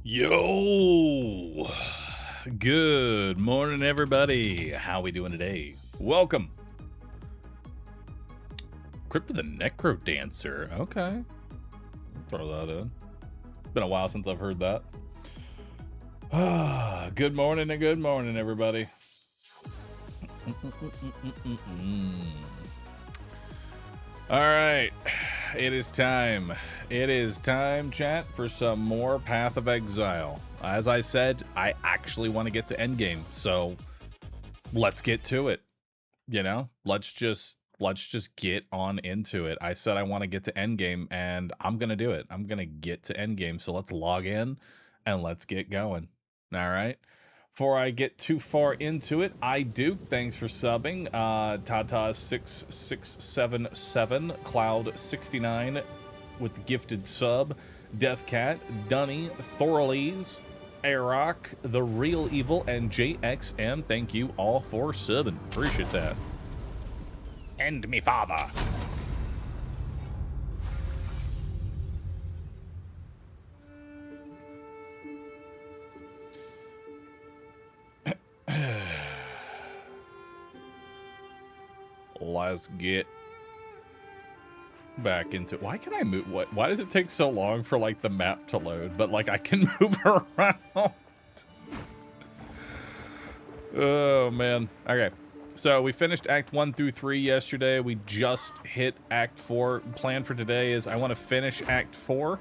Yo, good morning, everybody. How we doing today? Welcome. Crypt of the Necro Dancer. Okay, throw that in. Been a while since I've heard that. Good morning and good morning, everybody. All right, it is time. It is time, chat, for some more Path of Exile. As I said, I actually want to get to endgame, so let's get to it. You know, let's just get on into it. I said I want to get to endgame, and I'm gonna do it. I'm gonna get to endgame, so let's log in and let's get going. All right. Before I get too far into it, I Duke, thanks for subbing. Tata6677, Cloud69 with the gifted sub. Deathcat, Dunny, Thorlees, Arock, The Real Evil, and JXM. Thank you all for subbing. Appreciate that. And me father. Let's get back into it. Why can I move? Why does it take so long for like the map to load? But like I can move around. Oh man. Okay. So we finished Act 1 through 3 yesterday. We just hit Act 4. Plan for today is I want to finish Act 4,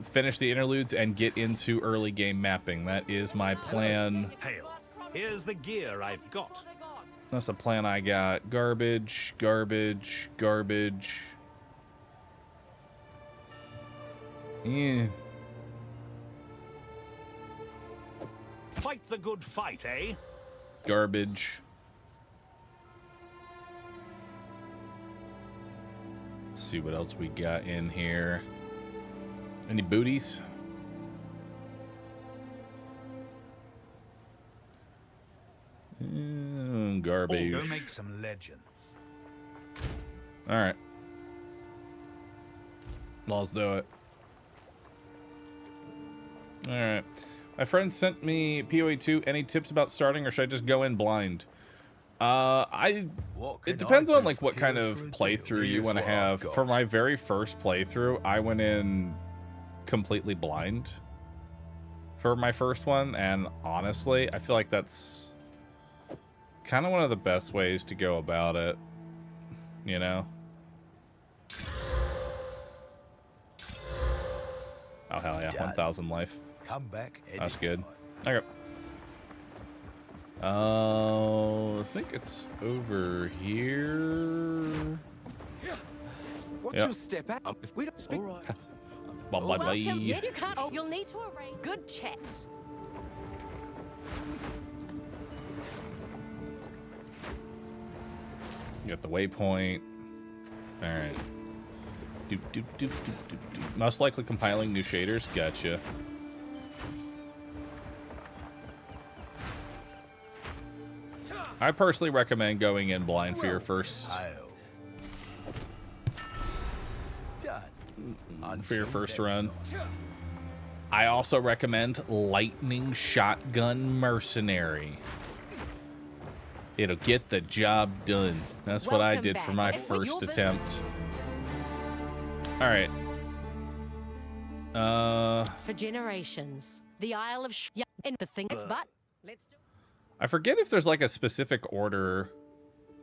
finish the interludes, and get into early game mapping. That is my plan. Hail. Here's the gear I've got. That's the plan I got. Garbage, garbage, garbage. Yeah. Fight the good fight, eh? Garbage. Let's see what else we got in here. Any booties? Garbage. Go make some legends. All right. Let's do it. All right. My friend sent me PoE2. Any tips about starting, or should I just go in blind? It depends on like what kind of playthrough you want to have. For my very first playthrough, I went in completely blind for my first one, and honestly, I feel like that's kind of one of the best ways to go about it, you know? Oh, hell yeah, 1,000 life. Come back. That's good. Okay. I think it's over here. Watch Yep. your step out. If we don't speak, Bye. Welcome. Yeah, you can't. Oh, you'll need to arrange. Good chat. You got the waypoint. All right. Most likely compiling new shaders. Gotcha. I personally recommend going in blind for your first run. I also recommend Lightning Shotgun Mercenary. It'll get the job done. That's what I did for my first attempt. All right. For generations, the Isle of yeah, and the thing it's but let's do. I forget if there's like a specific order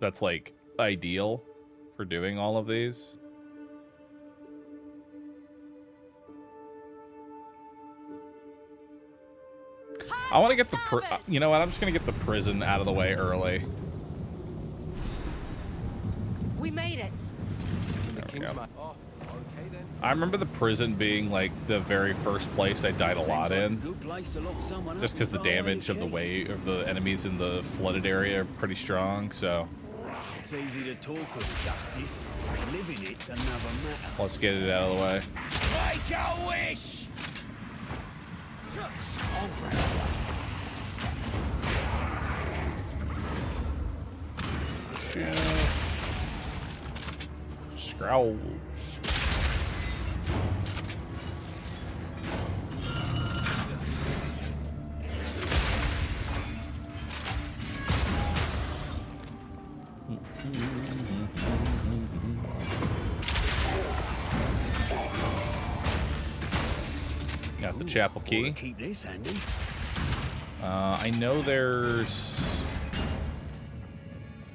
that's like ideal for doing all of these. I want to get the you know what? I'm just gonna get the prison out of the way early. We made it. There we go. I remember the prison being like the very first place I died a lot in, just because the damage of the wave of the enemies in the flooded area are pretty strong. So it's easy to talk of justice. Living it's another matter. Let's get it out of the way. Make a wish. Scrolls. Got the chapel key. Keep this handy. I know there's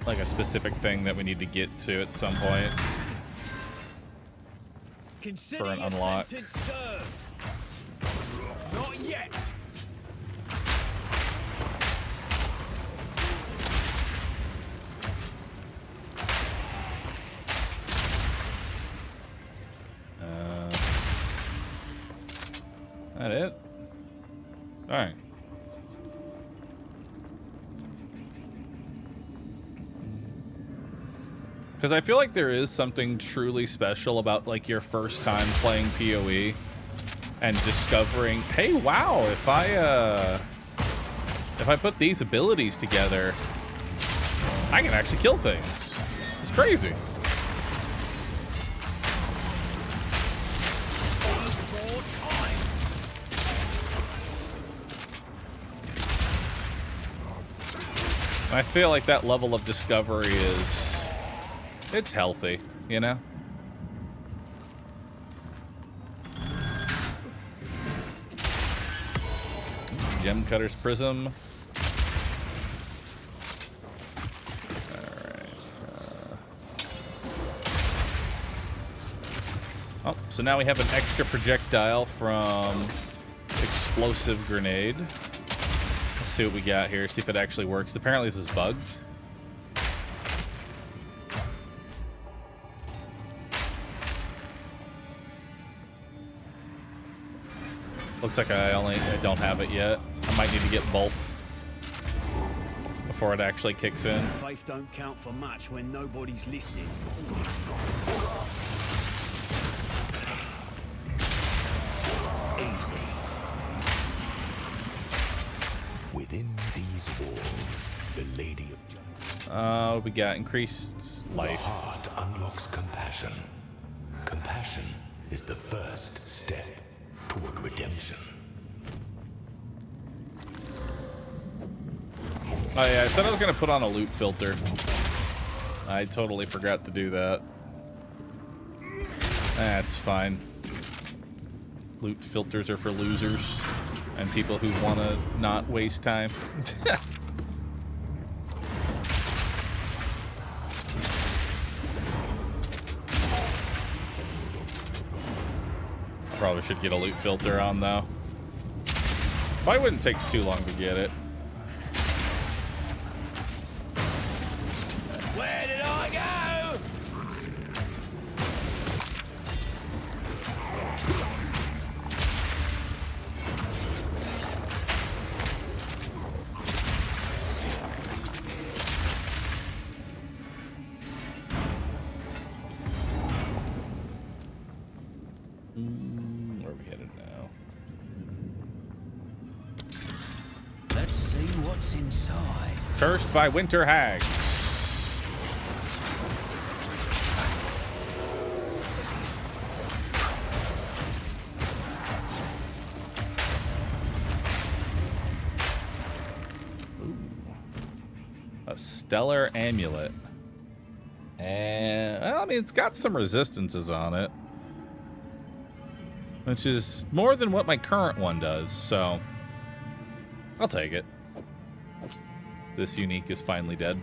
like a specific thing that we need to get to at some point Consider for an your unlock. sentence served. Not yet. That it? All right. Because I feel like there is something truly special about like your first time playing PoE and discovering, hey, wow, if I put these abilities together, I can actually kill things. It's crazy. I feel like that level of discovery it's healthy, you know? Gem Cutter's Prism. Alright. Oh, so now we have an extra projectile from Explosive Grenade. Let's see what we got here, see if it actually works. Apparently this is bugged. Looks like I don't have it yet. I might need to get both before it actually kicks in. Faith don't count for much when nobody's listening. Easy. Within these walls, the Lady of Justice. We got increased The life. heart unlocks compassion. Compassion is the first step toward redemption. Oh yeah, I said I was gonna put on a loot filter. I totally forgot to do that. That's fine. Loot filters are for losers and people who want to not waste time. Probably should get a loot filter on though. Probably wouldn't take too long to get it. Where did I go? Where are we headed now? Let's see what's inside. Cursed by winter hags. A stellar amulet. And, well, I mean, it's got some resistances on it, which is more than what my current one does, so I'll take it. This unique is finally dead.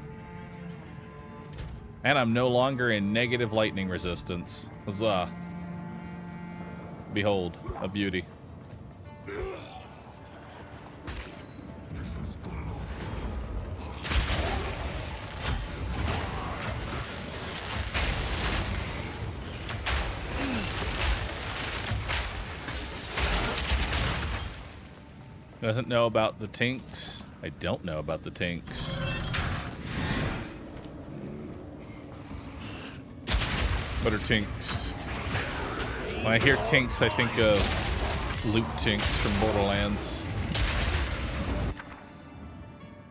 And I'm no longer in negative lightning resistance. Huzzah. Behold, a beauty. Doesn't know about the tinks. I don't know about the tinks. What are tinks? When I hear tinks, I think of loot tinks from Borderlands.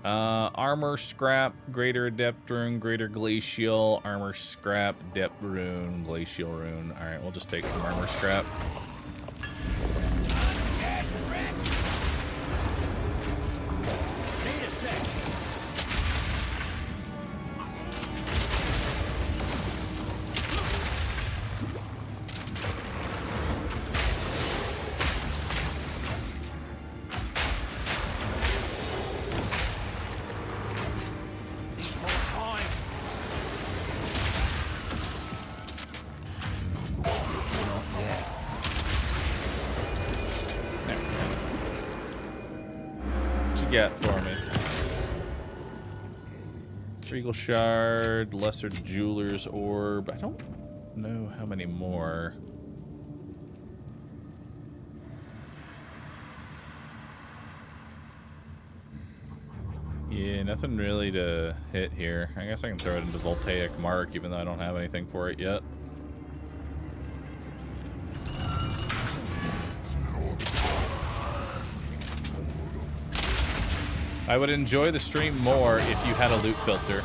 Armor scrap, greater adept rune, greater glacial, armor scrap, adept rune, glacial rune. Alright, we'll just take some armor scrap. you got for me? Regal Shard, Lesser Jeweler's Orb. I don't know how many more. Yeah, nothing really to hit here. I guess I can throw it into Voltaic Mark, even though I don't have anything for it yet. I would enjoy the stream more if you had a loot filter.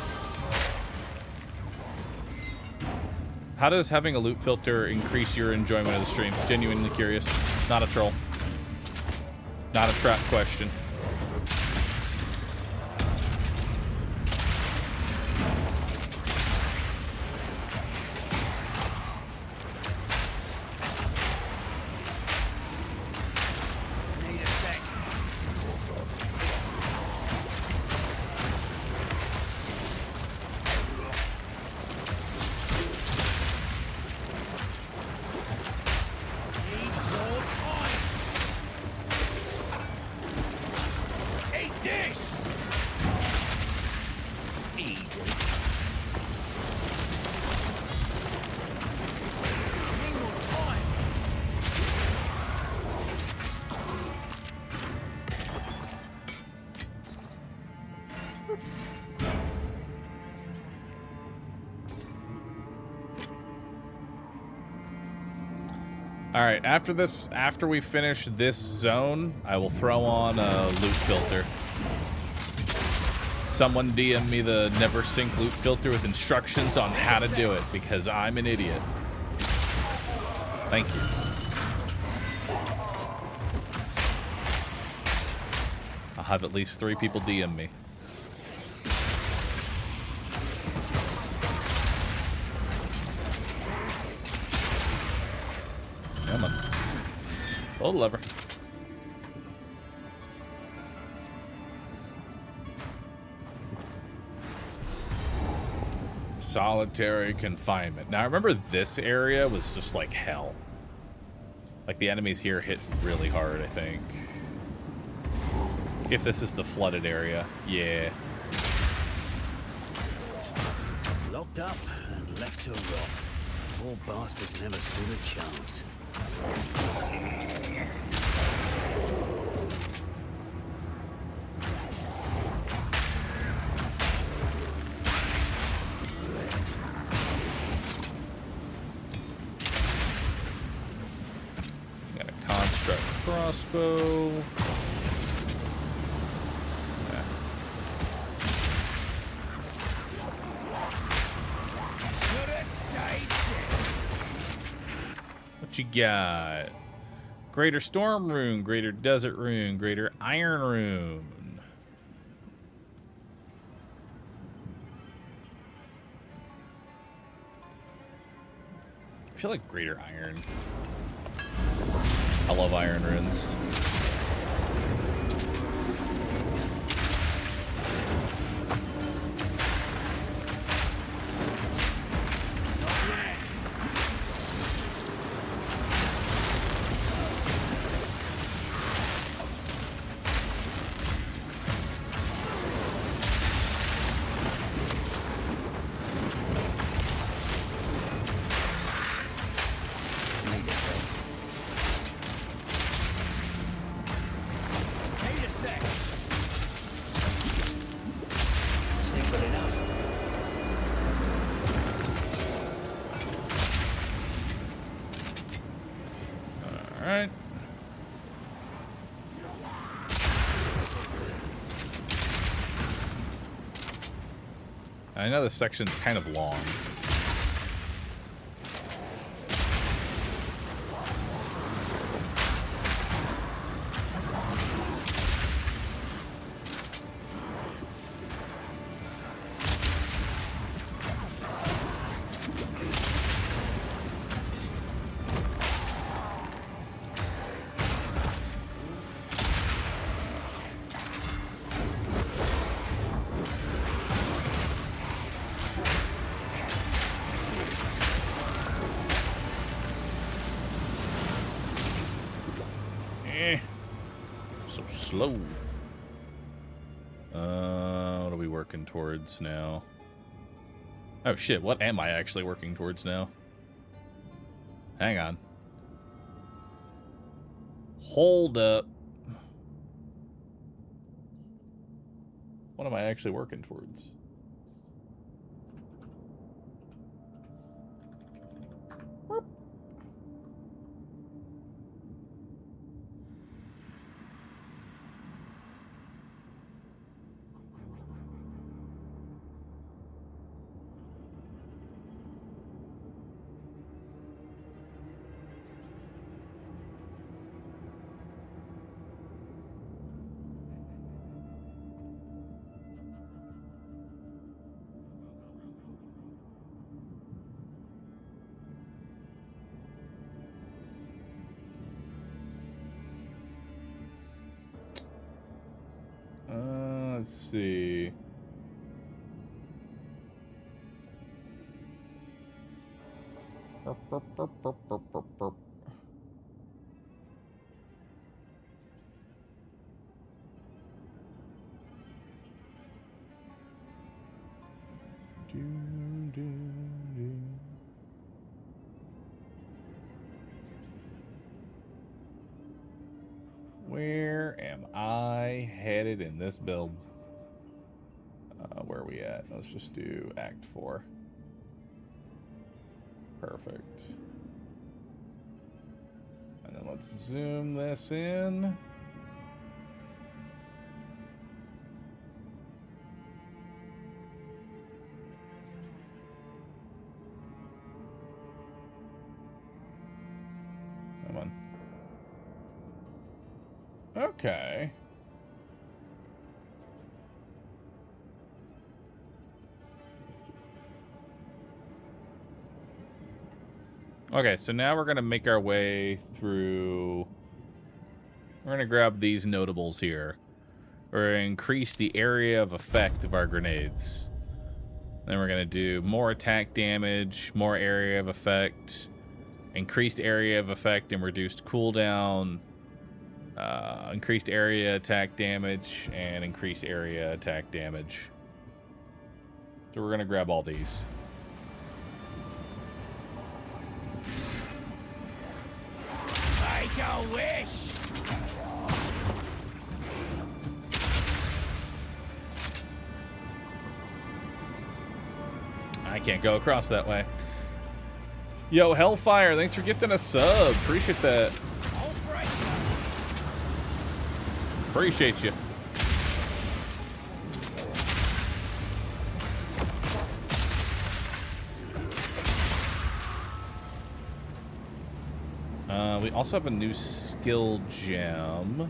How does having a loot filter increase your enjoyment of the stream? Genuinely curious. Not a troll. Not a trap question. Alright, after we finish this zone, I will throw on a loot filter. Someone DM me the never sync loot filter with instructions on how to do it, because I'm an idiot. Thank you. I'll have at least 3 people DM me. Come on. Pull the lever. Solitary confinement. Now, I remember this area was just like hell. Like, the enemies here hit really hard, I think. If this is the flooded area. Yeah. Locked up and left to rot. Poor bastards never stood a chance. Got a construct crossbow. What you got? Greater Storm Rune, Greater Desert Rune, Greater Iron Rune. I feel like Greater Iron. I love Iron Runes. I know this section's kind of long. So slow. working towards now? Oh shit, what am I actually working towards now? Hang on. Hold up. What am I actually working towards? Whoop. Let's see. Burp, burp, burp, burp, burp, burp, burp. Do, do, do. Where am I headed in this build? Where are we at? Let's just do Act 4. Perfect. And then let's zoom this in. Come on. Okay. Okay, so now we're going to make our way through. We're going to grab these notables here. We're going to increase the area of effect of our grenades. Then we're going to do more attack damage, more area of effect, increased area of effect and reduced cooldown, increased area attack damage, and increased area attack damage. So we're going to grab all these. Make a wish! I can't go across that way. Yo, Hellfire, thanks for gifting a sub. Appreciate that. Appreciate you. We also have a new skill gem,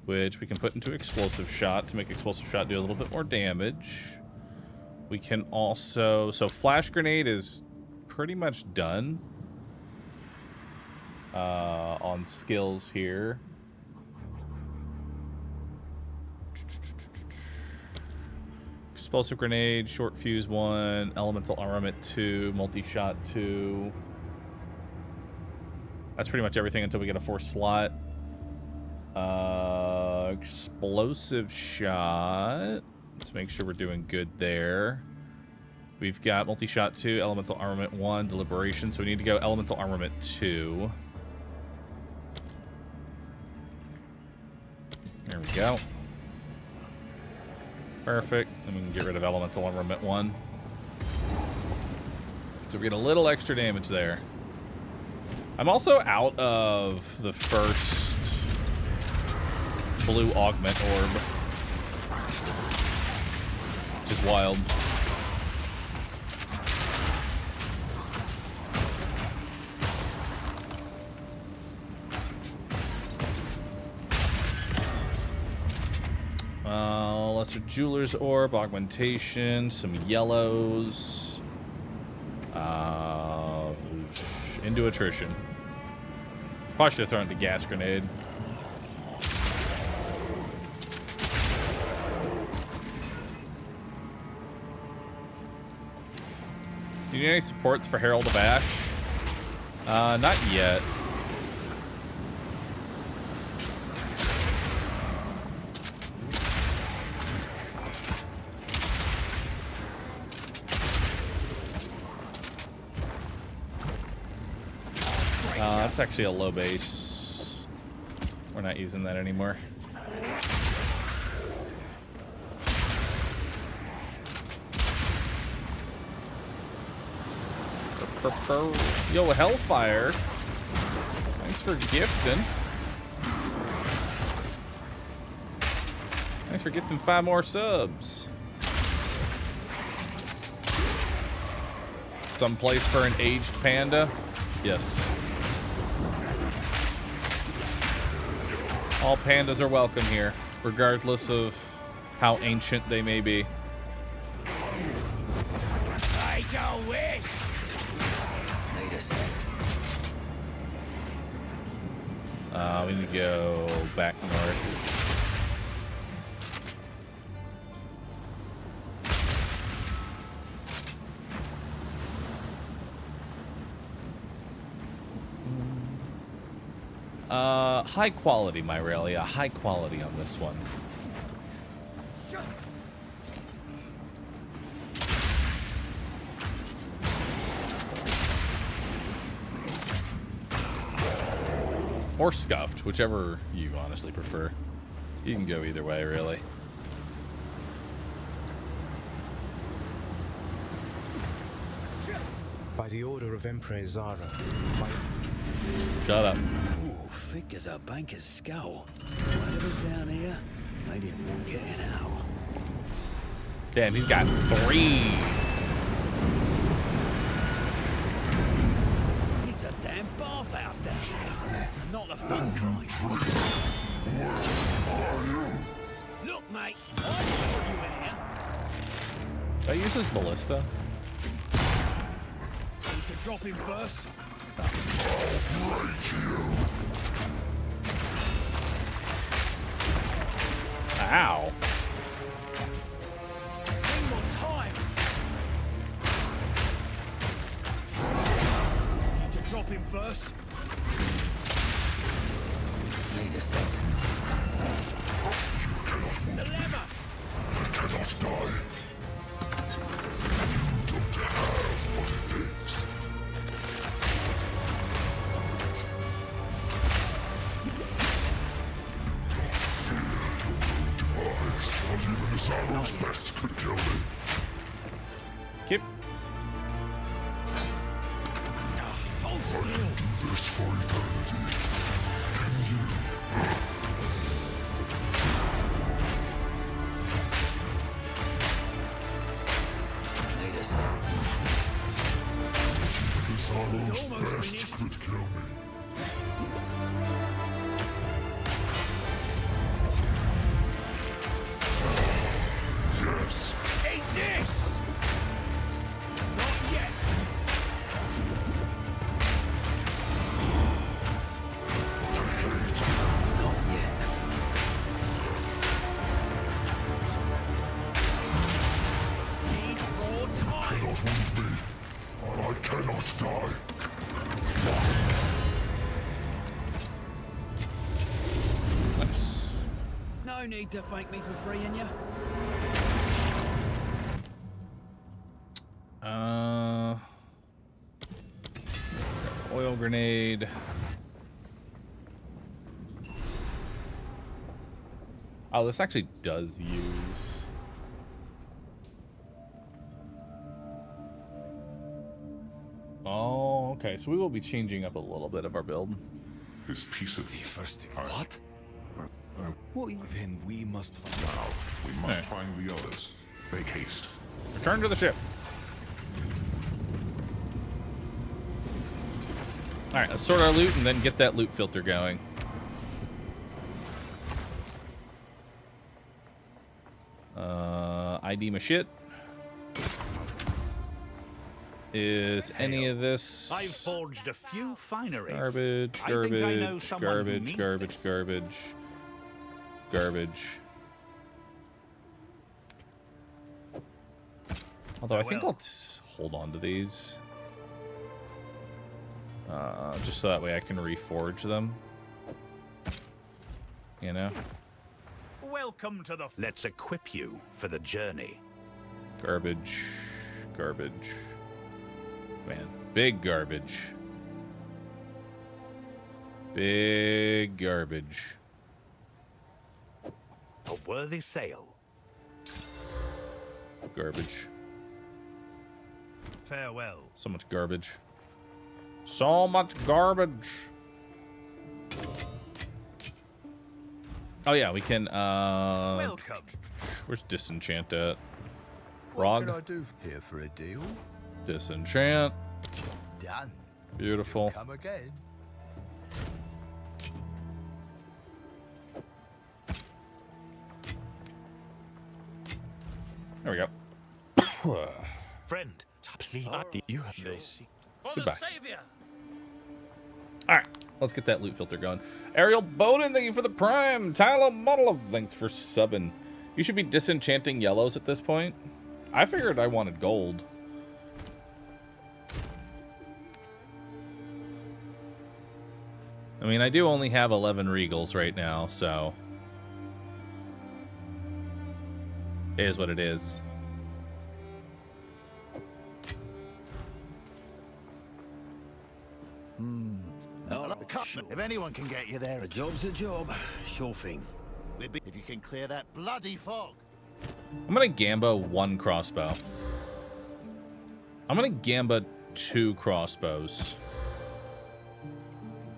which we can put into explosive shot to make explosive shot do a little bit more damage. We can also, so flash grenade is pretty much done on skills here. Explosive grenade, short fuse 1, elemental armament 2, multi-shot 2. That's pretty much everything until we get a 4th slot. Explosive shot. Let's make sure we're doing good there. We've got multi-shot 2, elemental armament 1, deliberation. So we need to go elemental armament 2. There we go. Perfect. And we can get rid of elemental armament 1. So we get a little extra damage there. I'm also out of the first blue augment orb, which is wild. Lesser jeweler's orb, augmentation, some yellows, into attrition. Probably should have thrown the gas grenade. Do you need any supports for Herald of Ash? Not yet. That's actually a low base. We're not using that anymore. Yo, Hellfire. Thanks for gifting. Thanks for gifting 5 more subs. Some place for an aged panda? Yes. All pandas are welcome here, regardless of how ancient they may be. I go wish. We need to go back north. High quality, my Raylia. High quality on this one. Or scuffed, whichever you honestly prefer. You can go either way, really. By the order of Emperor Zara. Shut up. Ooh, thick as a banker's skull. Whatever's down here, they didn't want getting out. Damn, he's got 3. It's a damn bathhouse down here. Not the fun kind. Look, mate, I put you in here. Did I use his ballista? Need to drop him first. Ow. One more time. Need to drop him first. Need a sec. The lever. I cannot die. You don't have what it takes. Not even Azaro's best could kill me. Kip. Hold I still. can do this for eternity. Can you? Need a sec. Azaro's almost best finished. could kill me. Yes. Eat this! Not yet. Not yet. Need more time. Cannot wound me. I cannot die. Nice. No need to thank me for freeing you. Oil grenade. Oh, this actually does use. Oh, okay. So we will be changing up a little bit of our build. This piece of The first thing. What? Then we must find Now, we must Hey. find the others. Make haste. Return to the ship. All right, let's sort our loot and then get that loot filter going. ID my shit. Is any of this I've forged a few fineries. garbage, I think I know garbage, someone who garbage, needs garbage, this. garbage, garbage? Although I think Well. I'll hold on to these. Just so that way I can reforge them. You know? Welcome to the... Let's equip you for the journey. Garbage. Garbage. Man, big garbage. Big garbage. A worthy sail. Garbage. Farewell. So much garbage. So much garbage. Oh yeah, we can Welcome. where's disenchant at? What can Rog. I do here for a deal? Disenchant. Done. Beautiful. Come again. There we go. Friend, please. You have this. Goodbye. Alright, let's get that loot filter going. Ariel Bowden, thank you for the prime. Tyler Model, thanks for subbing. You should be disenchanting yellows at this point. I figured I wanted gold. I mean, I do only have 11 regals right now, so it is what it is. If anyone can get you there, A job's a job. Sure thing. if you can clear that bloody fog. I'm gonna Gamba 1 crossbow. I'm gonna Gamba 2 crossbows.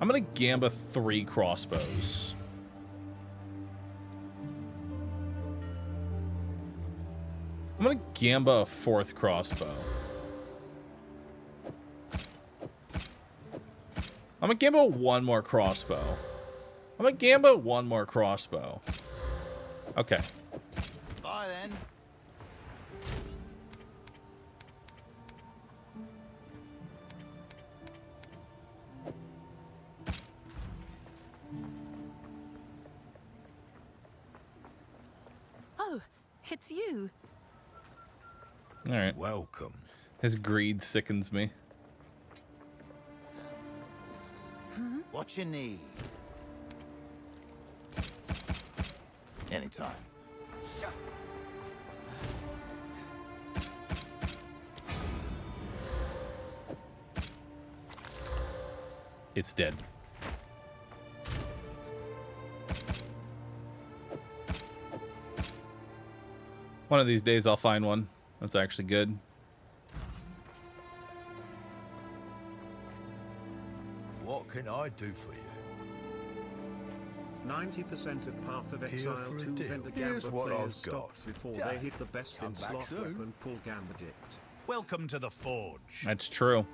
I'm gonna Gamba 3 crossbows. I'm gonna Gamba a 4th crossbow. I'm gonna Gamba 1 more crossbow. I'm gonna Gamba 1 more crossbow. Okay. Bye then. Oh, it's you. All right. Welcome. His greed sickens me. What you need. Anytime. It's dead. One of these days I'll find one that's actually good. What can I do for you? 90% of Path of Here Exile for a 2 deal. vendor Here's Gamba what I've players got. stopped before Done. they hit the best Come in back slot soon. weapon pull Gamba dict. Welcome to the Forge. That's true.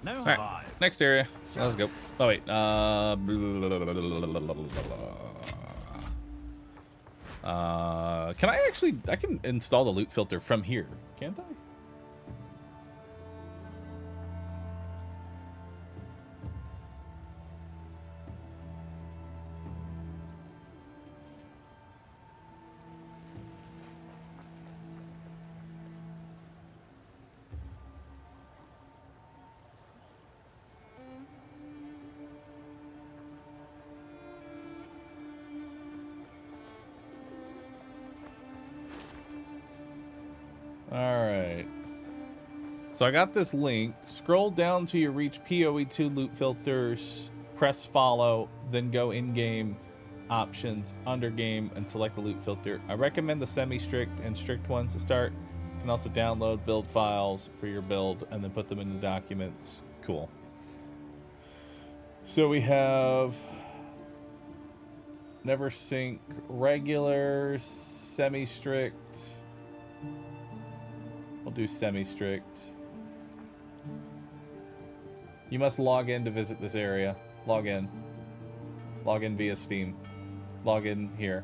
No All right, vibe. next area. Let's go. Oh wait. Can I actually? I can install the loot filter from here, can't I? Alright. So I got this link. Scroll down till you reach PoE2 loot filters, press follow, then go in-game options, under game, and select the loot filter. I recommend the semi-strict and strict ones to start. You can also download build files for your build and then put them in the documents. Cool. So we have never sync, regular, semi-strict. We'll do semi-strict. You must log in to visit this area. Log in. Log in via Steam. Log in here.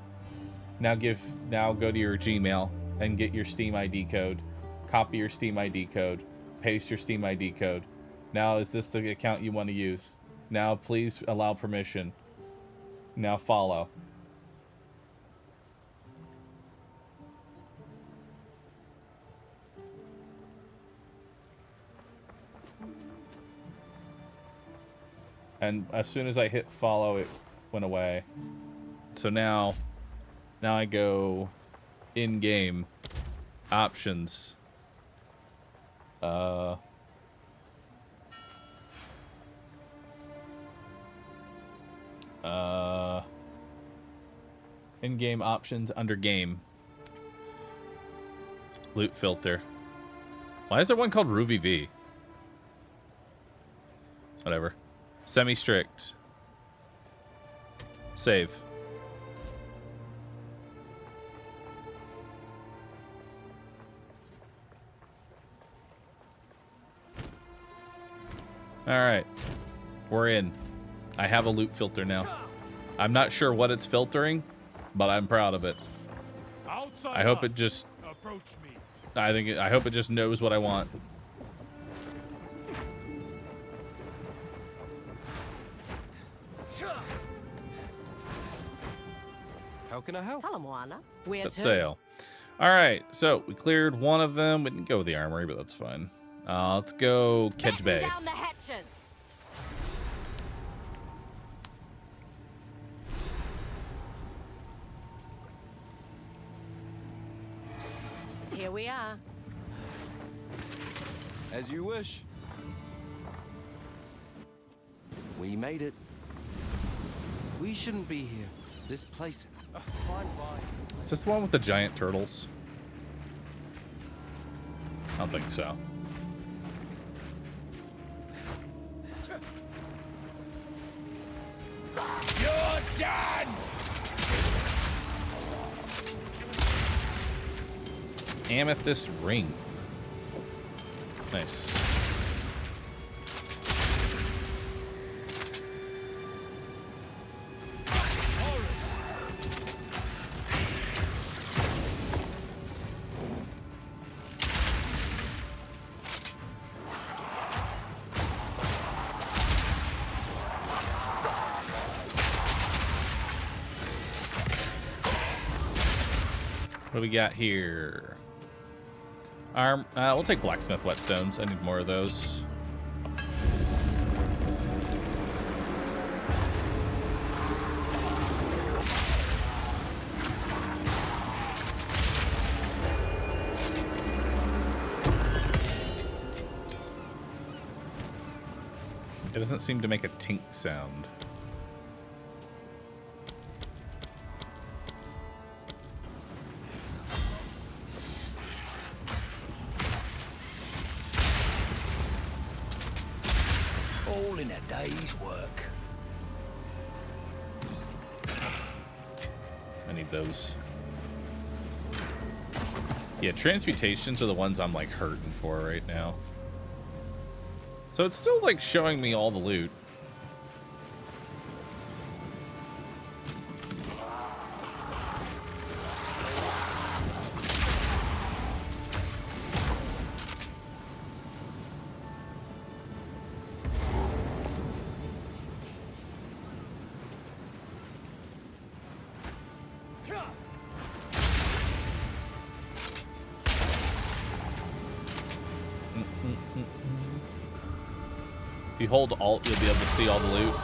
Now go to your Gmail and get your Steam ID code. Copy your Steam ID code. Paste your Steam ID code. Now is this the account you want to use? Now please allow permission. Now follow. And as soon as I hit follow, it went away. So now I go in-game options. In-game options under game. Loot filter. Why is there one called Ruby V? Whatever. Semi-strict. Save. Alright. We're in. I have a loot filter now. I'm not sure what it's filtering, but I'm proud of it. I hope it just... I hope it just knows what I want. How can I help? Set sail. Alright, so we cleared one of them. We didn't go with the armory, but that's fine. Let's go Kedge Bay. Down the hatches. Here we are. As you wish. We made it. We shouldn't be here. This place... fine. Is this the one with the giant turtles? I don't think so. You're done! Amethyst ring. Nice. What do we got here? We'll take blacksmith whetstones. I need more of those. It doesn't seem to make a tink sound. All in a day's work. I need those. Yeah, transmutations are the ones I'm like hurting for right now. So it's still like showing me all the loot. If you hold Alt, you'll be able to see all the loot.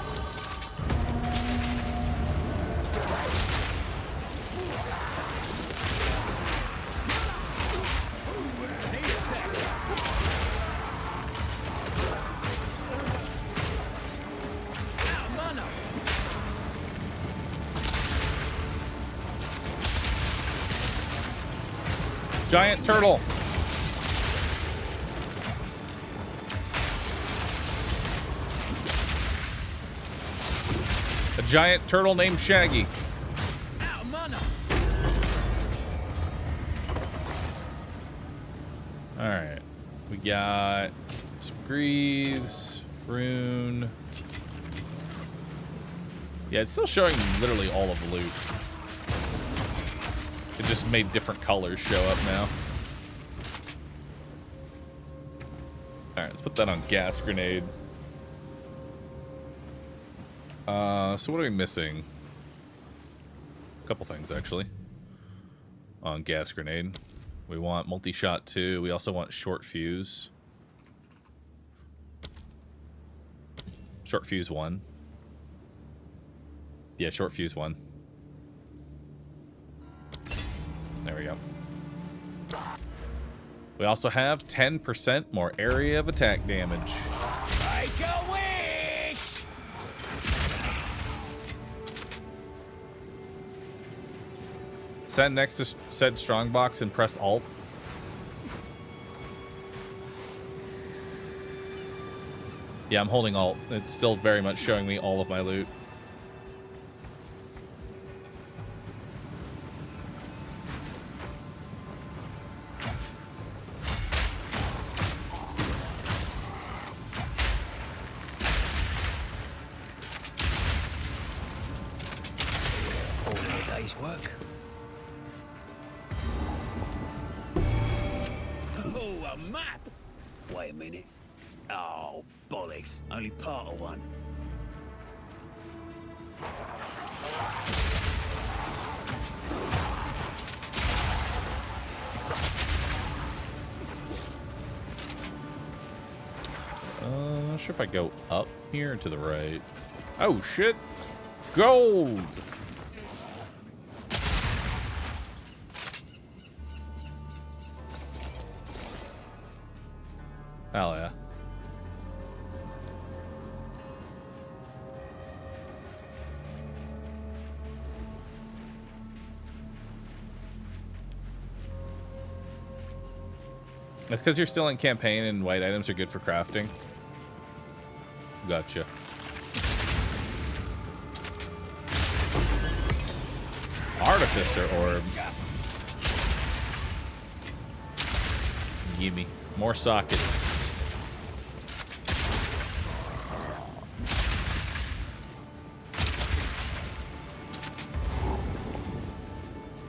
Giant turtle. A giant turtle named Shaggy. Alright. We got some greaves, rune. Yeah, it's still showing literally all of the loot. It just made different colors show up now. Alright, let's put that on gas grenade. So what are we missing? A couple things, actually. On gas grenade. We want multi-shot 2. We also want short fuse. Short fuse 1. Yeah, short fuse 1. There we go. We also have 10% more area of attack damage. Make a wish! Send next to said strongbox and press Alt. Yeah, I'm holding Alt. It's still very much showing me all of my loot. All a day's work. Oh, a map! Wait a minute. Oh, bollocks. Only part of one. Not sure if I go up here or to the right. Oh, shit. Gold! Hell yeah. That's because you're still in campaign and white items are good for crafting. Gotcha. Artificer orb. Gimme. More sockets.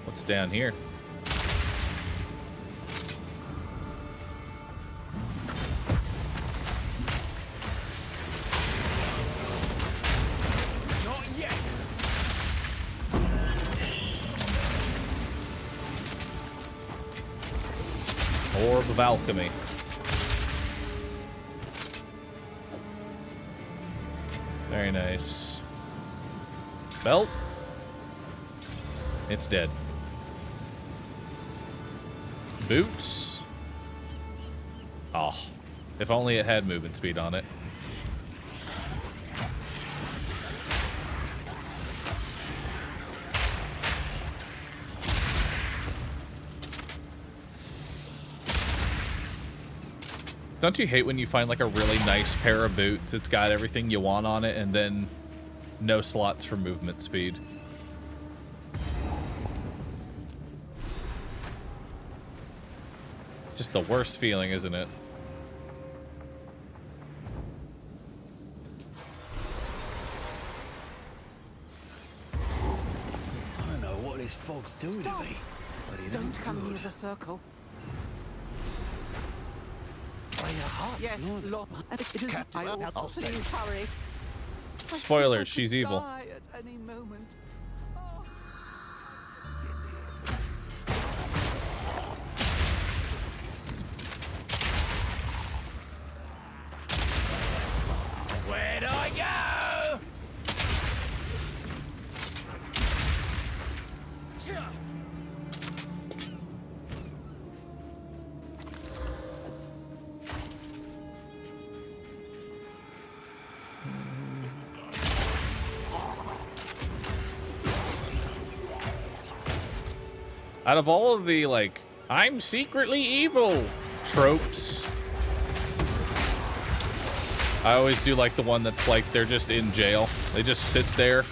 What's down here? Orb of Alchemy. Very nice. Belt. It's dead. Boots. Oh, if only it had movement speed on it. Don't you hate when you find like a really nice pair of boots? It's got everything you want on it and then no slots for movement speed. It's just the worst feeling, isn't it? I don't know what this fog's doing to me, but it Don't ain't come good. near the circle. Yes, Lord. It is Captain, I'll stay. Please hurry. Spoilers, she's evil. Die at any moment. Where'd I go? Out of all of the, like, I'm secretly evil tropes, I always do like the one that's like they're just in jail. They just sit there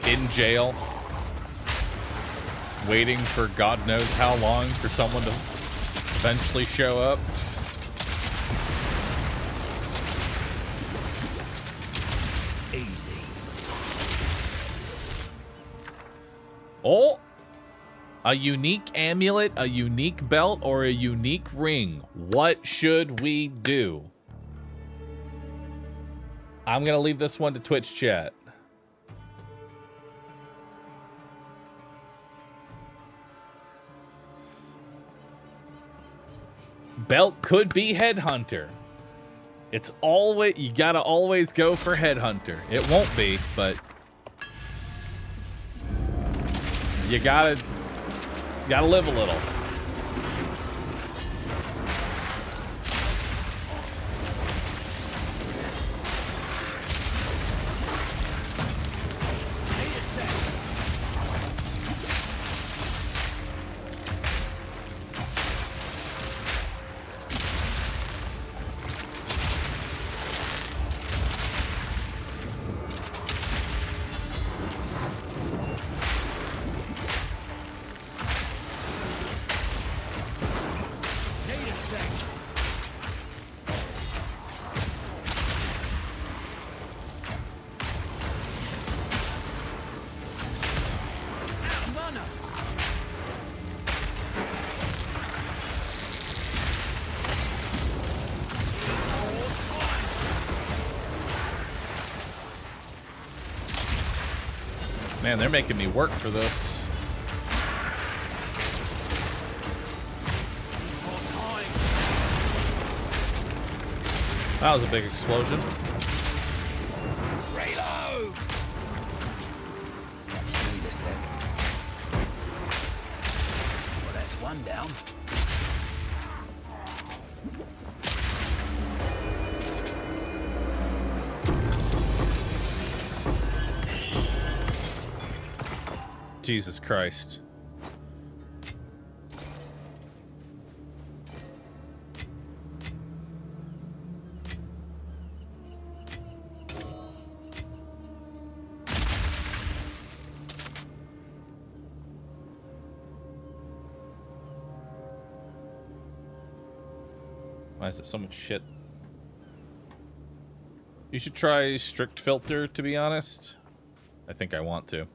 in jail waiting for God knows how long for someone to eventually show up. Easy. Oh! A unique amulet, a unique belt, or a unique ring. What should we do? I'm gonna leave this one to Twitch chat. Belt could be Headhunter. It's always, you gotta always go for Headhunter. It won't be, but you gotta live a little. Man, they're making me work for this. That was a big explosion. Reload! Wait a sec. Well, that's one down. Jesus Christ. Why is it so much shit? You should try strict filter, to be honest. I think I want to.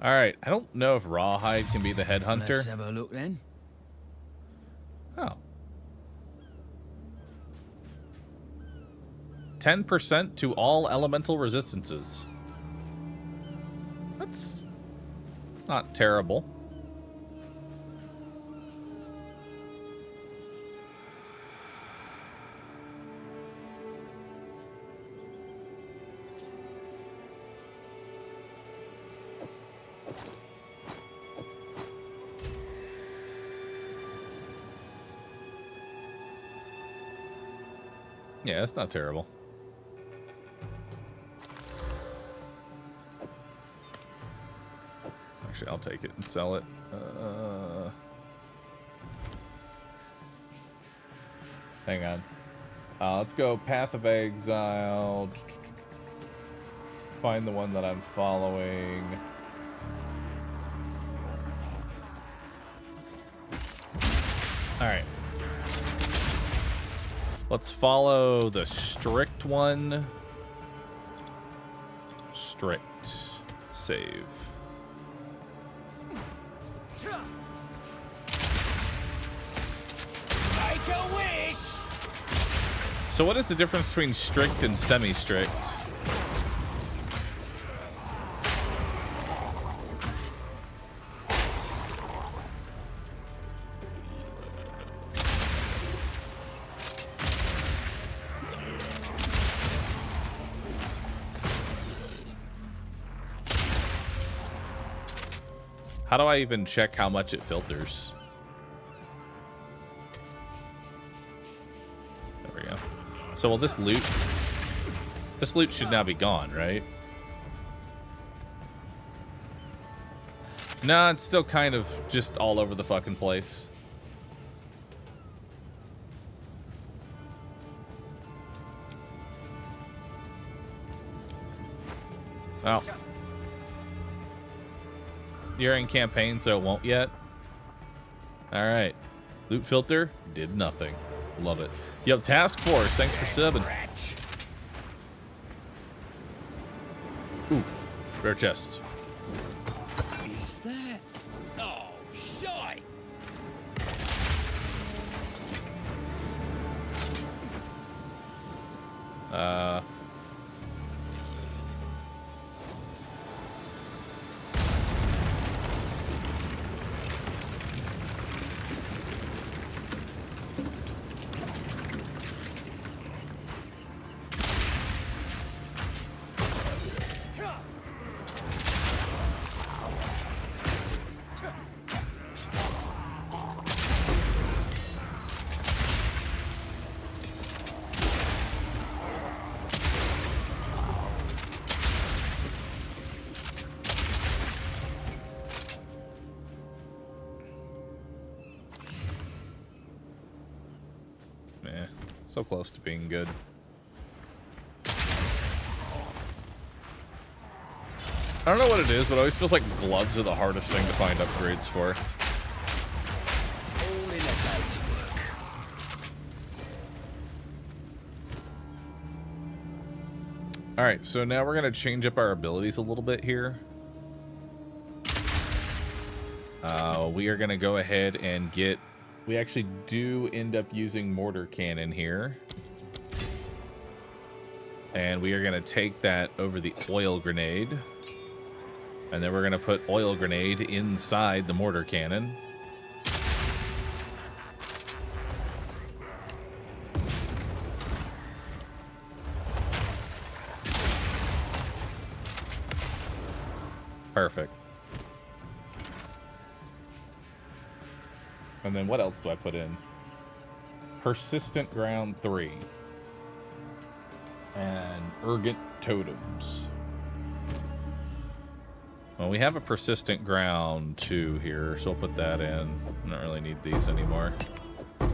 Alright, I don't know if Rawhide can be the headhunter. Let's have a look then. Oh. 10% to all elemental resistances. That's not terrible. Yeah, it's not terrible. Actually, I'll take it and sell it. Hang on. Let's go Path of Exile. Find the one that I'm following. Alright. Let's follow the strict one. Strict. Save. Make a wish! So what is the difference between strict and semi-strict? How do I even check how much it filters? There we go. So will this loot should now be gone, right? Nah, it's still kind of just all over the fucking place. Oh. You're in campaign, so it won't yet. Alright. Loot filter did nothing. Love it. Yo, Task Force, thanks for subbing. Ooh, rare chest. Is that? Oh, shite! So close to being good. I don't know what it is, but it always feels like gloves are the hardest thing to find upgrades for. All in a day's work. Alright, so now we're going to change up our abilities a little bit here. We are going to go ahead and get... We actually do end up using mortar cannon here. And we are going to take that over the oil grenade. And then we're going to put oil grenade inside the mortar cannon. Perfect. And then what else do I put in? Persistent Ground 3. And Urgent Totems. Well, we have a Persistent Ground 2 here, so we'll put that in. I don't really need these anymore. I'll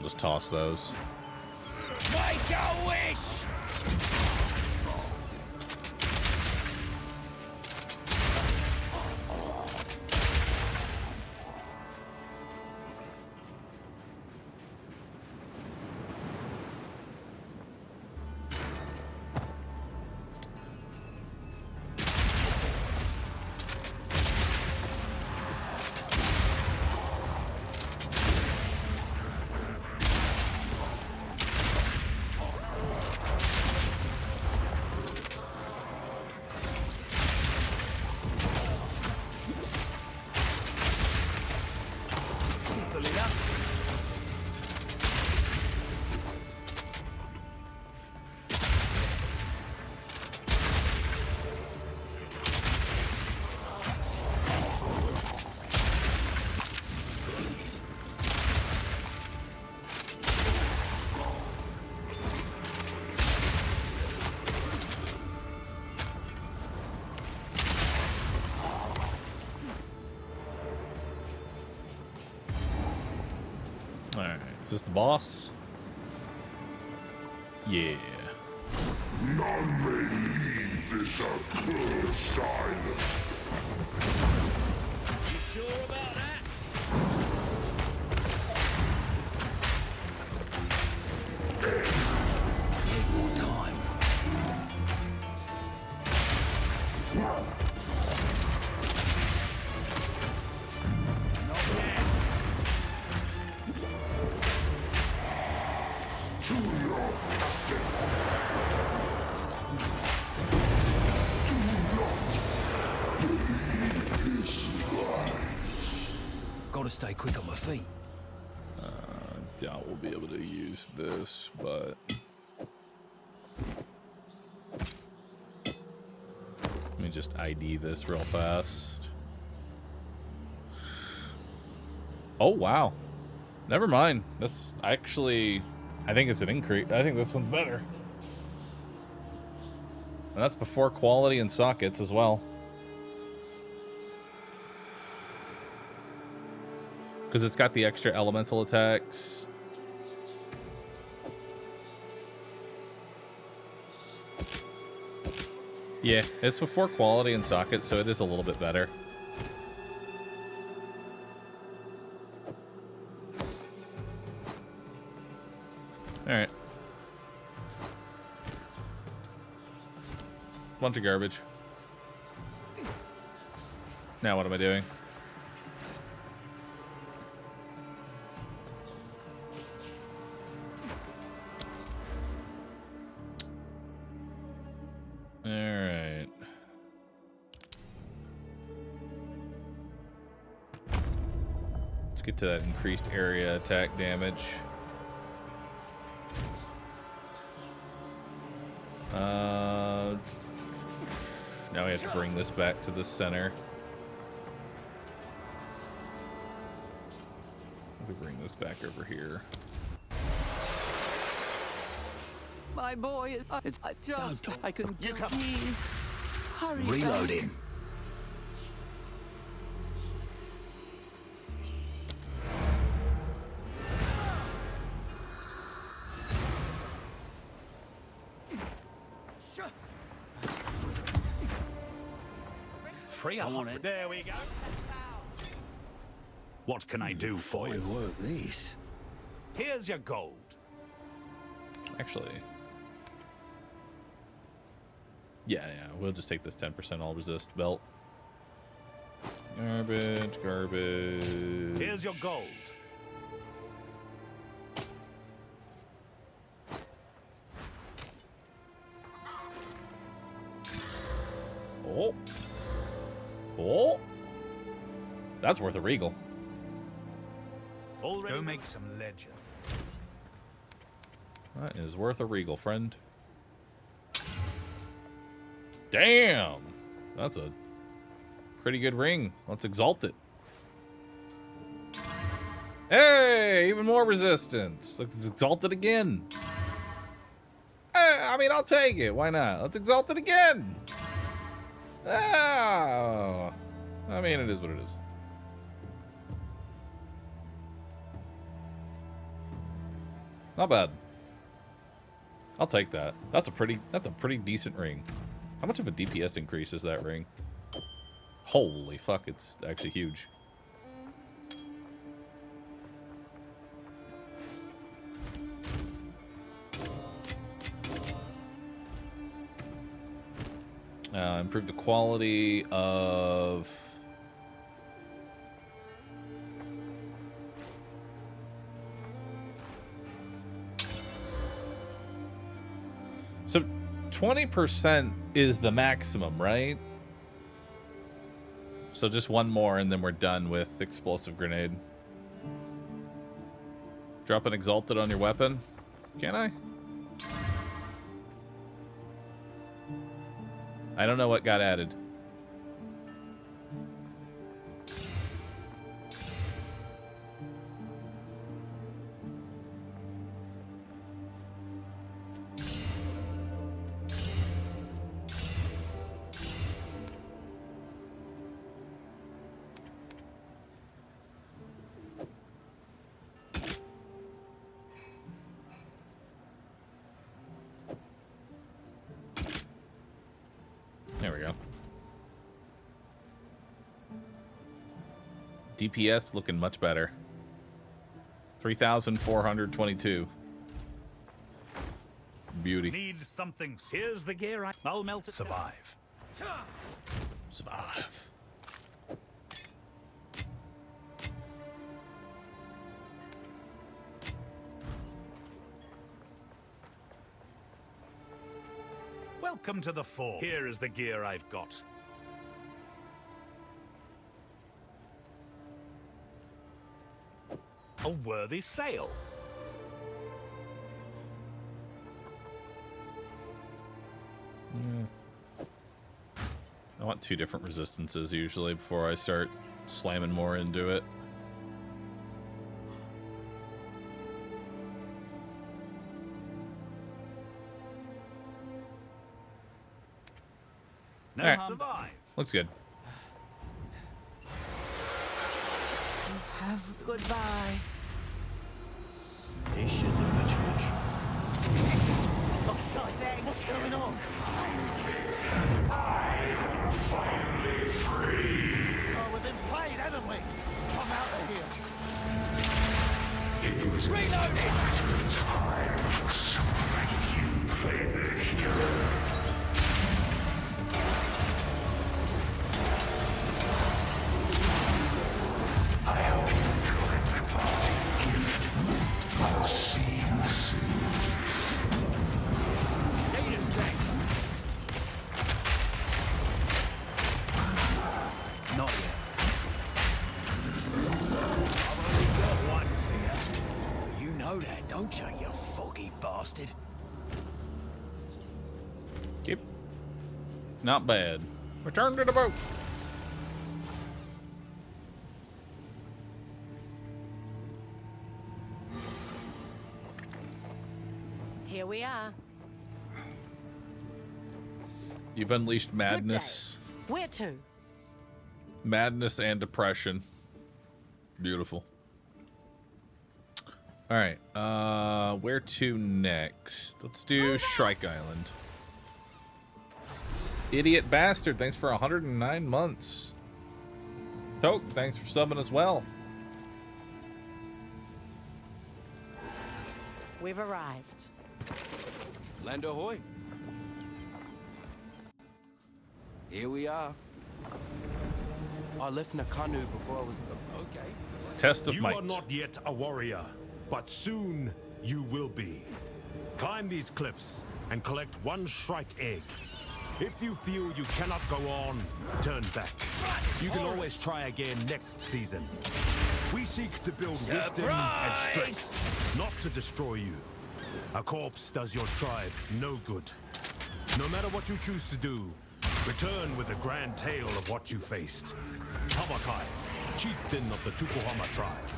just toss those. Make a wish! Alright, is this the boss? Yeah. None may leave this accursed island. You sure about that? Need more time. To your captain. Do not believe his lies. Gotta stay quick on my feet. Doubt we'll be able to use this, but let me just ID this real fast. Oh wow, never mind. This actually, I think it's an increase. I think this one's better, and that's before quality and sockets as well, because it's got the extra elemental attacks. Yeah, it's before quality and sockets, so it is a little bit better. Alright. Bunch of garbage. Now what am I doing? Alright. Let's get to that increased area attack damage. Now we have to bring this back to the center. Let me bring this back over here. My boy, I can. You come. Please, hurry. Reloading. Free on it. There we go. What can I do for you? Fine work, this. Here's your gold. Actually, yeah, we'll just take this 10% all resist belt. Garbage, garbage. Here's your gold. Oh. That's worth a regal. Already Go make some legends. That is worth a regal, friend. Damn! That's a pretty good ring. Let's exalt it. Hey! Even more resistance. Let's exalt it again. Hey, I mean, I'll take it. Why not? Let's exalt it again. Oh. I mean, it is what it is. Not bad. I'll take that. That's a pretty decent ring. How much of a DPS increase is that ring? Holy fuck, it's actually huge. Improve the quality of... So 20% is the maximum, right? So just one more and then we're done with explosive grenade. Drop an exalted on your weapon. Can I? I don't know what got added. There we go. DPS looking much better. 3,422. Beauty. need something. Here's the gear. I'll melt it. Survive. Survive. Welcome to the fort. Here is the gear I've got. A worthy sale. I want 2 different resistances usually before I start slamming more into it. No All right. survive. Looks good. Have goodbye. This should do the trick. Oh, sorry, what's going on? Finally free. Oh, we've been played, haven't we? Come out of here. It was a matter of time for someone like you played the hero. I hope you enjoyed my parting gift. I'll see you soon. Wait a sec. Not yet. I've only got one for you. You know that, don't you, you foggy bastard? Keep. Not bad. Return to the boat. Here we are. You've unleashed madness. Where to? Madness and depression. Beautiful. All right. Where to next? Let's do Shrike Island. Idiot Bastard, thanks for 109 months. Toke, thanks for subbing as well. We've arrived. Land ahoy. Here we are. I left Nakanu before I was... Okay. Test of You might. are not yet a warrior, but soon you will be. Climb these cliffs and collect one shrike egg. If you feel you cannot go on, turn back. You can always try again next season. We seek to build wisdom and strength, not to destroy you. A corpse does your tribe no good. No matter what you choose to do, return with a grand tale of what you faced. Tabakai, chieftain of the Tukuhama tribe.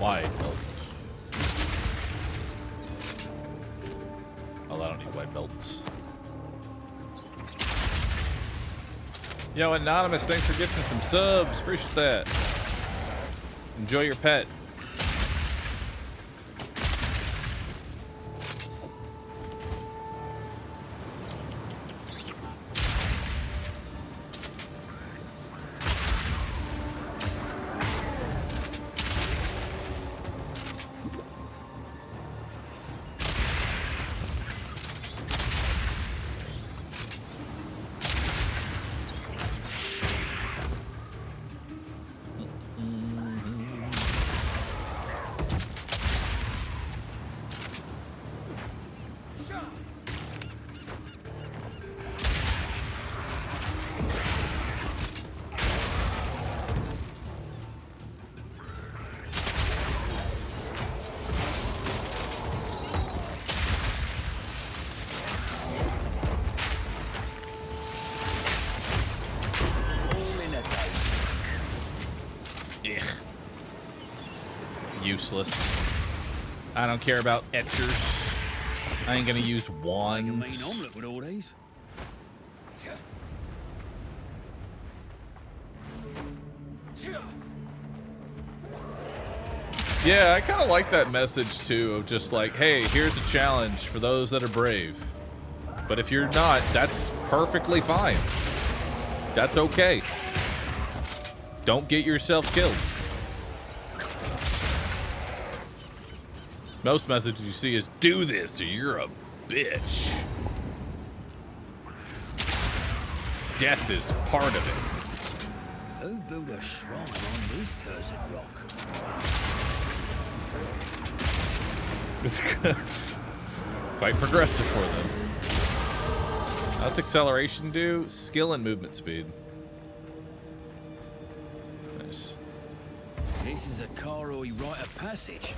White belt. Oh, I don't need white belts. Yo, Anonymous, thanks for gifting some subs. Appreciate that. Enjoy your pet. Useless. I don't care about etchers. I ain't gonna use wands. Make a mean omelette with all these. Yeah, I kind of like that message too, of just like, hey, here's a challenge for those that are brave. But if you're not, that's perfectly fine. That's okay. Don't get yourself killed. Most messages you see is, do this or you're a bitch. Death is part of it. Who built a shrine on this cursed rock? It's quite progressive for them. What's acceleration do? Skill and movement speed. Nice. This is a Karoi rite of passage.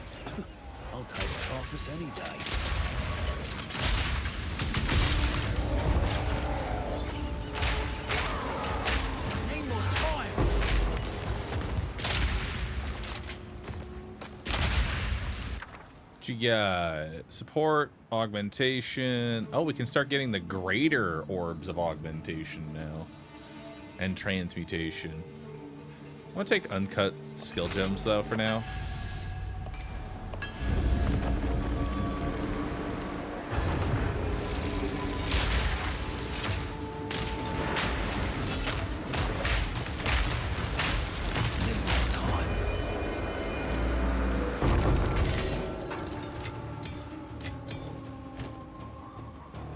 I'll take a office any day. Need more time. What you got? Support, augmentation. Oh, we can start getting the greater orbs of augmentation now. And transmutation. I want to take uncut skill gems though for now.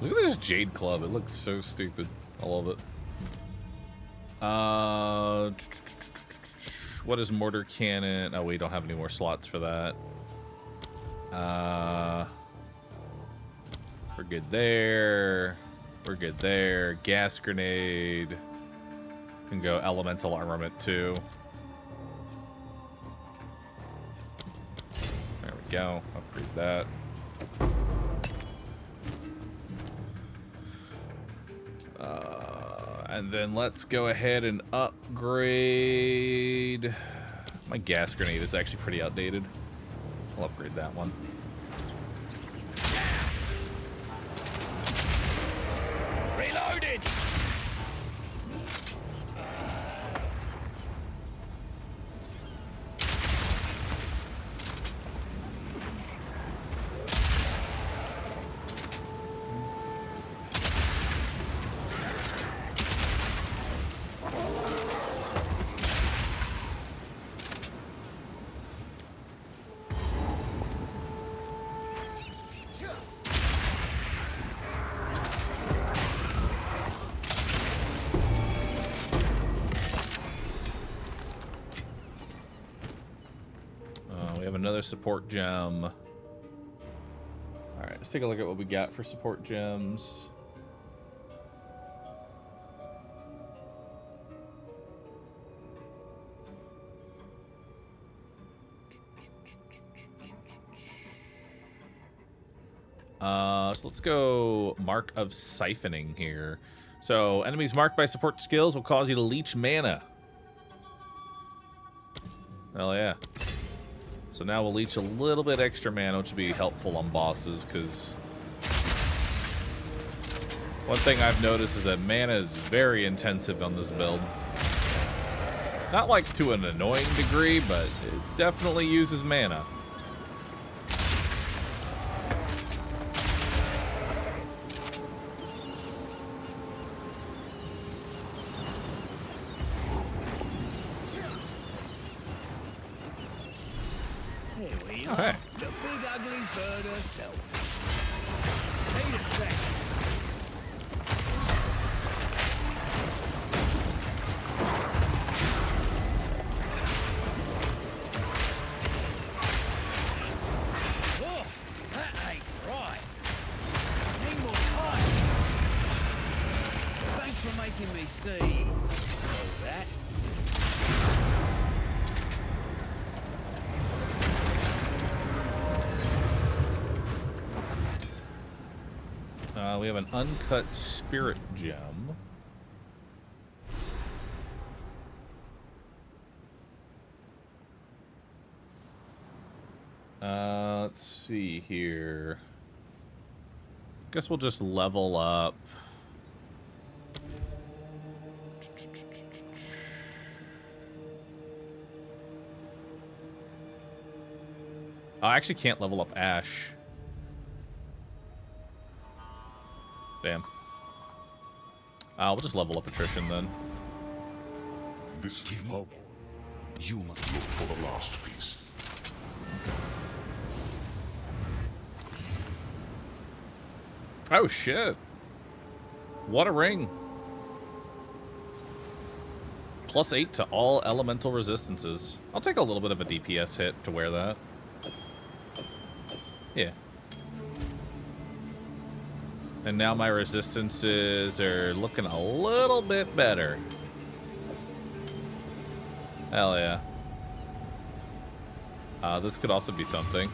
Look at this Jade Club. It looks so stupid. I love it. What is mortar cannon? Oh, we don't have any more slots for that. We're good there. We're good there. Gas grenade. Can go elemental armament too. There we go. Upgrade that. And then let's go ahead and upgrade. My gas grenade is actually pretty outdated. I'll upgrade that one. Reloaded! have another support gem. All right, let's take a look at what we got for support gems. So let's go Mark of Siphoning here. So enemies marked by support skills will cause you to leech mana. Hell yeah. So now we'll leech a little bit extra mana, which will be helpful on bosses, because one thing I've noticed is that mana is very intensive on this build. Not like to an annoying degree, but it definitely uses mana. Here we are. Okay. The big ugly bird herself. Need a sec. Oh, that ain't right. Need more time. Thanks for making me see all that. We have an uncut spirit gem. Let's see here. Guess we'll just level up. I actually can't level up Ash. Damn. We'll just level up attrition then. This time, you must look for the last piece. Oh shit. What a ring. +8 to all elemental resistances. I'll take a little bit of a DPS hit to wear that. Yeah. And now my resistances are looking a little bit better. Hell yeah. This could also be something.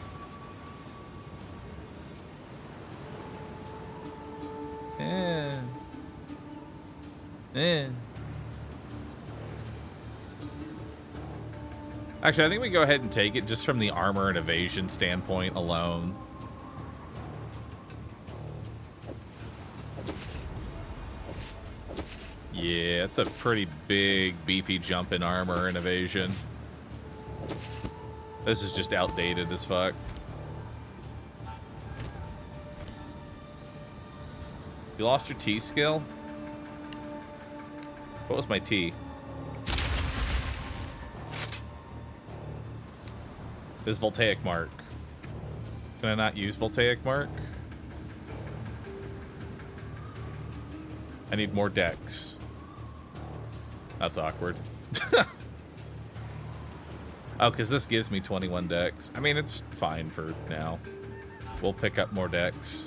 Actually, I think we go ahead and take it just from the armor and evasion standpoint alone. Yeah, it's a pretty big, beefy jump in armor and evasion. This is just outdated as fuck. You lost your T skill? What was my T? It was Voltaic Mark. Can I not use Voltaic Mark? I need more dex. That's awkward. Oh, because this gives me 21 dex. I mean, it's fine for now. We'll pick up more dex.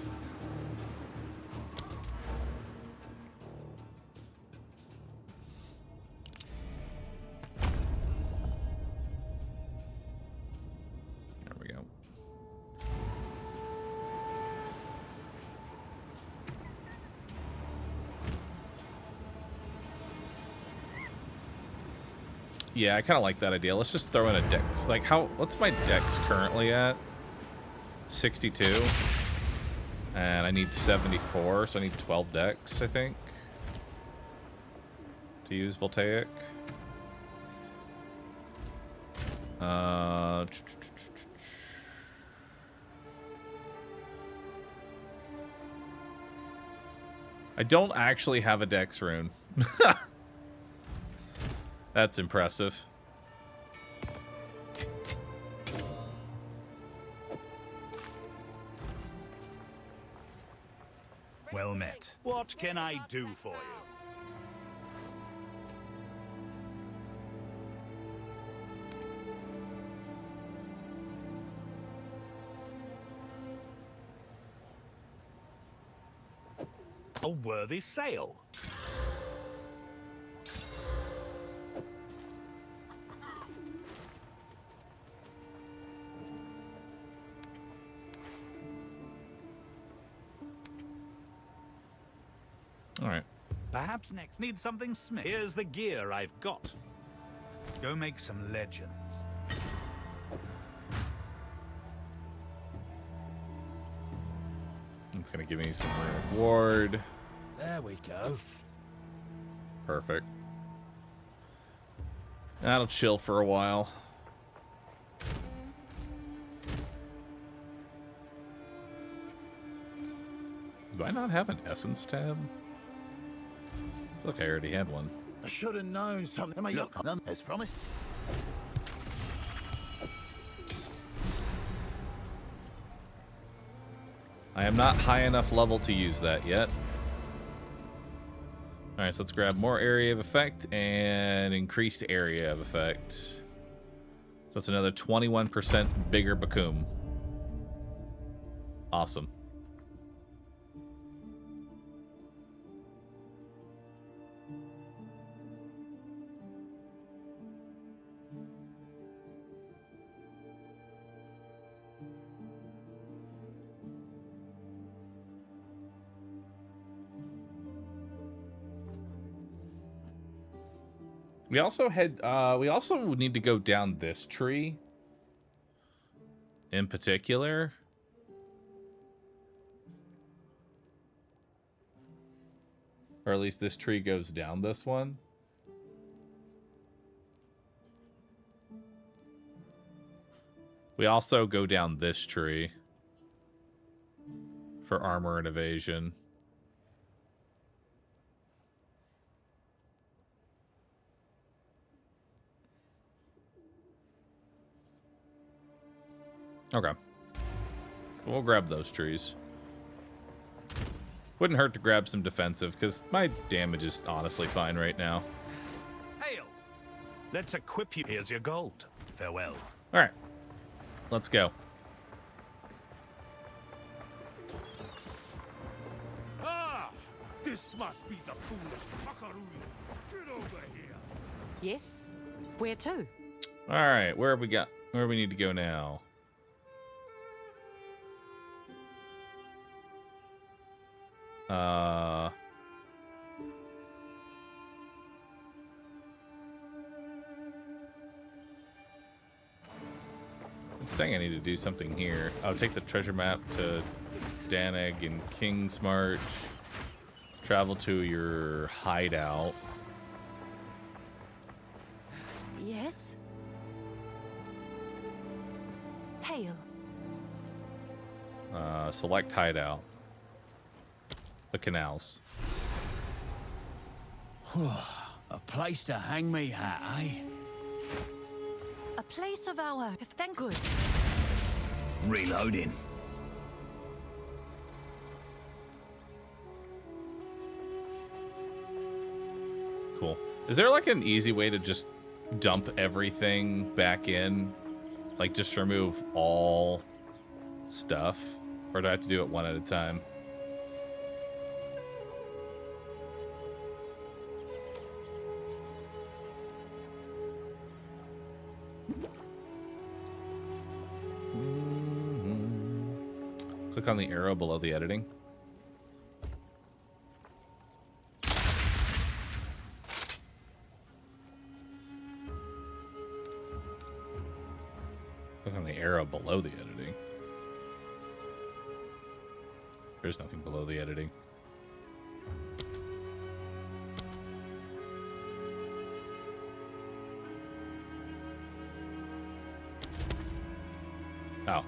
There we go. Yeah, I kind of like that idea. Let's just throw in a dex. Like, what's my dex currently at? 62. And I need 74, so I need 12 dex, I think, to use Voltaic. I don't actually have a dex rune. That's impressive. Well met. What can I do for you? A worthy sale. All right. Perhaps next need something smith. Here's the gear I've got. Go make some legends. It's gonna give me some reward. There we go. Perfect. That'll chill for a while. Do I not have an essence tab? Look, I already had one. I should have known something. Look, as promised. I am not high enough level to use that yet. Alright, so let's grab more area of effect and increased area of effect. So it's another 21% bigger Bakum. Awesome. We also need to go down this tree in particular. Or at least this tree goes down this one. We also go down this tree for armor and evasion. Okay. We'll grab those trees. Wouldn't hurt to grab some defensive, because my damage is honestly fine right now. Hail! Let's equip you. Here's your gold. Farewell. Alright. Let's go. Ah! This must be the foolish Bahroo. Get over here. Yes? Where to? Alright, where have we got? Where do we need to go now? It's saying I need to do something here. Oh, take the treasure map to Danag and King's March. Travel to your hideout. Yes? Hail. Select hideout. The canals. A place to hang me hat, eh? A place of our... Thank good. Reloading. Cool. Is there like an easy way to just dump everything back in? Like just remove all stuff? Or do I have to do it one at a time? Click on the arrow below the editing. Click on the arrow below the editing. There's nothing below the editing. Oh.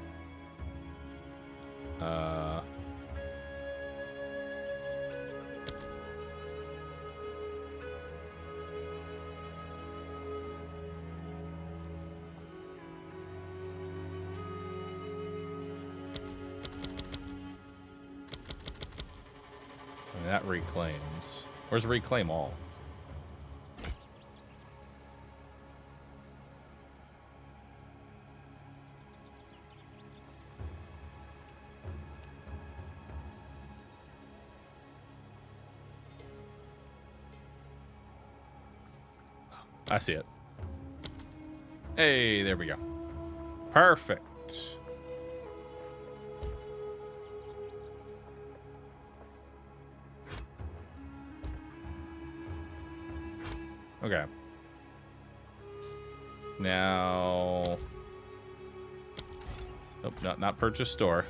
And that reclaims. Where's reclaim all? I see it. Hey, there we go. Perfect. Okay. Now... Nope, not purchase store.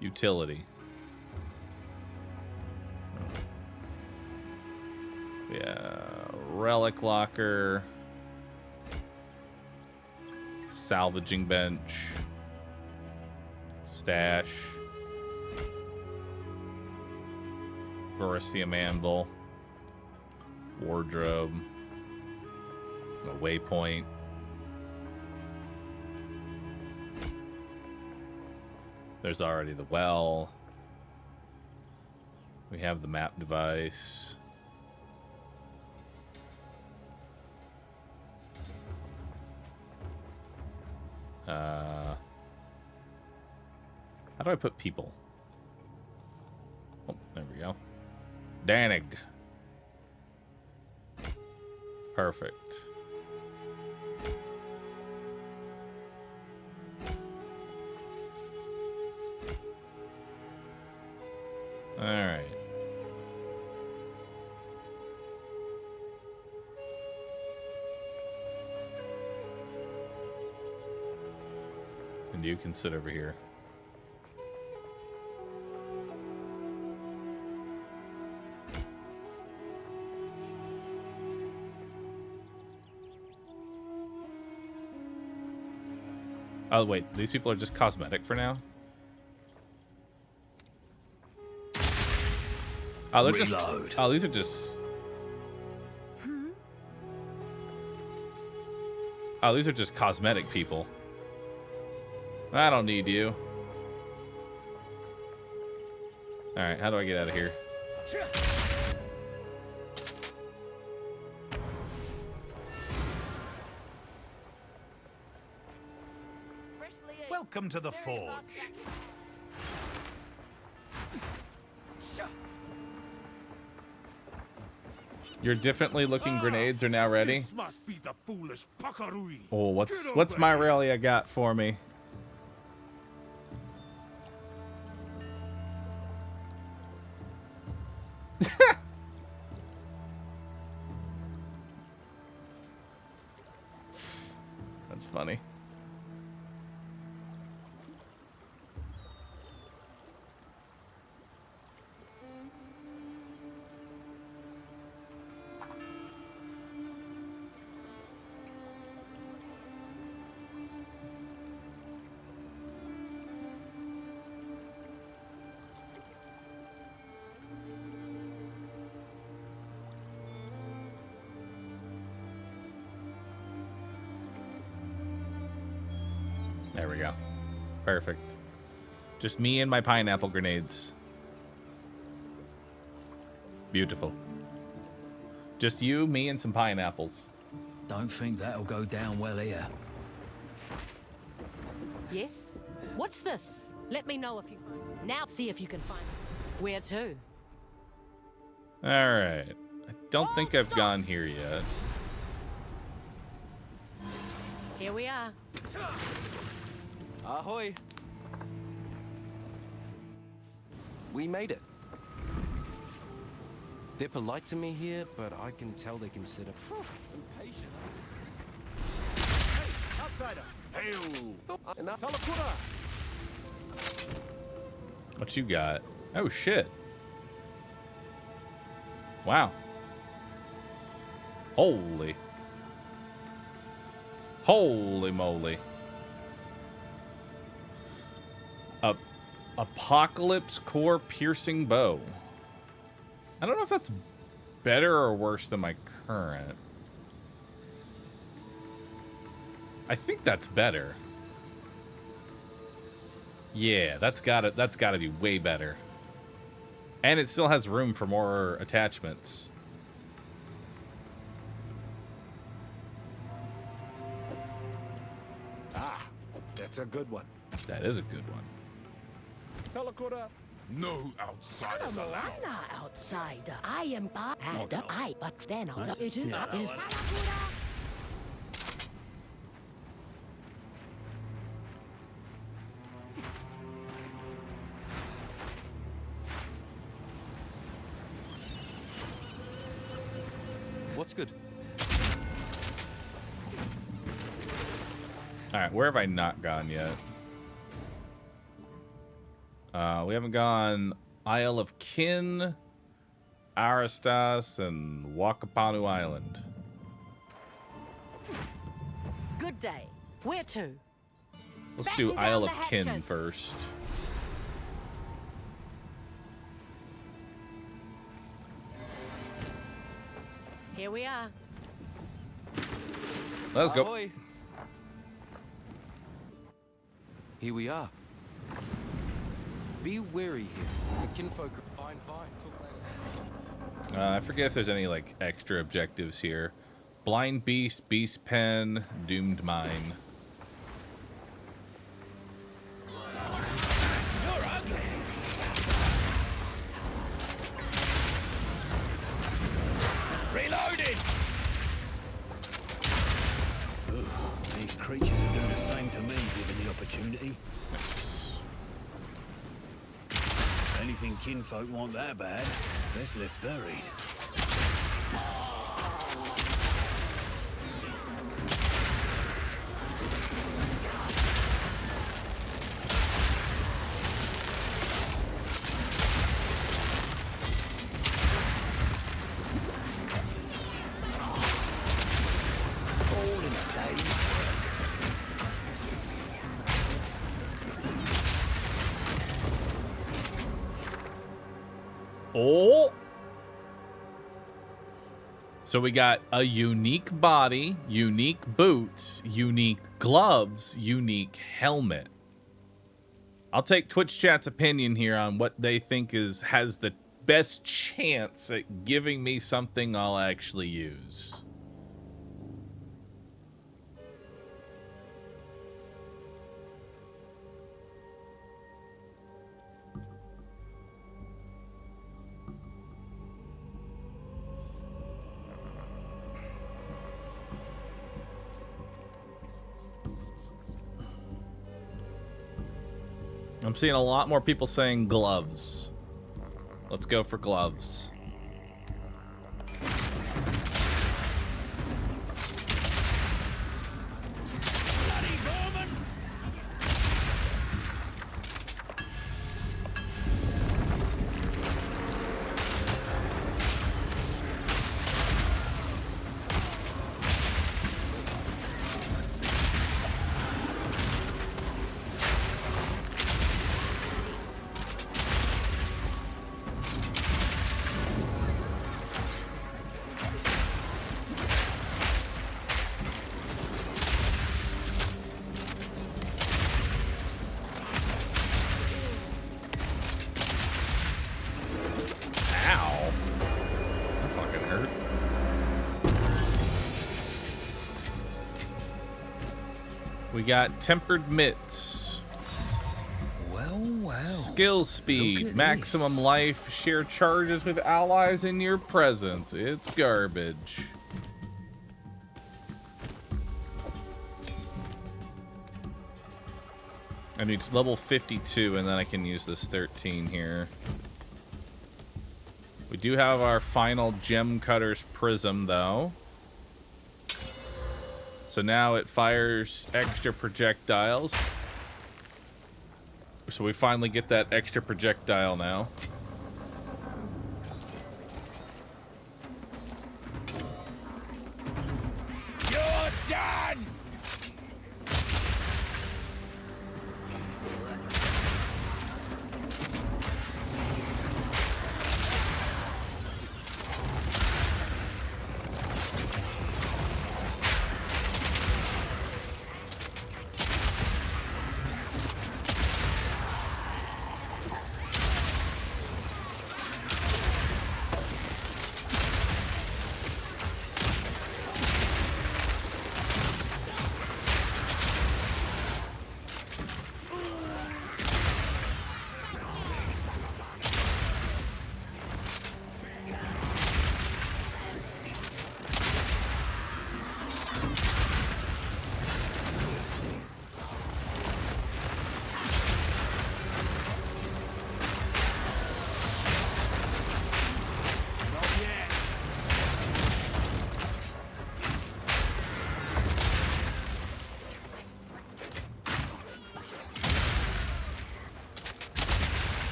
Utility. Yeah, relic locker. Salvaging bench. Stash. Verisium anvil. Wardrobe. A waypoint. There's already the well. We have the map device. How do I put people? Oh, there we go. Danig. Perfect. All right. And you can sit over here. Oh, wait. These people are just cosmetic for now? Oh, they're just... Oh, these are just... Oh, these are just cosmetic people. I don't need you. Alright, how do I get out of here? Welcome to the Forge. Your differently looking grenades are now ready. This must be the foolish Bahroo. Oh, what's my Relia got for me? That's funny. There we go. Perfect. Just me and my pineapple grenades. Beautiful. Just you, me, and some pineapples. Don't think that'll go down well here. Yes? What's this? Let me know if you find it. Now see if you can find it. Where to? Alright. I don't think I've gone here yet. Here we are. Ahoy! We made it. They're polite to me here, but I can tell they consider impatient. Hey, outsider! What you got? Oh shit. Wow. Holy. Holy moly. Apocalypse Core Piercing Bow. I don't know if that's better or worse than my current. I think that's better. Yeah, that's gotta be way better. And it still has room for more attachments. Ah, that's a good one. That is a good one. No outsiders I'm allowed. not outsider. I am bad. But then That's- it is. yeah, It is. What's good? All right, where have I not gone yet? We haven't gone Isle of Kin, Aristas, and Wakapanu Island. Good day. Where to? Let's do Batten Isle down of the Kin hatches. first. Here we are. Let's go. Ahoy. Here we are. Be wary here. The kinfolk are fine. Talk later. I forget if there's any like extra objectives here. Blind Beast, Beast Pen, Doomed Mine. Reloaded! These creatures will do the same to me, given the opportunity. If anything kinfolk want that bad, best left buried. All in a day's work. Oh! So we got a unique body, unique boots, unique gloves, unique helmet. I'll take Twitch chat's opinion here on what they think has the best chance at giving me something I'll actually use. I'm seeing a lot more people saying gloves. Let's go for gloves. Bloody vermin! Ow. That fucking hurt. We got Tempered Mitts. Well. Skill Look speed, at maximum this. life, share charges with allies in your presence. It's garbage. I need level 52 and then I can use this 13 here. We do have our final Gem Cutter's Prism though. So now it fires extra projectiles. So we finally get that extra projectile now. You're done!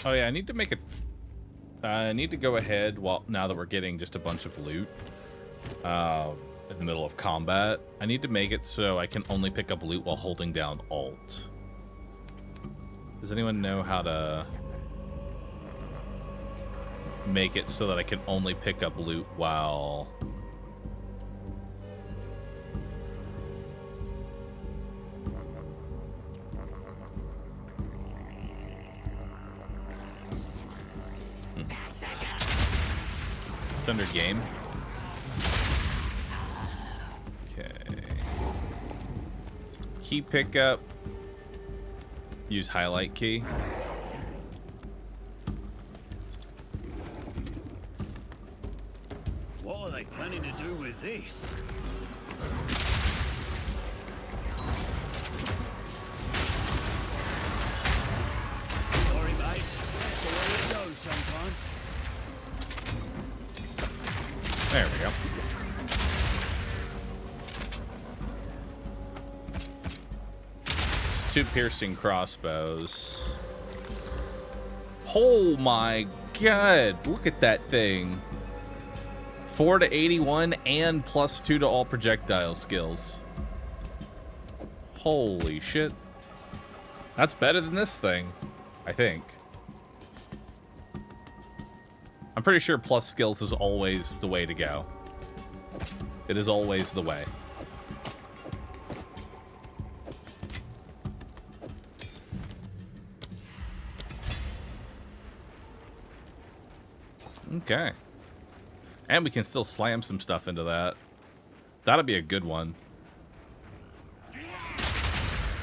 Oh yeah, I need to make a... I need to go ahead, well, now that we're getting just a bunch of loot in the middle of combat, I need to make it so I can only pick up loot while holding down Alt. Does anyone know how to make it so that I can only pick up loot while... It's under game. Okay. Key pickup. Use highlight key. What are they planning to do with this? Sorry, mate. That's the way it goes sometimes. There we go. Two piercing crossbows. Oh my god, look at that thing. 4 to 81 and +2 to all projectile skills. Holy shit. That's better than this thing, I think. I'm pretty sure plus skills is always the way to go. It is always the way. Okay. And we can still slam some stuff into that. That'll be a good one.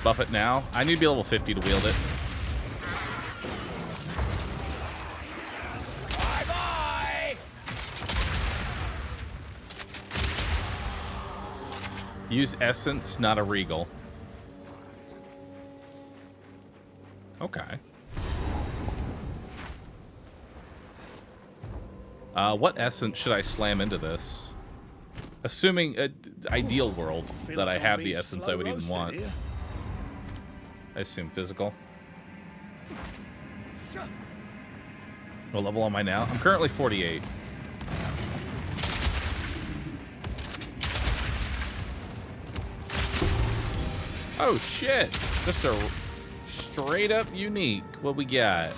Buff it now. I need to be level 50 to wield it. Use essence, not a regal. Okay. What essence should I slam into this? Assuming ideal world that I have the essence I would even want. I assume physical. What level am I now? I'm currently 48. Oh shit! Just a straight up unique. What we got?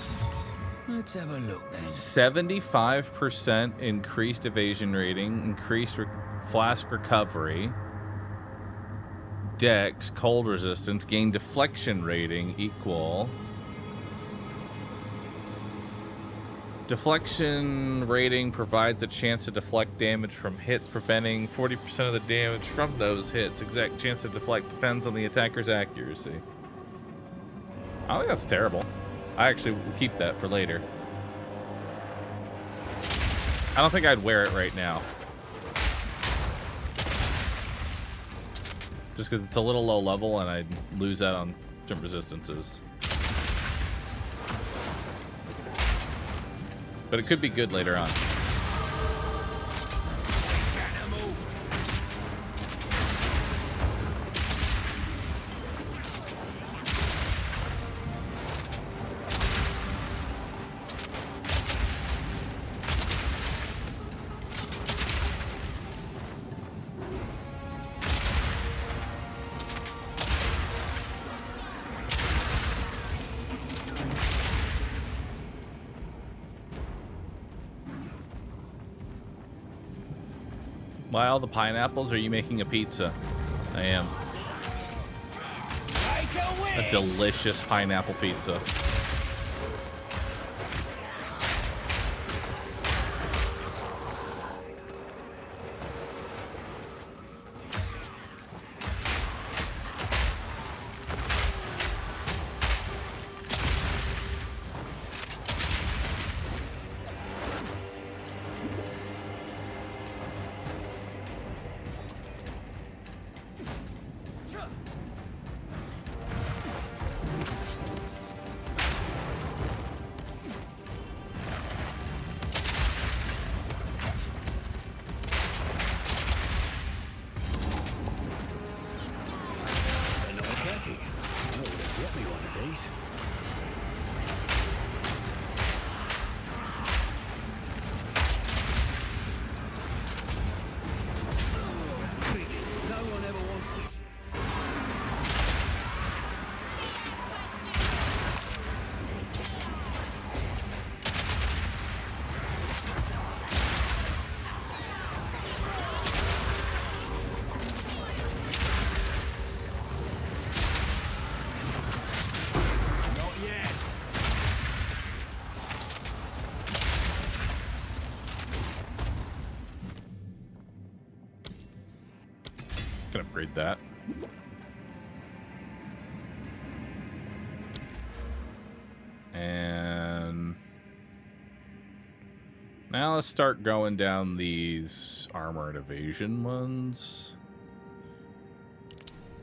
Let's have a look then. 75% increased evasion rating, increased flask recovery, dex, cold resistance, gain deflection rating equal. Deflection rating provides a chance to deflect damage from hits, preventing 40% of the damage from those hits. Exact chance to deflect depends on the attacker's accuracy. I don't think that's terrible. I actually will keep that for later. I don't think I'd wear it right now. Just because it's a little low level and I'd lose out on some resistances. But it could be good later on. Why all the pineapples? Are you making a pizza? I am. A delicious pineapple pizza. upgrade that. And now let's start going down these armor and evasion ones.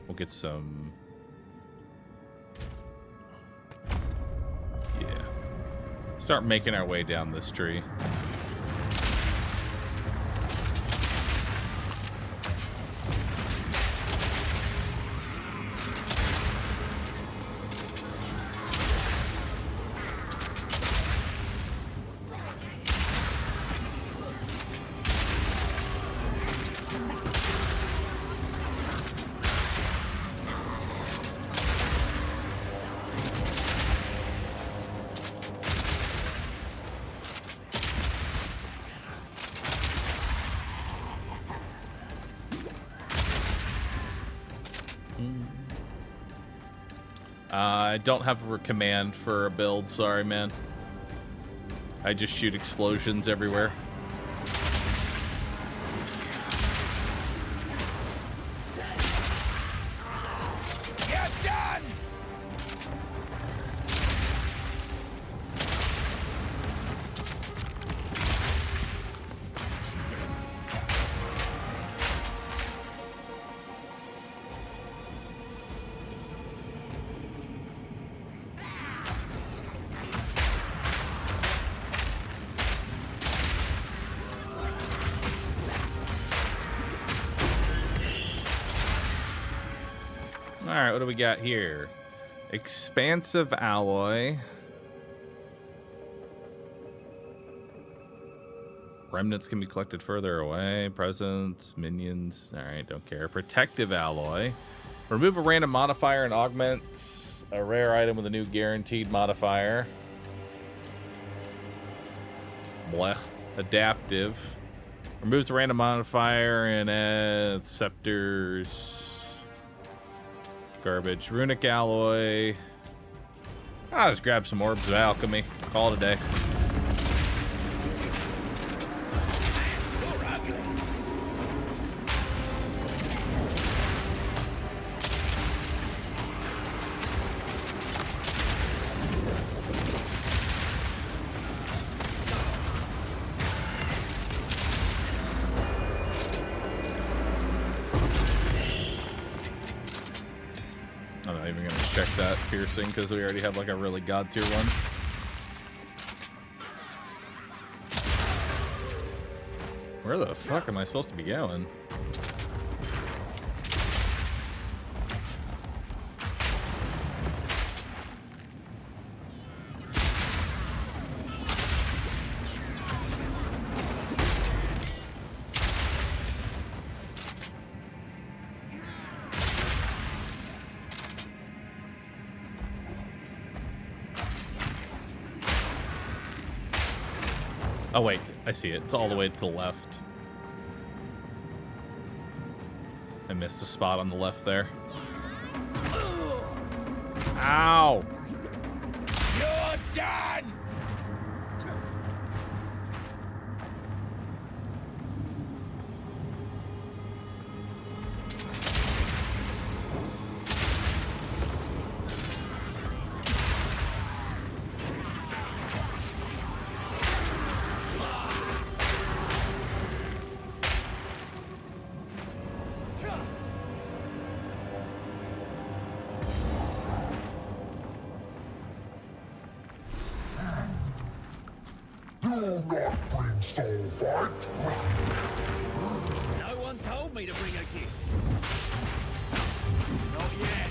We'll get some... Yeah. Start making our way down this tree. I don't have a command for a build, sorry, man. I just shoot explosions everywhere. You're done! Alright, what do we got here? Expansive alloy. Remnants can be collected further away. Presents, minions. Alright, don't care. Protective alloy. Remove a random modifier and augments a rare item with a new guaranteed modifier. Blech. Adaptive. Removes the random modifier and adds scepters. Garbage. Runic alloy. I'll just grab some orbs of alchemy. Call it a day. I'm not even going to check that piercing because we already have like a really god tier one. Where the fuck am I supposed to be going? Oh wait, I see it. It's all the way to the left. I missed a spot on the left there. Ow! You're done! No one told me to bring a gift. Not yet.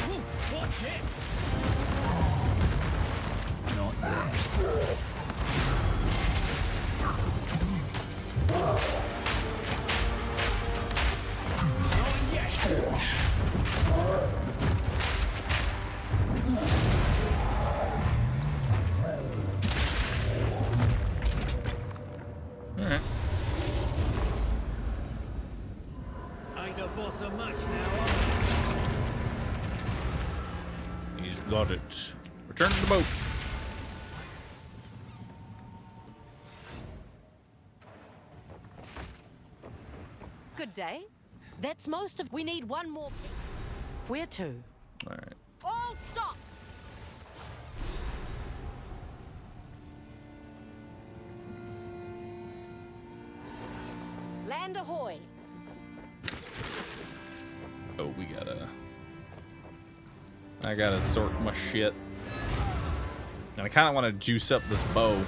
Ooh, watch it. Not yet. Alright. Ain't a boss of much now, He's got it. Return to the boat. good day. That's most of... We need one more... Where to? All right. All stop! Land ahoy! Oh, I gotta sort my shit. And I kind of want to juice up this bow.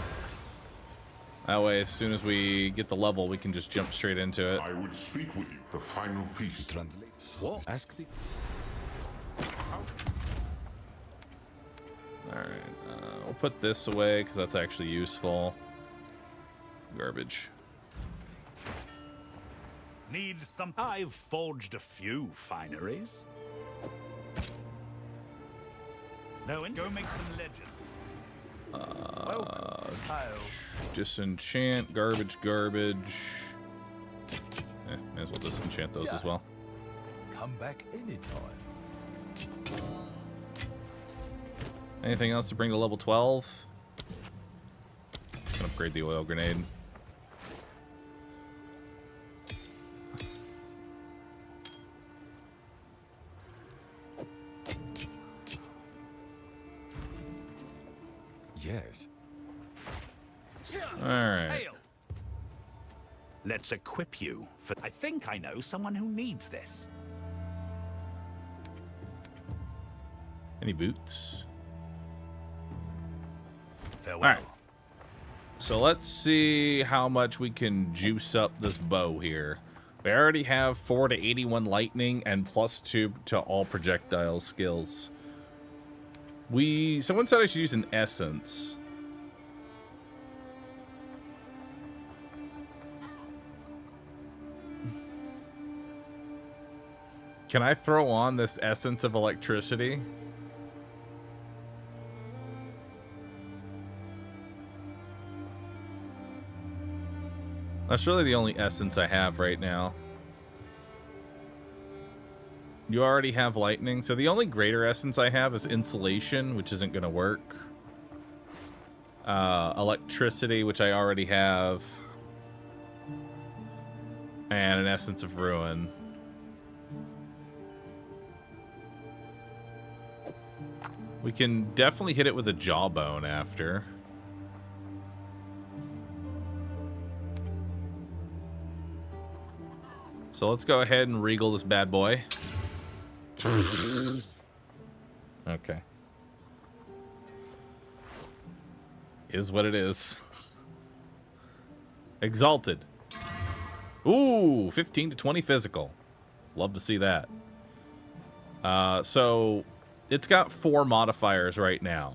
That way, as soon as we get the level, we can just jump straight into it. I would speak with you. The final piece. Translate. What? Ask the... Alright, we'll put this away, because that's actually useful. Garbage. Need some... I've forged a few fineries. No, and go make some legends. Disenchant, garbage. May as well disenchant those as well. Come back anytime. Anything else to bring to level 12? Can upgrade the oil grenade. Yes. All right. Hail. Let's equip you for... I think I know someone who needs this. Any boots? Farewell. All right. So let's see how much we can juice up this bow here. We already have 4 to 81 lightning and +2 to all projectile skills. Someone said I should use an essence. Can I throw on this essence of electricity? That's really the only essence I have right now. You already have lightning, so the only greater essence I have is insulation, which isn't going to work. Electricity, which I already have. And an essence of ruin. We can definitely hit it with a jawbone after. So let's go ahead and regal this bad boy. Okay. Is what it is. Exalted. Ooh, 15 to 20 physical. Love to see that. So it's got 4 modifiers right now.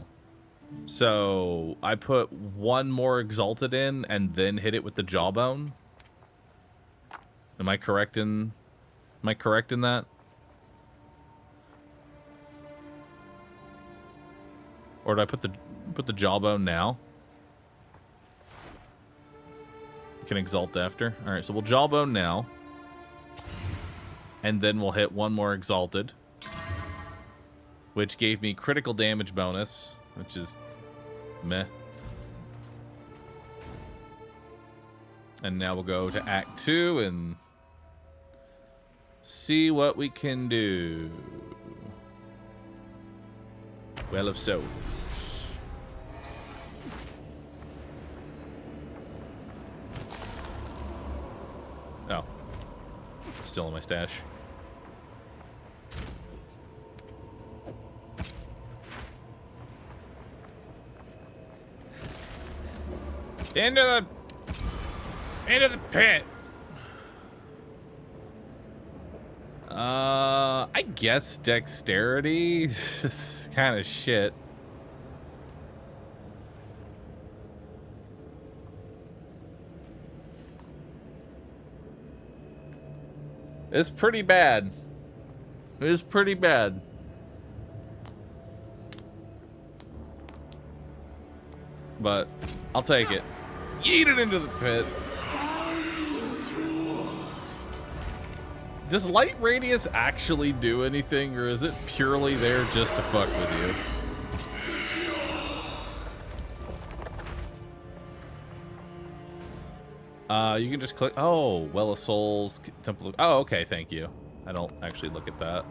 So I put 1 more exalted in and then hit it with the jawbone. Am I correct in that? Or did I put the jawbone now? You can exalt after. All right, so we'll jawbone now. And then we'll hit 1 more exalted, which gave me critical damage bonus, which is meh. And now we'll go to Act 2 and see what we can do. Well of Souls. Oh. Still in my stash. Into the pit. I guess dexterity is kind of shit. It's pretty bad. It is pretty bad. But I'll take it. Yeet it into the pit. Does light radius actually do anything, or is it purely there just to fuck with you? You can just click. Oh, Well of Souls, Temple. Oh, okay. Thank you. I don't actually look at that.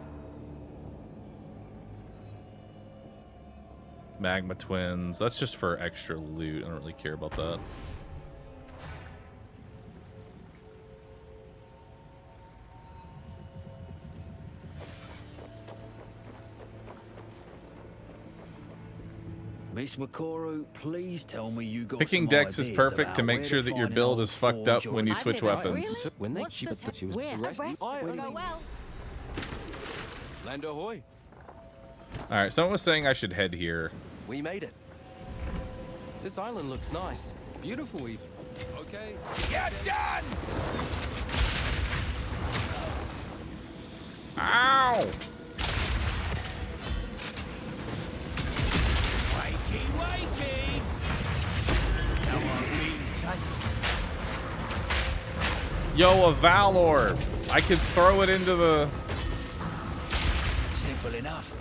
Magma Twins. That's just for extra loot. I don't really care about that. Miss Bahroo, please tell me you got Picking some decks is ideas perfect about to make where sure that your find an build old is fucked up forge when you or- switch weapons. When they What's she this? she was Where? arrested. Arrest? Go well. Land ahoy. All right, someone was saying I should head here. We made it. This island looks nice. Beautiful even. Okay. Get done! Ow! Wakey, wakey! No one being taken. Yo, a Valor! I could throw it into the... Simple enough.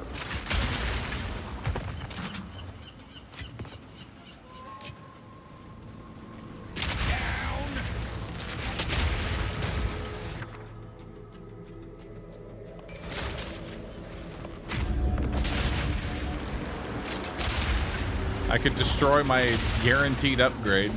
I could destroy my guaranteed upgrade.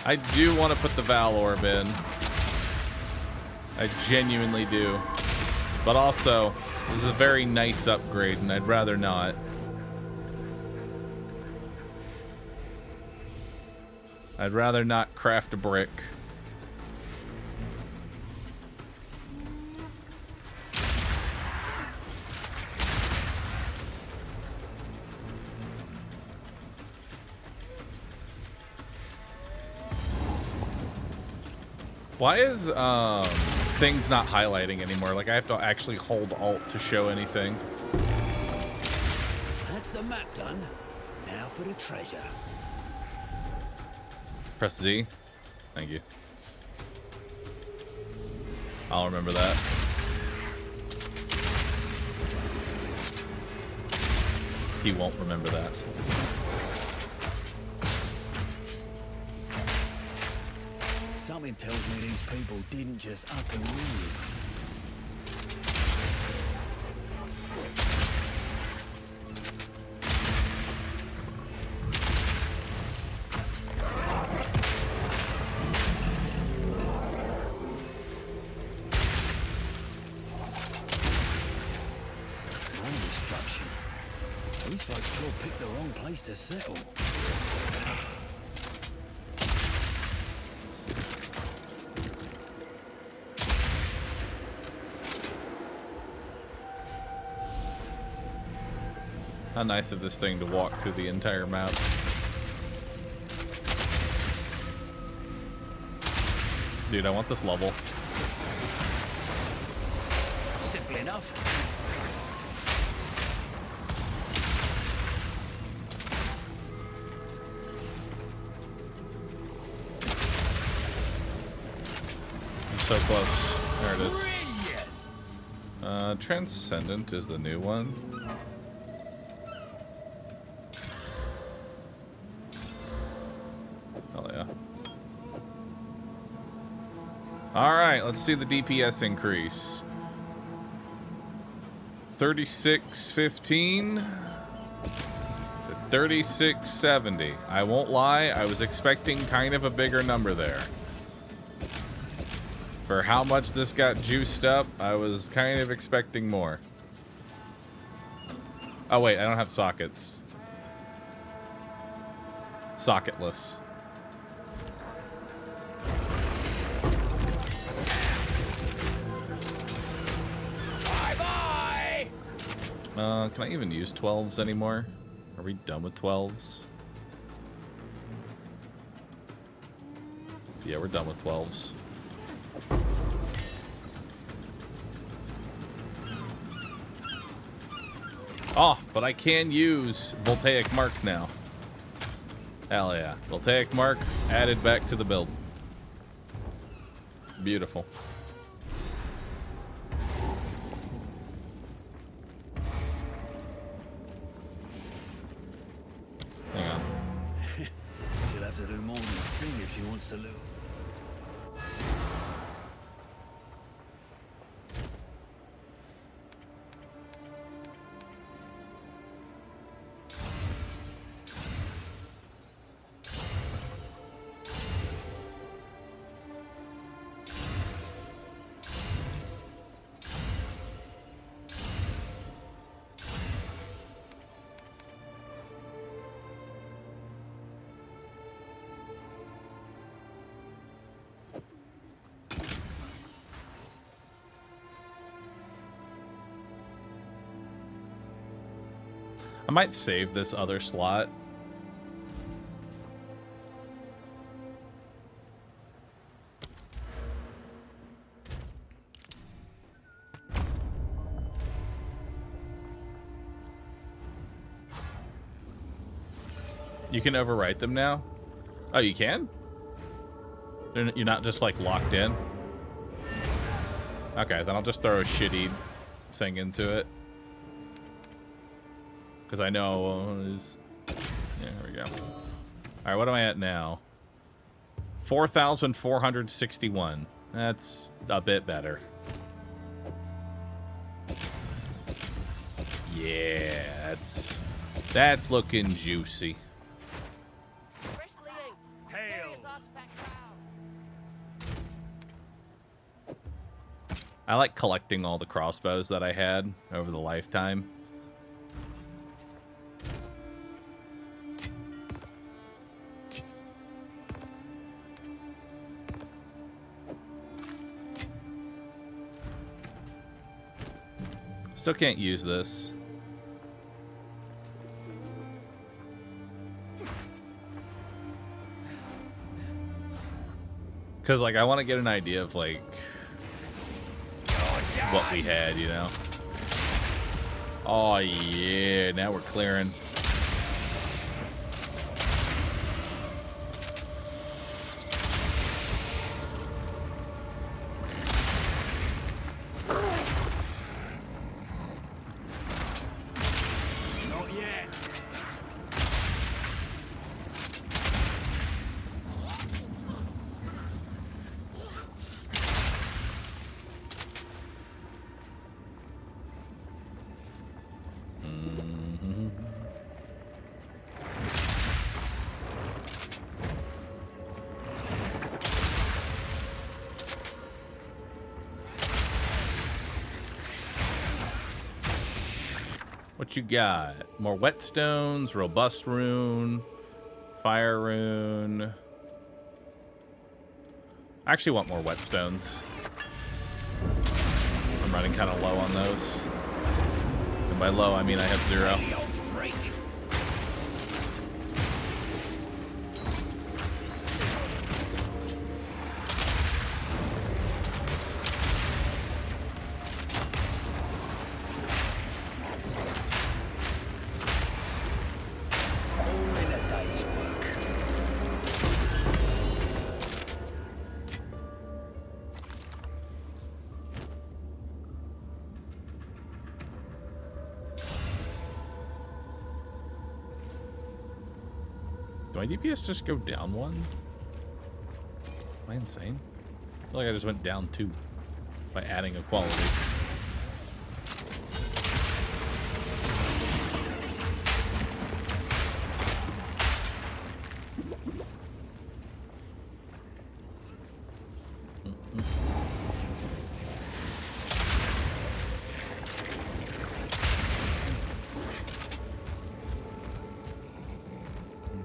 I do want to put the Valorb in. I genuinely do. But also, this is a very nice upgrade, and I'd rather not. I'd rather not craft a brick. Why is things not highlighting anymore? Like I have to actually hold Alt to show anything. That's the map done. Now for the treasure. Press Z. Thank you. I'll remember that. He won't remember that. Something tells me these people didn't just up and leave. More destruction. These folks sure picked the wrong place to settle. How nice of this thing to walk through the entire map. Dude, I want this level. Simple enough. I'm so close. There it is. Transcendent is the new one. Alright, let's see the DPS increase. 3615 to 3670. I won't lie, I was expecting kind of a bigger number there. For how much this got juiced up, I was kind of expecting more. Oh wait, I don't have sockets. Socketless. Can I even use 12s anymore? Are we done with 12s? Yeah, we're done with 12s. Oh, but I can use Voltaic Mark now. Hell yeah. Voltaic Mark added back to the build. Beautiful. Hang on. She'll have to do more than sing if she wants to lose. I might save this other slot. You can overwrite them now? Oh, you can? You're not just like locked in? Okay, then I'll just throw a shitty thing into it. Because I know is... Yeah, here we go. Alright, what am I at now? 4,461. That's a bit better. Yeah, that's looking juicy. I like collecting all the crossbows that I had over the lifetime. Still can't use this. Because, like, I want to get an idea of, like, what we had, you know? Oh, yeah. Now we're clearing. What you got? More whetstones, robust rune, fire rune. I actually want more whetstones. I'm running kind of low on those. And by low, I mean I have 0. My DPS just go down 1? Am I insane? I feel like I just went down 2 by adding a quality.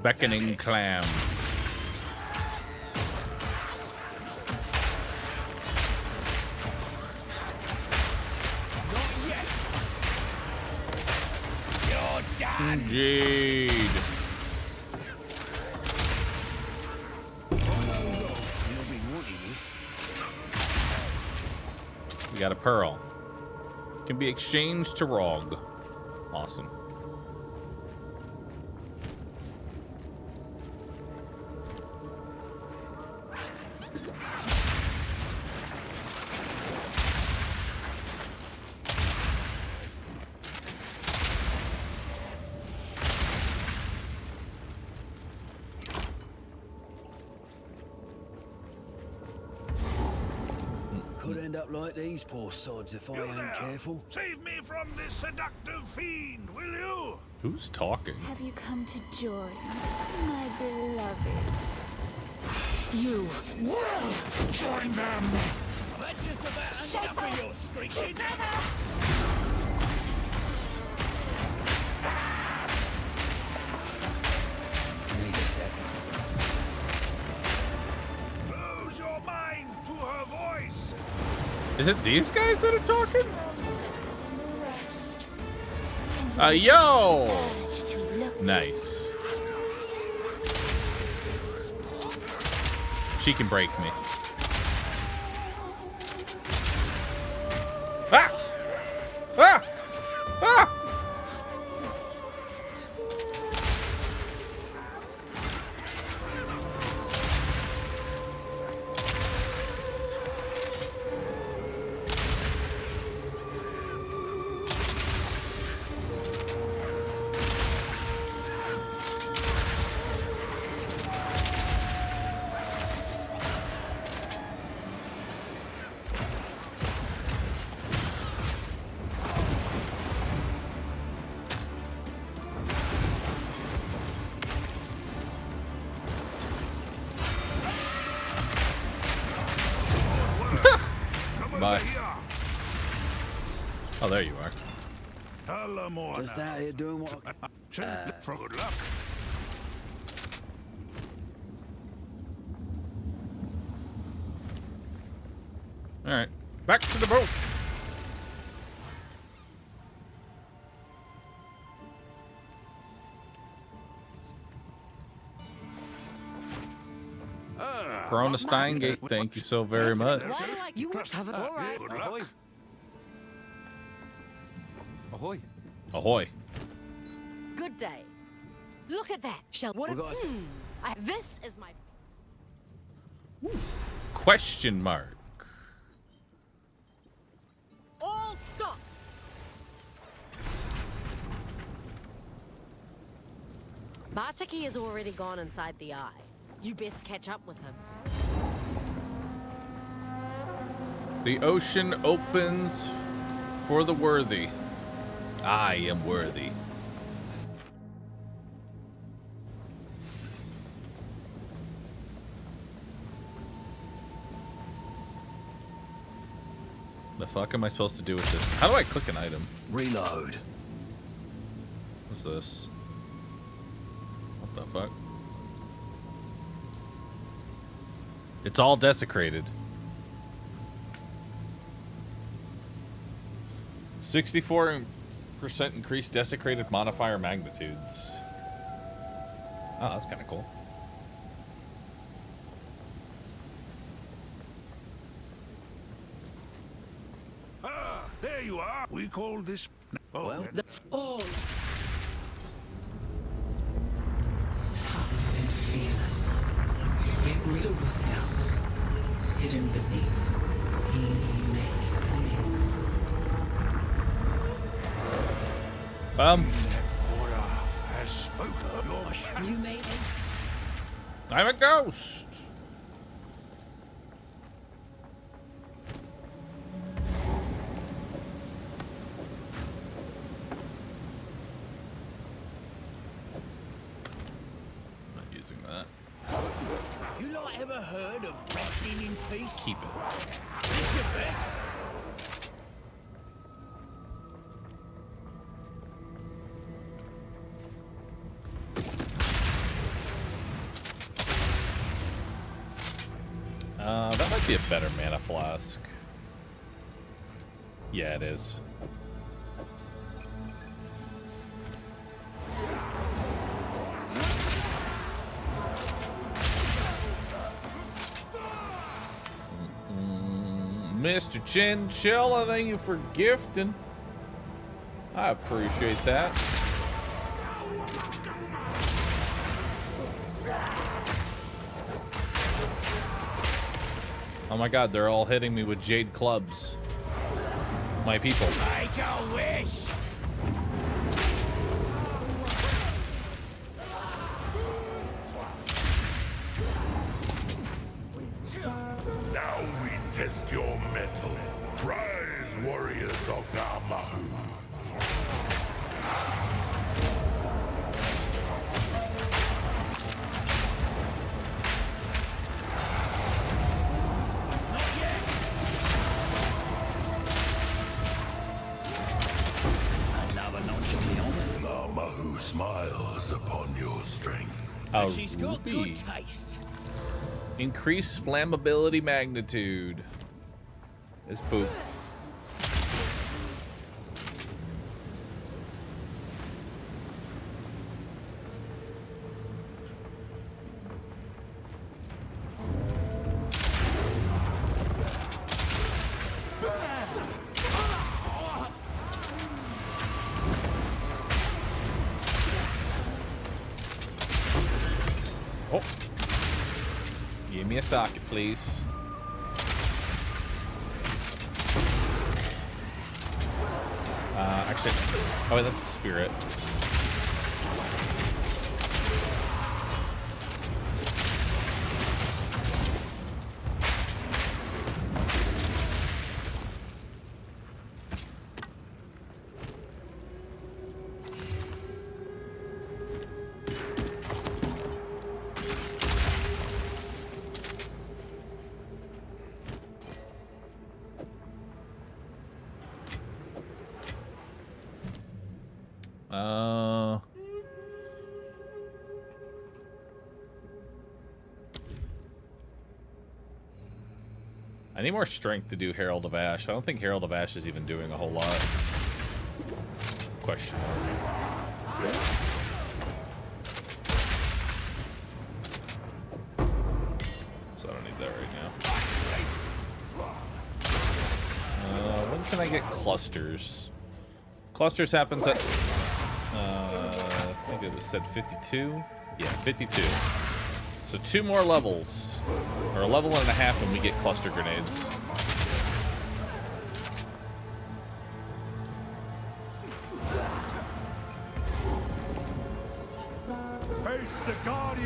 Beckoning clam. Indeed. We got a pearl. Can be exchanged to Rog. Awesome. Could end up like these poor sods if I ain't careful. Save me from this seductive fiend, will you? Who's talking? Have you come to join my beloved? You will join them! That's just about enough of your screeching. Need a second. Close your mind to her voice. Is it these guys that are talking? Yo! Nice. She can break me. Ah! Ah! Ah! Bye. Oh, there you are. Just out here doing what For good luck. All right, back to the boat. Corona Steingate, thank you so very much. You have it all right. Ahoy. Ahoy. Ahoy. Good day. Look at that. Shall what? This is my Question mark. all stop. Bartiki has already gone inside the eye. You best catch up with him. The ocean opens for the worthy. I am worthy. The fuck am I supposed to do with this? How do I click an item? reload. What's this? What the fuck? It's all desecrated. 64% increased desecrated modifier magnitudes. Oh, that's kind of cool. Ah, there you are. We call this. Oh, Well, That's all. Tough and fearless, yet riddled with doubt, hidden beneath, he make amends. has spoken. You made it. I'm a ghost. Not using that. You lot ever heard of resting in peace? Keep it. It's the best. That might be a better mana flask. Yeah, it is. Mr. Chinchilla, thank you for gifting. I appreciate that. Oh my god, they're all hitting me with jade clubs. My people. Make a wish! Now we test your mettle. Rise, warriors of Bahroo. Bahroo smiles upon your strength. A She's got rupee. good taste. Increase flammability magnitude. This poop. Oh. Give me a socket, please. Actually, oh, that's spirit. I need more strength to do Herald of Ash. I don't think Herald of Ash is even doing a whole lot. Question mark. So I don't need that right now. When can I get clusters? Clusters happens at, I think it was said 52? Yeah, 52. So 2 more levels, or a level and a half when we get cluster grenades.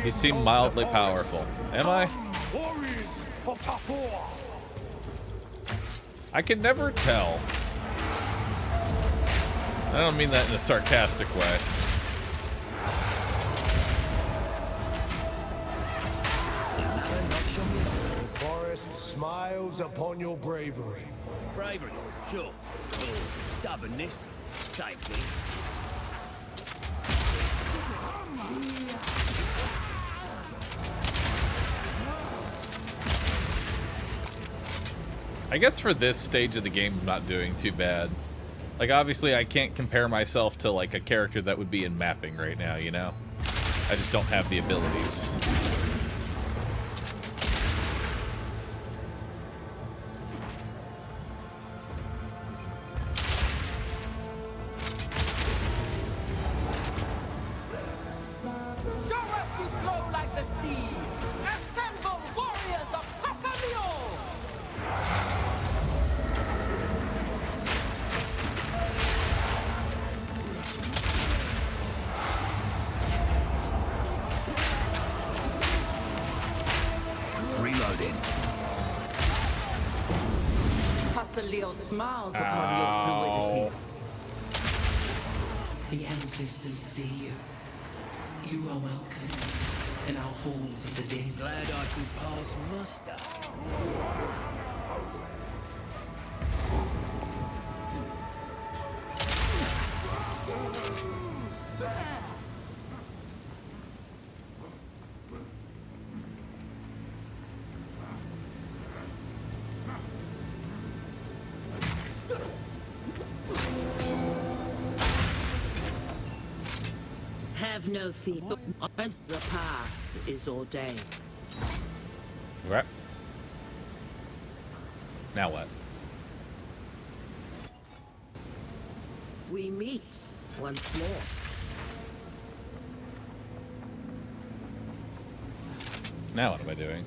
You seem mildly powerful. Am I? I can never tell. I don't mean that in a sarcastic way. The forest smiles upon your bravery. Bravery, sure. Oh, stubbornness, same thing. I guess for this stage of the game, I'm not doing too bad. Like, obviously, I can't compare myself to, like, a character that would be in mapping right now, you know? I just don't have the abilities. Smiles upon your fluidity. The ancestors see you. You are welcome in our halls of the dead. Glad I could pass muster. Have no fear. The path is ordained. Right. Now what? We meet once more. Now what am I doing?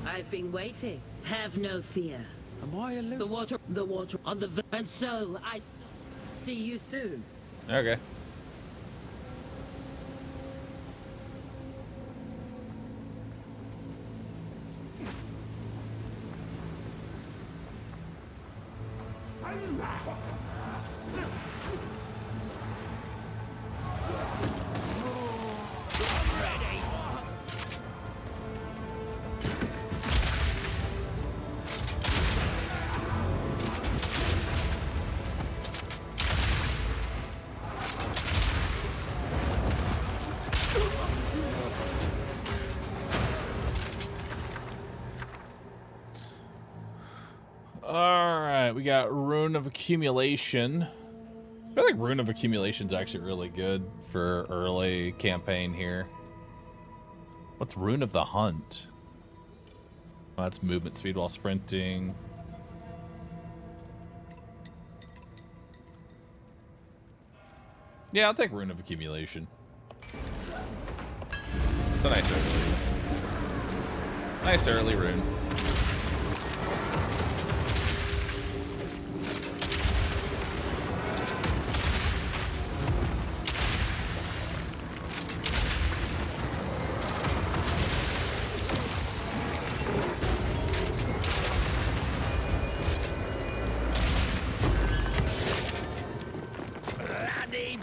I've been waiting. Have no fear. Am I a The water on the and so I see you soon. Okay. Alright, we got Rune of Accumulation. I feel like Rune of Accumulation is actually really good for early campaign here. What's Rune of the Hunt? Oh, that's movement speed while sprinting. Yeah, I'll take Rune of Accumulation. It's a nice early rune.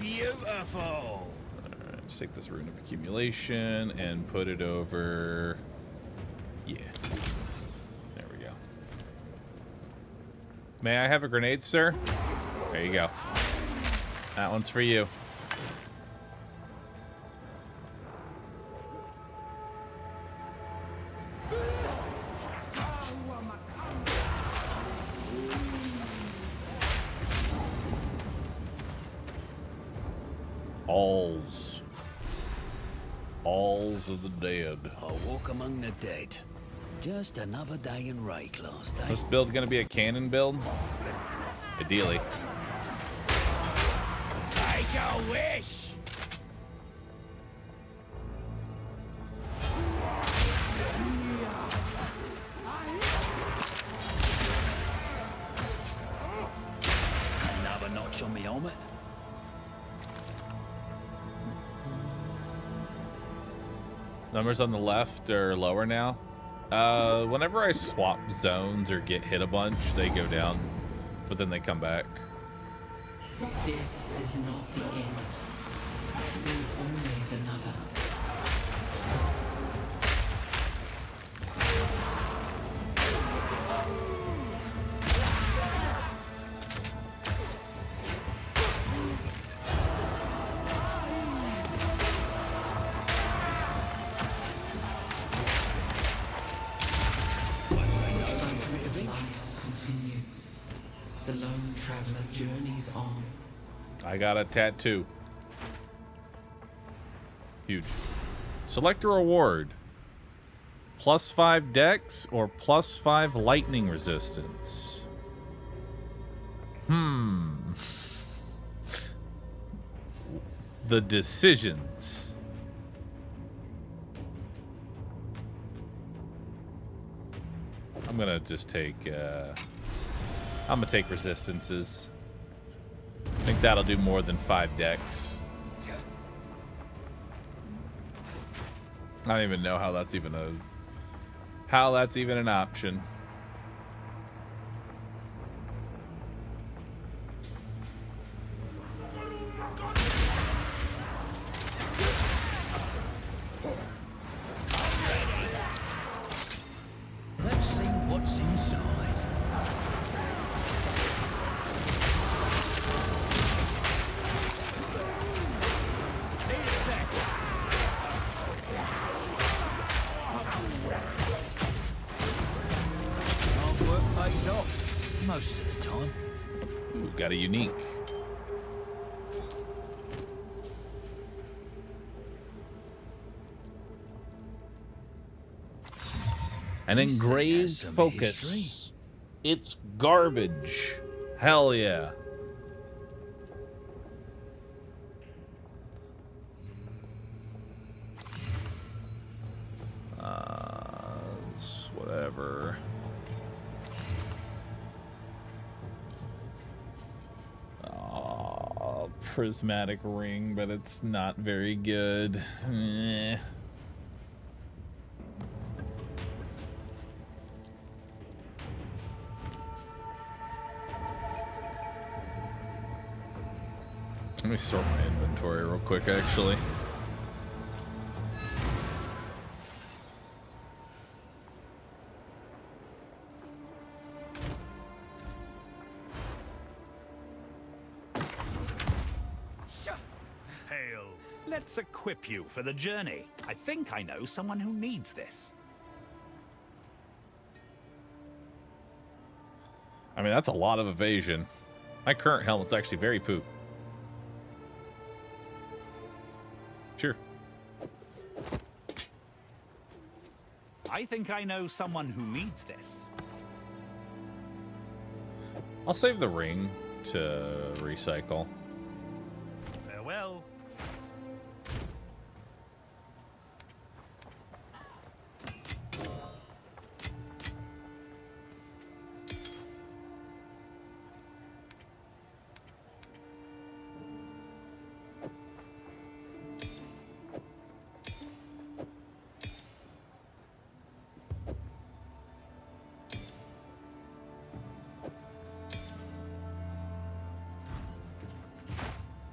Beautiful. Alright, let's take this Rune of Accumulation and put it over. Yeah. There we go. May I have a grenade, sir? There you go. That one's for you. Alls of the dead. I'll walk among the dead. Just another day in Rayclass, eh? This build gonna be a cannon build? Ideally. Make a wish! Another notch on me helmet. Numbers on the left are lower now. Whenever I swap zones or get hit a bunch, they go down, but then they come back. Death is not the end. There's always another. The lone traveler journeys on. I got a tattoo. Huge. Select a reward. +5 dex or +5 lightning resistance. The decisions. I'm gonna just take I'm gonna take resistances. I think that'll do more than 5 dex. I don't even know how that's even an option. Let's see what's inside. Most of the time. Ooh, got a unique. An engraved focus. It's garbage. Hell yeah. Whatever. Oh, prismatic ring, but it's not very good. Eh. Let me sort my inventory real quick, actually. Hail. Let's equip you for the journey. I think I know someone who needs this. I mean, that's a lot of evasion. My current helmet's actually very poop. Sure. I think I know someone who needs this. I'll save the ring to recycle. Farewell.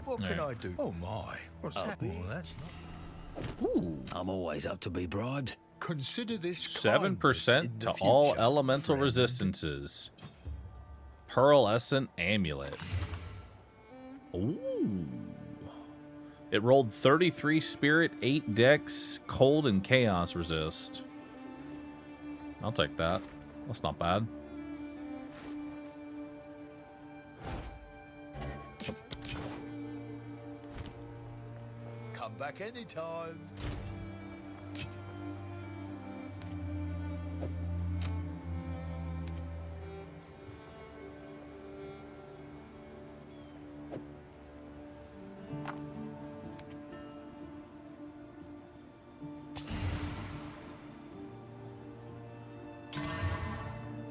What can I do? Oh my, what's happening? Well, that's not... Ooh. I'm always up to be bribed. Consider this 7% to all elemental resistances. Pearlescent amulet. Ooh. It rolled 33 spirit, 8 dex, cold, and chaos resist. I'll take that. That's not bad. Come back anytime.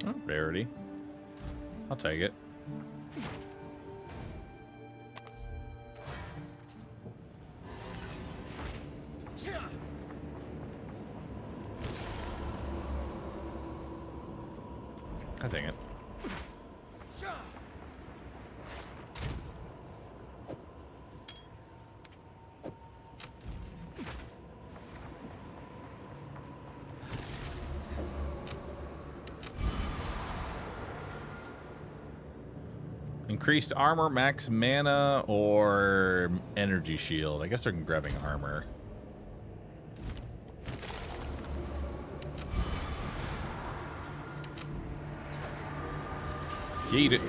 Oh, rarity. I'll take it. I think it. Increased armor, max mana, or energy shield. I guess they're grabbing armor. Eat it.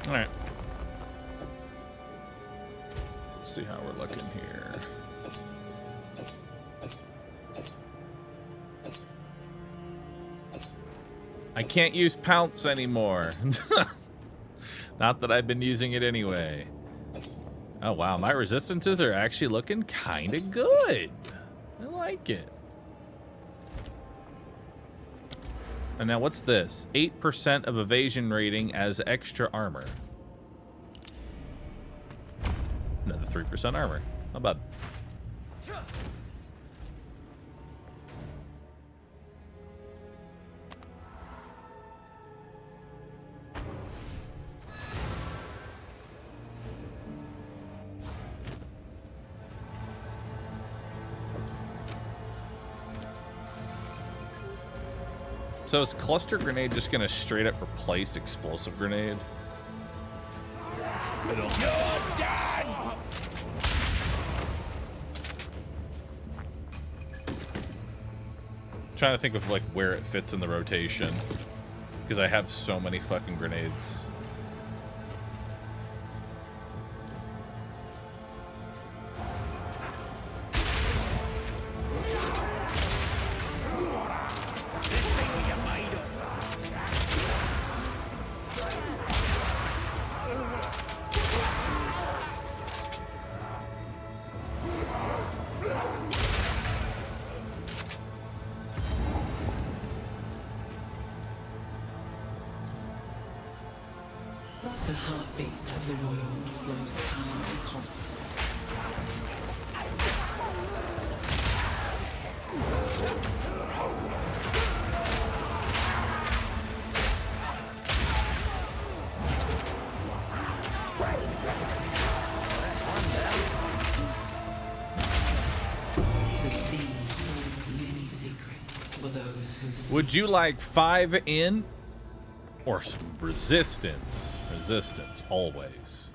All right. Let's see how we're looking here. I can't use pounce anymore. Not that I've been using it anyway. Oh, wow. My resistances are actually looking kind of good. I like it. And now what's this? 8% of evasion rating as extra armor. Another 3% armor. Not bad. So is cluster grenade just gonna straight up replace explosive grenade? You're done! Trying to think of like where it fits in the rotation. Because I have so many fucking grenades. The heartbeat of the world flows calm and constant. The sea holds many secrets for those who... Would you like 5 in or some resistance? Resistance, always.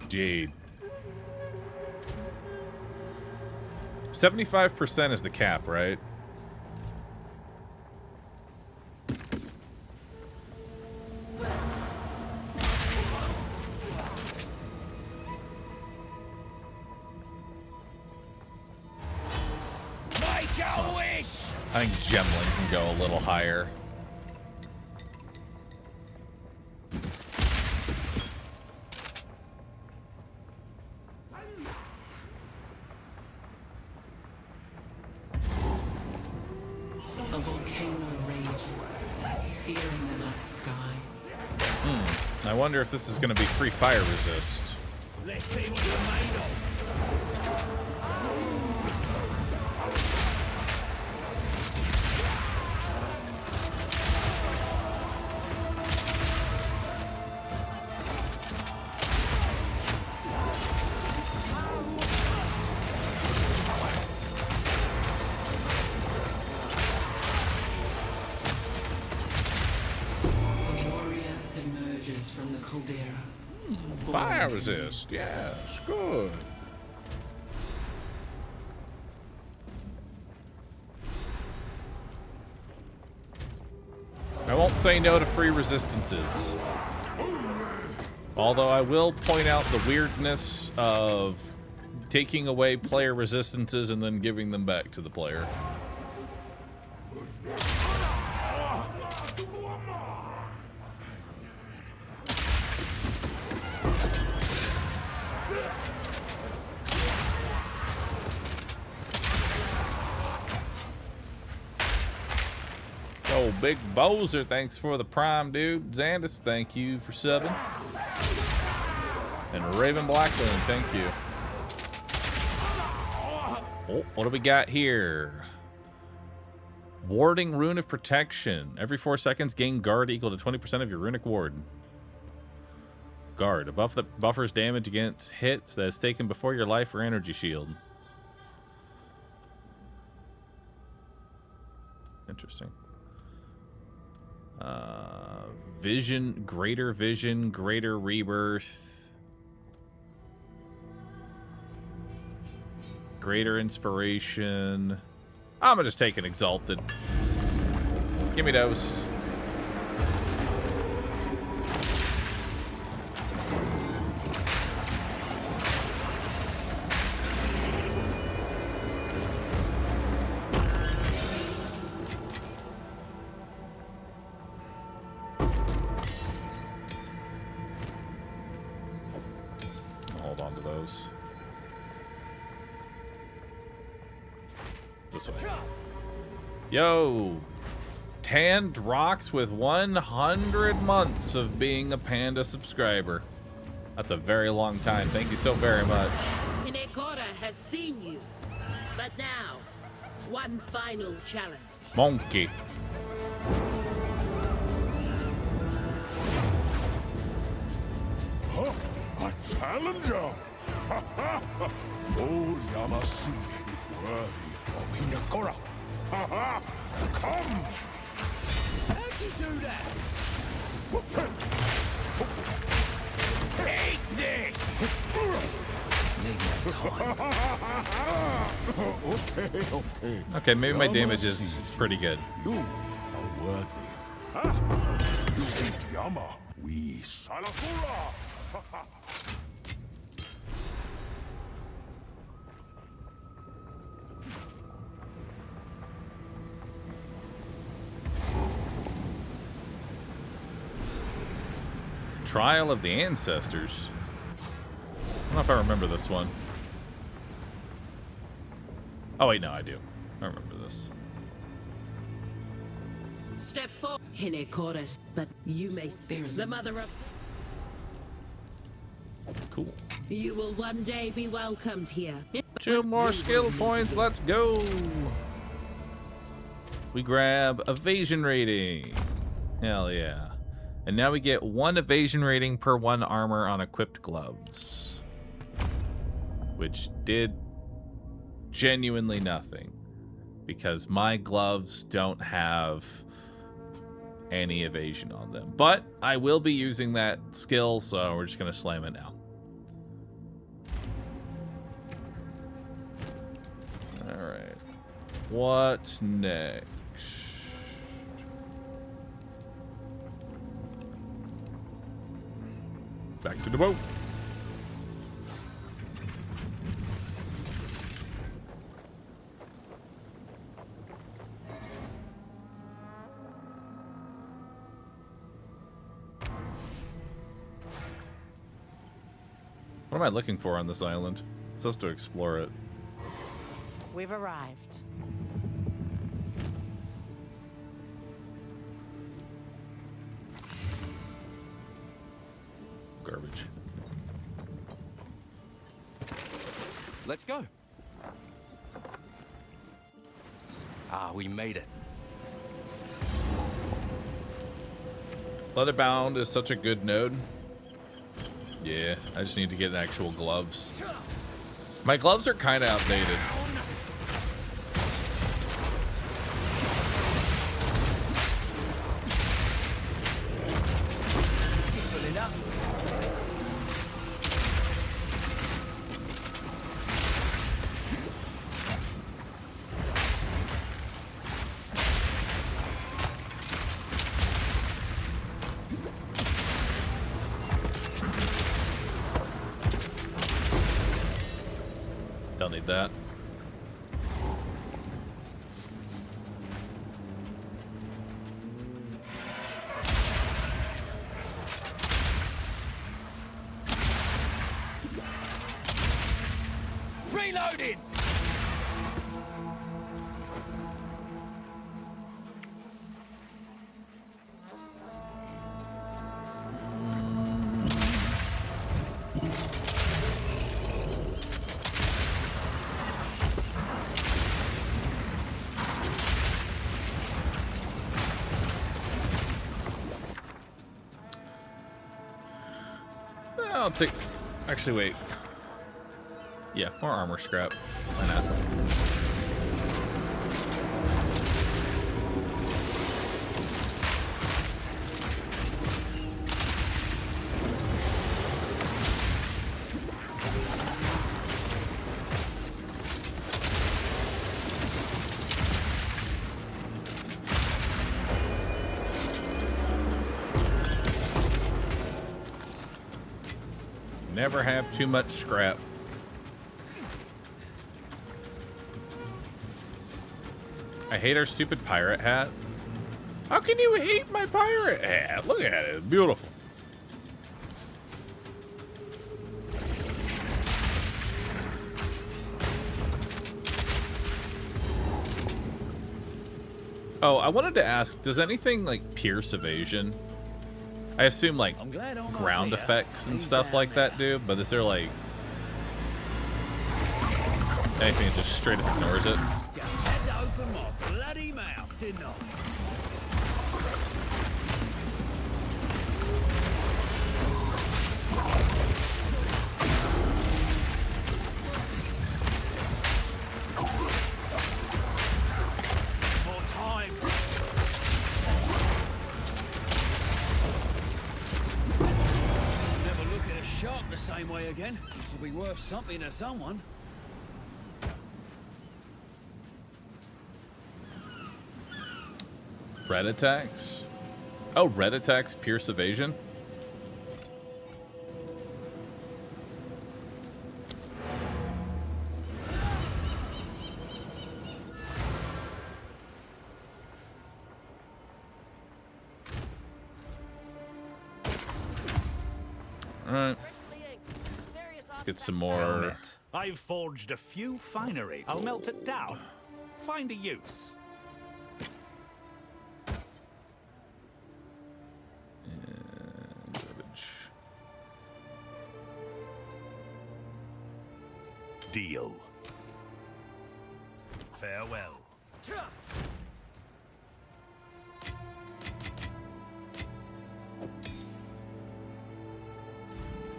Jade. 75% is the cap, right? I think Gemlin can go a little higher. A volcano rages, searing the night sky. I wonder if this is going to be free fire resist. Let's see what you're made of. Fire resist, yes, good. I won't say no to free resistances. Although I will point out the weirdness of taking away player resistances and then giving them back to the player. Oh, Big Bowser, thanks for the prime, dude. Xandis, thank you for subbing. And Raven Blackland, thank you. Oh, what do we got here? Warding Rune of Protection. Every 4 seconds, gain guard equal to 20% of your runic ward. Guard. A buff that buffers damage against hits that is taken before your life or energy shield. Interesting. Vision, greater rebirth, greater inspiration. I'm gonna just take an exalted. Give me those. Yo, Tanned Rocks with 100 months of being a Panda subscriber. That's a very long time. Thank you so very much. Hinekora has seen you. But now, one final challenge. Monkey. Huh? A challenger? Oh, Yamasi is worthy of Hinekora. Ha ha! Come! How'd you do that? Take this! Okay. Okay, maybe my damage is pretty good. You are worthy. You eat Yama. We Salakura. Trial of the Ancestors. I don't know if I remember this one. Oh wait, no, I do. I remember this. Step forward, Hinekoris, but you may spirit the mother of. Cool. You will one day be welcomed here. 2 more skill points. Let's go. We grab evasion rating. Hell yeah. And now we get 1 evasion rating per 1 armor on equipped gloves. Which did genuinely nothing. Because my gloves don't have any evasion on them. But I will be using that skill, so we're just going to slam it now. Alright. What's next? Back to the boat. What am I looking for on this island? It's supposed to explore it. We've arrived. Garbage. Let's go. Ah, we made it. Leatherbound is such a good node. Yeah, I just need to get actual gloves. My gloves are kind of outdated. Don't need that. Reloading! I'll take... Actually, wait. Yeah, more armor scrap. Why not? Never have too much scrap. I hate our stupid pirate hat. How can you hate my pirate hat? Look at it. It's beautiful. Oh, I wanted to ask, does anything like pierce evasion? I assume like ground effects and stuff like that do, but is there like anything that just straight up ignores it? Just had to open my bloody mouth, didn't I? More time. same way again. This will be worth something to someone. Red attacks? Oh, red attacks pierce evasion? Alright. Let's get some more. I've forged a few finery. I'll melt it down. Find a use. Deal. Farewell.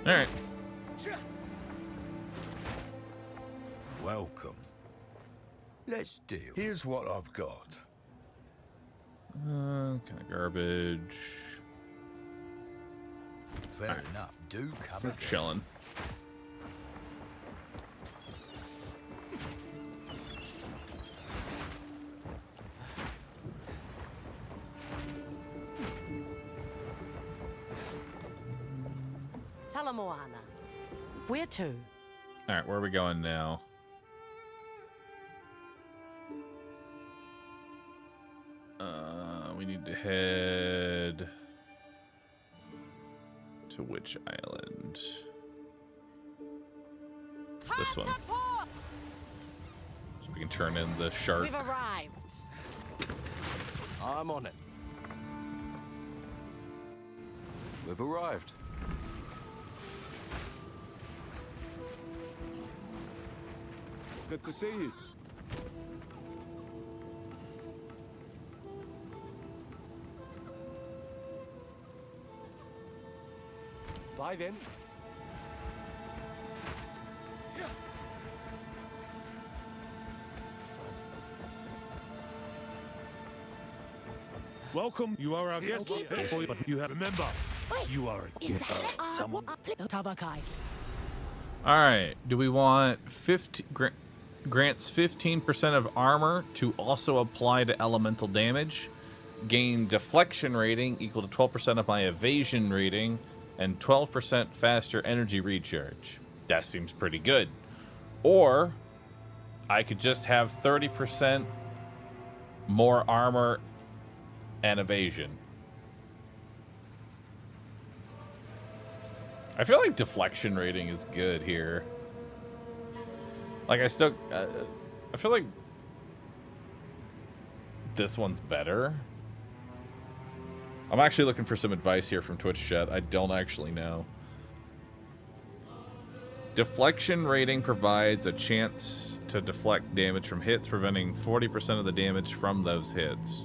All right. Welcome. Let's deal. Here's what I've got. Kind of garbage. Fair enough. Do come We're again. chilling. Talamoana. Where to? All right, where are we going now? We need to head to which island? This one. So we can turn in the shark. We've arrived. I'm on it. We've arrived. Good to see you. Bye then. Welcome. You are our guest. But you have remember, you are a guest. Someone. All right. Do we want 50 grants 15% of armor to also apply to elemental damage? Gain deflection rating equal to 12% of my evasion rating and 12% faster energy recharge. That seems pretty good. Or I could just have 30% more armor and evasion. I feel like deflection rating is good here. Like I feel like this one's better. I'm actually looking for some advice here from Twitch chat. I don't actually know. Deflection rating provides a chance to deflect damage from hits, preventing 40% of the damage from those hits.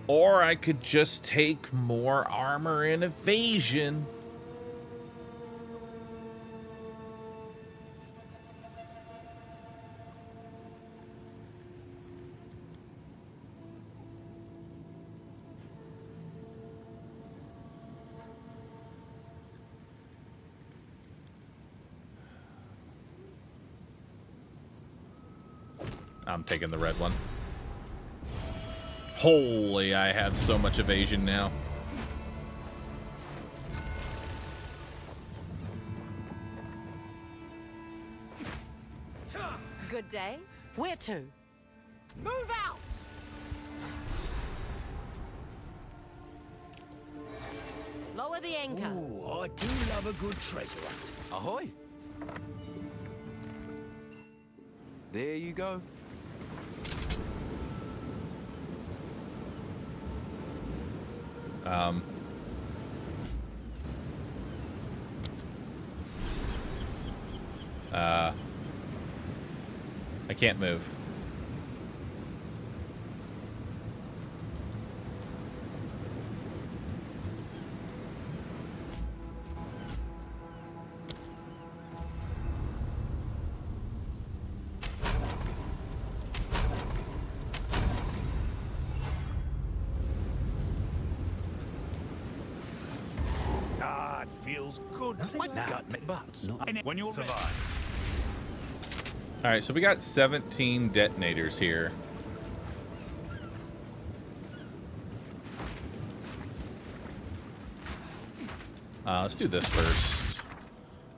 Or I could just take more armor and evasion. I'm taking the red one. Holy, I have so much evasion now. Good day. Where to? Move out! Lower the anchor. Ooh, I do love a good treasure hunt. Ahoy! There you go. I can't move. feels good. Nothing Now, got me, but when you're ready. All right, so we got 17 detonators here. Let's do this first.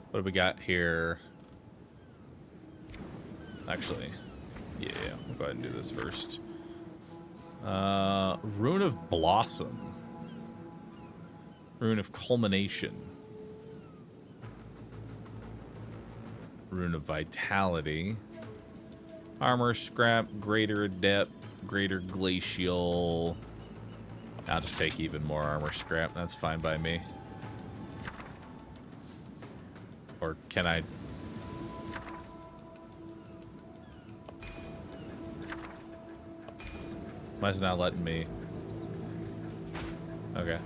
What do we got here? Actually, yeah, we'll go ahead and do this first. Rune of Blossom. Rune of Culmination. Rune of Vitality. Armor Scrap, Greater Adept, Greater Glacial. I'll just take even more Armor Scrap. That's fine by me. Or can I... Why is it not letting me? Okay.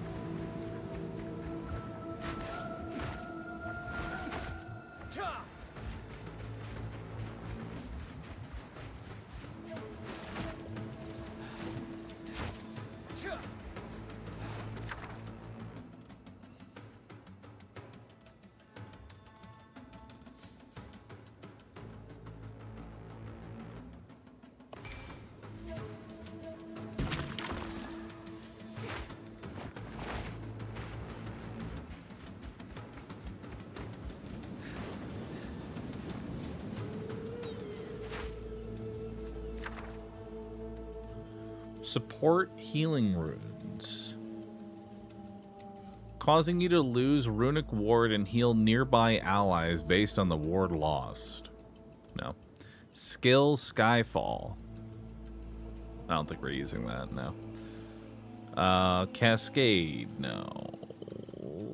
Support healing runes. Causing you to lose runic ward and heal nearby allies based on the ward lost. No. Skill Skyfall. I don't think we're using that, no. Cascade, no.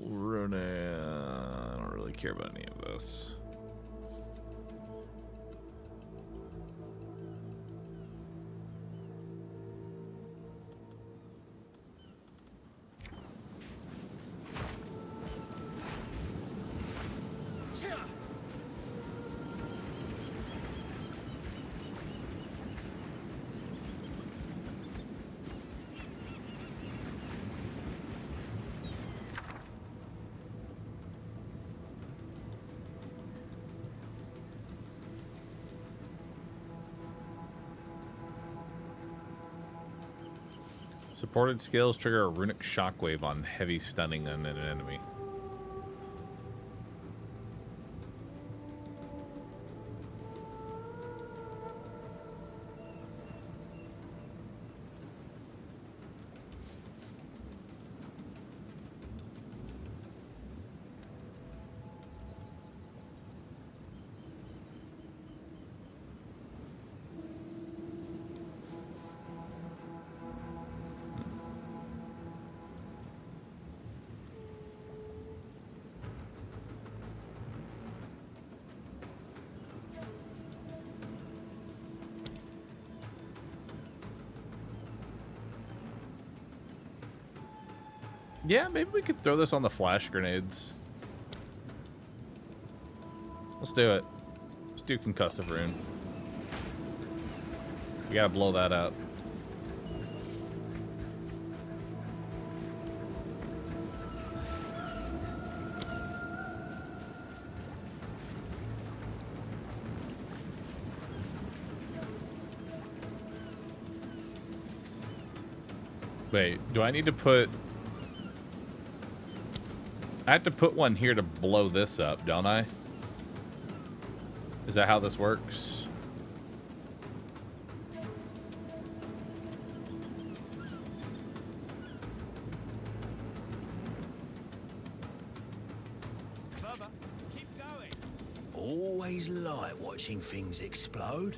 Rune, I don't really care about any of this. Supported skills trigger a runic shockwave on heavy stunning on an enemy. Yeah, maybe we could throw this on the flash grenades. Let's do it. Let's do concussive rune. We gotta blow that up. Wait, do I need to put... I have to put one here to blow this up, don't I? Is that how this works? Always like watching things explode.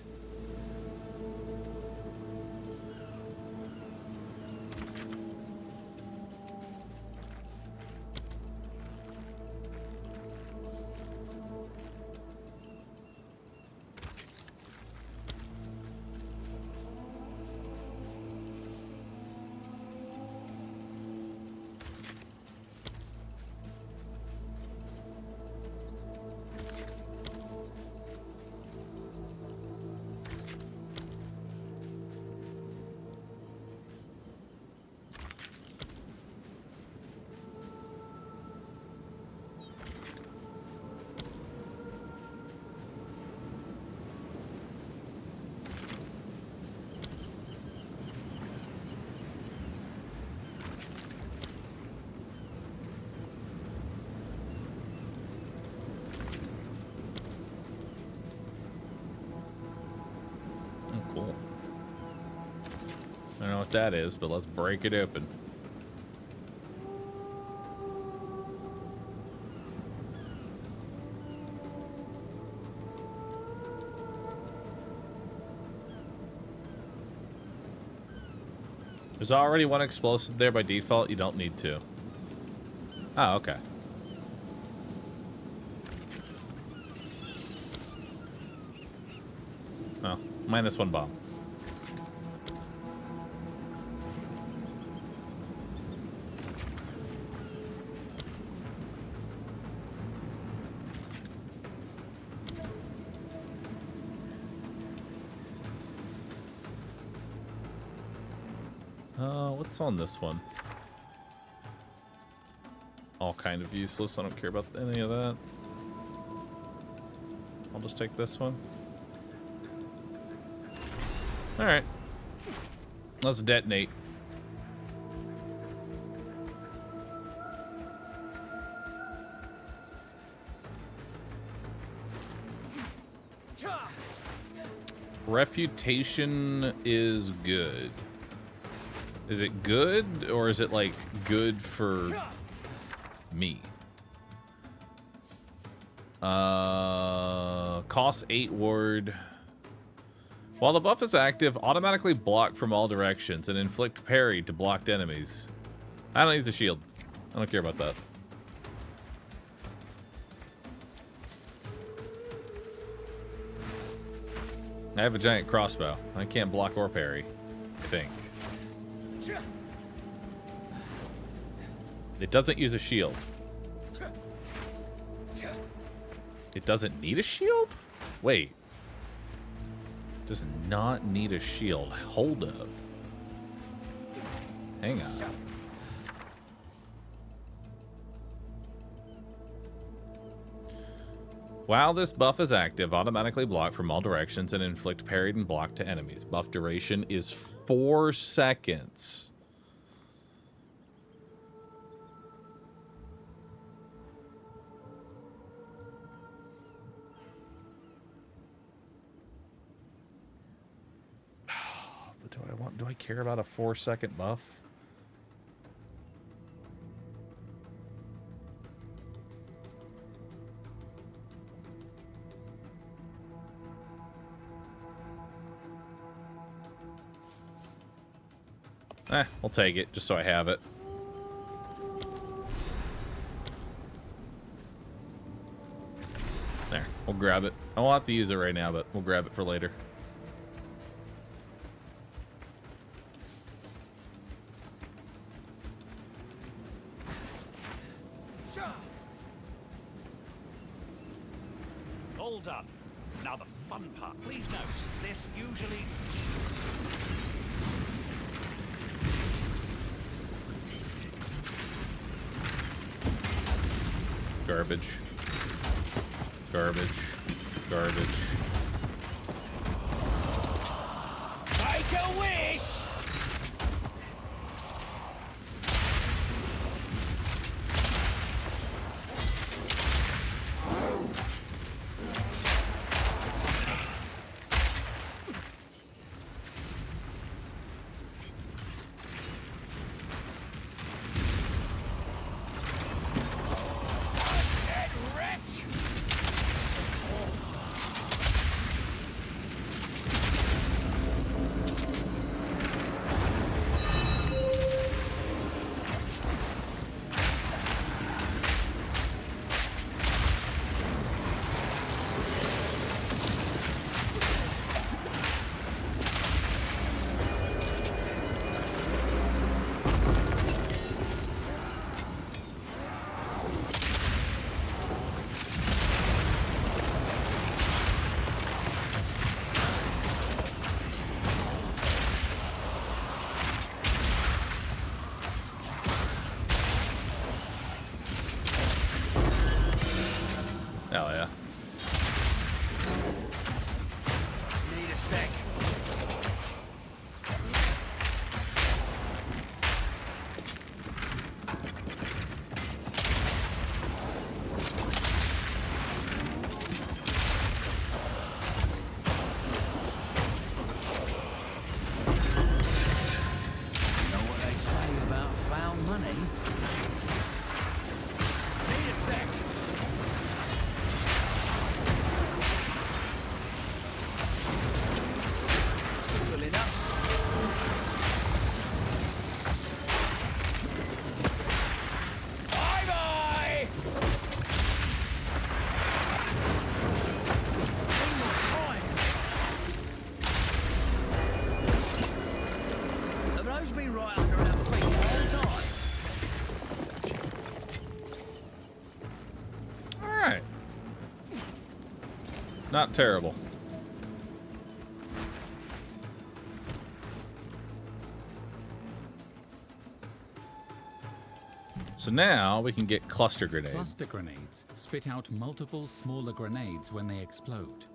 what that is, but let's break it open. There's already one explosive there by default. You don't need to. Oh, okay. Oh, minus one bomb. What's on this one? All kind of useless. I don't care about any of that. I'll just take this one. Alright. Let's detonate. Refutation is good. Is it good, or is it, like, good for me? Costs 8 ward. While the buff is active, automatically block from all directions and inflict parry to blocked enemies. I don't use a shield. I don't care about that. I have a giant crossbow. I can't block or parry, I think. It doesn't use a shield. It doesn't need a shield? Wait. Does not need a shield. Hold up. Hang on. While this buff is active, automatically block from all directions and inflict parried and block to enemies. Buff duration is 4 seconds. Do I care about a 4-second buff? I'll take it just so I have it. There, we'll grab it. I won't have to use it right now, but we'll grab it for later. Hold up. Now the fun part. Please note, this usually... Garbage. Garbage. Garbage. Make a wish! money. Need a sec. Simple enough. Bye-bye! One more time. Have those been right under our feet all the time? Alright. Not terrible. So now we can get cluster grenades. Cluster grenades spit out multiple smaller grenades when they explode.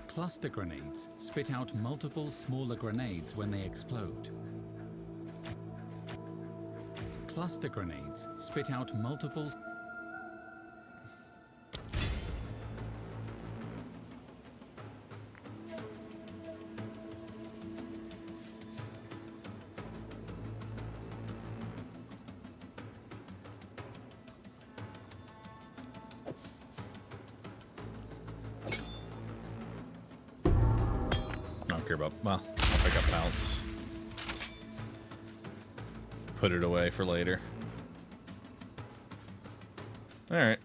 Cluster grenades spit out multiple smaller grenades when they explode. Cluster grenades spit out multiple... About, well, I'll pick up bounce. Put it away for later. Alright.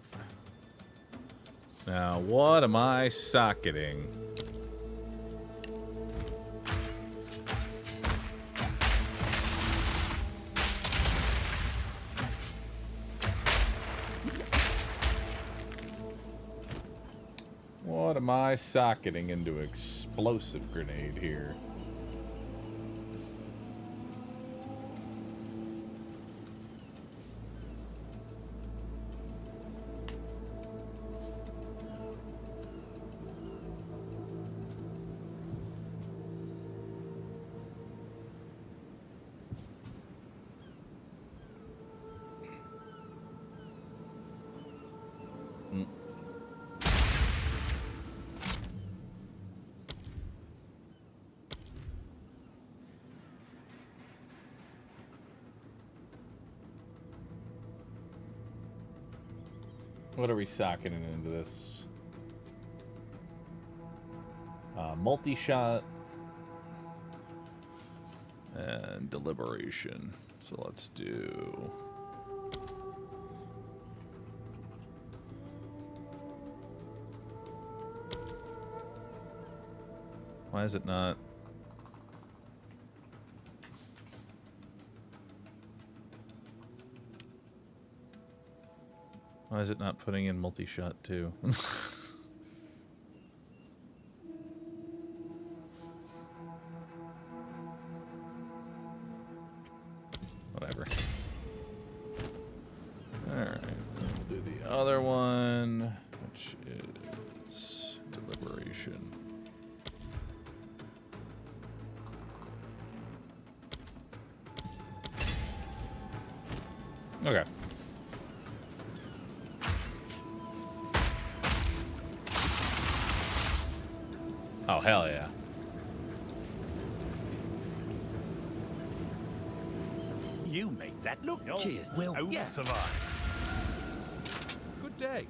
Now, what am I socketing? What am I socketing into explosive grenade here? What are we socketing into this? Multi-shot and deliberation. So let's do... Why is it not? Why is it not putting in multi-shot too? Whatever. Alright, we'll do the other one, which is deliberation. Okay. Oh, hell yeah. You make that look. Cheers. Will yeah. survive. Good day.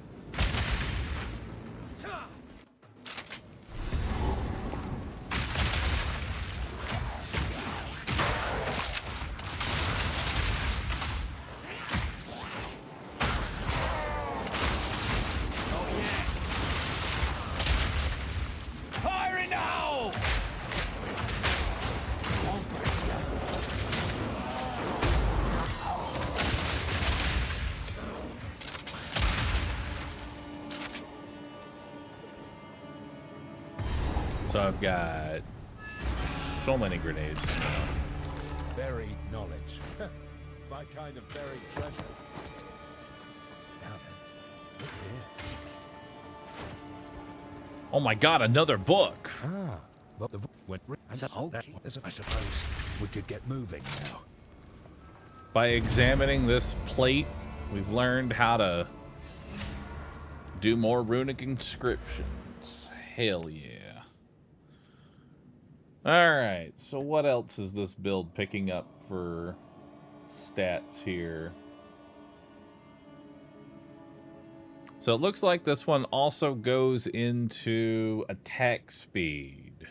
So I've got so many grenades now. Buried knowledge. My kind of buried treasure. Now then, look here. Oh my god, another book! Ah, but the went. I suppose we could get moving now. By examining this plate, we've learned how to do more runic inscriptions. Hell yeah. Alright, so what else is this build picking up for stats here. So it looks like this one also goes into attack speed.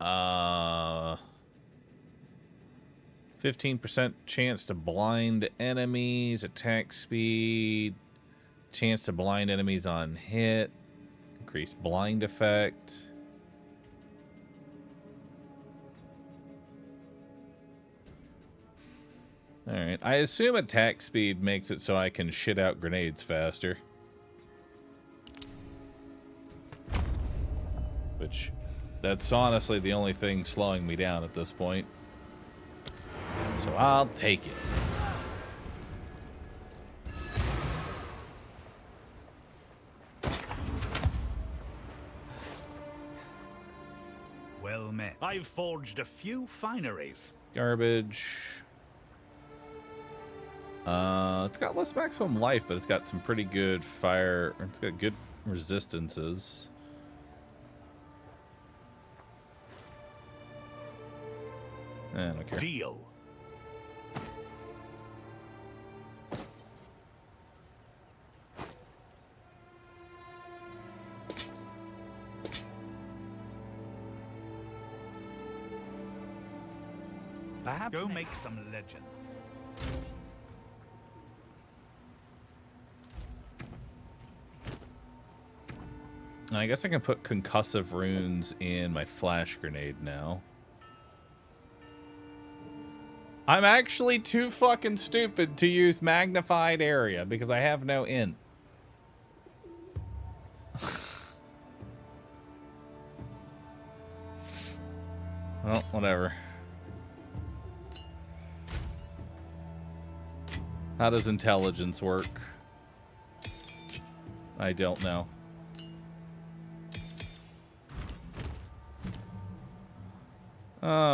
15% chance to blind enemies, attack speed, chance to blind enemies on hit, increased blind effect. Alright, I assume attack speed makes it so I can shit out grenades faster. Which, that's honestly the only thing slowing me down at this point. So I'll take it. Well met. I've forged a few fineries. Garbage. It's got less maximum life, but it's got some pretty good fire. It's got good resistances. I don't care. Deal. Perhaps go make some legends. I guess I can put concussive runes in my flash grenade now. I'm actually too fucking stupid to use magnified area because I have no int. Well, whatever. How does intelligence work? I don't know.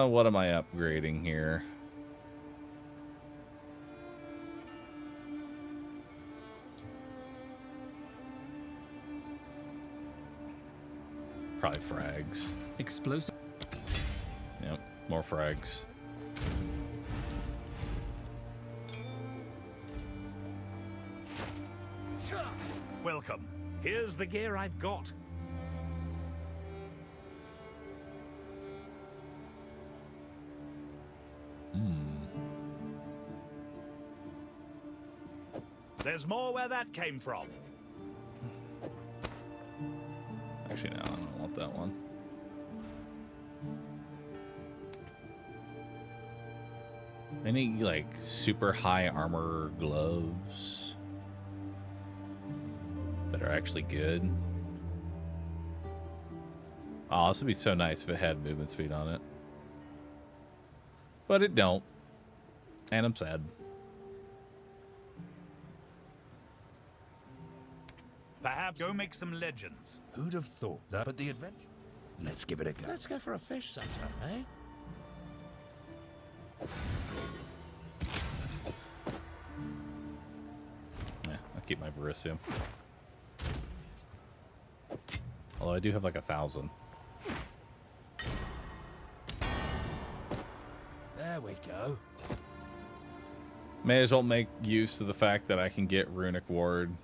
What am I upgrading here? Probably frags. Explosive. Yep, more frags. Welcome. Here's the gear I've got. There's more where that came from. Actually, no, I don't want that one. Any, like, super high armor gloves that are actually good? Oh, this would be so nice if it had movement speed on it. But it don't. And I'm sad. Perhaps go make some legends. Who'd have thought that? But the adventure. Let's give it a go. Let's go for a fish sometime, eh? Yeah, I'll keep my Bahroo. Although I do have like 1,000. There we go. May as well make use of the fact that I can get Runic Ward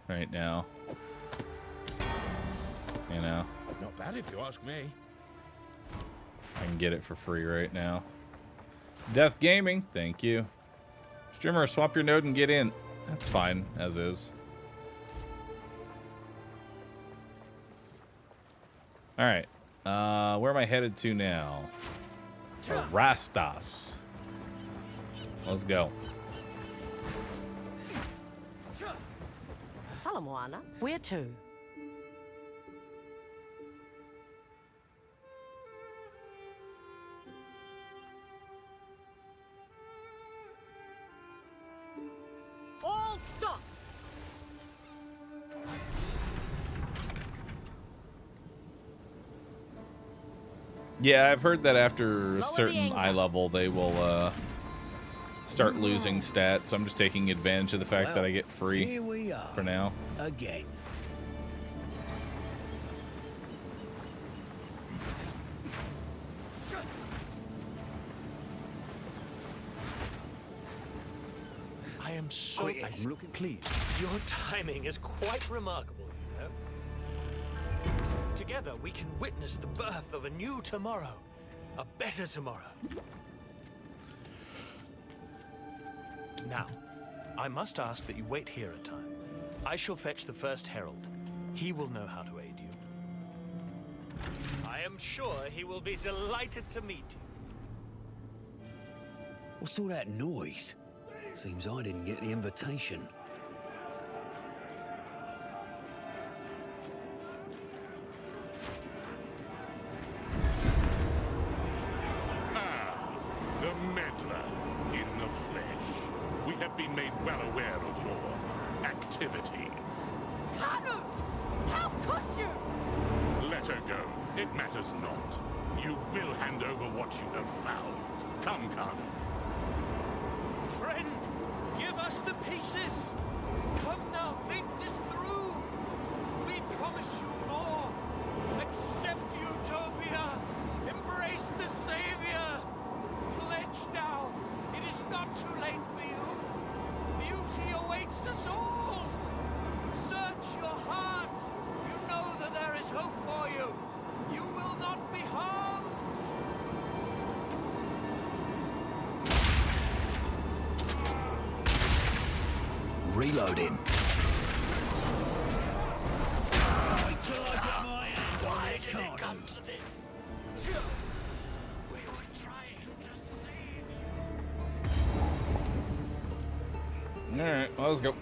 right now. You know? Not bad if you ask me. I can get it for free right now. Death Gaming, thank you. Streamer, swap your node and get in. That's fine, as is. Alright. Where am I headed to now? Rastas. Let's go. Hello, Moana. Where to? All stop! Yeah, I've heard that after a certain eye level, they will start losing stats. So I'm just taking advantage of the fact that I get free Here we are for now. again. am so... Quiet. I'm looking... Please. Your timing is quite remarkable, you know. Together, we can witness the birth of a new tomorrow. A better tomorrow. Now, I must ask that you wait here a time. I shall fetch the first herald. He will know how to aid you. I am sure he will be delighted to meet you. What's all that noise? Seems I didn't get the invitation. The meddler in the flesh. We have been made well aware of your activities. Bahroo! How could you? Let her go. It matters not. You will hand over what you have found. Come, Carter. Friend, give us the pieces. Come now, think this through. We promise you more. Accept Utopia. Embrace the Savior. Pledge now. It is not too late for you. Beauty awaits us all. Search your heart. You know that there is hope for you. You will not be harmed. Reloading. Wait till I get my hands on it, can't come to this? We were trying to save you. Alright, well, let's go.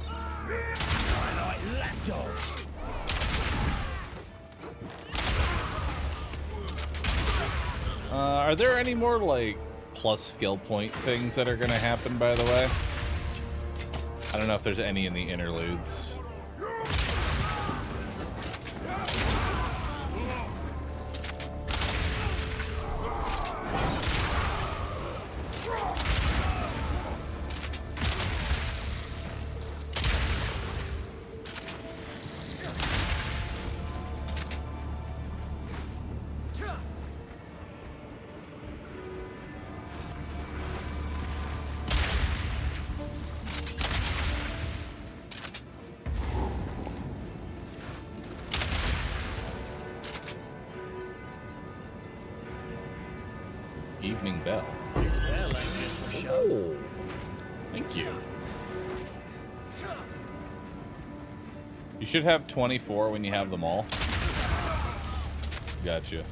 I like lapdogs. Are there any more, like, plus skill point things that are going to happen, by the way? I don't know if there's any in the interludes. Evening bell. Oh, thank you. You should have 24 when you have them all. Gotcha.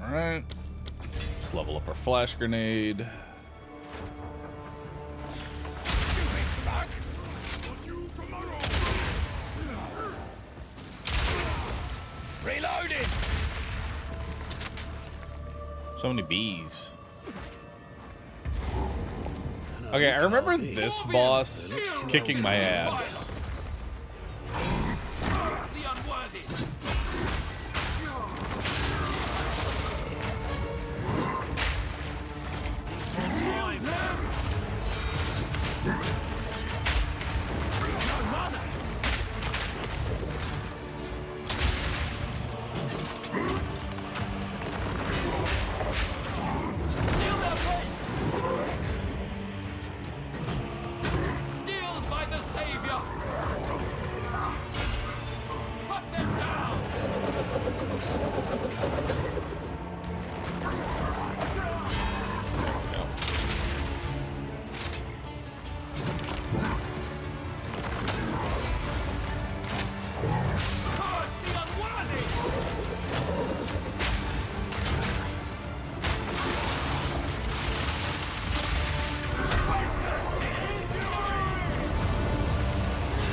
Alright. Let's level up our flash grenade. Reloading! So many bees. Okay, I remember this boss kicking my ass. The unworthy.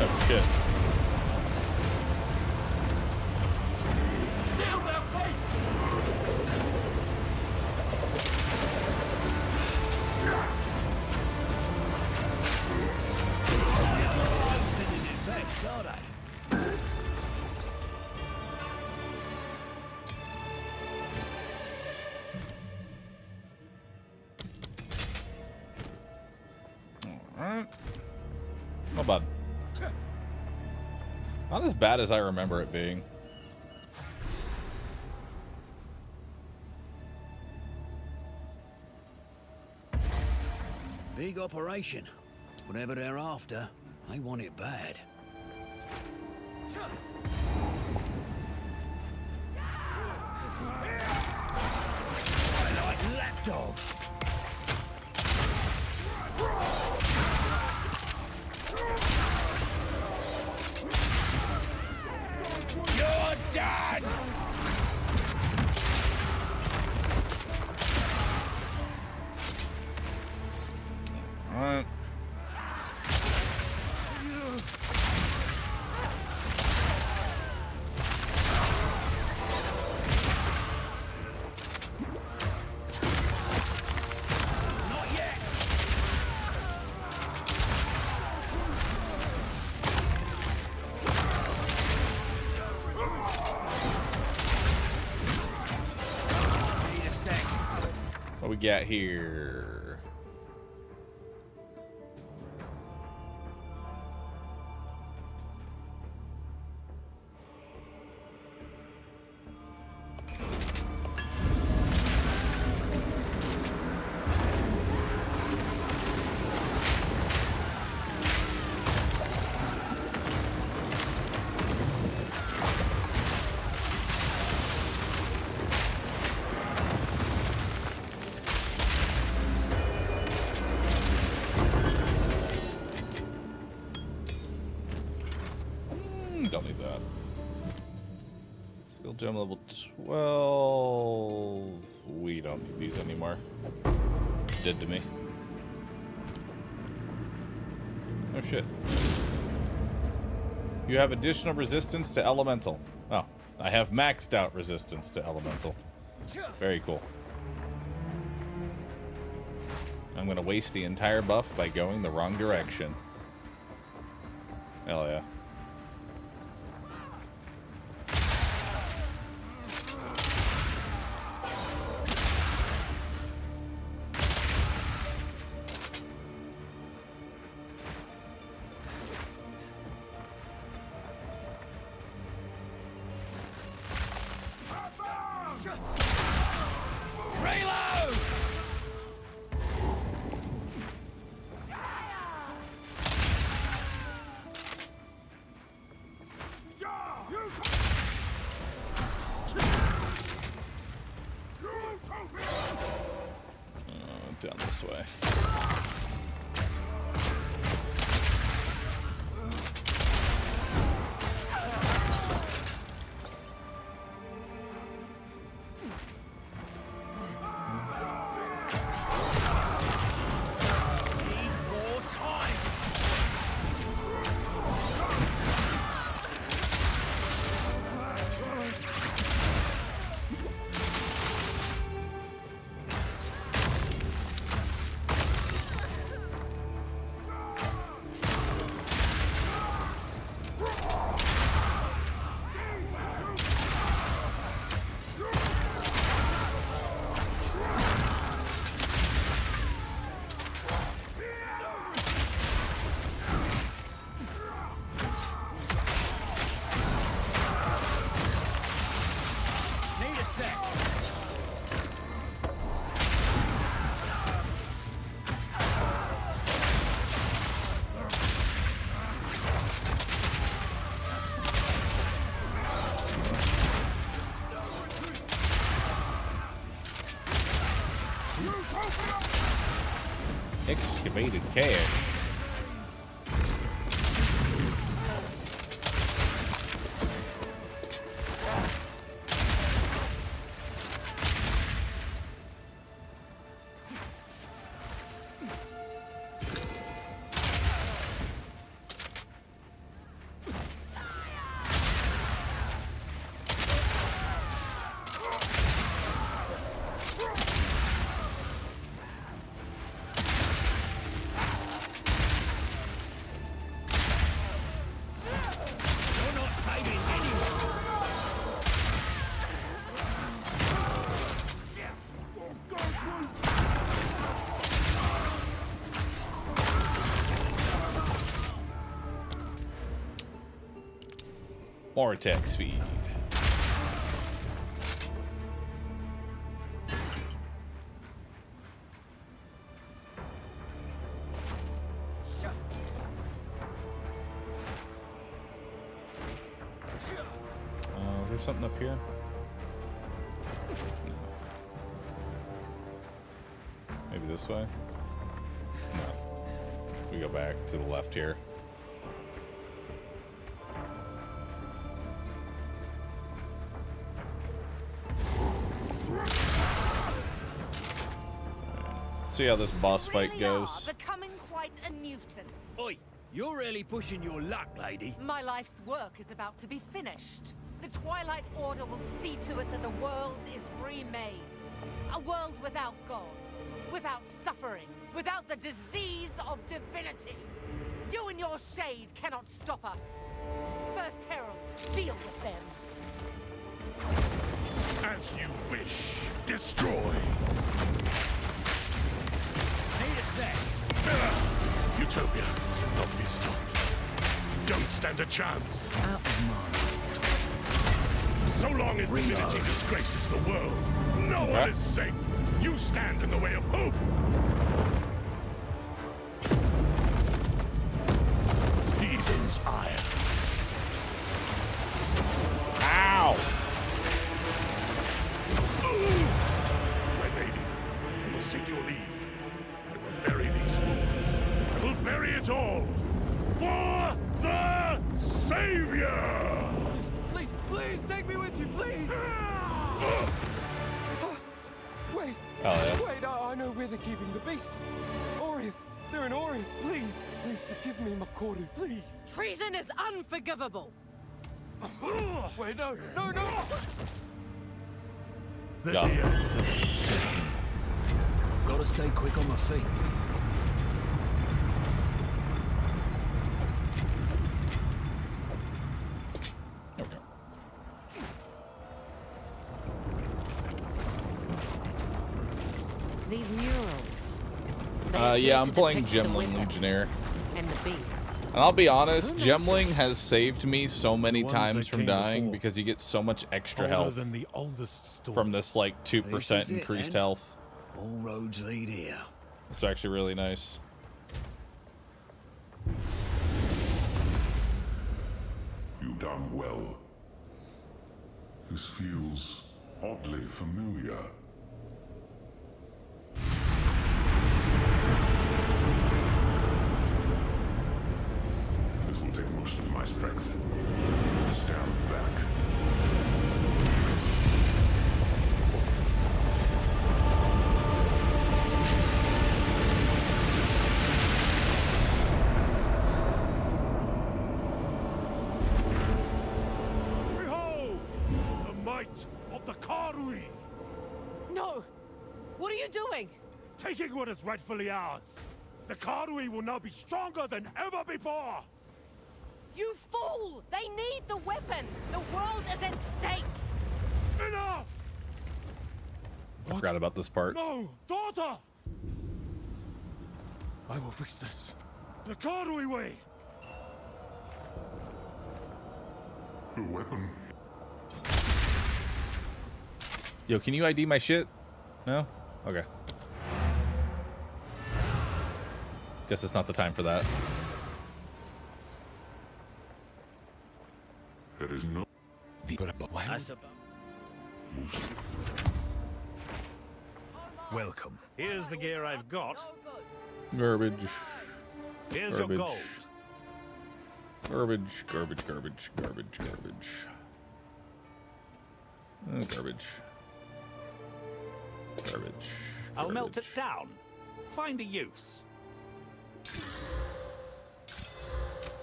Oh shit. Not bad. Not as bad as I remember it being. Big operation. Whatever they're after, they want it bad. I like lapdogs. You're done! Alright. Not yet! Need a sec. What we got here? Don't need that. Skill gem level 12. We don't need these anymore. Dead to me. Oh shit. You have additional resistance to elemental. Oh, I have maxed out resistance to elemental. Very cool. I'm gonna waste the entire buff by going the wrong direction. Hell yeah. Reload! Down this way. sec. Excavated cache. More attack speed. There's something up here. Maybe this way? No. We go back to the left here. See how this boss fight goes. Becoming quite a nuisance. Oi, you're really pushing your luck, lady. My life's work is about to be finished. The Twilight Order will see to it that the world is remade. A world without gods, without suffering, without the disease of divinity. You and your shade cannot stop us. First Herald, deal with them. As you wish. Destroy. Need a sec. Utopia, not be stopped. Don't stand a chance. Out of mind. So long as divinity disgraces the world, no one is safe. You stand in the way of hope. Evil's ire. Ow! My lady, you must take your leave. I will bury these fools. I will bury it all. For the Savior! Please, please, take me with you, please! Wait, wait, I know where they're keeping the beast. Orith, they're in Orith, please. Please forgive me, Makoru, please. Treason is unforgivable. Wait, no, no, no! Gotta stay quick on my feet. These murals. Yeah, I'm playing Gemling Legionnaire. And the beast. And I'll be honest, Gemling has saved me so many times from dying because you get so much extra health from this like 2% increased health. All roads lead here. It's actually really nice. You've done well. This feels oddly familiar. This will take most of my strength. Stand back. Behold! The might of the Karui! No! What are you doing? Taking what is rightfully ours! The Karui will now be stronger than ever before! You fool! They need the weapon! The world is at stake! Enough! I forgot about this part. No! Daughter! I will fix this. The Karui way! The weapon. Yo, can you ID my shit? No? Okay. Guess it's not the time for that. It is not Welcome. Here's the gear I've got. Garbage. Here's Garbage. your gold. Garbage, garbage, garbage, garbage, garbage. Oh, garbage. Garbage. I'll melt it down. Find a use.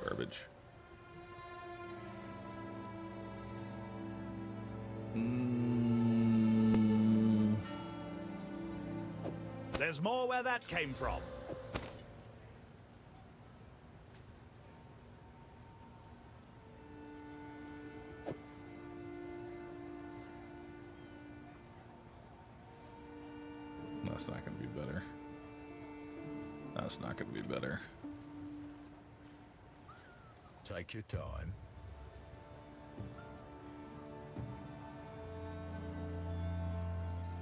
Garbage. There's more where that came from. That's not going to be better. That's not going to be better. Take your time.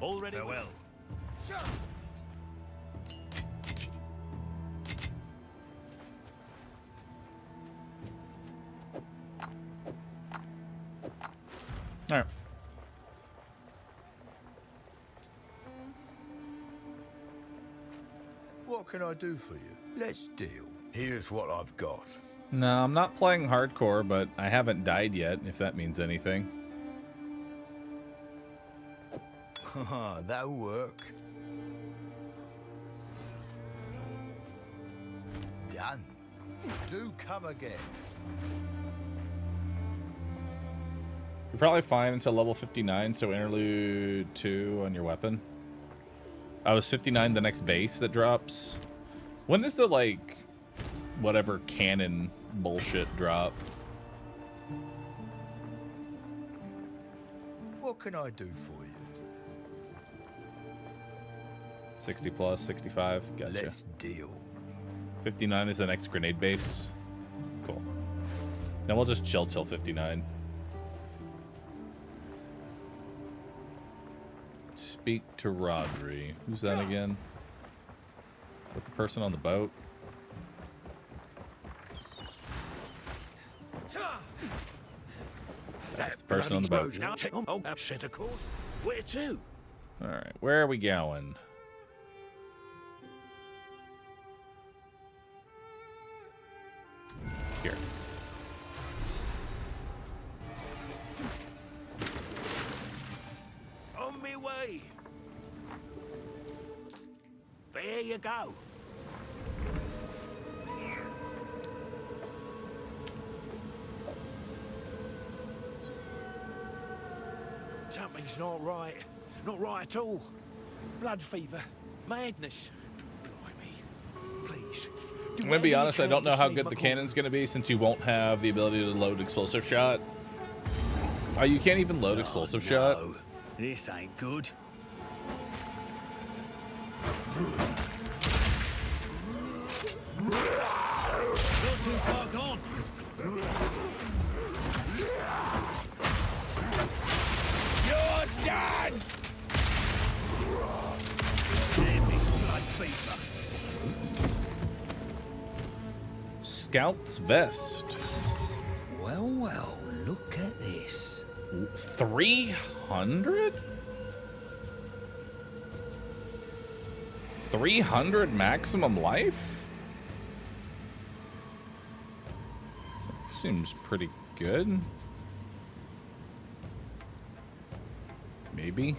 Already well. Sure. All right. What can I do for you? Let's deal. Here's what I've got. No, I'm not playing hardcore, but I haven't died yet, if that means anything. Haha, that'll work. Done. Do come again. You're probably fine until level 59, so interlude 2 on your weapon. I was 59 the next base that drops. When is the, like, whatever cannon bullshit drop? What can I do for you? 60 plus, 65. Gotcha. Let's deal. 59 is the next grenade base. Cool. Then we'll just chill till 59. Speak to Rodri. Who's that again? Is that the person on the boat? That's the person on the boat. Oh, set a course. Where to? Alright, where are we going? Here. On me way. There you go. Something's not right. Not right at all. Blood fever. Madness. Blimey. Please. I'm gonna be honest, I don't know how good the cannon's gonna be since you won't have the ability to load explosive shot. Oh, you can't even load explosive shot? This ain't good. Not too far gone. You're done! Damn this blood fever. Scout's vest. Well, well, look at this. 300? 300 maximum life? Seems pretty good. Maybe.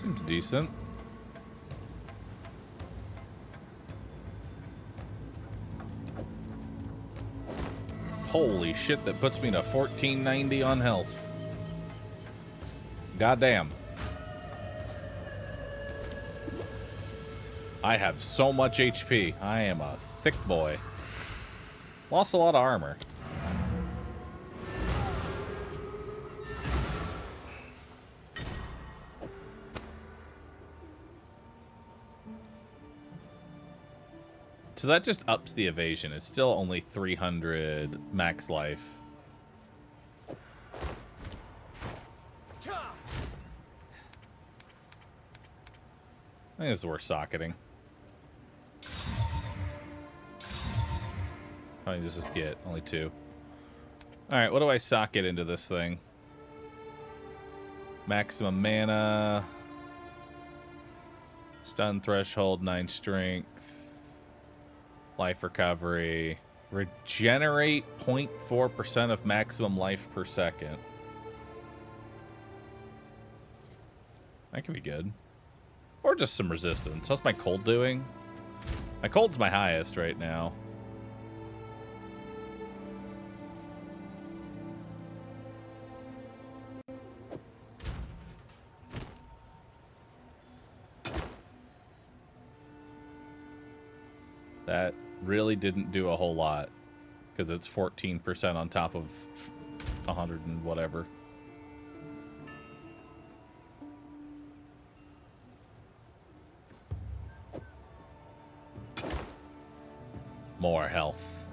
Seems decent. Holy shit, that puts me to 1490 on health. Goddamn. I have so much HP. I am a thick boy. Lost a lot of armor. So that just ups the evasion. It's still only 300 max life. I think it's worth socketing. How many does this get? Only 2. Alright, what do I socket into this thing? Maximum mana. Stun threshold, 9 strength. Life recovery. Regenerate 0.4% of maximum life per second. That could be good. Or just some resistance. How's my cold doing? My cold's my highest right now. That really didn't do a whole lot because it's 14% on top of 100 and whatever. More health.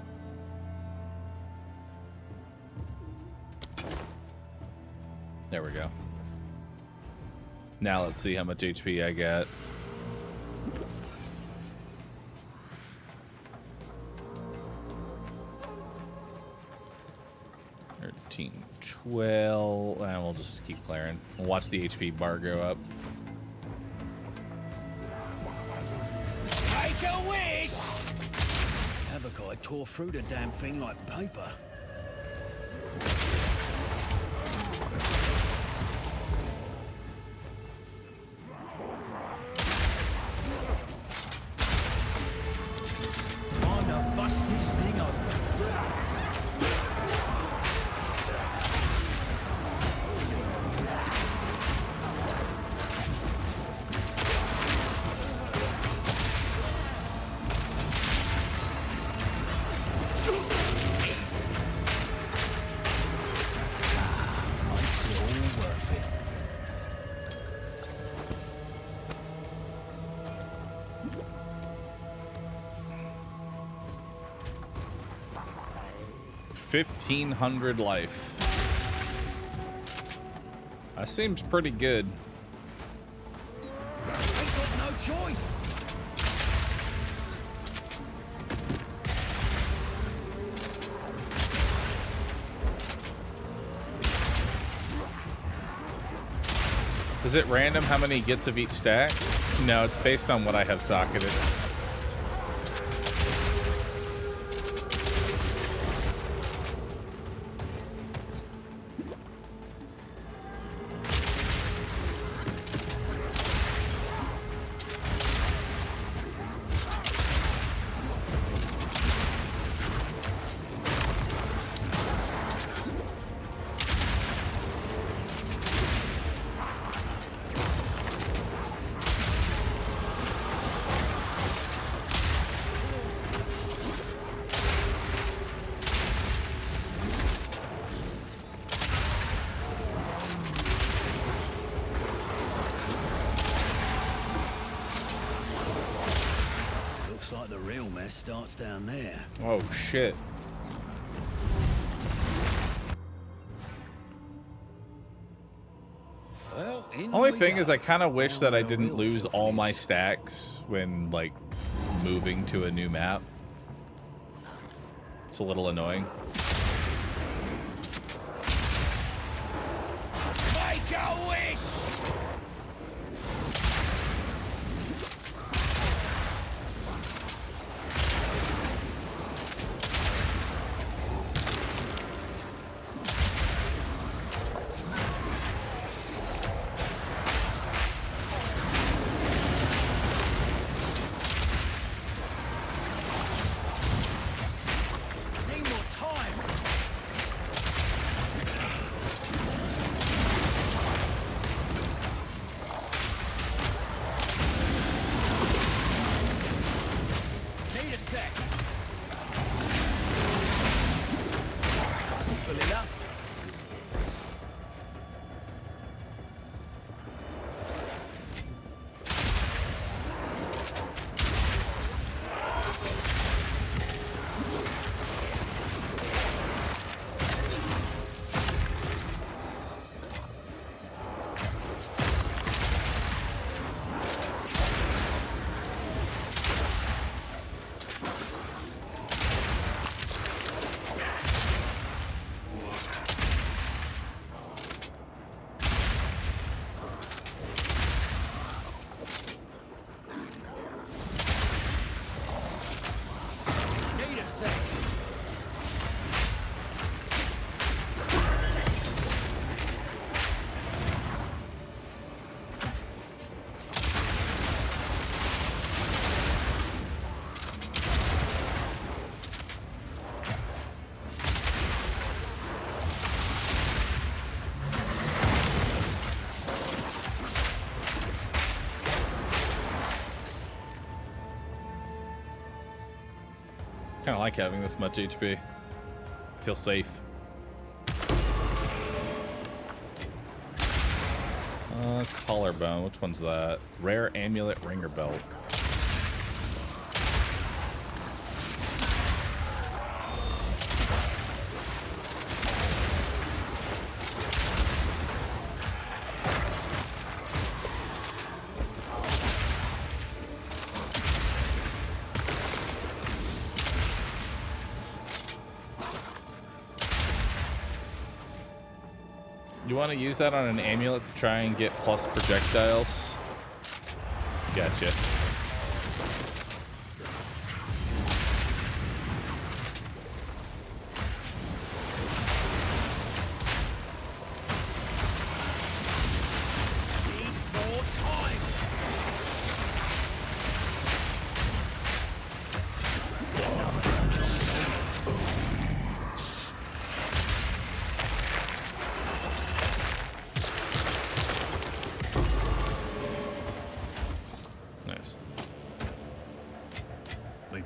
There we go. Now let's see how much HP I get. $13, $12, and we'll just keep clearing. We'll watch the HP bar go up. Make a wish! Havoc, I tore through the damn thing like paper. Time to bust this thing open. 1,500 life. That seems pretty good. Ain't got no choice. Is it random how many he gets of each stack? No, it's based on what I have socketed. Looks like the real mess starts down there. Oh shit. Well, Only thing is I kind of wish that I didn't lose all my stacks when like moving to a new map. It's a little annoying. Make a wish! like having this much HP. Feel safe. Collarbone. Which one's that? Rare amulet ringer belt. You want to use that on an amulet to try and get plus projectiles? Gotcha.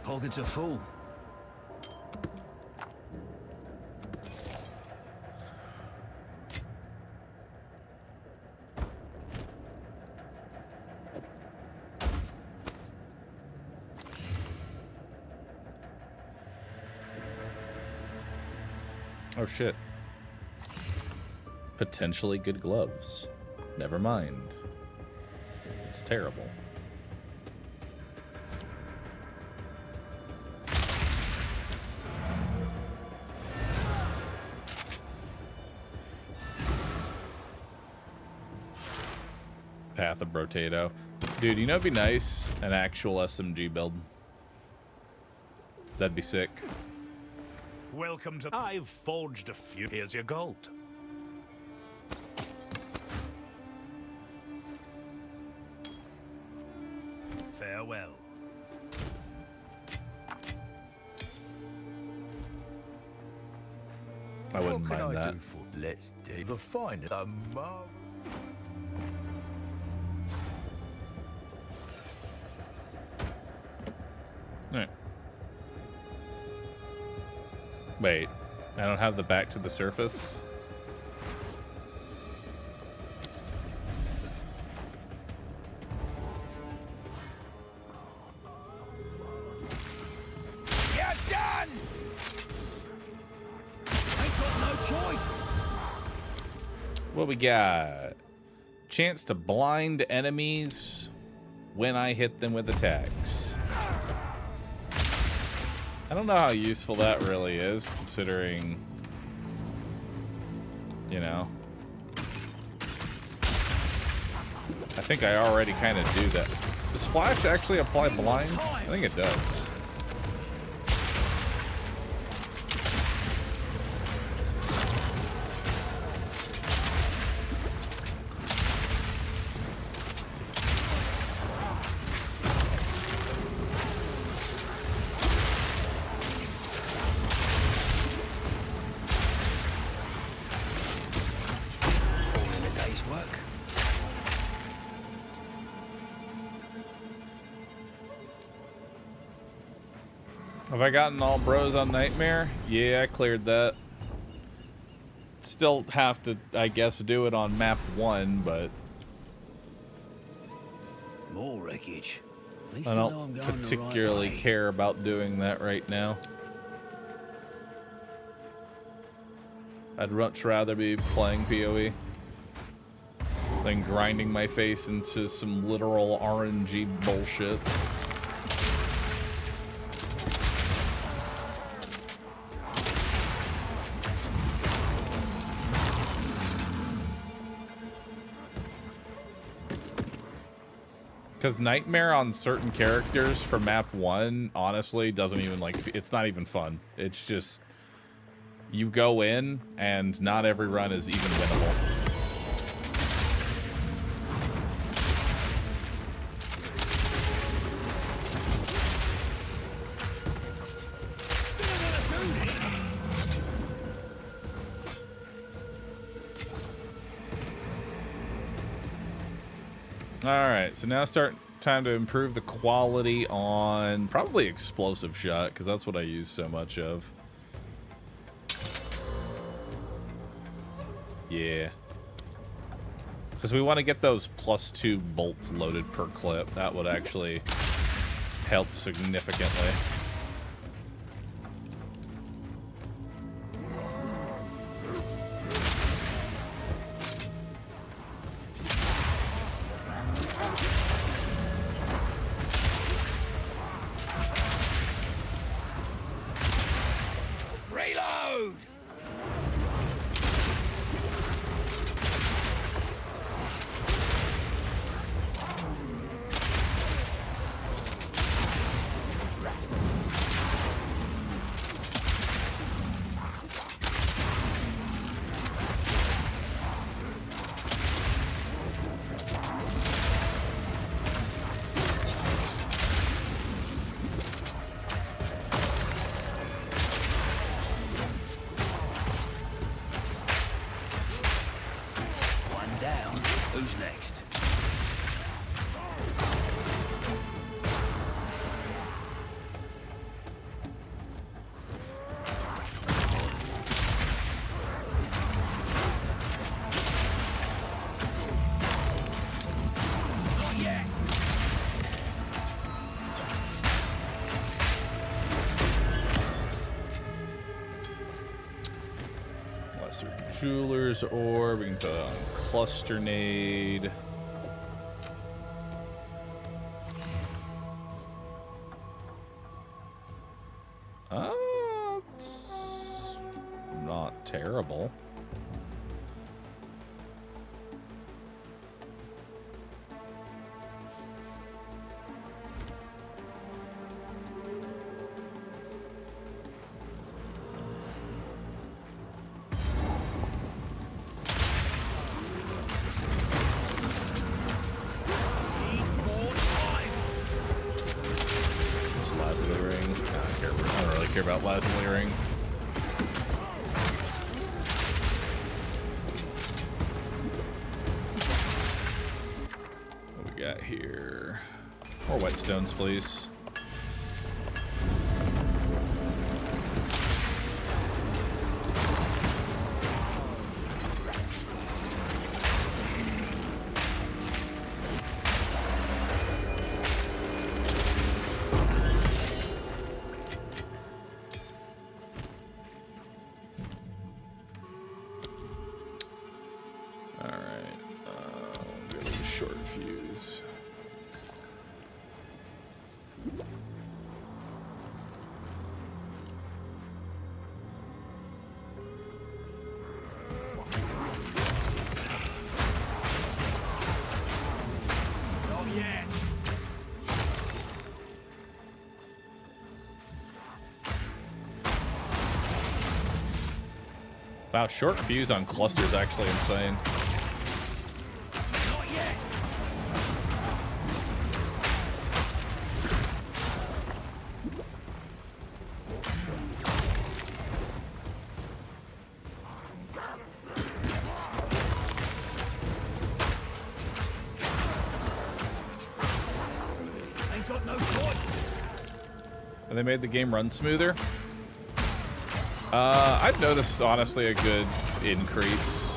Pockets are full. Oh shit. Potentially good gloves. Never mind. It's terrible. Path of Brotato. Dude, you know it'd be nice? An actual SMG build. That'd be sick. Welcome to... I've forged a few. Here's your gold. Farewell. I wouldn't what can mind I that. do for... Let's do the fine. The marvel. Alright. Wait, I don't have the back to the surface? You're done! Ain't got no choice. What we got? Chance to blind enemies when I hit them with attacks. I don't know how useful that really is, considering, you know. I think I already kind of do that. Does Flash actually apply blind? I think it does. Have I gotten all bros on Nightmare? Yeah, I cleared that. Still have to, I guess, do it on map 1, but More wreckage. At least I know I'm don't going the right particularly way. care about doing that right now. I'd much rather be playing PoE than grinding my face into some literal RNG bullshit. Because Nightmare on certain characters for map 1, honestly, doesn't even, like, it's not even fun. It's just, you go in, and not every run is even winnable. Alright, so now Time to improve the quality on probably explosive shot, because that's what I use so much of. Yeah. Because we want to get those +2 bolts loaded per clip. That would actually help significantly. Reload! Who's next? Lesser Jeweler's Orb. We can put on Cluster Nade. It's not terrible. Care about Lazuli Ring. What we got here? More whetstones, please. Wow, short fuse on cluster is actually insane. Not yet. Ain't got no choice. And they made the game run smoother. I've noticed, honestly, a good increase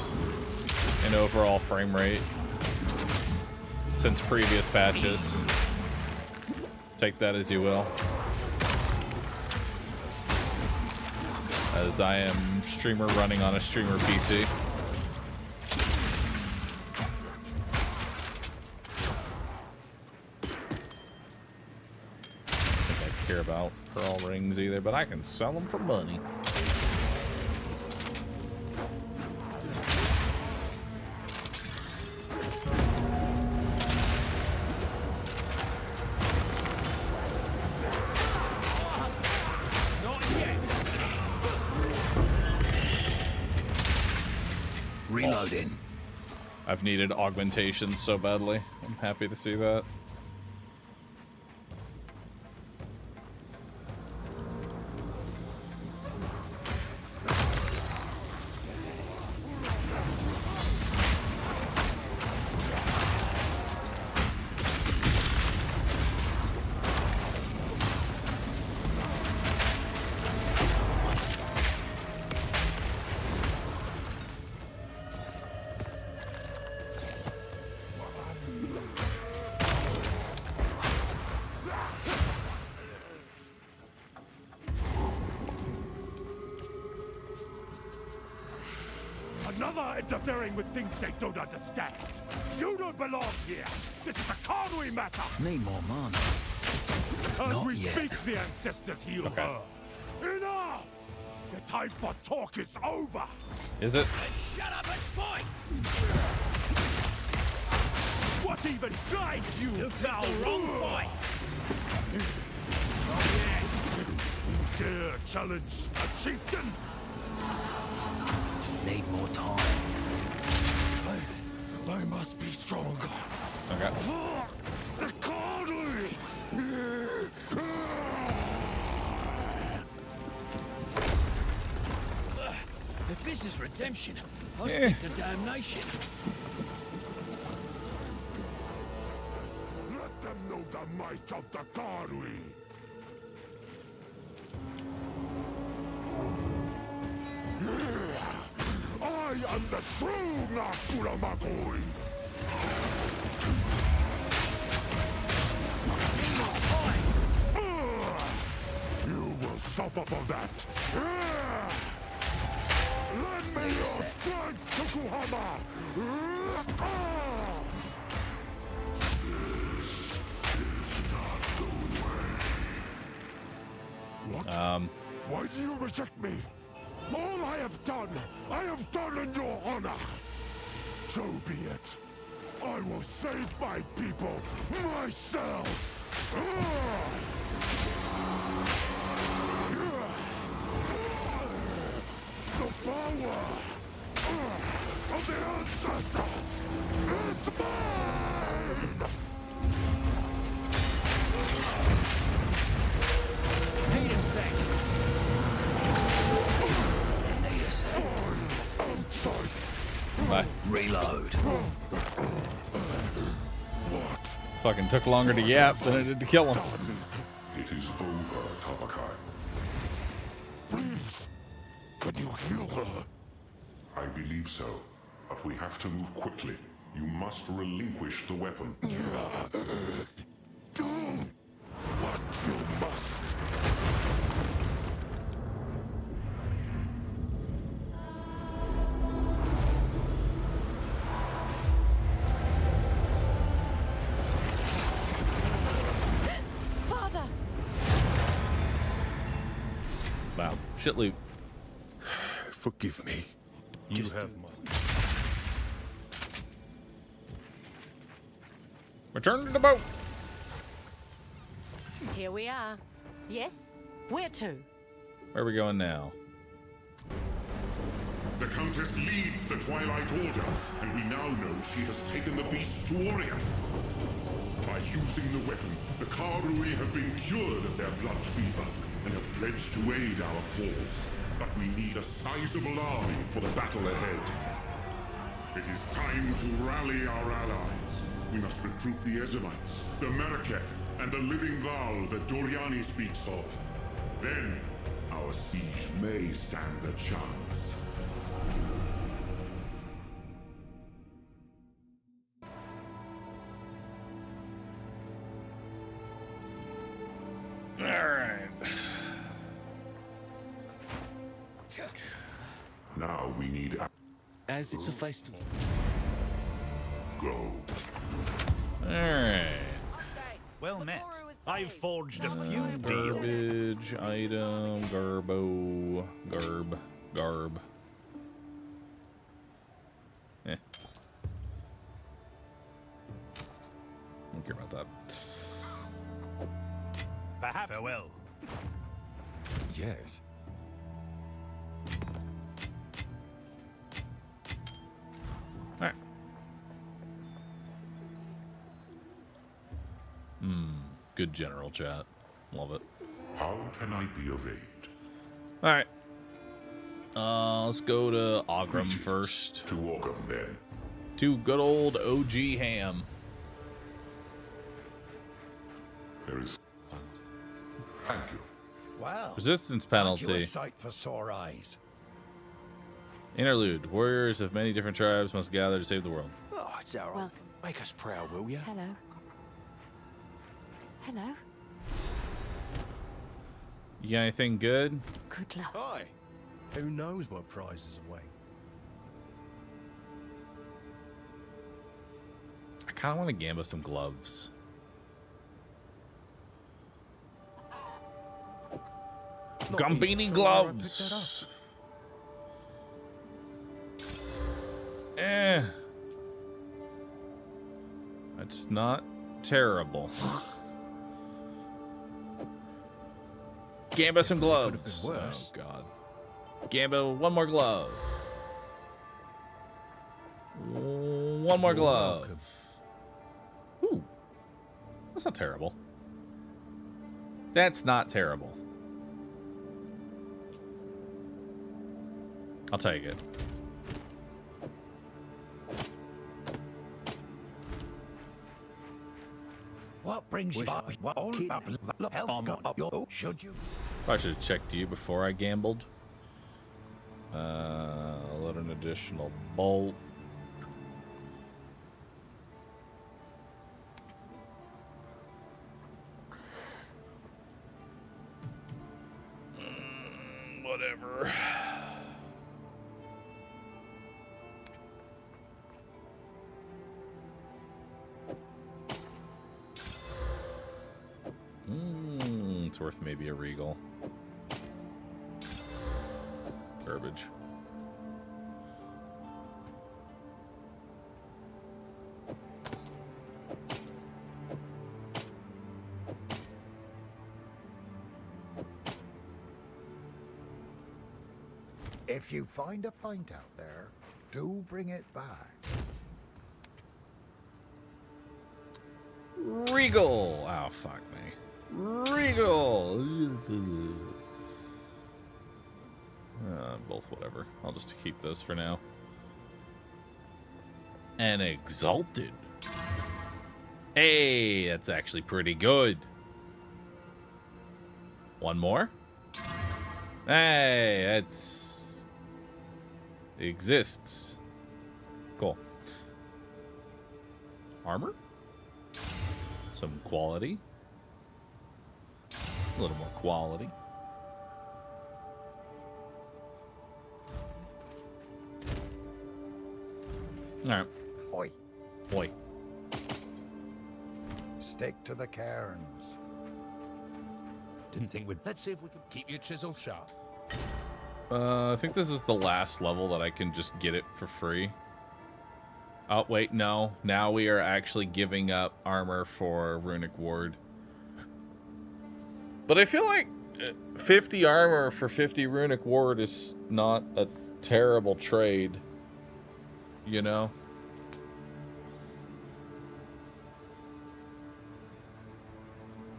in overall frame rate since previous patches. Take that as you will. As I am streamer running on a streamer PC. I don't think I care about pearl rings either, but I can sell them for money. Reloading. I've needed augmentations so badly. I'm happy to see that. Another interfering with things they don't understand. You don't belong here. This is a Conwy matter. Need more mana. As Not we yet. speak, the ancestors heal her. Enough! The time for talk is over. Is it? Shut up and fight! What even guides you? You picked the wrong fight! Dare challenge a chieftain? Need more time. I must be stronger. Okay. The Conwy! If this is redemption, I'll stick to damnation. Let them know the might of the Conwy! I am the true Nakuramakoi! You will suffer for that! Lend me your strength, Tokuhama! This is not the way. What? Why do you reject me? All I have done in your honor. So be it. I will save my people myself. The power of the ancestors is mine. Need a sec. Bye. Reload. Fucking took longer to yap than it did to kill him. It is over, Tavakai. Please, can you heal her? I believe so, but we have to move quickly. You must relinquish the weapon. Do what you must. Father! Wow. Shit loot. Forgive me. You have my... Return to the boat. Here we are. Yes? Where to? Where are we going now? The Countess leads the Twilight Order, and we now know she has taken the beast to Orient. By using the weapon, the Karui have been cured of their blood fever, and have pledged to aid our cause. But we need a sizable army for the battle ahead. It is time to rally our allies. We must recruit the Ezemites, the Meraketh, and the living Val that Doriani speaks of. Then, our siege may stand a chance. Alright. Now we need... As it's a festival. Go. Alright. Well met. I've forged a few deals. Garbage, item, garbo, garb. Eh. Don't care about that. Perhaps. Farewell. Yes. Alright. Good general chat. Love it. How can I be of aid? Alright. Let's go to Ogram first. To Ogram, then. To good old OG Ham. There is... Thank you. Wow. Resistance Aren't you a penalty. sight for sore eyes? Interlude. Warriors of many different tribes must gather to save the world. Oh, it's all right. Welcome. Make us proud, will you? Hello. Hello. You got anything good? Good luck. Hi. Who knows what prizes await? kind of want to gamble some gloves. Gumbini gloves. It's not terrible. Gamba some gloves. Oh god. Gamba, one more glove. One more glove. Ooh. That's not terrible. That's not terrible. I'll take it. What brings you up? What all up your should you? I should have checked you before I gambled. Let an additional bolt. Whatever. It's worth maybe a regal. Garbage. If you find a pint out there, do bring it back. Regal! Oh, fuck me. Regal! Both whatever. I'll just keep this for now. And Exalted. Hey, that's actually pretty good. One more? Hey, it's... It exists. Cool. Armor? Some quality. A little more quality. Alright. Oi. Oi. Stick to the cairns. Didn't think we'd... Let's see if we can keep your chisel sharp. I think this is the last level that I can just get it for free. Oh, wait, no. Now we are actually giving up armor for Runic Ward. But I feel like 50 armor for 50 Runic Ward is not a terrible trade. You know?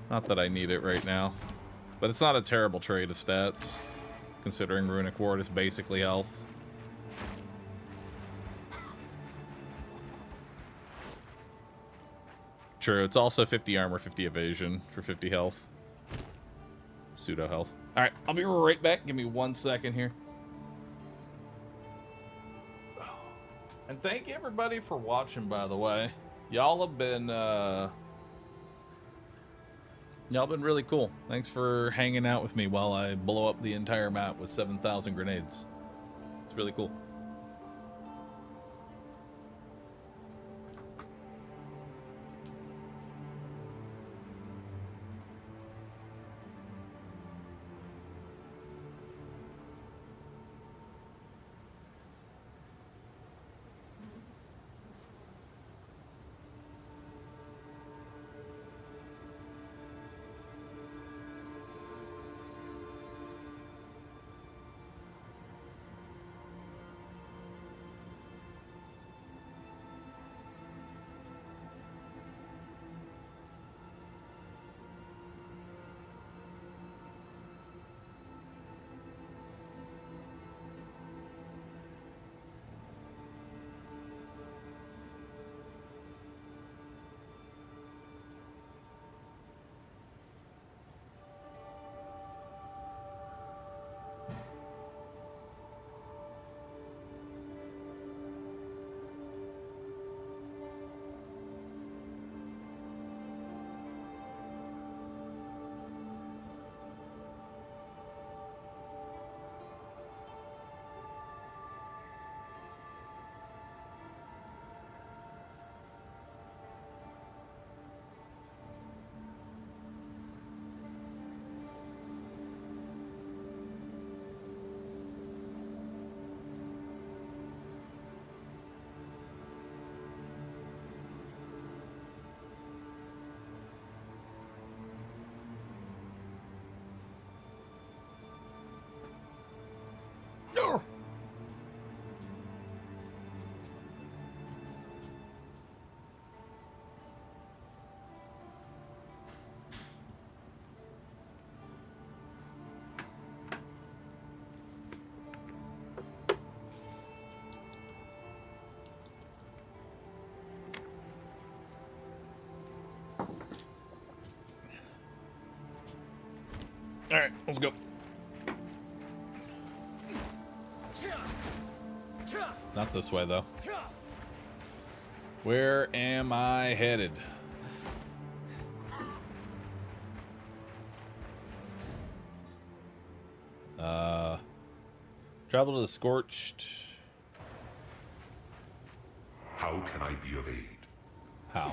Not that I need it right now. But it's not a terrible trade of stats, considering Runic Ward is basically health. True, it's also 50 armor, 50 evasion for 50 health. Pseudo health. Alright, I'll be right back. Give me 1 second here. And thank you everybody for watching, by the way. Y'all have been, y'all been really cool. Thanks for hanging out with me while I blow up the entire map with 7,000 grenades. It's really cool. All right, let's go. Not this way, though. Where am I headed? Travel to the Scorched. How can I be of aid? How?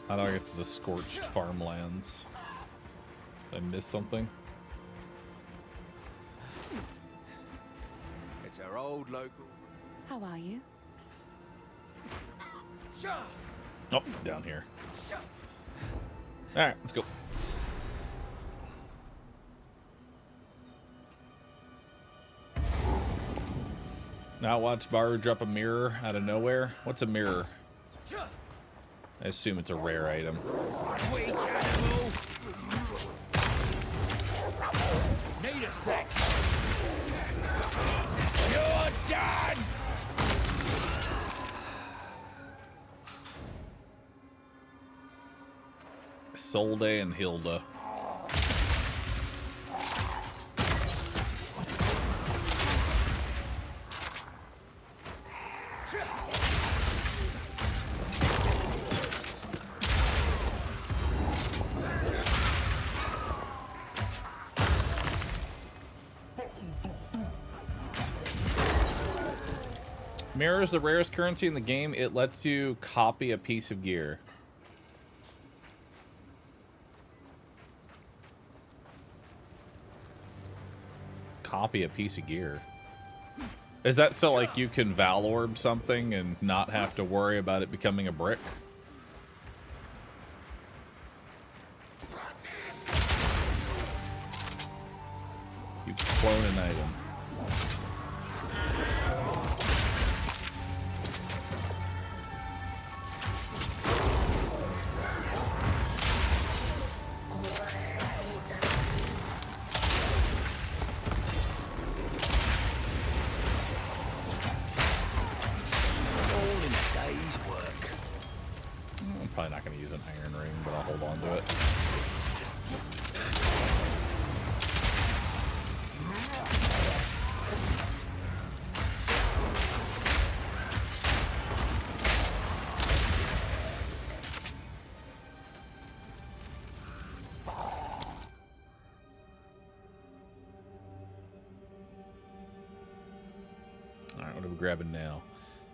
How do I get to the Scorched farmlands? Did I miss something? It's our old local. How are you? Oh, down here. All right, let's go. Now watch Bahroo drop a mirror out of nowhere. What's a mirror? I assume it's a rare item. Weak animal. Need a sec. You're done. Solde and Hilda. Mirror is the rarest currency in the game. It lets you copy a piece of gear. Copy a piece of gear. Is that so like you can Valorb something and not have to worry about it becoming a brick? You clone an item. Probably not going to use an iron ring, but I'll hold on to it. All right, what are we grabbing now?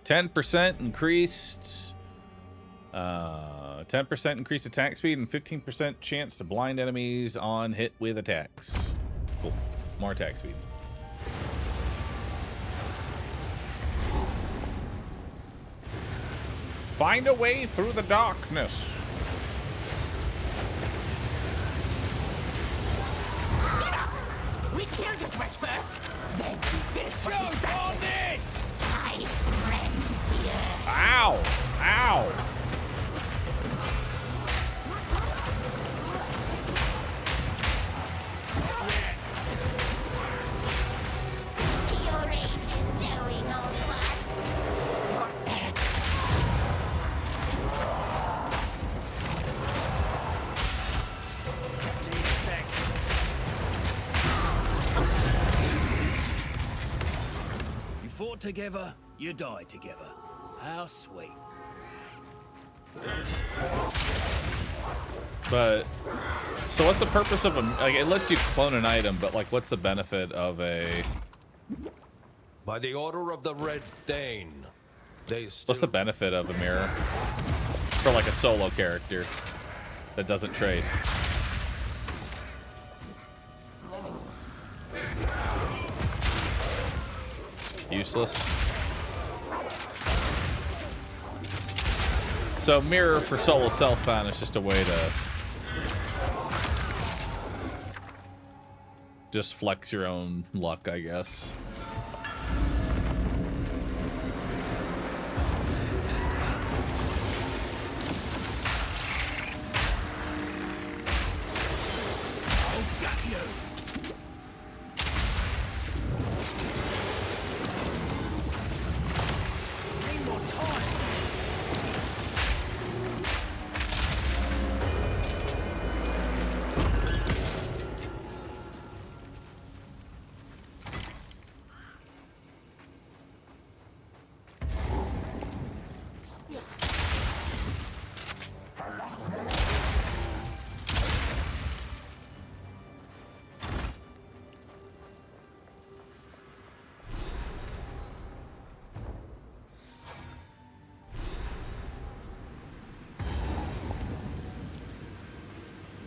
10% increased. 10% increased attack speed and 15% chance to blind enemies on hit with attacks. Cool. More attack speed. Find a way through the darkness. We kill this wretch first. Then we finish what on this. I surrender here. Ow! Ow! Your aim is showing all what. Need a sec. You fought together, you died together. How sweet. But so what's the purpose of a, like, it lets you clone an item, but like what's the benefit of a, by the order of the Red Thane, what's the benefit of a mirror for like a solo character that doesn't trade? Useless. So mirror for solo self-found is just a way to Just flex your own luck, I guess.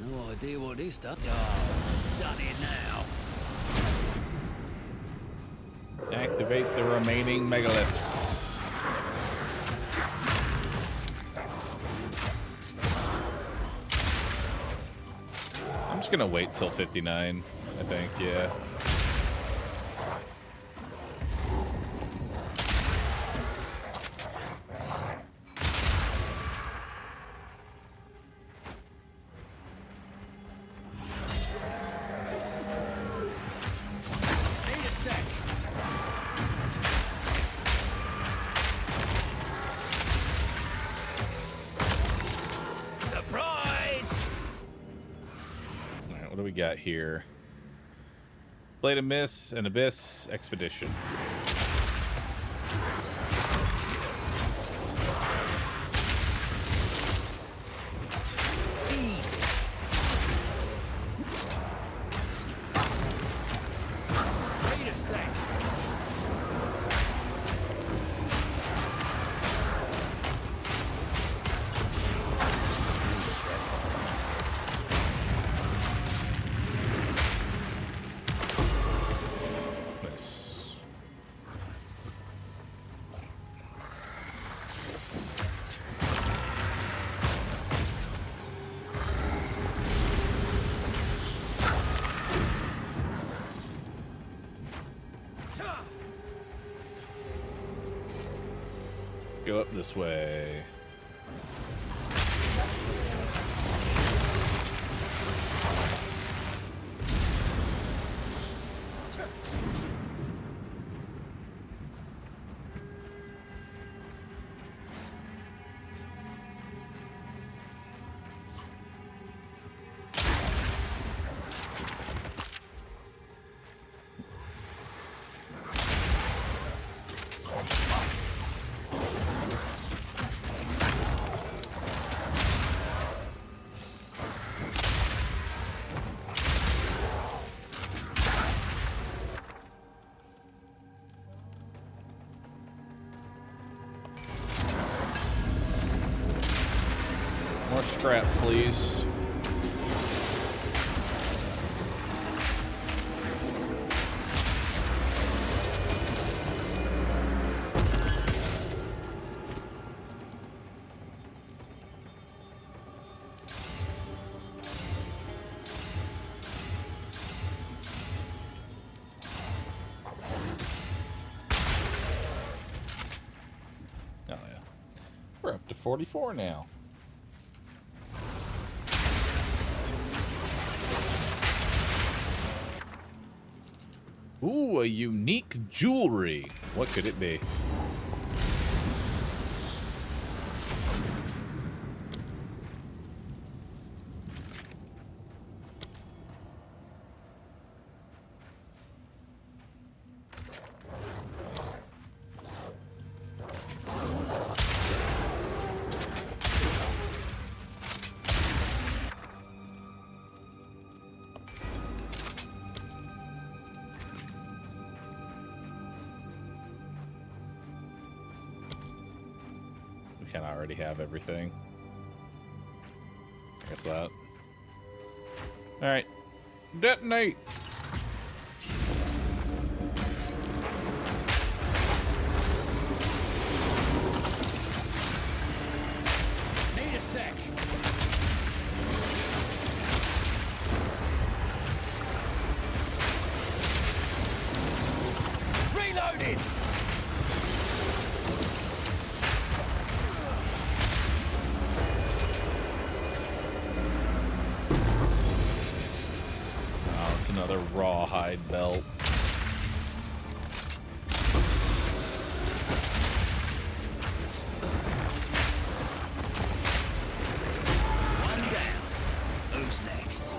No idea what this stuff. Oh, done it now. Activate the remaining megaliths. I'm just gonna wait till 59, I think, yeah. Got here. Blade of Miss and Abyss Expedition. Easy. Wait a sec. Go up this way. More scrap, please. Oh yeah. We're up to 44 now. Ooh, a unique jewelry. What could it be? Can I already have everything? I guess that. Alright. Detonate! Need a sec. Another rawhide belt. One down. Who's next?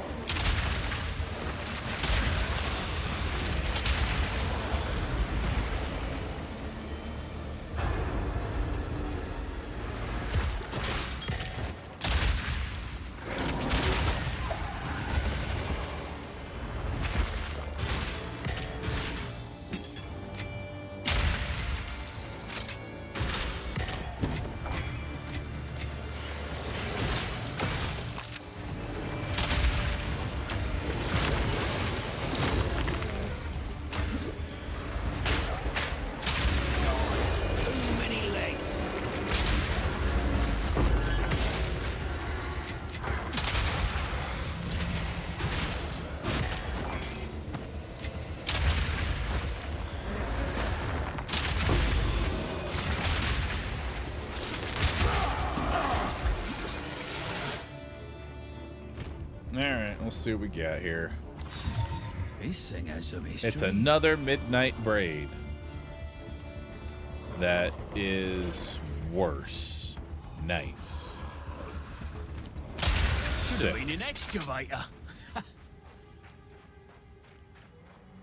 Alright, we'll see what we got here. This thing has some history. It's another midnight braid. That is worse. Nice. Should have Sick. been an excavator.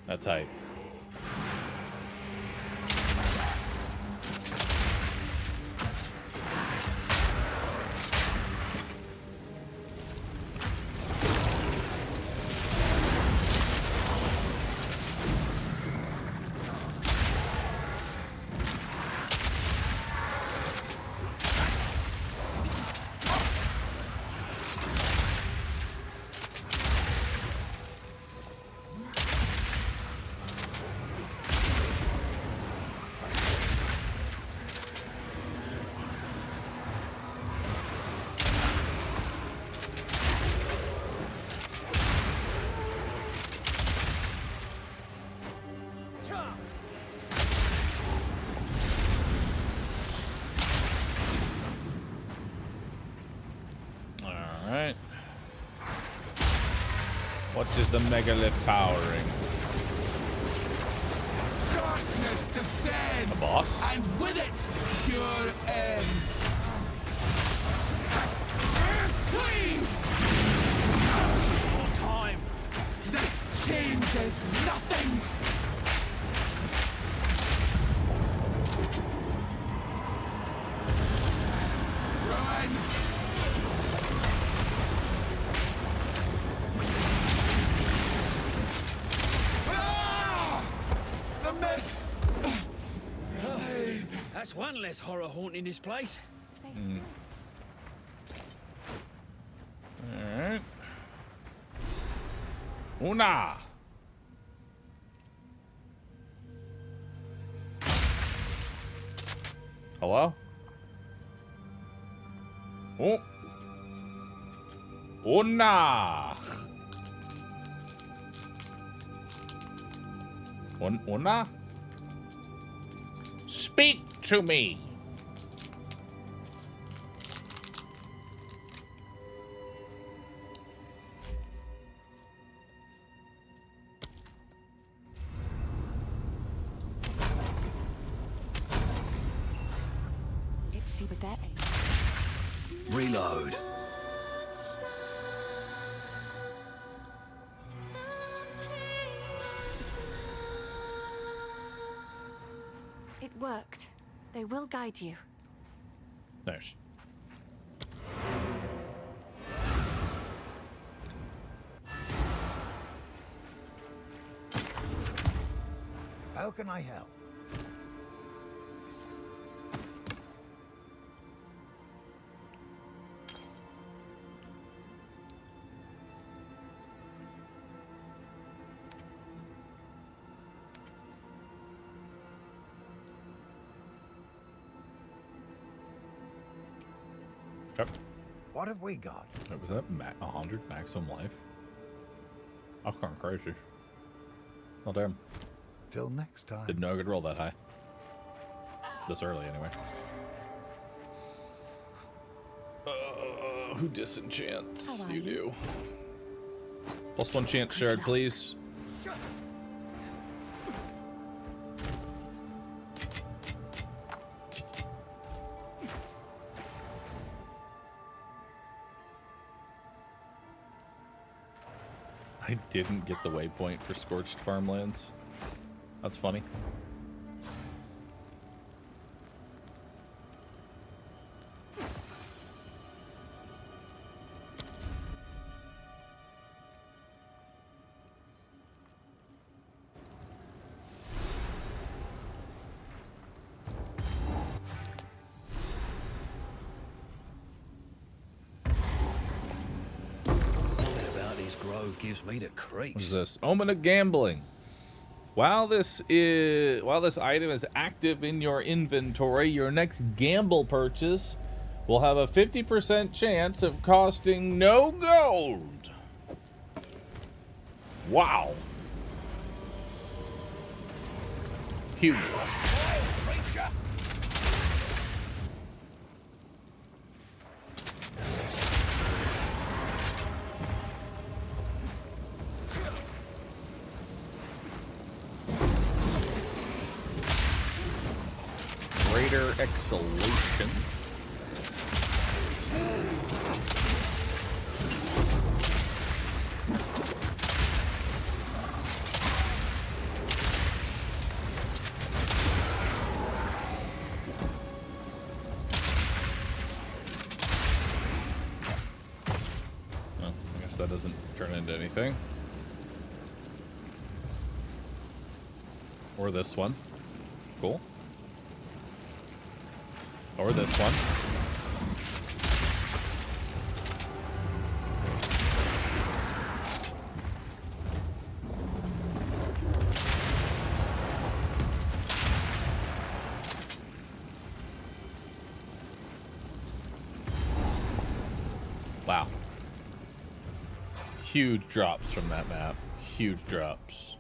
That's hype. Alright. What is the megalith powering? Darkness descends! A boss? And with it, your end! Clean! More time. This changes nothing! Run! The mist! That's one less horror haunting this place. Alright. Una! Hello? Oh! Una! Una? Speak to me! Let's see what that is. Reload. It worked. They will guide you. There's. How can I help? Okay. What have we got? Wait, was that 100 maximum life? I'm kind of crazy. Oh, damn. Till next time. Didn't know I could roll that high. This early, anyway. Who disenchants? How are You you? do. +1 chance shard, please. I didn't get the waypoint for Scorched Farmlands. That's funny. Grove gives me the creeps. What is this? Omen of Gambling. While this item is active in your inventory, your next gamble purchase will have a 50% chance of costing no gold. Wow. Huge. Greater Exhalation. Well, I guess that doesn't turn into anything. Or this one. Cool. Or this one. Wow. Huge drops from that map. Huge drops.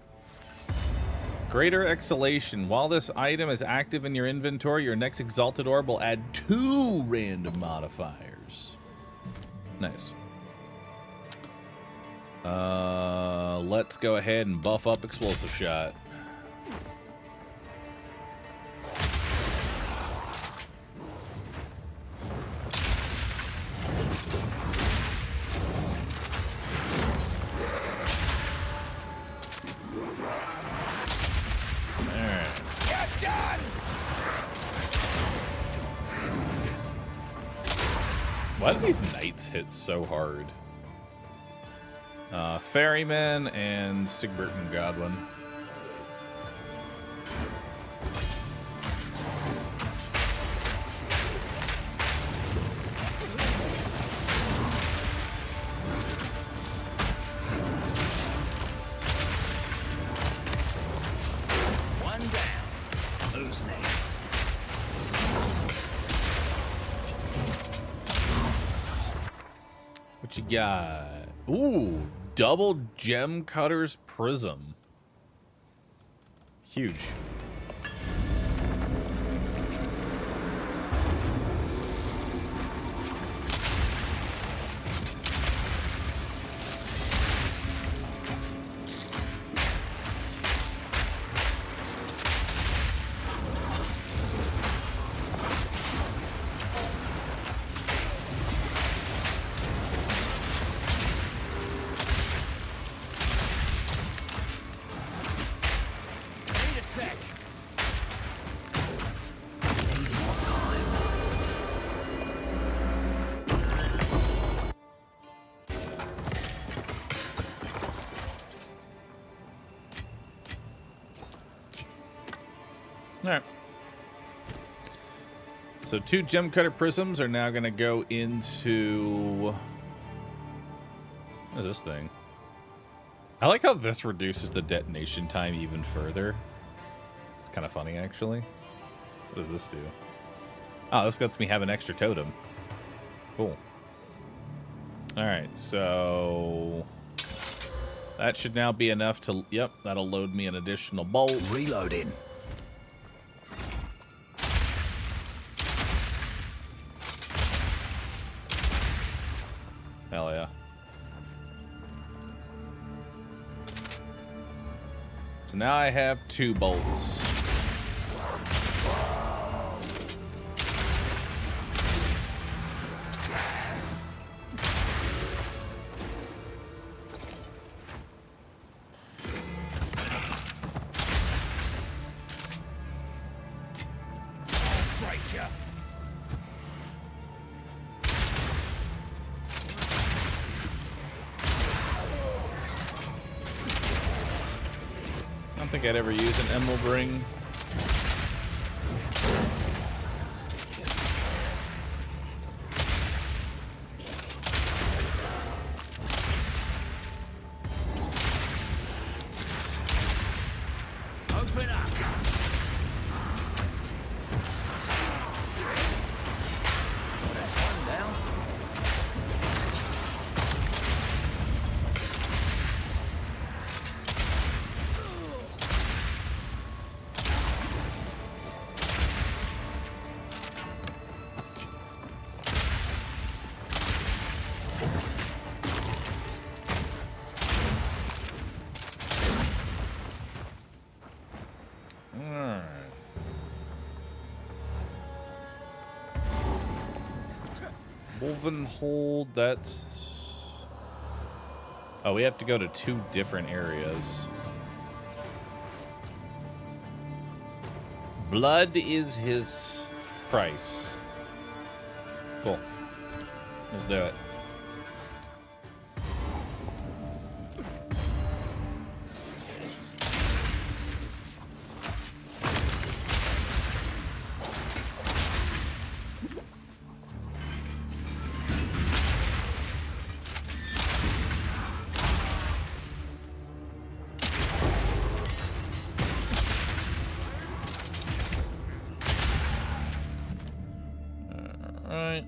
Greater Exhalation. While this item is active in your inventory, your next Exalted Orb will add 2 random modifiers. Nice. Let's go ahead and buff up Explosive Shot. Why do these knights hit so hard? Ferryman and Sigbert and Godwin. One down. Who's next? What you got? Ooh, double gem cutter's prism. Huge. Alright. So 2 gem cutter prisms are now going to go into... What is this thing? I like how this reduces the detonation time even further. It's kind of funny, actually. What does this do? Oh, this lets me have an extra totem. Cool. Alright, so... that should now be enough to... Yep, that'll load me an additional bolt. Reloading. Hell yeah. So now I have 2 bolts. I don't think I'd ever use an emerald ring. Open up. That's one down. Woven hold, that's... Oh, we have to go to 2 different areas. Blood is his price. Cool. Let's do it.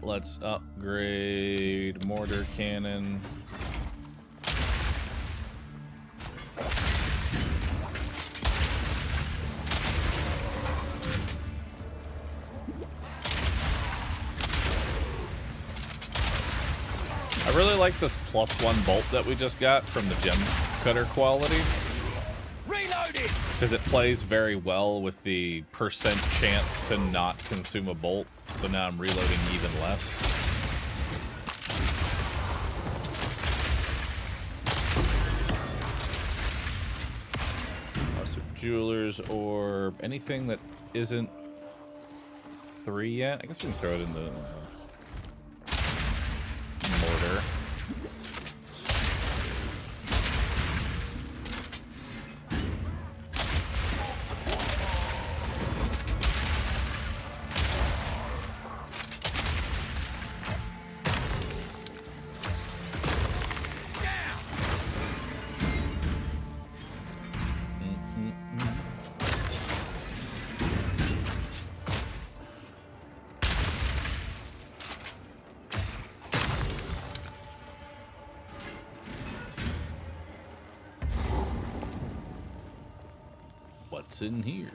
Let's upgrade mortar cannon. I really like this +1 bolt that we just got from the gem cutter quality. Reloaded! Because it plays very well with the % chance to not consume a bolt. So now I'm reloading even less. So Jeweler's Orb. Anything that isn't 3 yet? I guess we can throw it in the mortar. What's in here?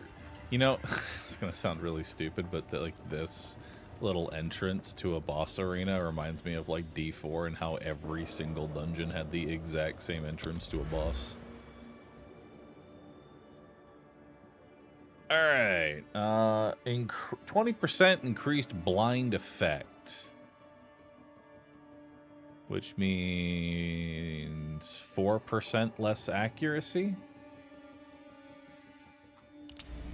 You know, it's gonna sound really stupid, but like this little entrance to a boss arena reminds me of like D4 and how every single dungeon had the exact same entrance to a boss. All right, 20% increased blind effect, which means 4% less accuracy.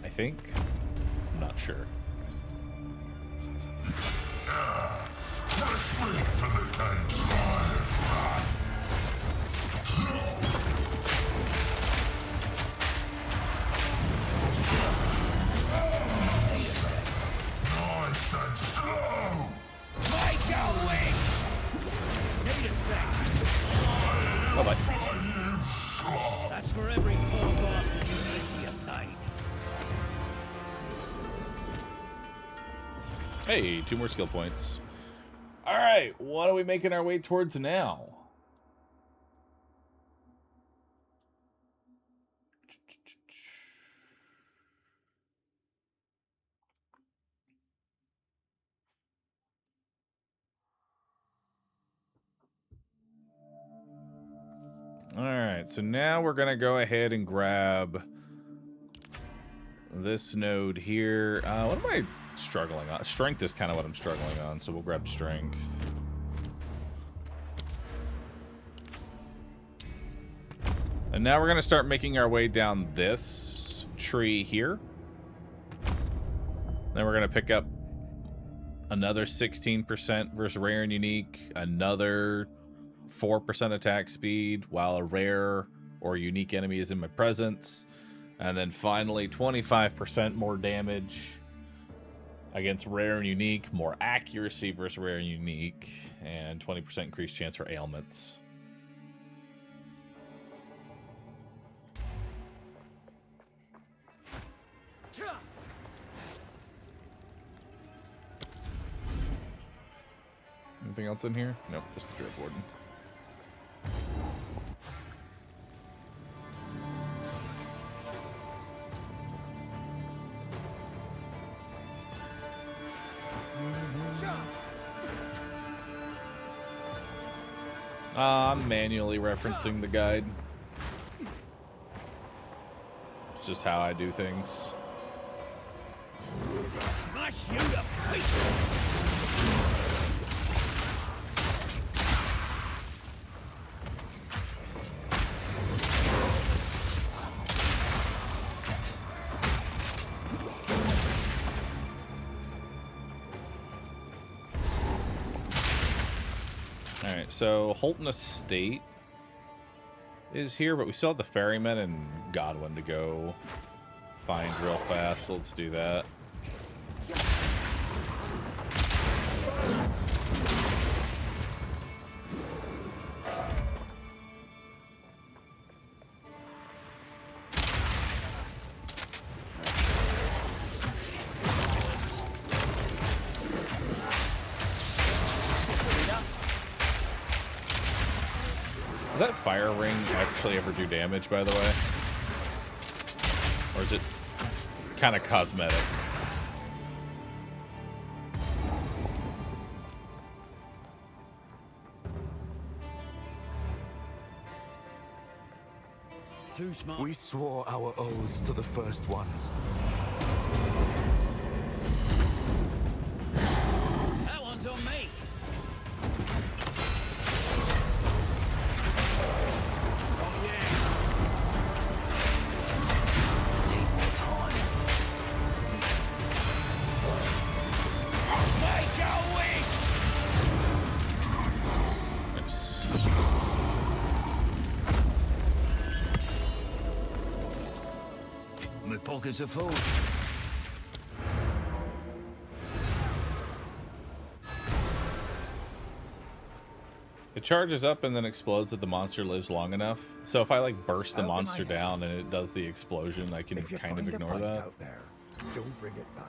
I think. I'm not sure. Nice and slow. Make your wish. Need a sec. Bye-bye. That's for every poor bastard humility you paid. Hey, 2 more skill points. All right, what are we making our way towards now? Alright, so now we're going to go ahead and grab this node here. What am I struggling on? Strength is kind of what I'm struggling on, so we'll grab strength. And now we're going to start making our way down this tree here. Then we're going to pick up another 16% versus rare and unique, another 4% attack speed while a rare or unique enemy is in my presence, and then finally 25% more damage against rare and unique, more accuracy versus rare and unique, and 20% increased chance for ailments. Anything else in here? Nope, just the Drip Warden. I'm manually referencing the guide. It's just how I do things. Smash you to pieces! Alright, so Holton Estate is here, but we still have the Ferryman and Godwin to go find real fast, so let's do that. Does that fire ring actually ever do damage, by the way? Or is it kind of cosmetic? Too smart. We swore our oaths to the first ones. That one's on me. My pockets are full. It charges up and then explodes if the monster lives long enough. So if I like burst the monster down and it does the explosion, I can kind of ignore that. Out there, don't bring it back.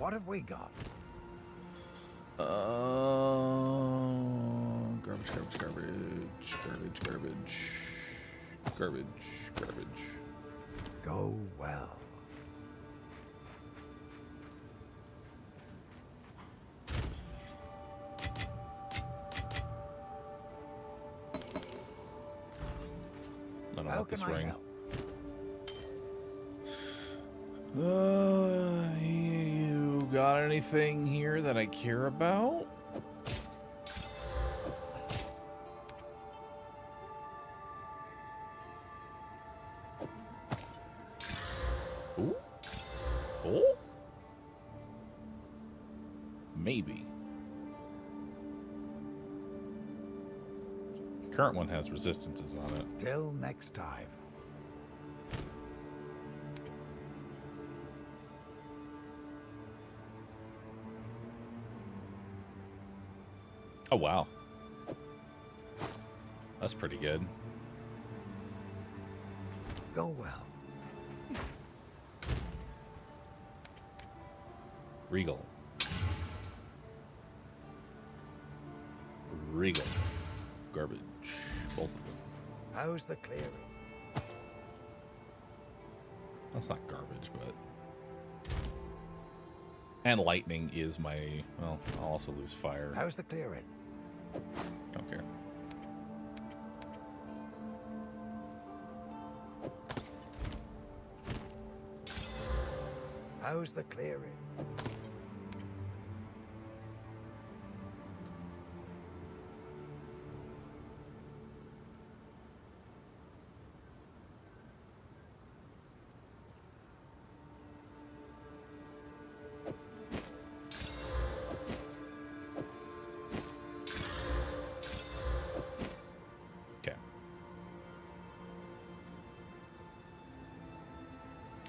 What have we got? Garbage, garbage, garbage, garbage, garbage, garbage, garbage. Go well. I don't want this ring. You got anything here that I care about? Ooh. Oh. Maybe. Current one has resistances on it. Till next time. Oh, wow. That's pretty good. Go well. Regal. Regal. Garbage. Both of them. How's the clearing? That's not garbage, but... And lightning is my... Well, I'll also lose fire. How's the clearing? Don't care. How's the clearing?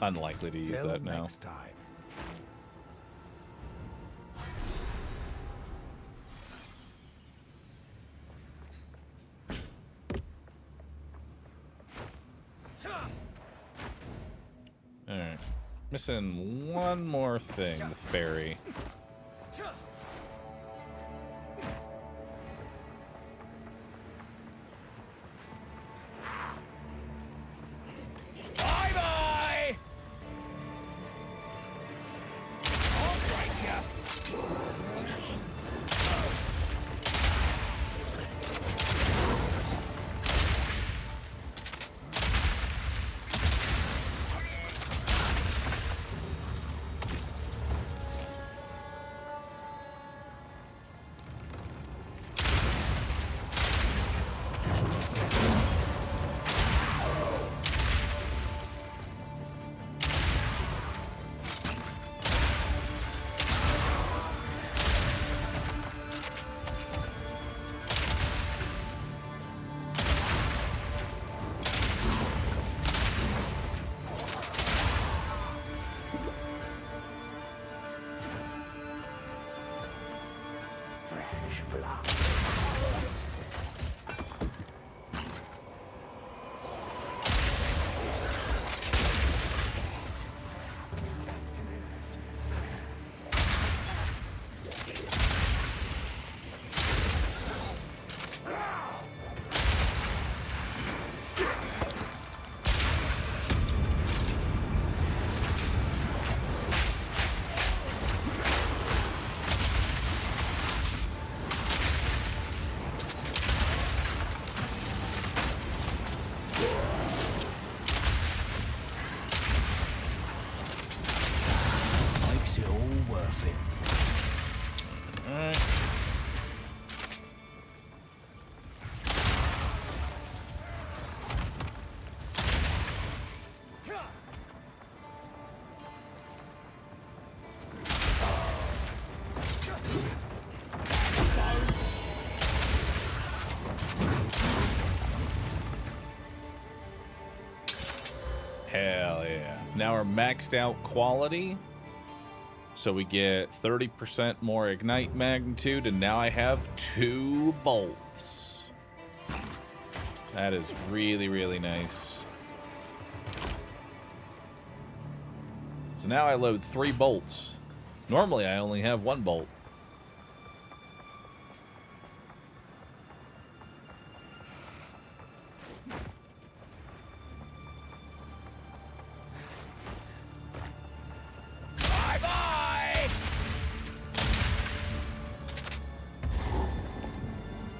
Unlikely to use that now. Next time. Alright. Missing one more thing, the ferry. Hell yeah. Now we're maxed out quality. So we get 30% more ignite magnitude, and now I have 2 bolts. That is really, really nice. So now I load 3 bolts. Normally I only have 1 bolt.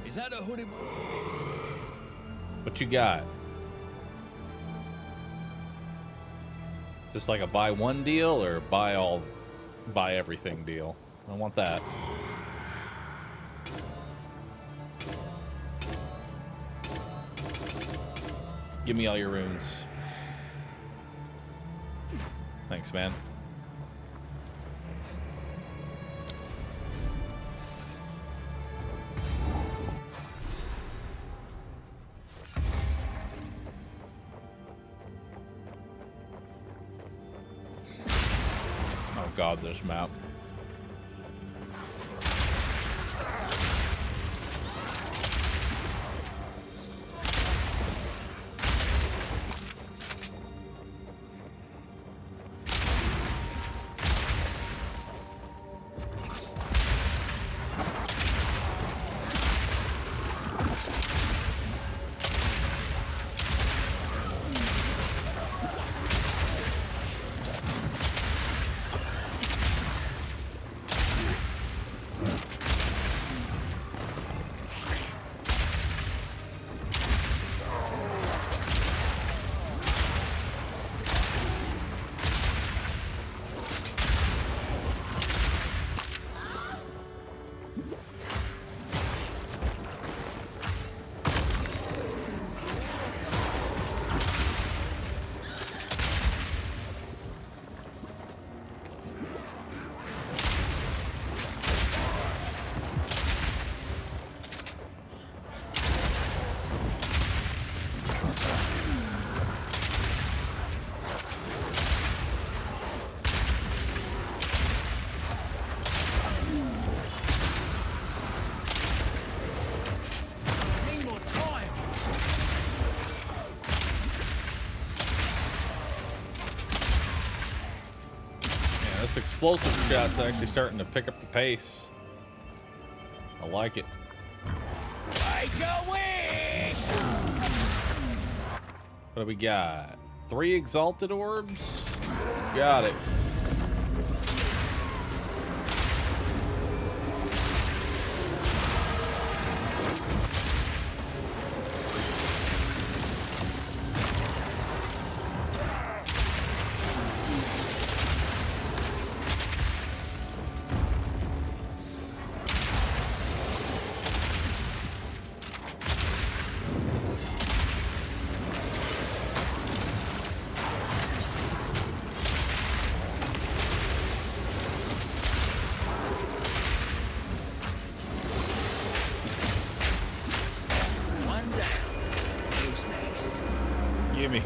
Is that a hoodie? What you got? Just like a buy one deal or buy everything deal? I want that. Give me all your runes. Thanks, man. Oh god, this map. explosive shot's actually starting to pick up the pace. I like it. Make a wish! What do we got? 3 exalted orbs? Got it. Gimme.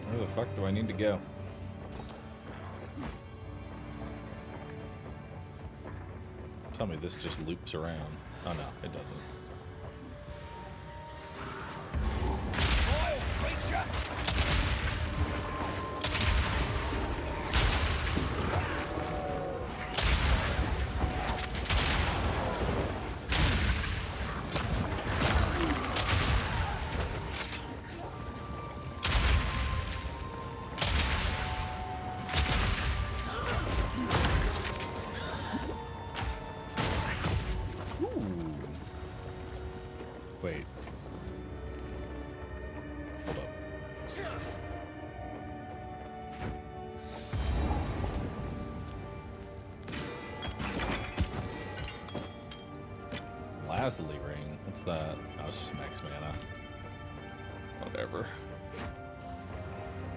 Where the fuck do I need to go? Tell me this just loops around. Oh no, it doesn't. Vile creature! Wait. Hold up. Lazuli ring. What's that? Oh, it's just max mana. Whatever.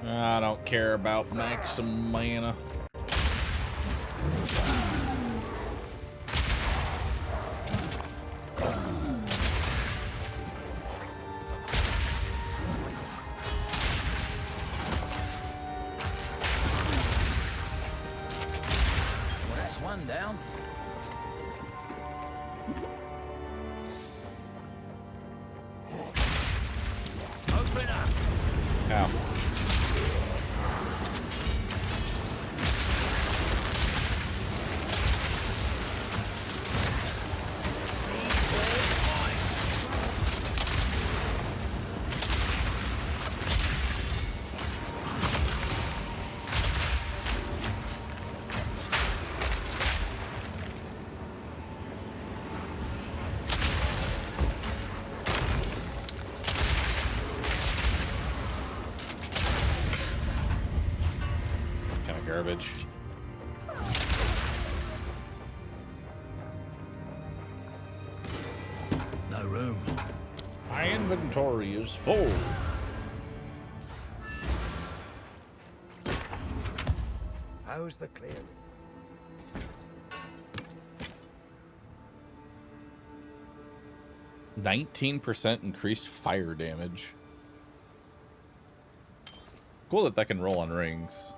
I don't care about maximum mana. Down. Open up. Ow. Garbage. No room. My inventory is full. How's the clearing? %19 increased fire damage. Cool that can roll on rings.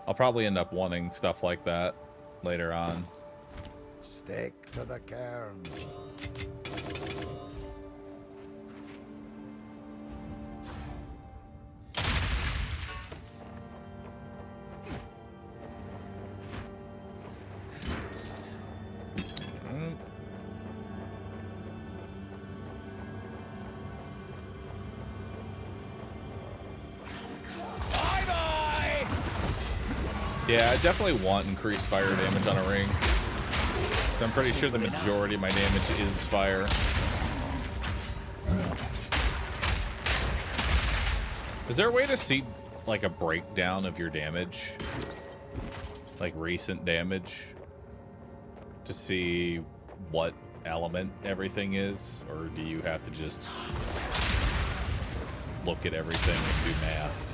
I'll probably end up wanting stuff like that later on. Stick to the cairns. Yeah, I definitely want increased fire damage on a ring. So I'm pretty sure the majority of my damage is fire. Is there a way to see, like, a breakdown of your damage? Like, recent damage? To see what element everything is? Or do you have to just look at everything and do math?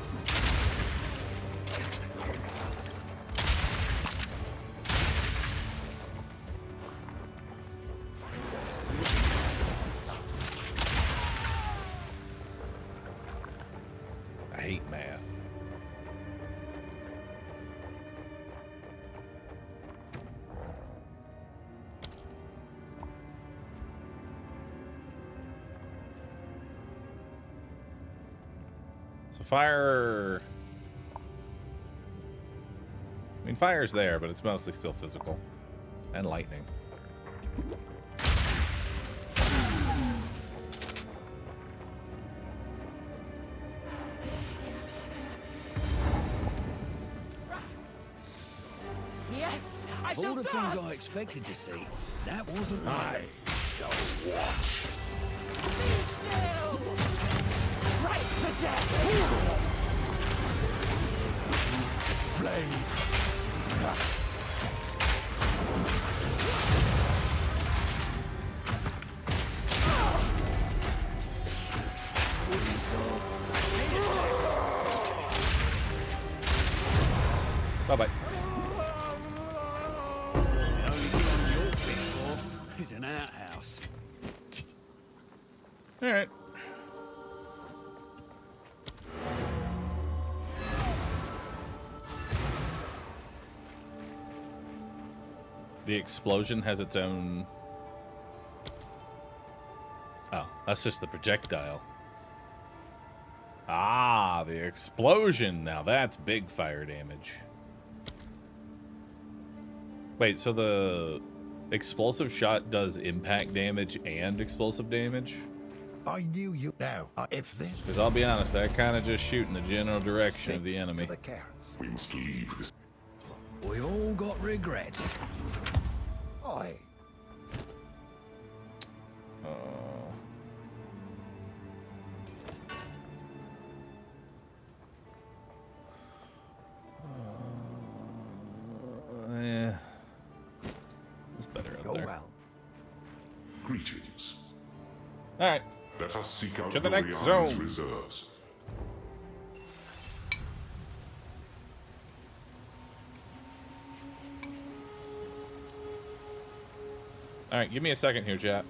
So fire... I mean, fire's there, but it's mostly still physical. And lightning. Yes, I Of all shall the dance. things I expected to see, that wasn't one. I shall watch. Be still. Right to death. Flame. Bye-bye. The only thing on your big floor is an outhouse. Alright. The explosion has its own... Oh, that's just the projectile. Ah, the explosion. Now that's big fire damage. Wait, so the explosive shot does impact damage and explosive damage? I knew you now. If this... Because I'll be honest, I kind of just shoot in the general direction of the enemy. the carrots. We must leave this. We've all got regrets. Aye. Yeah. It's better out there. Well. Greetings. Alright. Let us seek out To the next Doriana's zone. reserves. Alright, give me a second here, chat.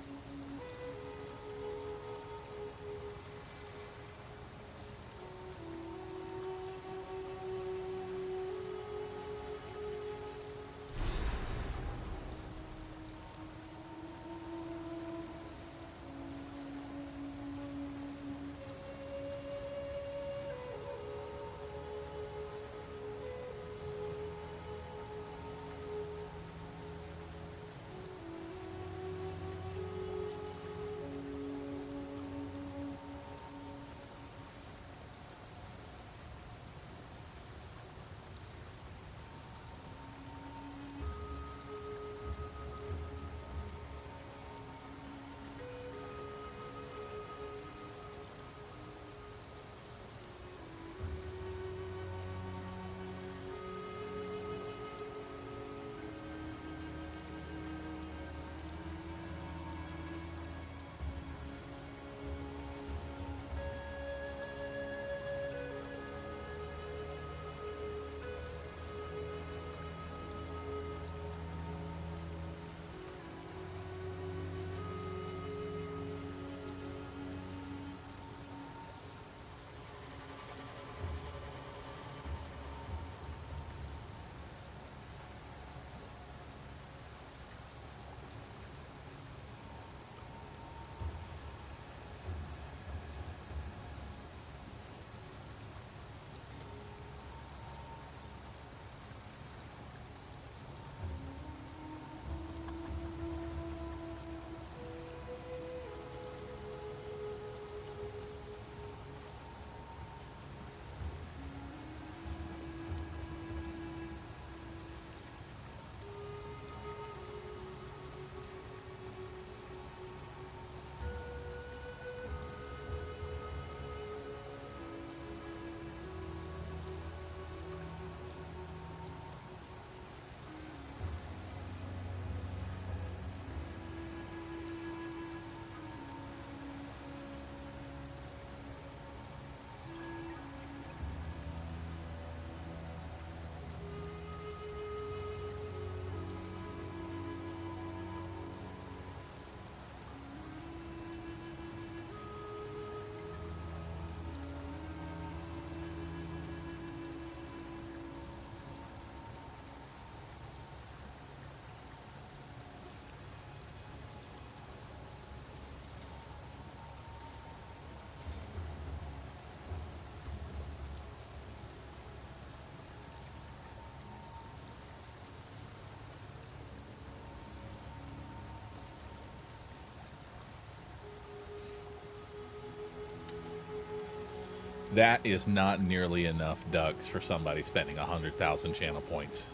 That is not nearly enough ducks for somebody spending 100,000 channel points.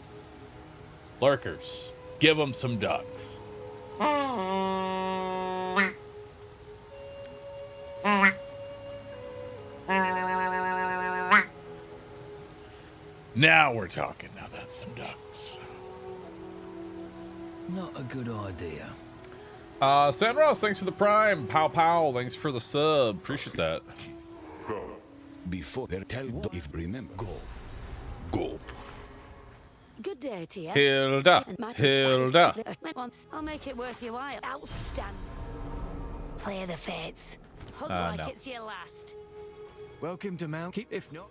Lurkers, give them some ducks. Now we're talking. Now that's some ducks. Not a good idea. Sandros, thanks for the prime. Pow pow, thanks for the sub. Appreciate that. Go. Before they tell if remember. Go. Go. Good day to you. Hilda. Hilda. I'll make it worth your while. Outstanding. Play the fates. Hug like no. it's your last. Welcome to Mount. If not.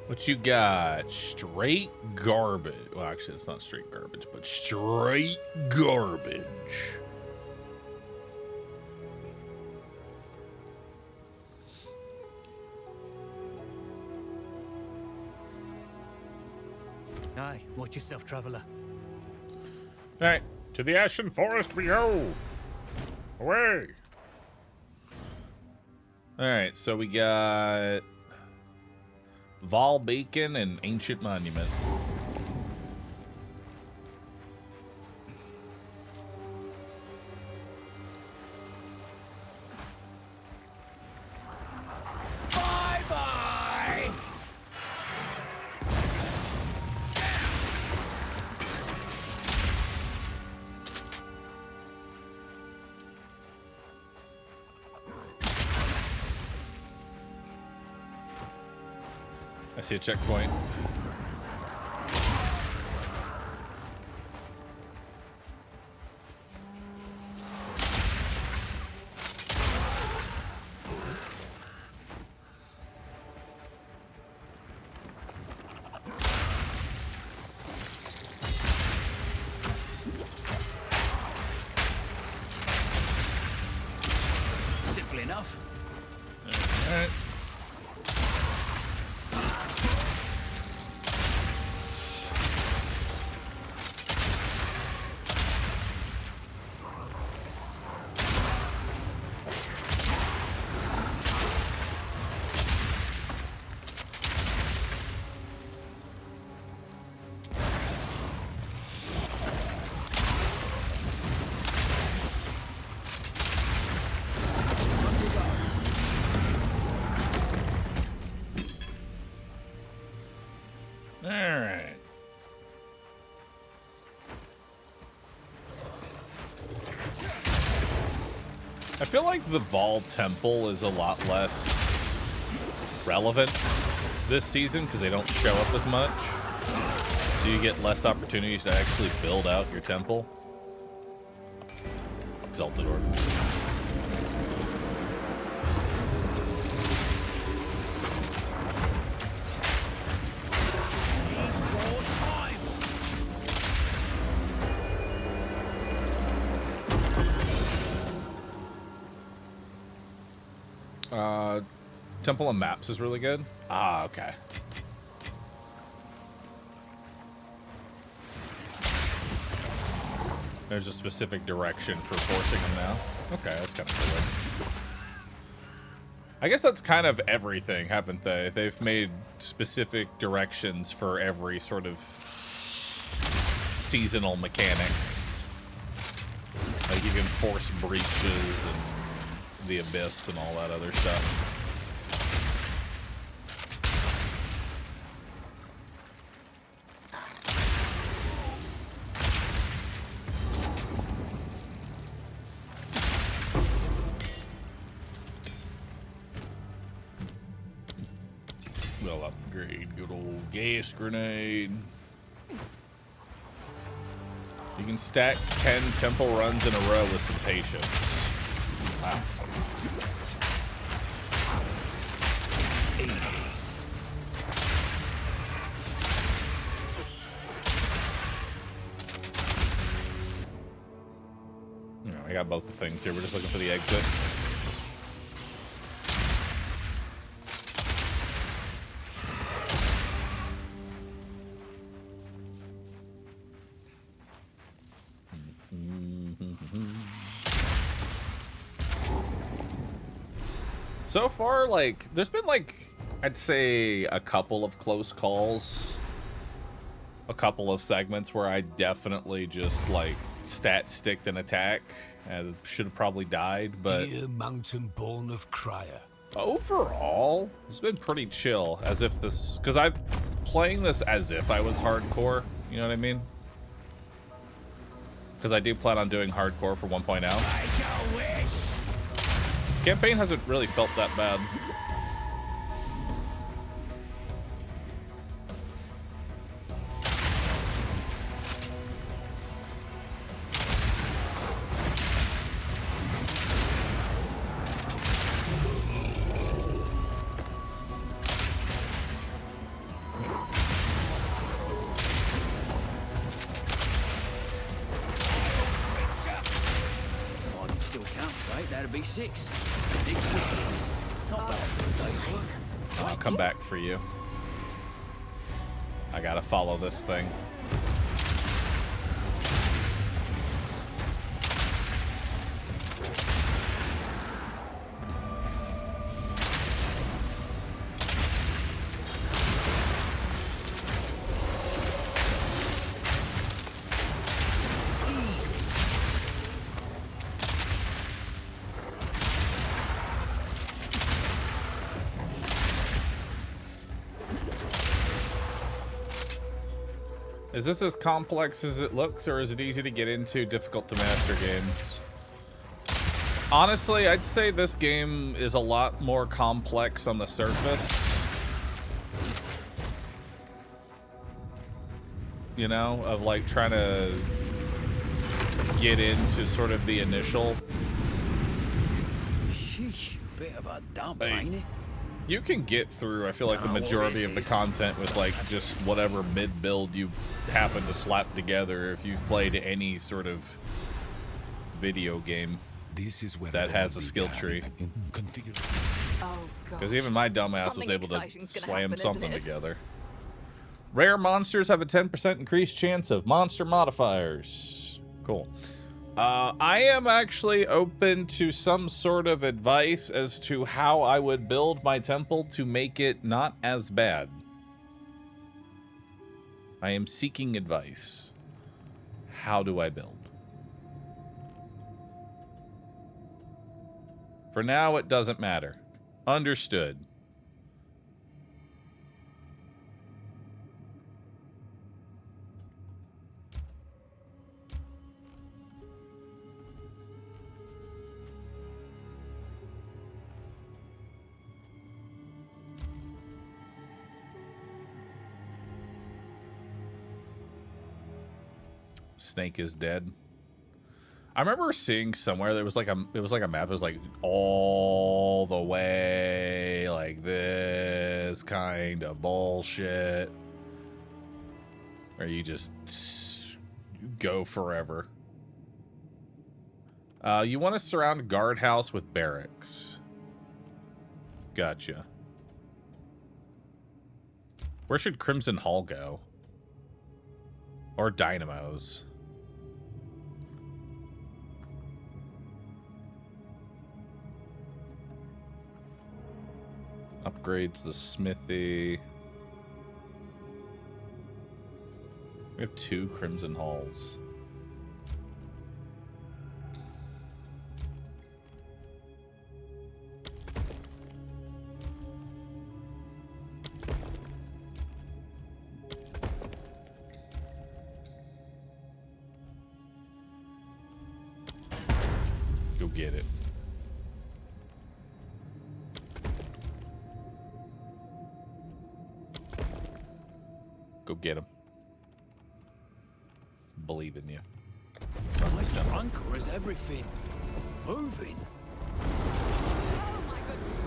What you got? Straight garbage. Well, actually, it's not straight garbage, but straight garbage. Aye, watch yourself, traveler. All right, to the Ashen Forest we go. Away. All right, so we got Val Beacon and Ancient Monument. Bye-bye! I see a checkpoint. Simple enough. All right. I feel like the Vol Temple is a lot less relevant this season because they don't show up as much. So you get less opportunities to actually build out your temple. Exalted Order. Temple of Maps is really good. Ah, okay. There's a specific direction for forcing them now. Okay, that's kind of cool. I guess that's kind of everything, haven't they? They've made specific directions for every sort of seasonal mechanic. Like you can force breaches and the abyss and all that other stuff. We'll upgrade good old gas grenade. You can stack 10 temple runs in a row with some patience. Wow. Easy. I got both the things here. We're just looking for the exit. So far, like, there's been, like, I'd say a couple of close calls. A couple of segments where I definitely just, like, stat-sticked an attack and should have probably died, but... Dear mountain born of Crier. Overall, it's been pretty chill, as if this... Because I'm playing this as if I was hardcore, you know what I mean? Because I do plan on doing hardcore for 1.0. Campaign hasn't really felt that bad. I'll come back for you. I gotta follow this thing. Is this as complex as it looks, or is it easy to get into, difficult to master games? Honestly, I'd say this game is a lot more complex on the surface. You know, of like trying to get into sort of the initial. Sheesh, bit of a dump, ain't it? You can get through, I feel like, the majority of the content with, like, just whatever mid-build you happen to slap together if you've played any sort of video game that has a skill tree. Because even my dumbass was able to slam something together. Rare monsters have a 10% increased chance of monster modifiers. Cool. I am actually open to some sort of advice as to how I would build my temple to make it not as bad. I am seeking advice. How do I build? For now, it doesn't matter. Understood. Snake is dead. I remember seeing somewhere there was like a map. It was like all the way like this kind of bullshit, where you just go forever. You want to surround guardhouse with barracks. Gotcha. Where should Crimson Hall go? Or dynamos? Upgrades the smithy. We have 2 Crimson Halls. Go get it. Go get him. Believe in you. Mr. Uncle is everything. Moving. Oh my goodness.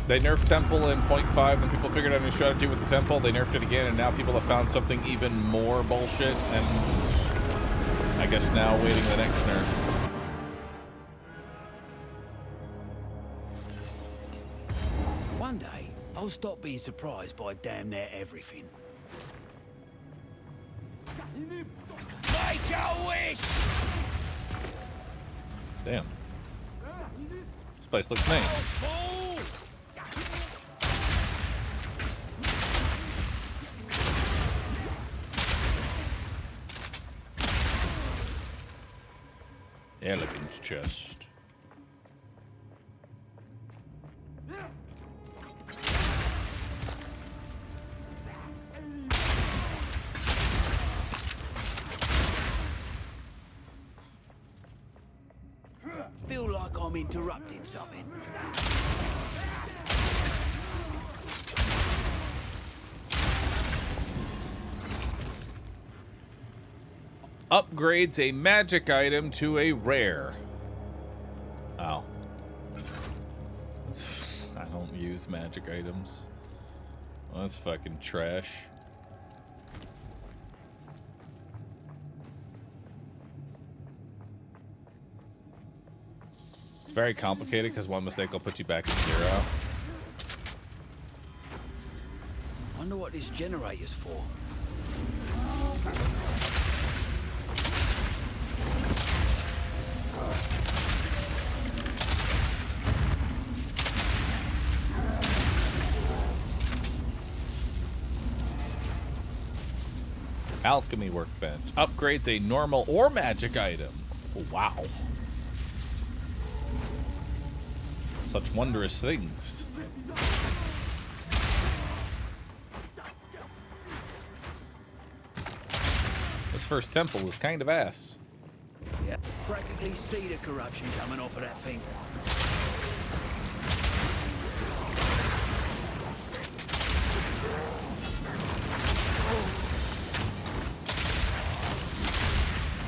They nerfed Temple in 0.5, then people figured out a new strategy with the Temple. They nerfed it again, and now people have found something even more bullshit, and I guess now waiting the next nerf. One day, I'll stop being surprised by damn near everything. Make a wish! Damn. This place looks nice. Elegant chest. Feel like I'm interrupting something. Upgrades a magic item to a rare. Oh. I don't use magic items. Well, that's fucking trash. It's very complicated because one mistake will put you back at 0. Wonder what this generator's for. Alchemy workbench. Upgrades a normal or magic item. Wow. Such wondrous things. This first temple is kind of ass. Yeah, practically see the corruption coming off of that thing.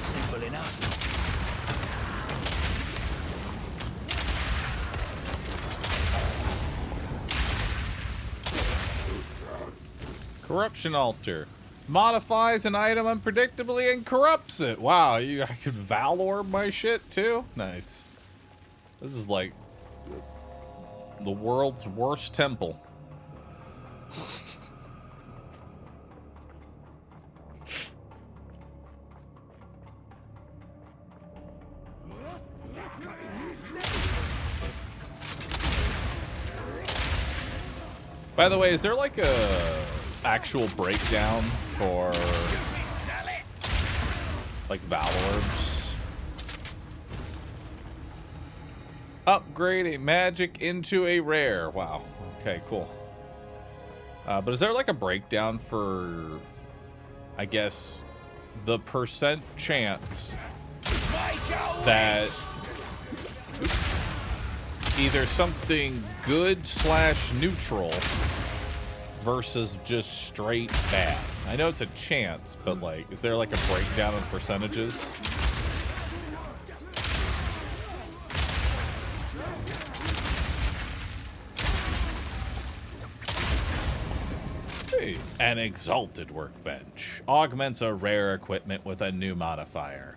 Simple enough. Corruption altar. Modifies an item unpredictably and corrupts it. Wow, I could Valor my shit too? Nice. This is like the world's worst temple. By the way, is there like a actual breakdown for like Valorbs? Upgrade a magic into a rare. Wow. Okay, cool. But is there like a breakdown for, I guess, the percent chance that either something good / neutral versus just straight bad? I know it's a chance, but like, is there like a breakdown of percentages? Hey, an exalted workbench. Augments a rare equipment with a new modifier.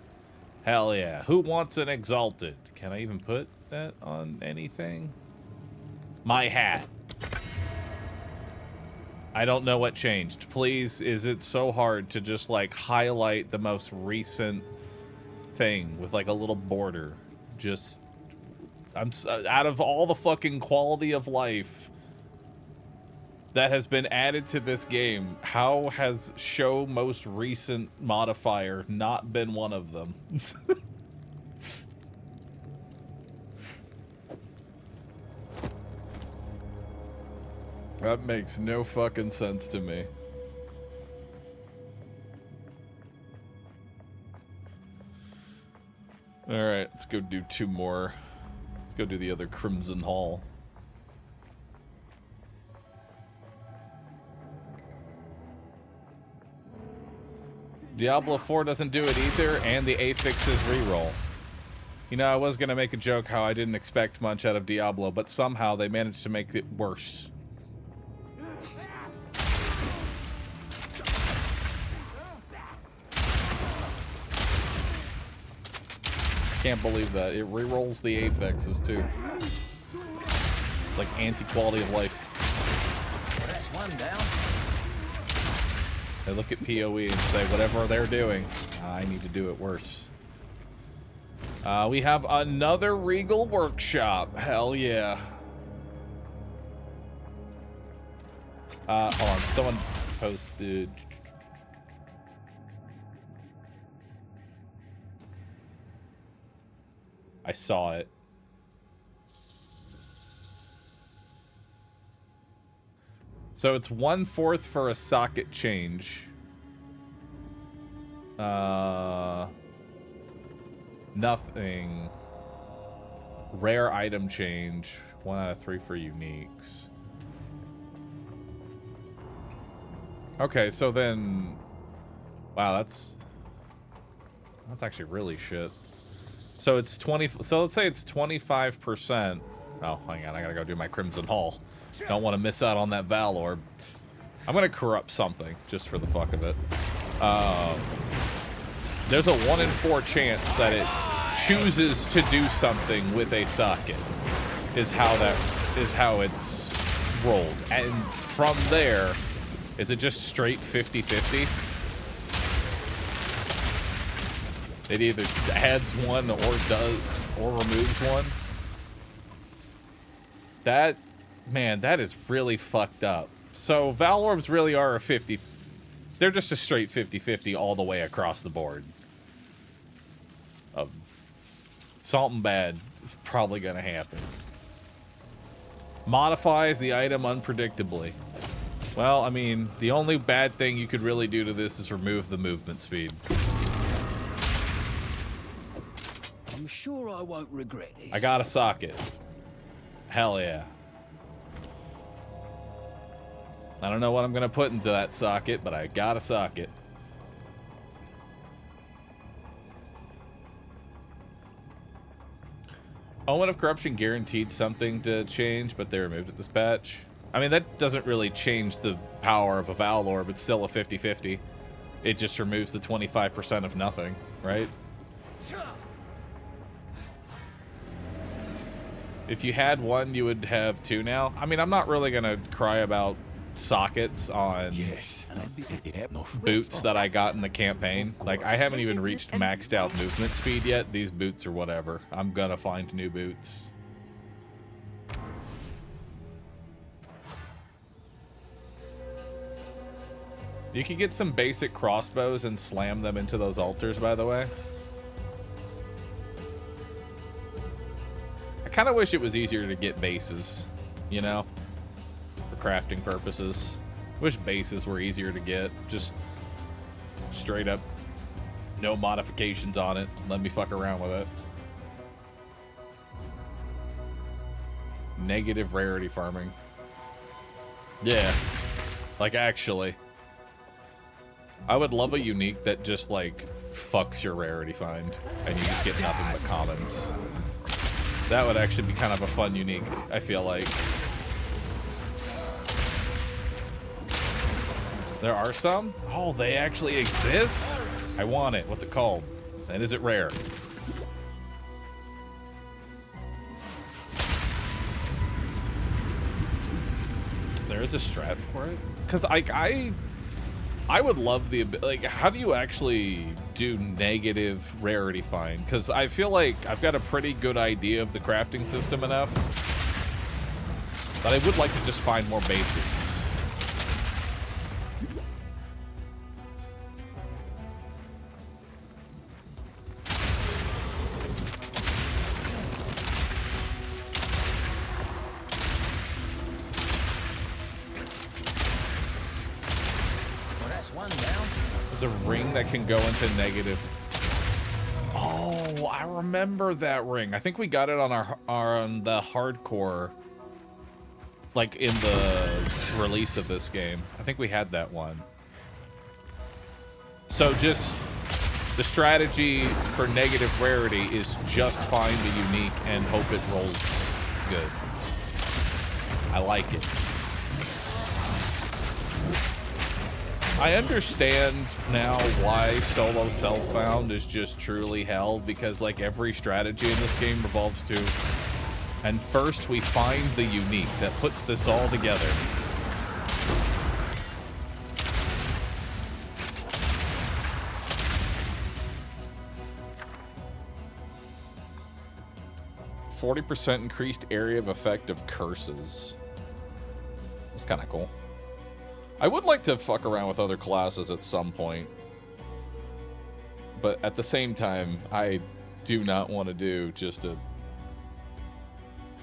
Hell yeah. Who wants an exalted? Can I even put that on anything? My hat. I don't know what changed. Please, is it so hard to just like highlight the most recent thing with like a little border? Just, I'm out of all the fucking quality of life that has been added to this game, how has show most recent modifier not been one of them? That makes no fucking sense to me. Alright, let's go do 2 more. Let's go do the other Crimson Hall. Diablo 4 doesn't do it either, and the affixes reroll. You know, I was gonna make a joke how I didn't expect much out of Diablo, but somehow they managed to make it worse. Can't believe that. It rerolls the affixes too. Like anti-quality of life. Well, that's one down. They look at PoE and say, whatever they're doing, I need to do it worse. We have another Regal workshop. Hell yeah. Hold on. Someone posted... I saw it. So it's 1/4 for a socket change. Nothing. Rare item change. 1 out of 3 for uniques. Okay, so then... Wow, that's actually really shit. So it's 20... So let's say it's 25%. Oh, hang on. I gotta go do my Crimson Hall. Don't want to miss out on that Valor. I'm gonna corrupt something, just for the fuck of it. There's a 1 in 4 chance that it chooses to do something with a socket. Is how it's rolled. And from there, is it just straight 50-50? It either adds one or removes one. That, man, that is really fucked up. So Valorbs really are a 50. They're just a straight 50-50 all the way across the board. Something bad is probably gonna happen. Modifies the item unpredictably. Well, I mean, the only bad thing you could really do to this is remove the movement speed. I'm sure I won't regret this. I got a socket. Hell yeah. I don't know what I'm gonna put into that socket, but I got a socket. Omen of Corruption guaranteed something to change, but they removed it this patch. I mean, that doesn't really change the power of a Valor, but still a 50-50. It just removes the 25% of nothing, right? If you had one, you would have 2 now. I mean, I'm not really gonna cry about sockets on boots that I got in the campaign. Like, I haven't even reached maxed out movement speed yet. These boots are whatever. I'm gonna find new boots. You can get some basic crossbows and slam them into those altars, by the way. I kind of wish it was easier to get bases, you know, for crafting purposes. Wish bases were easier to get. Just straight up, no modifications on it. Let me fuck around with it. Negative rarity farming. Yeah, like actually. I would love a unique that just like fucks your rarity find and you just get nothing but commons. That would actually be kind of a fun unique, I feel like. There are some? Oh, they actually exist? I want it. What's it called? And is it rare? There is a strat for it? Because I would love the, like, how do you actually do negative rarity find? Because I feel like I've got a pretty good idea of the crafting system enough that I would like to just find more bases. There's a ring that can go into negative. Oh, I remember that ring. I think we got it on on the hardcore, like in the release of this game. I think we had that one. So just the strategy for negative rarity is just find the unique and hope it rolls good. I like it. I understand now why solo self-found is just truly hell, because like every strategy in this game revolves to, and first we find the unique that puts this all together. 40% increased area of effect of curses. That's kind of cool. I would like to fuck around with other classes at some point. But at the same time, I do not want to do just a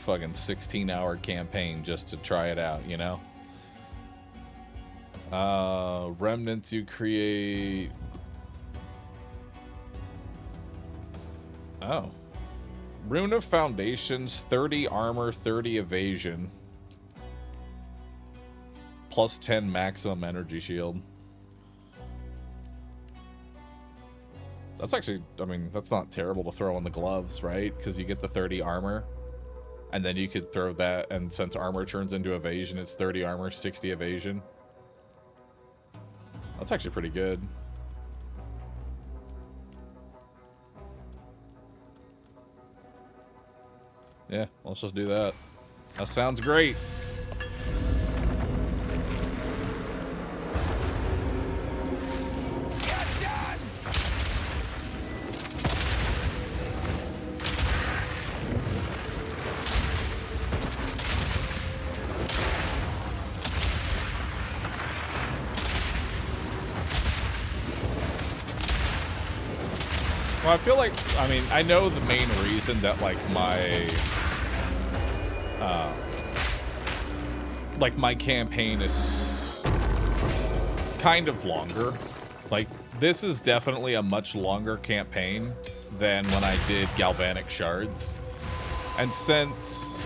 fucking 16-hour campaign just to try it out, you know? Remnants you create... Oh. Rune of Foundations, 30 armor, 30 evasion. Plus 10 maximum energy shield. That's actually, I mean, that's not terrible to throw on the gloves, right? Because you get the 30 armor. And then you could throw that, and since armor turns into evasion, it's 30 armor, 60 evasion. That's actually pretty good. Yeah, let's just do that. That sounds great. Well, I feel like, I mean, I know the main reason that, like, my campaign is kind of longer. Like, this is definitely a much longer campaign than when I did Galvanic Shards. And since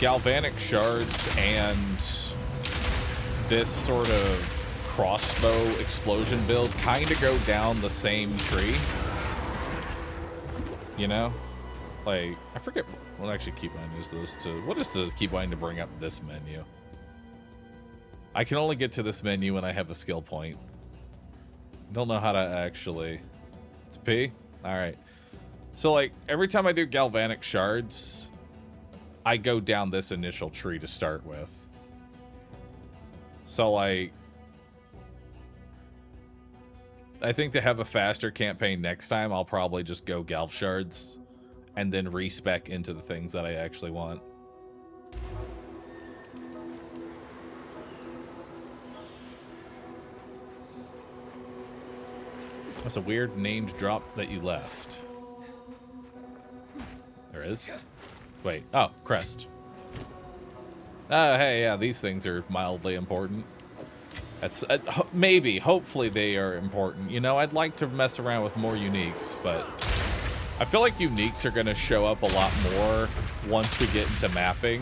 Galvanic Shards and this sort of crossbow explosion build kind of go down the same tree, you know? Like, I forget what actually keybind is this to. What is the keybind to bring up this menu? I can only get to this menu when I have a skill point. I don't know how to actually. It's P? Alright. So, like, every time I do Galvanic Shards, I go down this initial tree to start with. So, like, I think to have a faster campaign next time, I'll probably just go Galv Shards and then respec into the things that I actually want. That's a weird named drop that you left. There is. Wait. Oh, crest. Oh, hey, yeah, these things are mildly important. That's maybe, hopefully they are important. You know, I'd like to mess around with more uniques, but I feel like uniques are going to show up a lot more once we get into mapping.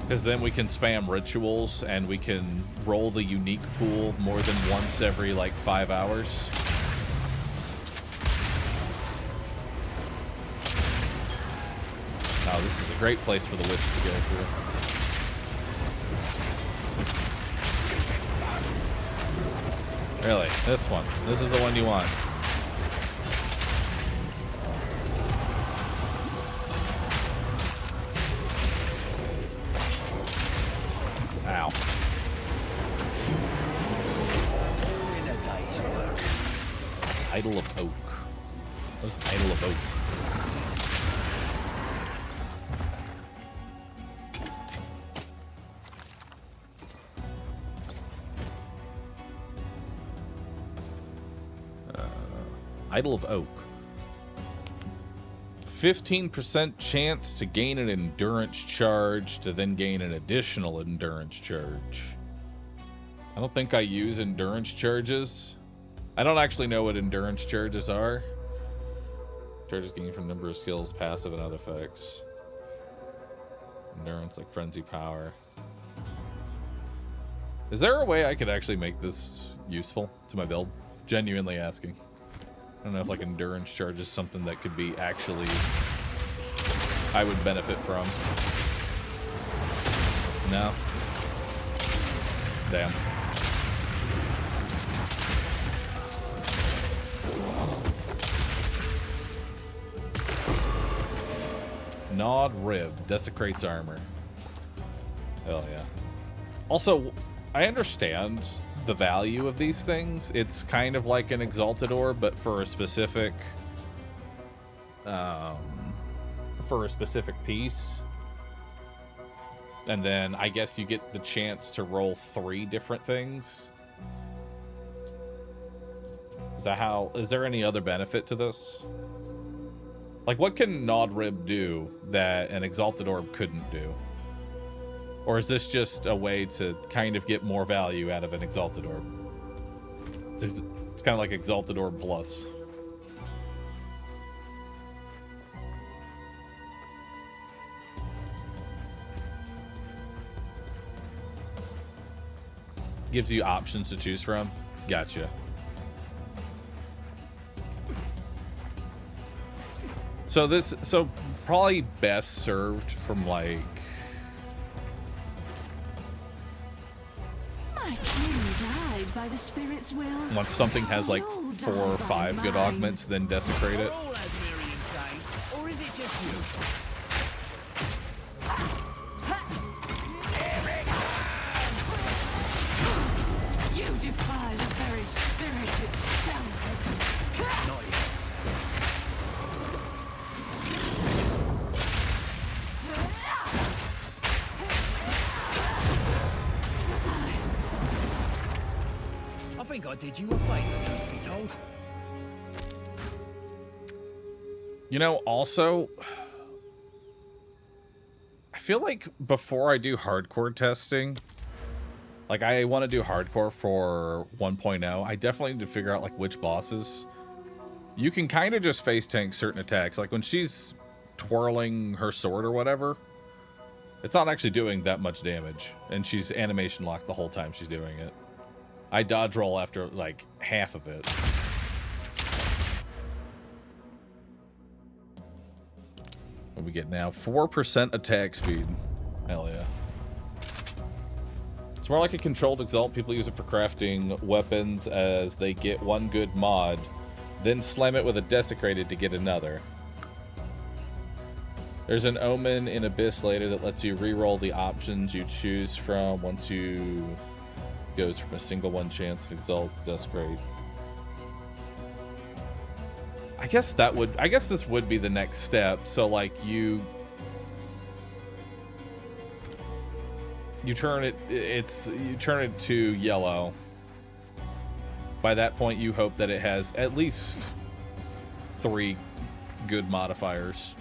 Because then we can spam rituals and we can roll the unique pool more than once every, like, 5 hours. Oh, this is a great place for the wisp to go through. Really? This one. This is the one you want. Ow. Idol of Oak. What's Idol of Oak? Idol of Oak. 15% chance to gain an endurance charge to then gain an additional endurance charge. I don't think I use endurance charges. I don't actually know what endurance charges are. Charges gained from number of skills, passive, and other effects. Endurance, like frenzy power. Is there a way I could actually make this useful to my build? Genuinely asking. I don't know if, like, endurance charge is something that could be actually I would benefit from. No. Damn. Gnawed Rib. Desecrates armor. Hell yeah. Also, I understand the value of these things. It's kind of like an Exalted Orb, but for a specific piece. And then I guess you get the chance to roll 3 different things. Is there any other benefit to this? Like, what can Gnawed Rib do that an Exalted Orb couldn't do? Or is this just a way to kind of get more value out of an Exalted Orb? It's kind of like Exalted Orb Plus. Gives you options to choose from. Gotcha. So probably best served from like My king died by the spirit's will. once something has like 4 or 5 good augments, then desecrate it. All Admirian insane, or is it just you? You defy the very spirit itself. Not yet. I think I did you a favor, truth be told. You know, also, I feel like before I do hardcore testing, like I want to do hardcore for 1.0, I definitely need to figure out like which bosses. You can kind of just face tank certain attacks. Like when she's twirling her sword or whatever, it's not actually doing that much damage. And she's animation locked the whole time she's doing it. I dodge roll after like half of it. What do we get now? 4% attack speed. Hell yeah. It's more like a controlled exalt. People use it for crafting weapons as they get one good mod, then slam it with a desecrated to get another. There's an omen in Abyss later that lets you re-roll the options you choose from once you goes from a single one chance to exalt, desecrate. I guess this would be the next step. So like you turn it to yellow. By that point you hope that it has at least 3 good modifiers.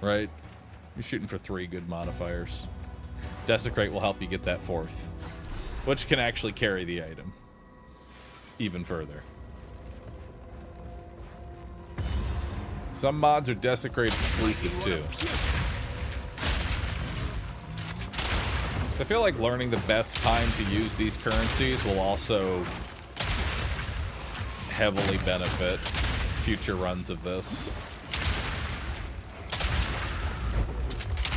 Right? You're shooting for 3 good modifiers. Desecrate will help you get that 4th, which can actually carry the item even further. Some mods are Desecrate exclusive too. I feel like learning the best time to use these currencies will also heavily benefit future runs of this.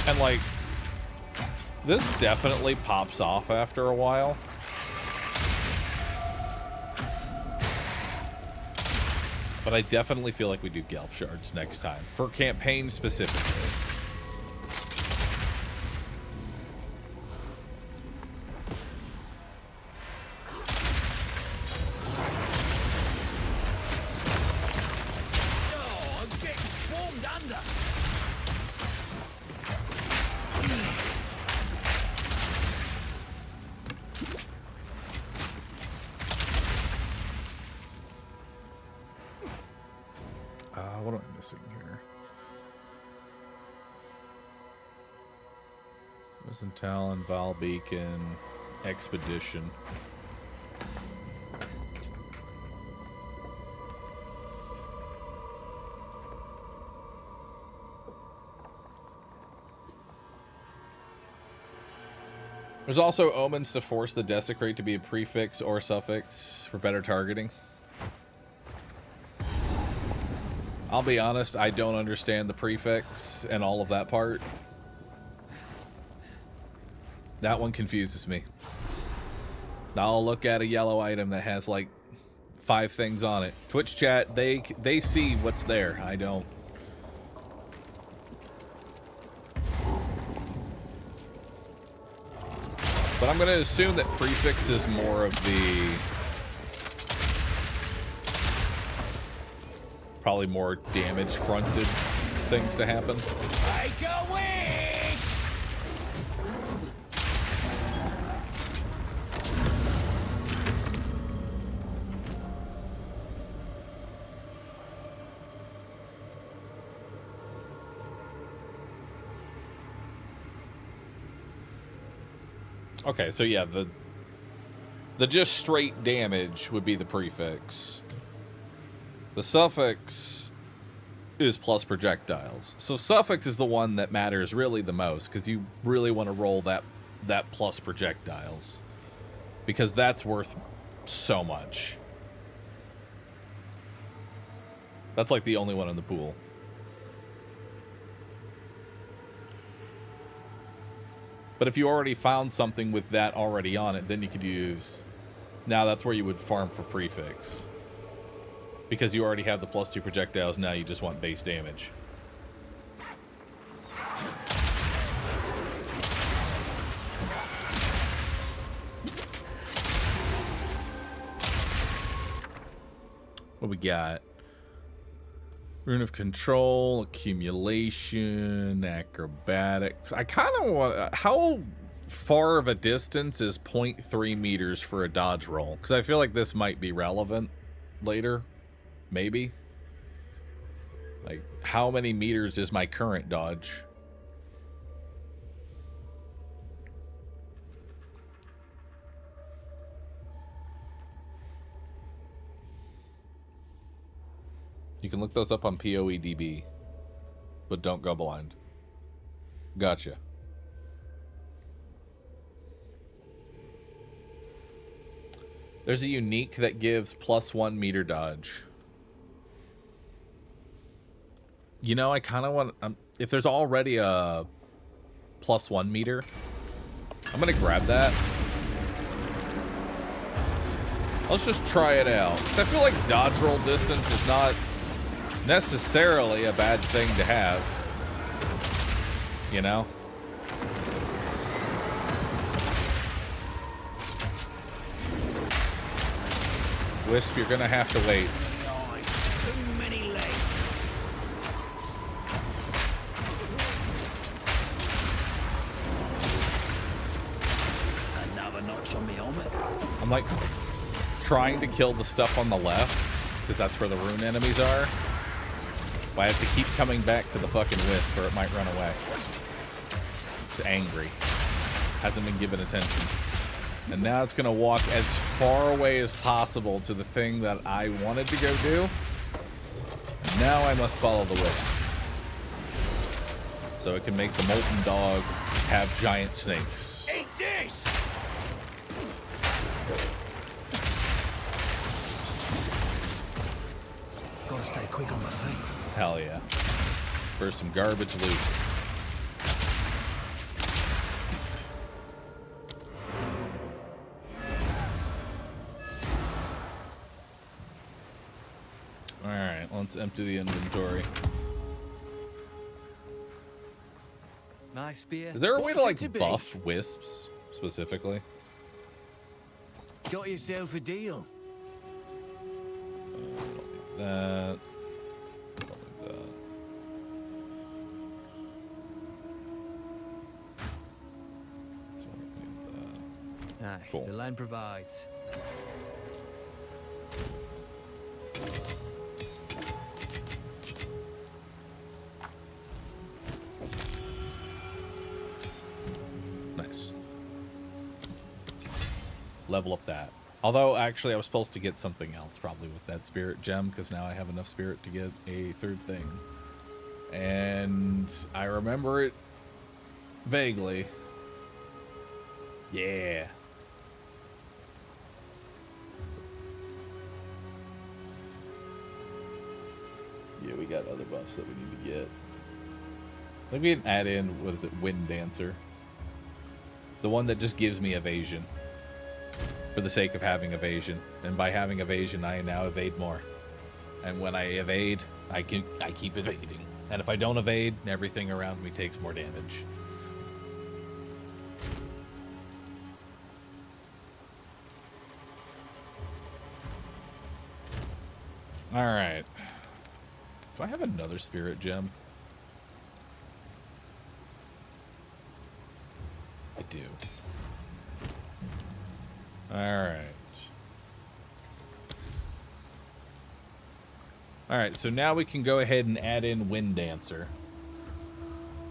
And like, this definitely pops off after a while. But I definitely feel like we do Gelf Shards next time. For campaign specifically. Oh, I'm getting swarmed under. What am I missing here? Wasn't Talon, Val Beacon, Expedition. There's also omens to force the desecrate to be a prefix or suffix for better targeting. I'll be honest, I don't understand the prefix and all of that part. That one confuses me. I'll look at a yellow item that has like 5 things on it. Twitch chat, they see what's there. I don't. But I'm going to assume that prefix is more of the... probably more damage-fronted things to happen. Make a wish! Okay, so yeah, the just straight damage would be the prefix. The suffix is plus projectiles. So suffix is the one that matters really the most, because you really want to roll that plus projectiles, because that's worth so much. That's like the only one in the pool. But if you already found something with that already on it, then you could use... Now that's where you would farm for prefix. Because you already have the +2 projectiles, now you just want base damage. What we got? Rune of Control, Accumulation, Acrobatics. I kind of want... How far of a distance is 0.3 meters for a dodge roll? Because I feel like this might be relevant later. Maybe. Like, how many meters is my current dodge? You can look those up on PoEDB, but don't go blind. Gotcha. There's a unique that gives +1 meter dodge. You know, I kind of want... if there's already a +1 meter, I'm going to grab that. Let's just try it out. 'Cause I feel like dodge roll distance is not necessarily a bad thing to have. You know? Wisp, you're going to have to wait. Too many legs. Another notch on me helmet. I'm like trying to kill the stuff on the left because that's where the rune enemies are. But I have to keep coming back to the fucking wisp or it might run away. It's angry. Hasn't been given attention. And now it's going to walk as far away as possible to the thing that I wanted to go do. And now I must follow the wisp. So it can make the molten dog have giant snakes. Eat this! Gotta stay quick on my feet. Hell yeah. For some garbage loot. Alright, let's empty the inventory. Nice spear. Is there a way to like buff wisps specifically? Got yourself a deal. That. Aye, Cool. the land provides. Nice. Level up that. Although, actually, I was supposed to get something else, probably with that spirit gem, because now I have enough spirit to get a third thing. And I remember it vaguely. Yeah. Yeah, we got other buffs that we need to get. I think we can add in, what is it, Wind Dancer. The one that just gives me evasion. For the sake of having evasion. And by having evasion, I now evade more. And when I evade, I keep evading. And if I don't evade, everything around me takes more damage. Alright. Do I have another spirit gem? I do. Alright. Alright, so now we can go ahead and add in Wind Dancer.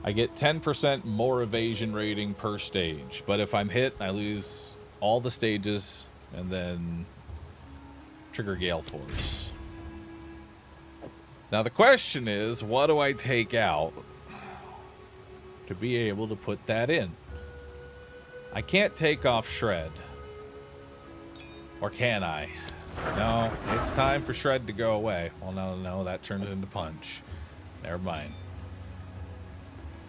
I get 10% more evasion rating per stage, but if I'm hit, I lose all the stages and then trigger Gale Force. Now the question is, what do I take out to be able to put that in? I can't take off Shred. Or can I? No, it's time for Shred to go away. Well, no, that turned into Punch. Never mind.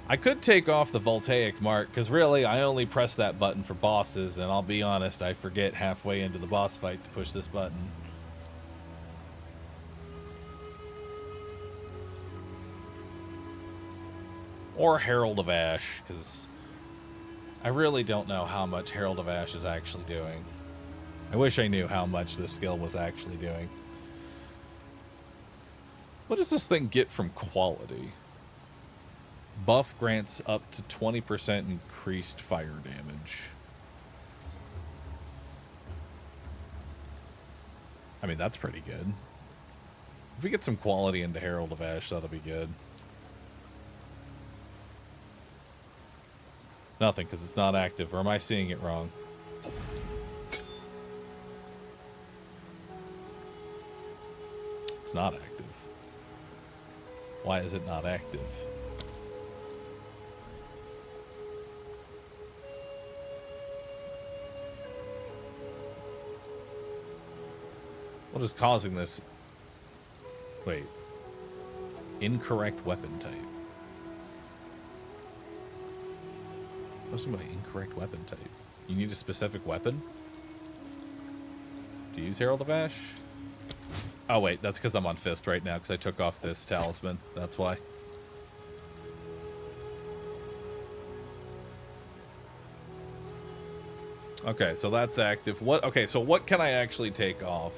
I could take off the Voltaic Mark, because really, I only press that button for bosses, and I'll be honest, I forget halfway into the boss fight to push this button. Or Herald of Ash, because I really don't know how much Herald of Ash is actually doing. I wish I knew how much this skill was actually doing. What does this thing get from quality? Buff grants up to 20% increased fire damage. I mean, that's pretty good. If we get some quality into Herald of Ash, that'll be good. Nothing, because it's not active. Or am I seeing it wrong? It's not active. Why is it not active? What is causing this? Wait. Incorrect weapon type. What's my incorrect weapon type? You need a specific weapon? To use Herald of Ash? Oh wait, that's because I'm on Fist right now because I took off this talisman. That's why. Okay, so that's active. Okay, so what can I actually take off?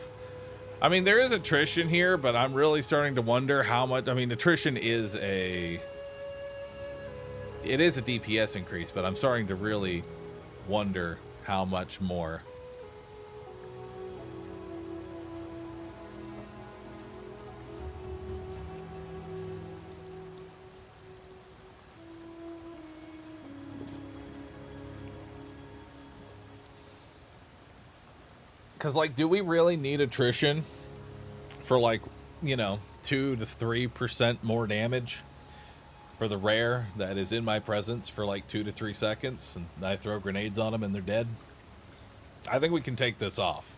I mean, there is attrition here, but I'm really starting to wonder how much. I mean, attrition is it is a DPS increase, but I'm starting to really wonder how much more. Because, like, do we really need attrition for, like, you know, 2 to 3% more damage for the rare that is in my presence for, like, 2 to 3 seconds, and I throw grenades on them and they're dead? I think we can take this off.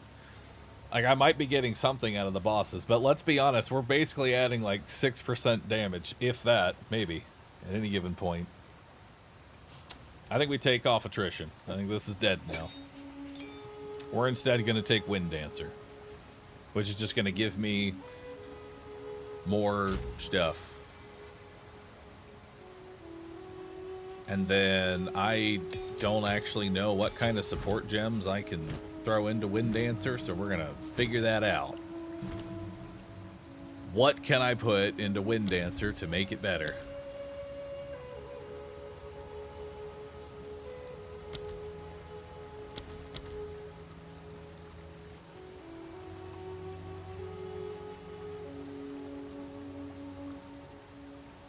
Like, I might be getting something out of the bosses, but let's be honest, we're basically adding, like, 6% damage, if that, maybe, at any given point. I think we take off attrition. I think this is dead now. We're instead going to take Wind Dancer, which is just going to give me more stuff. And then I don't actually know what kind of support gems I can throw into Wind Dancer, so we're going to figure that out. What can I put into Wind Dancer to make it better?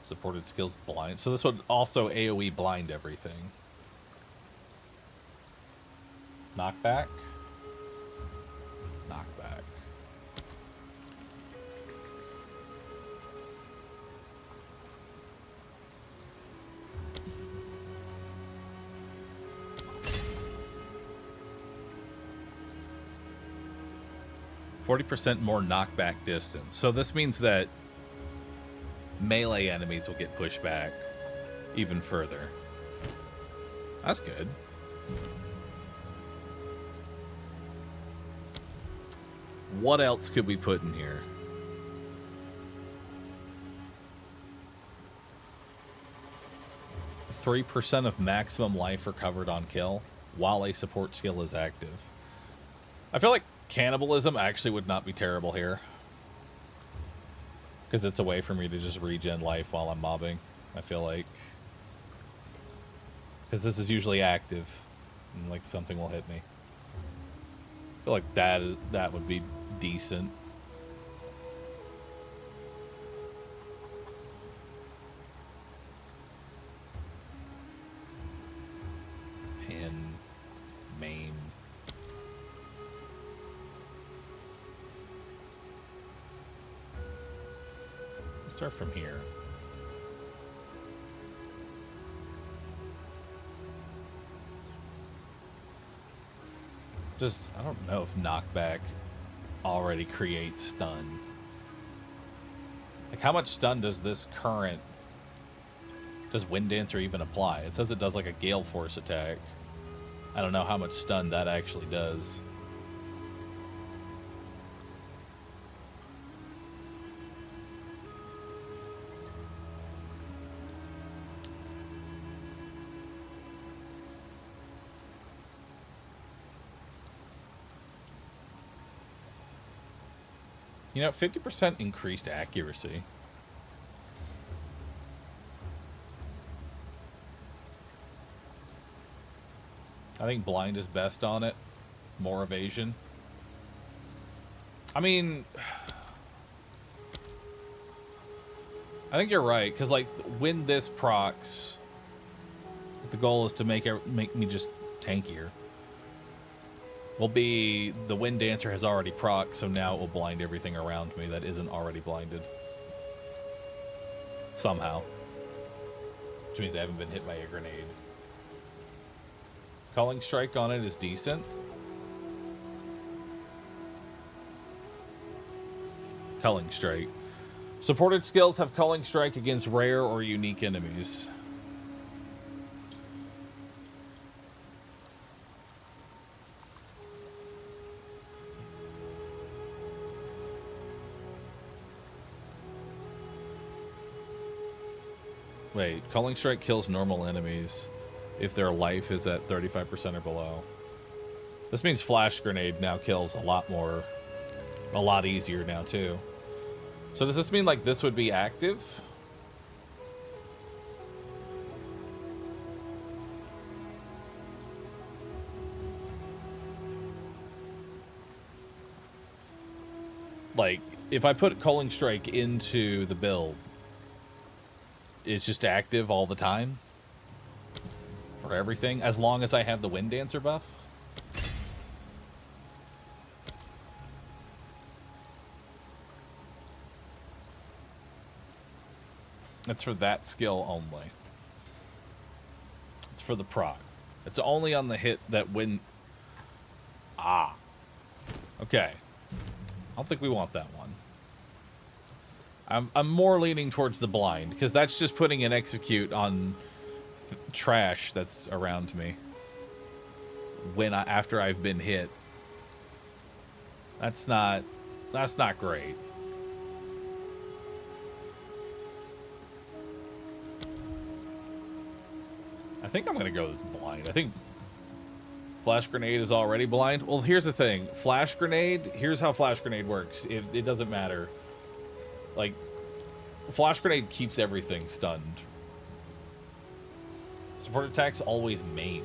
Supported skills blind. So this would also AoE blind everything. Knockback. Knockback. %40 more knockback distance. So this means that melee enemies will get pushed back even further. That's good. What else could we put in here? 3% of maximum life recovered on kill while a support skill is active. I feel like cannibalism actually would not be terrible here. Because it's a way for me to just regen life while I'm mobbing, I feel like. Because this is usually active, and like something will hit me. I feel like that would be decent. Pin, main. Let's start from here. Just, I don't know if knockback already creates stun. Like, how much stun does this current... Does Wind Dancer even apply? It says it does like a Gale Force attack. I don't know how much stun that actually does. You know, 50% increased accuracy. I think blind is best on it. More evasion. I mean, I think you're right, because like when this procs, the goal is to make me just tankier. Will be the Wind Dancer has already proc, so now it will blind everything around me that isn't already blinded. Somehow. Which means they haven't been hit by a grenade. Calling Strike on it is decent. Culling Strike. Supported skills have Culling Strike against rare or unique enemies. Wait, Culling Strike kills normal enemies if their life is at 35% or below. This means Flash Grenade now kills a lot easier now too. So does this mean like this would be active? Like, if I put Culling Strike into the build, it's just active all the time for everything, as long as I have the Wind Dancer buff. It's for that skill only. It's for the proc. It's only on the hit that when... Ah. Okay. I don't think we want that one. I'm more leaning towards the blind, because that's just putting an execute on trash that's around me after I've been hit. That's not great. I think I'm gonna go this blind. I think Flash Grenade is already blind. Well, here's the thing. Flash Grenade, here's how Flash Grenade works. It doesn't matter. Like, Flash Grenade keeps everything stunned. Support attacks always maim.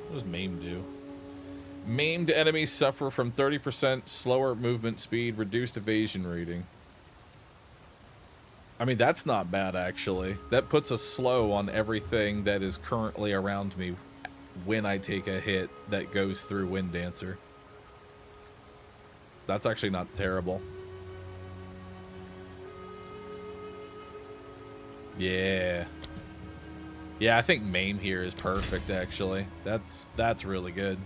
What does maim do? Maimed enemies suffer from 30% slower movement speed, reduced evasion rating. I mean, that's not bad, actually. That puts a slow on everything that is currently around me when I take a hit that goes through Wind Dancer. That's actually not terrible. Yeah. Yeah, I think maim here is perfect, actually. That's really good.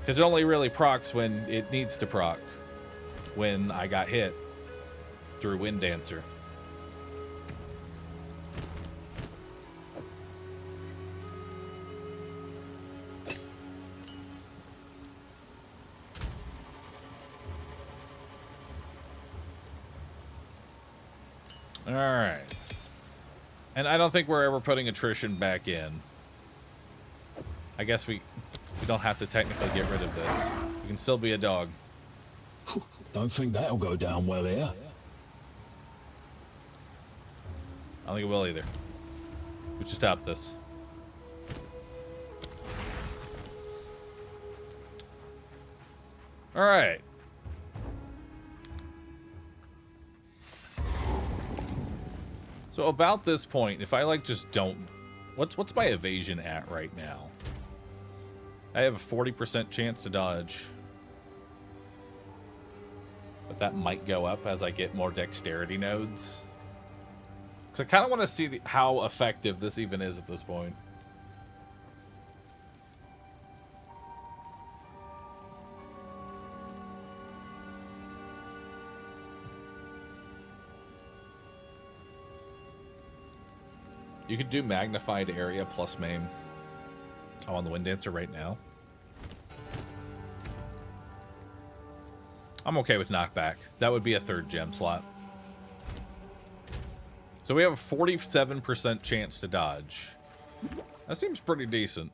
Because it only really procs when it needs to proc. When I got hit through Wind Dancer. Alright. And I don't think we're ever putting attrition back in. I guess we don't have to technically get rid of this. We can still be a dog. Don't think that'll go down well here. I don't think it will either. We should stop this. All right. So about this point, if I like just don't, what's my evasion at right now? I have a 40% chance to dodge. But that might go up as I get more dexterity nodes. Because I kind of want to see how effective this even is at this point. You could do magnified area plus maim. Oh, on the Wind Dancer right now. I'm okay with knockback. That would be a 3rd gem slot. So we have a 47% chance to dodge. That seems pretty decent.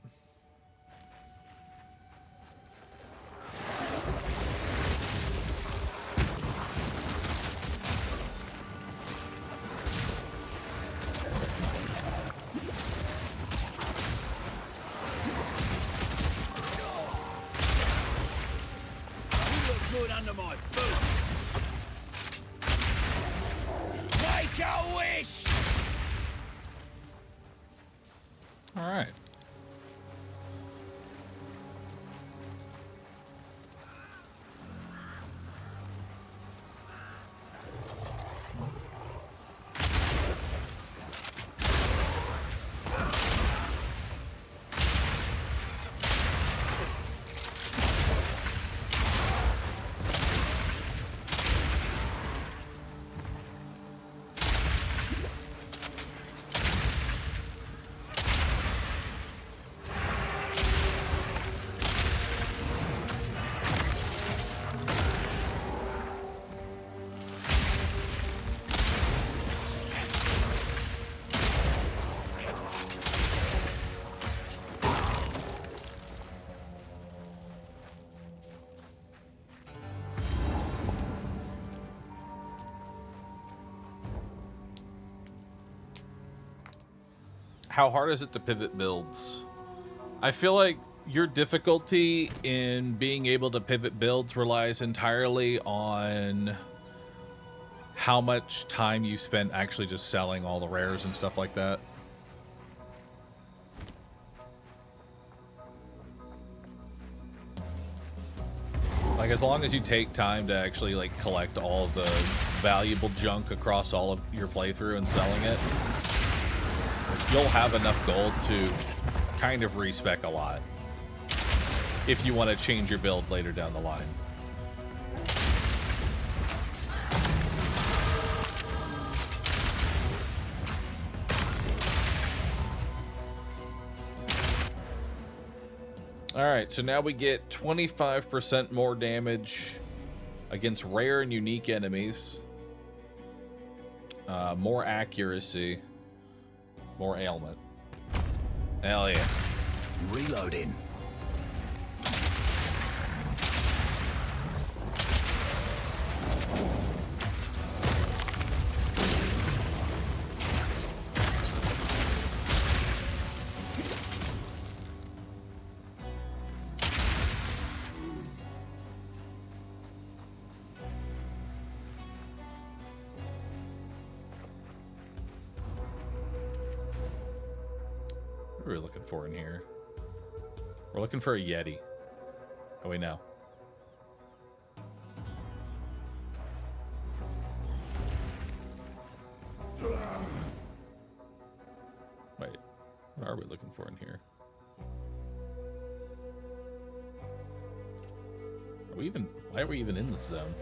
How hard is it to pivot builds? I feel like your difficulty in being able to pivot builds relies entirely on how much time you spent actually just selling all the rares and stuff like that. Like, as long as you take time to actually, like, collect all of the valuable junk across all of your playthrough and selling it, you'll have enough gold to kind of respec a lot if you want to change your build later down the line. Alright, so now we get 25% more damage against rare and unique enemies. More accuracy. More ailment. Hell yeah. Reloading. What are we looking for in here? We're looking for a Yeti. Oh, wait, no. Wait, what are we looking for in here? Are we even, why are we even in this zone?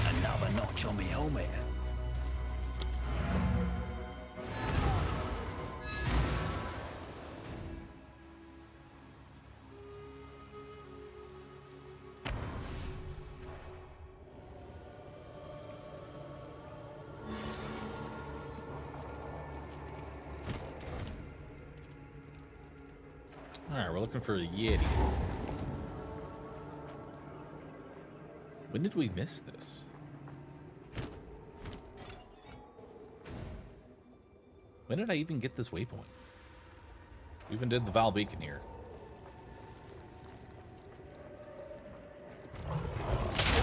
Another notch on me helmet. Alright, we're looking for a Yeti. When did we miss this? When did I even get this waypoint? We even did the Val Beacon here.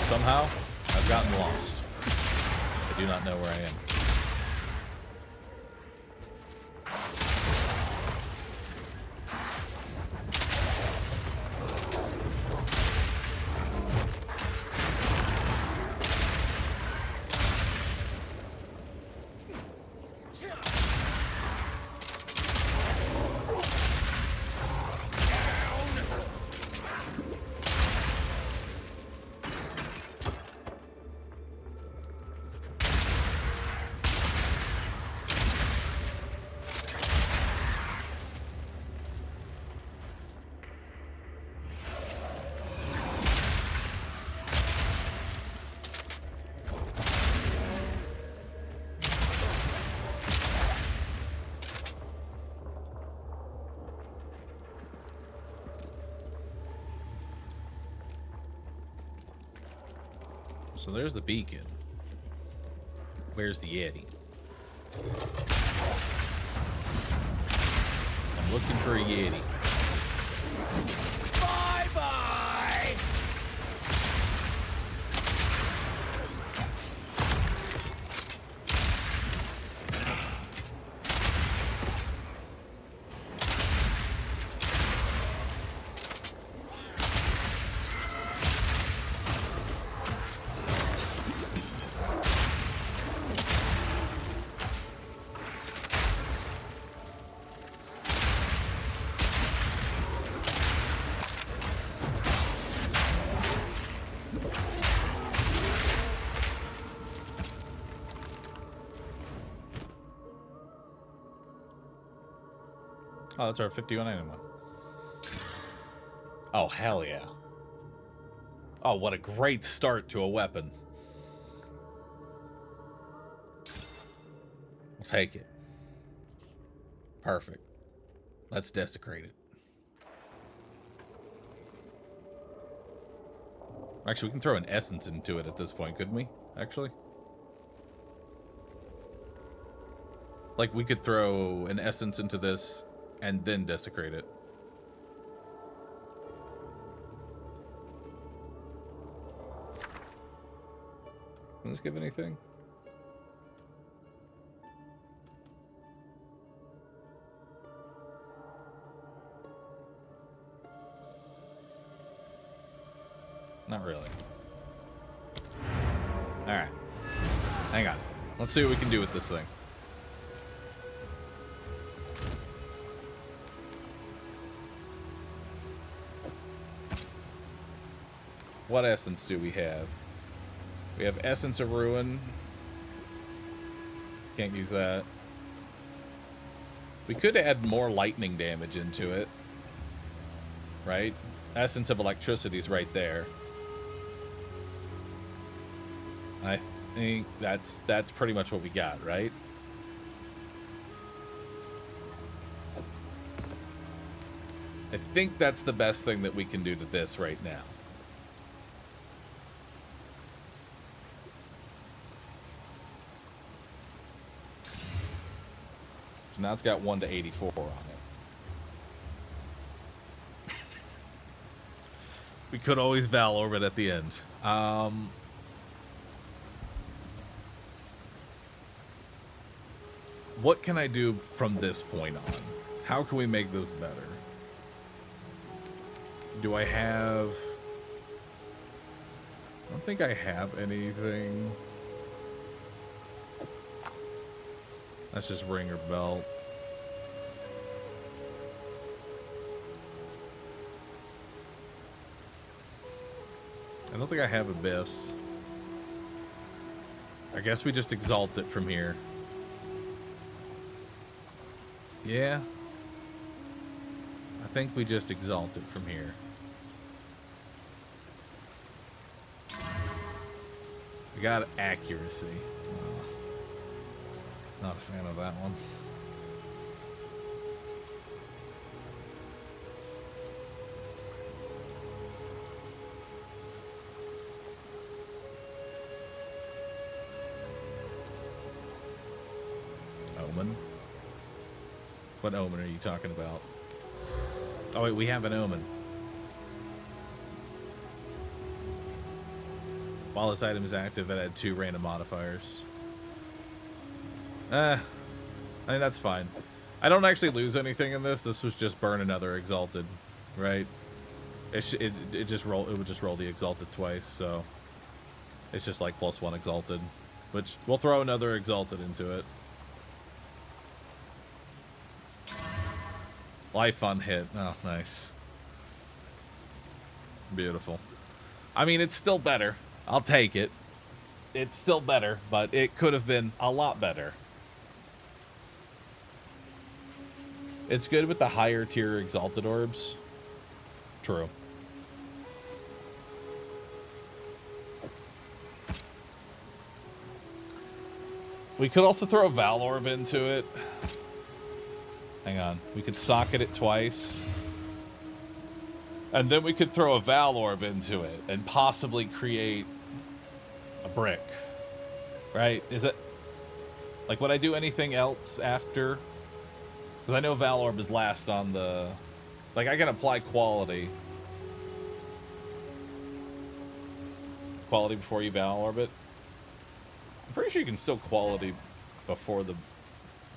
Somehow, I've gotten lost. I do not know where I am. So there's the beacon. Where's the Yeti? I'm looking for a Yeti. Bye-bye! Oh, that's our 5191. Oh, hell yeah. Oh, what a great start to a weapon. We'll take it. Perfect. Let's desecrate it. Actually, we can throw an essence into it at this point, couldn't we? Actually? Like, we could throw an essence into this and then desecrate it. Does this give anything? Not really. Alright. Hang on. Let's see what we can do with this thing. What essence do we have? We have Essence of Ruin. Can't use that. We could add more lightning damage into it. Right? Essence of Electricity is right there. I think that's pretty much what we got, right? I think that's the best thing that we can do to this right now. So now it's got 1 to 84 on it. We could always Val Orbit at the end. What can I do from this point on? How can we make this better? Do I have... I don't think I have anything. That's just ringer belt. I don't think I have Abyss. I guess we just exalt it from here. Yeah. I think we just exalt it from here. We got accuracy. Not a fan of that one. What omen are you talking about? Oh wait, we have an omen. While this item is active, it had 2 random modifiers. I mean, that's fine. I don't actually lose anything in this. This was just burn another exalted, right? It would just roll the exalted twice, so it's just like +1 exalted, which we'll throw another exalted into it. Life on hit. Oh, nice. Beautiful. I mean, it's still better. I'll take it. It's still better, but it could have been a lot better. It's good with the higher tier exalted orbs. True. We could also throw a Val Orb into it. Hang on. We could socket it twice. And then we could throw a Val Orb into it and possibly create a brick. Right? Is it... Like, would I do anything else after? Because I know Val Orb is last on the... Like, I can apply quality. Quality before you Val Orb it. I'm pretty sure you can still quality before the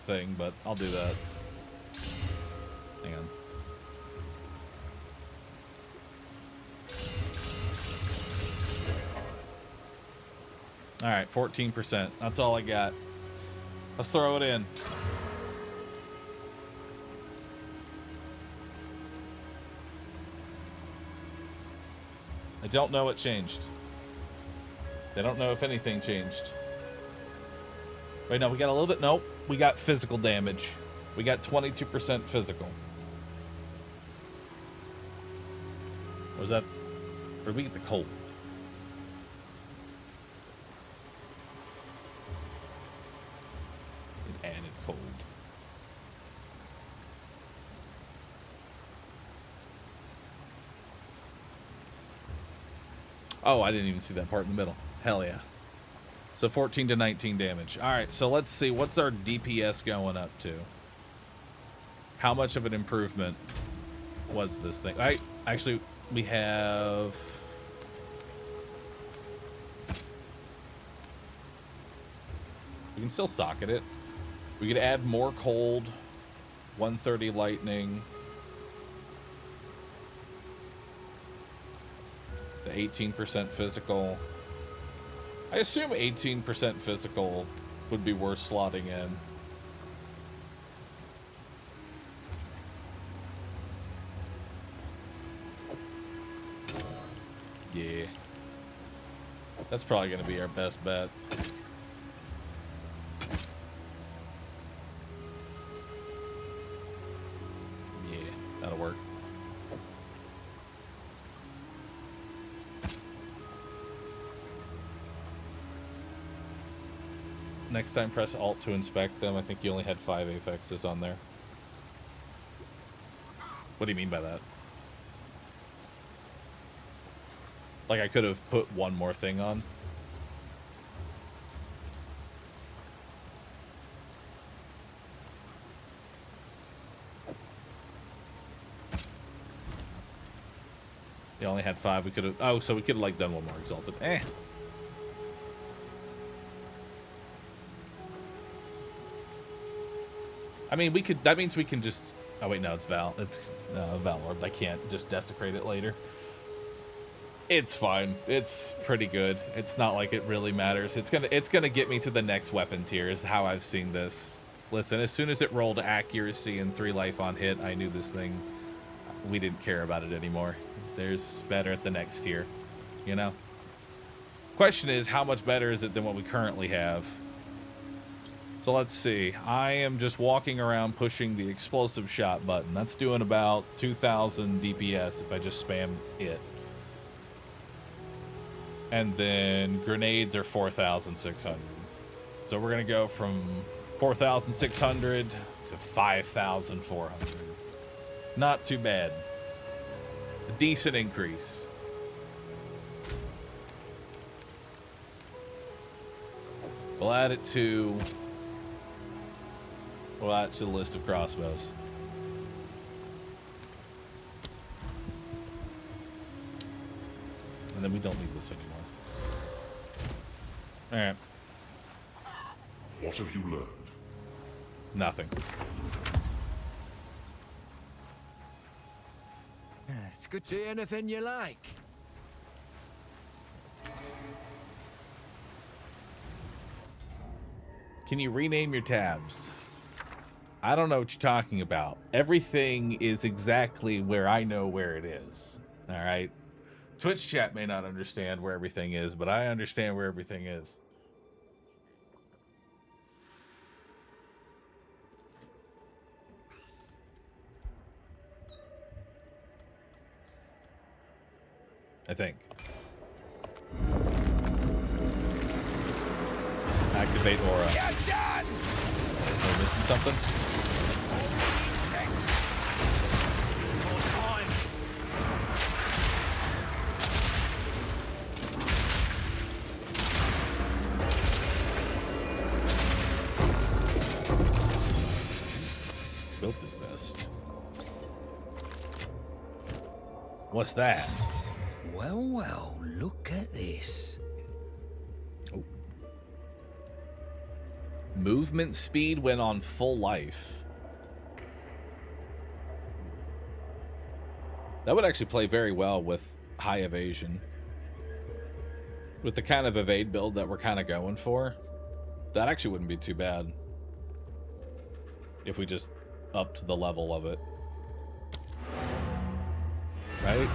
thing, but I'll do that. Hang on. Alright, 14%. That's all I got. Let's throw it in. I don't know what changed. They don't know if anything changed. Wait, no, we got a little bit... Nope, we got physical damage. We got 22% physical. Was that... Or did we get the cold? An added cold. Oh, I didn't even see that part in the middle. Hell yeah. So 14 to 19 damage. All right, so let's see. What's our DPS going up to? How much of an improvement was this thing? Actually, we have... We can still socket it. We could add more cold, 130 lightning, the 18% physical. I assume 18% physical would be worth slotting in. Yeah. That's probably going to be our best bet. Yeah, that'll work. Next time, press Alt to inspect them. I think you only had 5 affixes on there. What do you mean by that? Like I could have put one more thing on? You only had 5. We could have... Oh, so we could have, like, done one more exalted. Eh. I mean, we could... That means we can just... Oh, wait, no, it's Val. It's Val Orb. I can't just desecrate it later. It's fine. It's pretty good. It's not like it really matters. It's gonna get me to the next weapon tier is how I've seen this. Listen, as soon as it rolled accuracy and 3 life on hit, I knew this thing... We didn't care about it anymore. There's better at the next tier, you know? Question is, how much better is it than what we currently have? So let's see. I am just walking around pushing the explosive shot button. That's doing about 2,000 DPS if I just spam it. And then grenades are 4,600. So we're going to go from 4,600 to 5,400. Not too bad. A decent increase. We'll add it to Well, add to the list of crossbows. And then we don't need this anymore. Alright. What have you learned? Nothing. It's good to hear anything you like. Can you rename your tabs? I don't know what you're talking about. Everything is exactly where I know where it is. Alright? Twitch chat may not understand where everything is, but I understand where everything is. I think. Activate aura. Am I missing something? Built the vest. What's that? Well, well, look at this. Oh. Movement speed when on full life. That would actually play very well with high evasion. With the kind of evade build that we're kind of going for, that actually wouldn't be too bad. If we just upped the level of it. Right?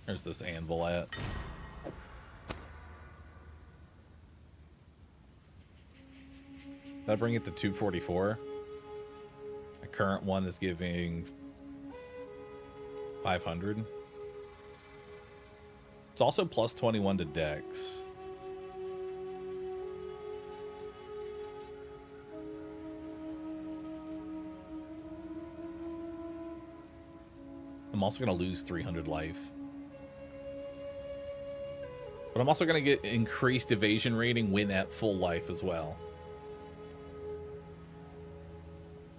There's this anvil at. That bring it to 244. The current one is giving 500. It's also plus 21 to dex. I'm also going to lose 300 life. But I'm also going to get increased evasion rating when at full life as well.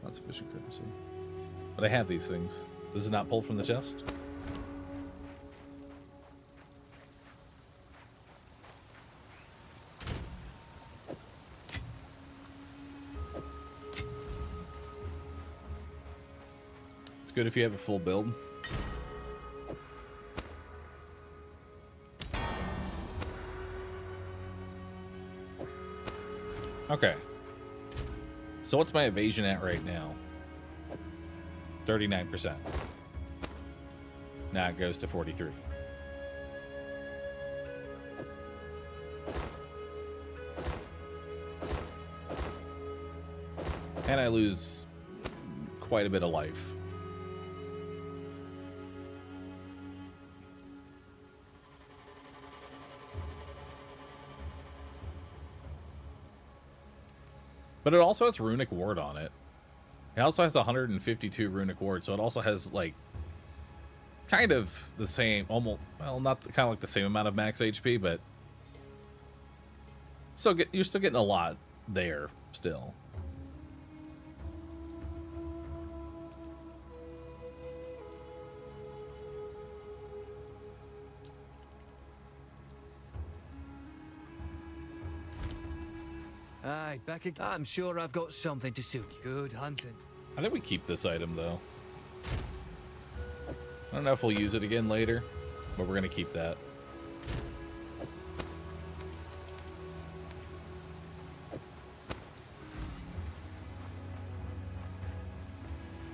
Not sufficient currency. But I have these things. This is not pulled from the chest? It's good if you have a full build. Okay. So what's my evasion at right now? 39%. Now it goes to 43. And I lose quite a bit of life. But it also has Runic Ward on it. It also has the 152 Runic Ward, so it also has, like, kind of the same, almost, well, not kind of like the same amount of max HP, but so you're still getting a lot there, still. Aye, back again. I'm sure I've got something to suit you. Good hunting. I think we keep this item, though. I don't know if we'll use it again later, but we're going to keep that.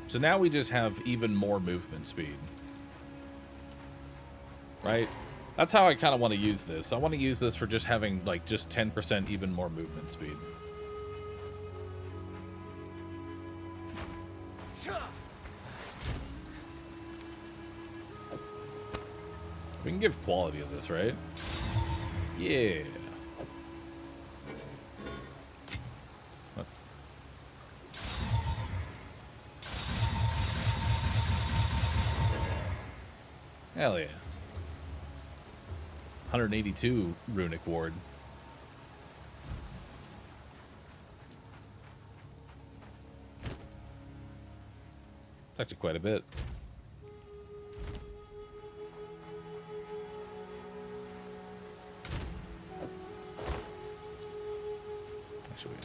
So now we just have even more movement speed. Right? That's how I kind of want to use this. I want to use this for just having, like, just 10% even more movement speed. We can give quality of this, right? Yeah. What? Hell yeah. 182 runic ward. It's actually quite a bit. Actually,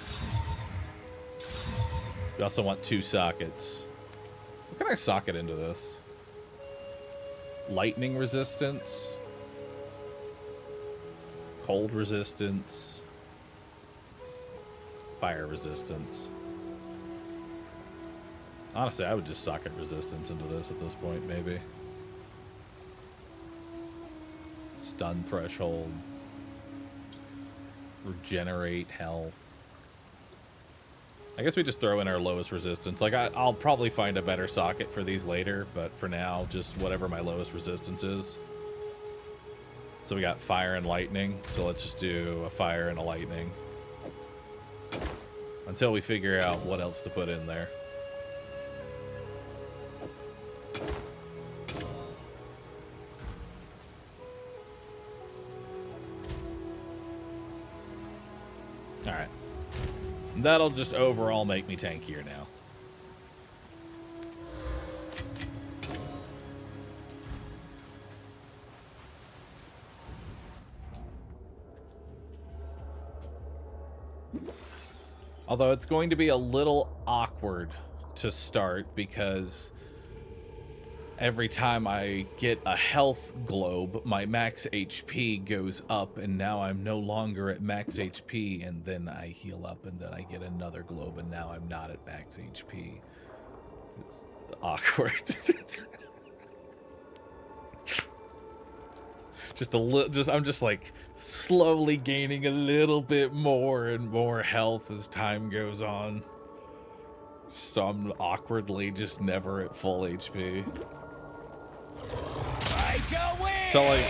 we also want 2 sockets. What can I socket into this? Lightning resistance, cold resistance, fire resistance. Honestly, I would just socket resistance into this at this point, maybe. Stun threshold. Regenerate health. I guess we just throw in our lowest resistance. Like, I'll probably find a better socket for these later, but for now, just whatever my lowest resistance is. So we got fire and lightning, so let's just do a fire and a lightning. Until we figure out what else to put in there. Alright. That'll just overall make me tankier now. Although it's going to be a little awkward to start because every time I get a health globe, my max HP goes up, and now I'm no longer at max HP, and then I heal up, and then I get another globe, and now I'm not at max HP. It's awkward. I'm just like slowly gaining a little bit more and more health as time goes on. So I'm awkwardly just never at full HP. So, like,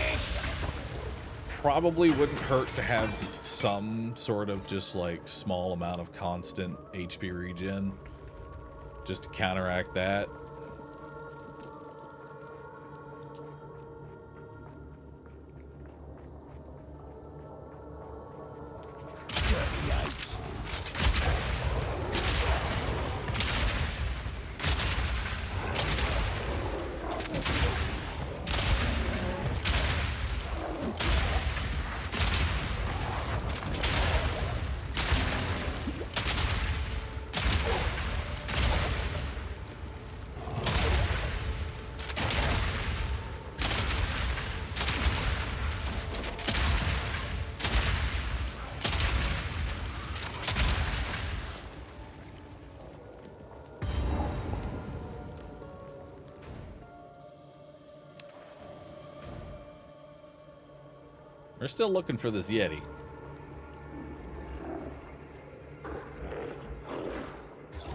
probably wouldn't hurt to have some sort of just, like, small amount of constant HP regen just to counteract that. We're still looking for this Yeti.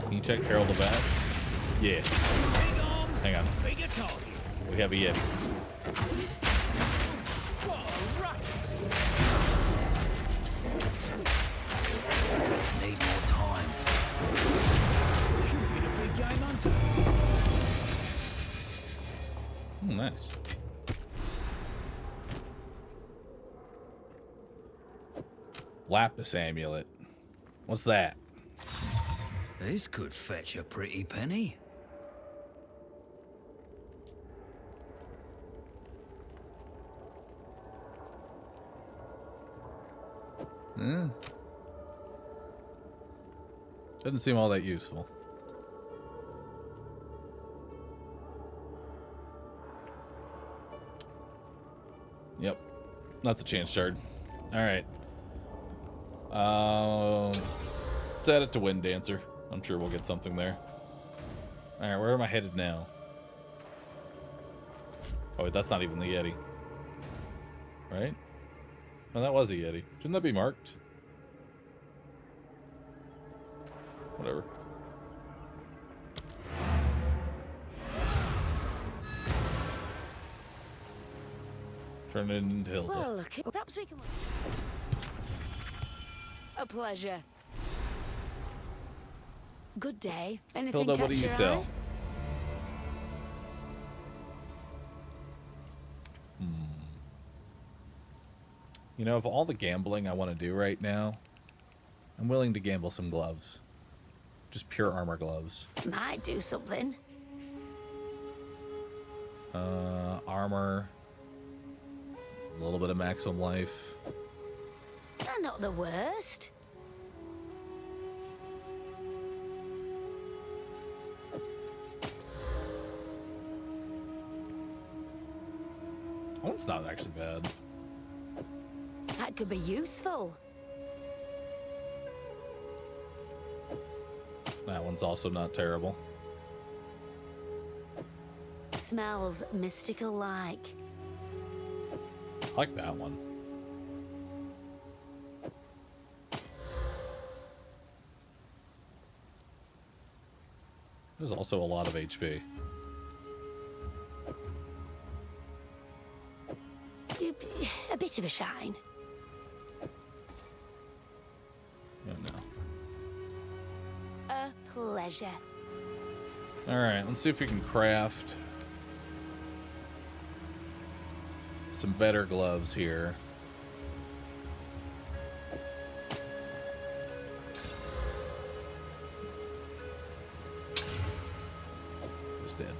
Can you check Harold the Bat? Yeah. Hang on. We have a Yeti. Need more time. Should be the big game hunter. Oh, nice. Lapis amulet. What's that? This could fetch a pretty penny. Doesn't seem all that useful. Yep. Not the chance shard. Alright. Set it to Wind Dancer. I'm sure we'll get something there. Alright, where am I headed now? Oh, wait, that's not even the Yeti. Right? No, that was a Yeti. Shouldn't that be marked? Whatever. Turn it into Hilda. Well, look, perhaps we can... A pleasure. Good day. Anything Hilda, what do you sell? You know, of all the gambling I want to do right now, I'm willing to gamble some gloves. Just pure armor gloves. Might do something. Armor. A little bit of maximum life. They're not the worst. Oh, it's not actually bad. That could be useful. That one's also not terrible. Smells mystical-like. I like that one. There's also a lot of HP. A bit of a shine. Oh, no. A pleasure. Alright, let's see if we can craft some better gloves here. It's dead.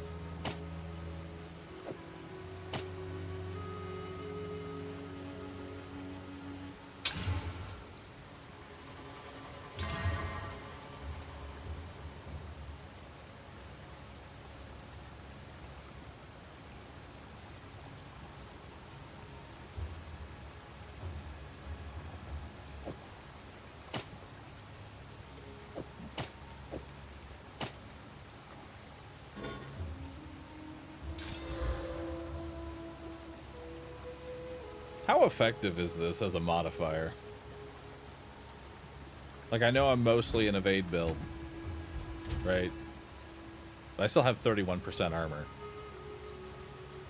How effective is this as a modifier? Like, I know I'm mostly an evade build, right? But I still have 31% armor.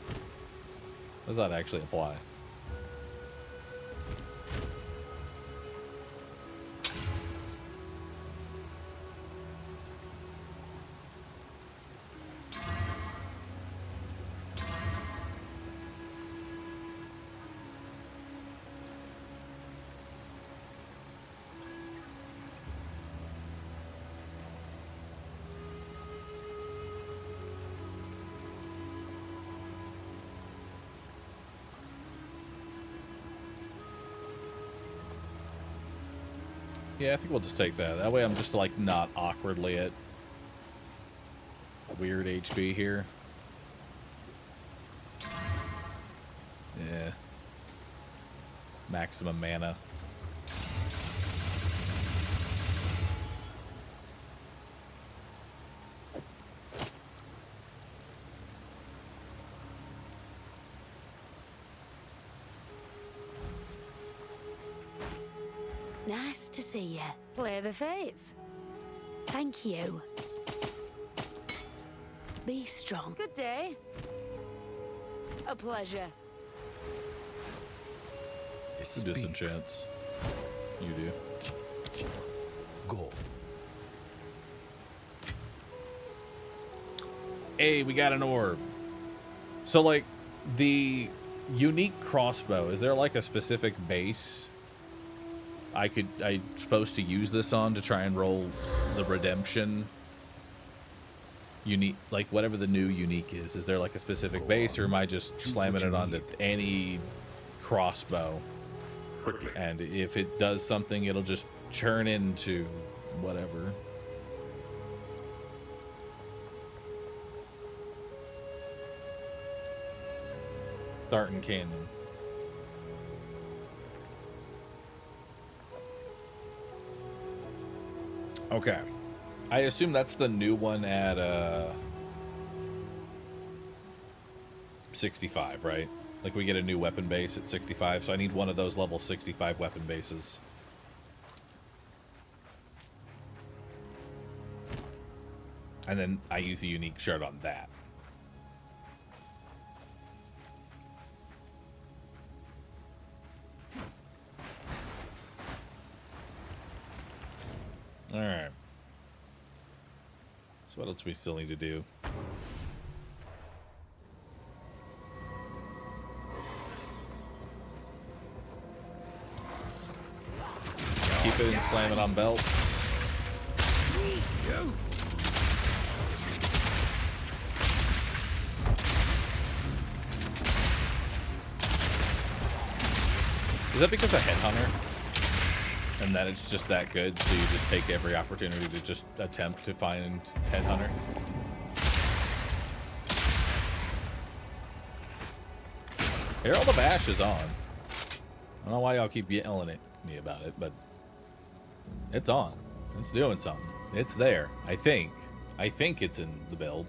What does that actually apply? Yeah, I think we'll just take that. That way I'm just, like, not awkwardly at weird HP here. Yeah. Maximum mana. Nice to see you. Play the fates. Thank you. Be strong. Good day. A pleasure. Who disenchants? You do. Go. Hey, we got an orb. So, like, the unique crossbow, is there, like, a specific base I'm supposed to use this on to try and roll the redemption unique, like whatever the new unique is? Is there like a specific base, or am I just slamming it onto any crossbow? And if it does something, it'll just churn into whatever. Starting cannon. Okay. I assume that's the new one at 65, right? Like we get a new weapon base at 65, so I need one of those level 65 weapon bases. And then I use a unique shard on that. Alright. So what else we still need to do? beeping and slamming on belts. Is that because of Headhunter? And that it's just that good, so you just take every opportunity to just attempt to find Headhunter? Herald of Ash is on. I don't know why y'all keep yelling at me about it, but it's on. It's doing something. It's there. I think. I think it's in the build.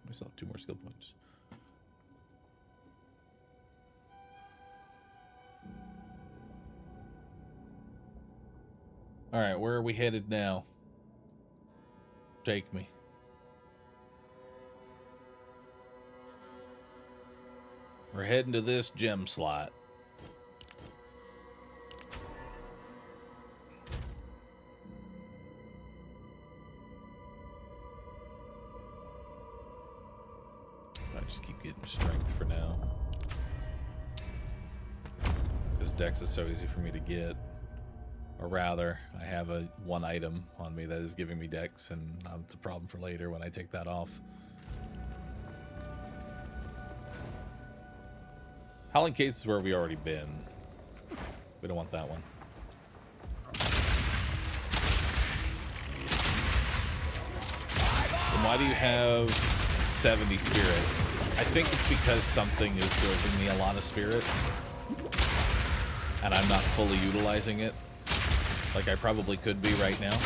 I still have 2 more skill points. Alright, where are we headed now? Take me. We're heading to this gem slot. I just keep getting strength for now. Because Dex is so easy for me to get. Or rather, I have one item on me that is giving me Dex, and it's a problem for later when I take that off. Howling Case is where we already been. We don't want that one. And why do you have 70 spirit? I think it's because something is giving me a lot of spirit, and I'm not fully utilizing it. Like I probably could be right now.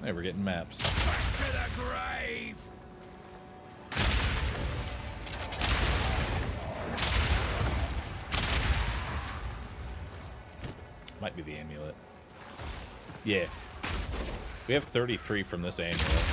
Hey, we're getting maps. Back to the grave! Might be the amulet. Yeah. We have 33 from this amulet.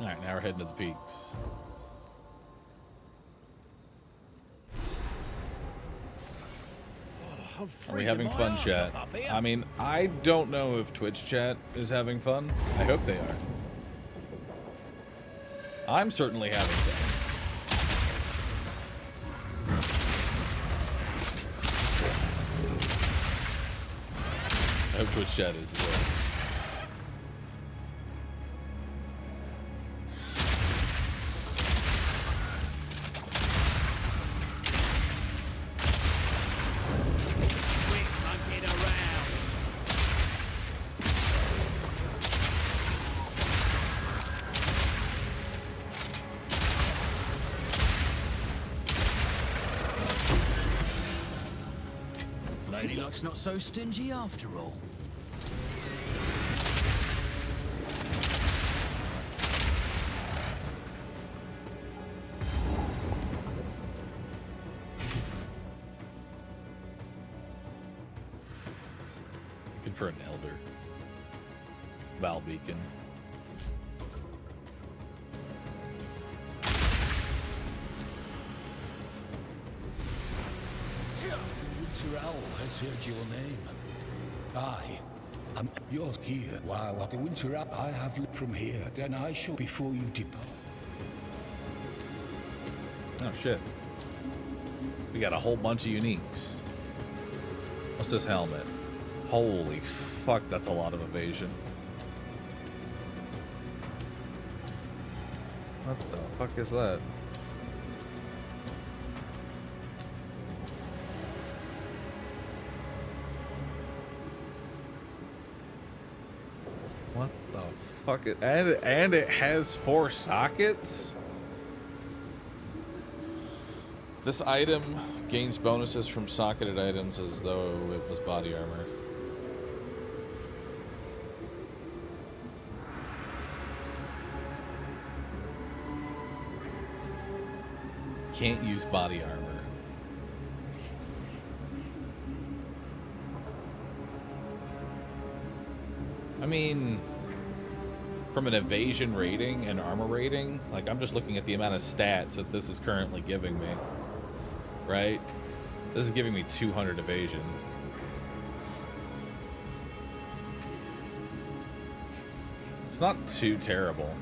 Alright, now we're heading to the peaks. Are we having fun, chat? I mean, I don't know if Twitch chat is having fun. I hope they are. I'm certainly having fun. I hope Twitch chat is as well. Ladyluck's not so stingy after all. Looking for an elder. Val Beacon. Winter Owl has heard your name. I am yours here, while the Winter Owl I have lived from here, then I shall before you depart. Oh, shit. We got a whole bunch of uniques. What's this helmet? Holy fuck, that's a lot of evasion. What the fuck is that? What the fuck? And it has 4 sockets? This item gains bonuses from socketed items as though it was body armor. Can't use body armor. I mean, from an evasion rating and armor rating, like I'm just looking at the amount of stats that this is currently giving me. Right? This is giving me 200 evasion. It's not too terrible.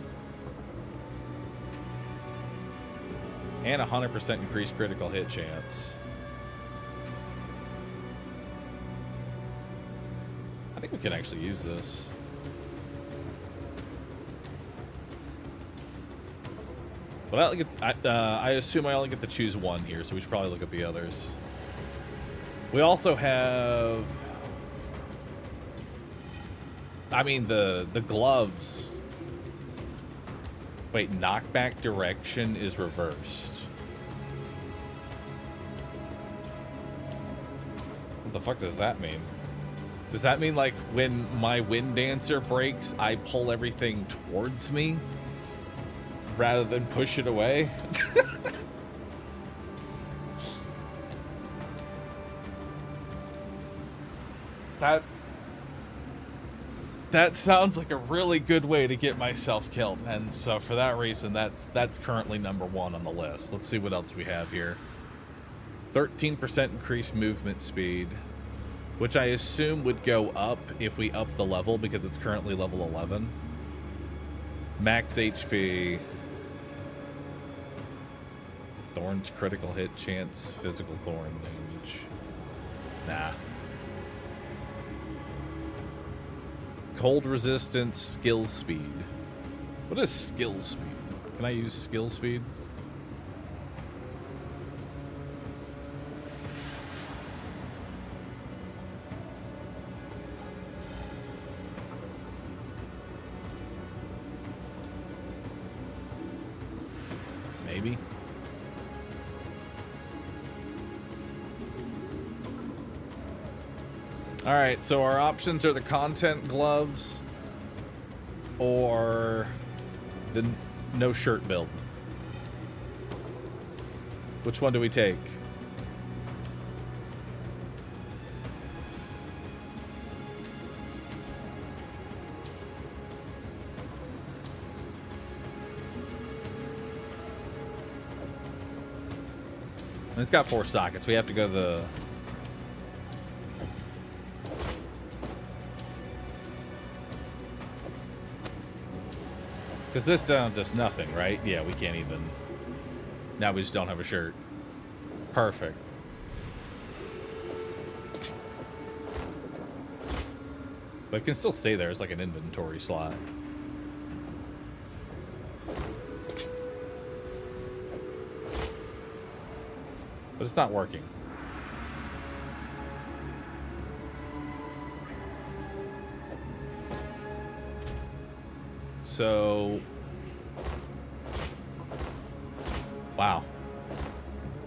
And 100% increased critical hit chance. I think we can actually use this. But I assume I only get to choose one here, so we should probably look at the others. We also have... I mean, the gloves... Wait, knockback direction is reversed. What the fuck does that mean? Does that mean, like, when my Wind Dancer breaks, I pull everything towards me? Rather than push it away? That sounds like a really good way to get myself killed, and so for that reason, that's currently #1 on the list. Let's see what else we have here. 13% increased movement speed, which I assume would go up if we up the level because it's currently level 11. Max HP. Thorn's critical hit chance, physical thorn damage. Nah. Cold resistance, skill speed. What is skill speed? Can I use skill speed? Maybe. All right, so our options are the content gloves or the no shirt build. Which one do we take? It's got 4 sockets. We have to go the... Because this does nothing, right? Yeah, we can't even... Now we just don't have a shirt. Perfect. But it can still stay there as like an inventory slot. But it's not working. So... Wow.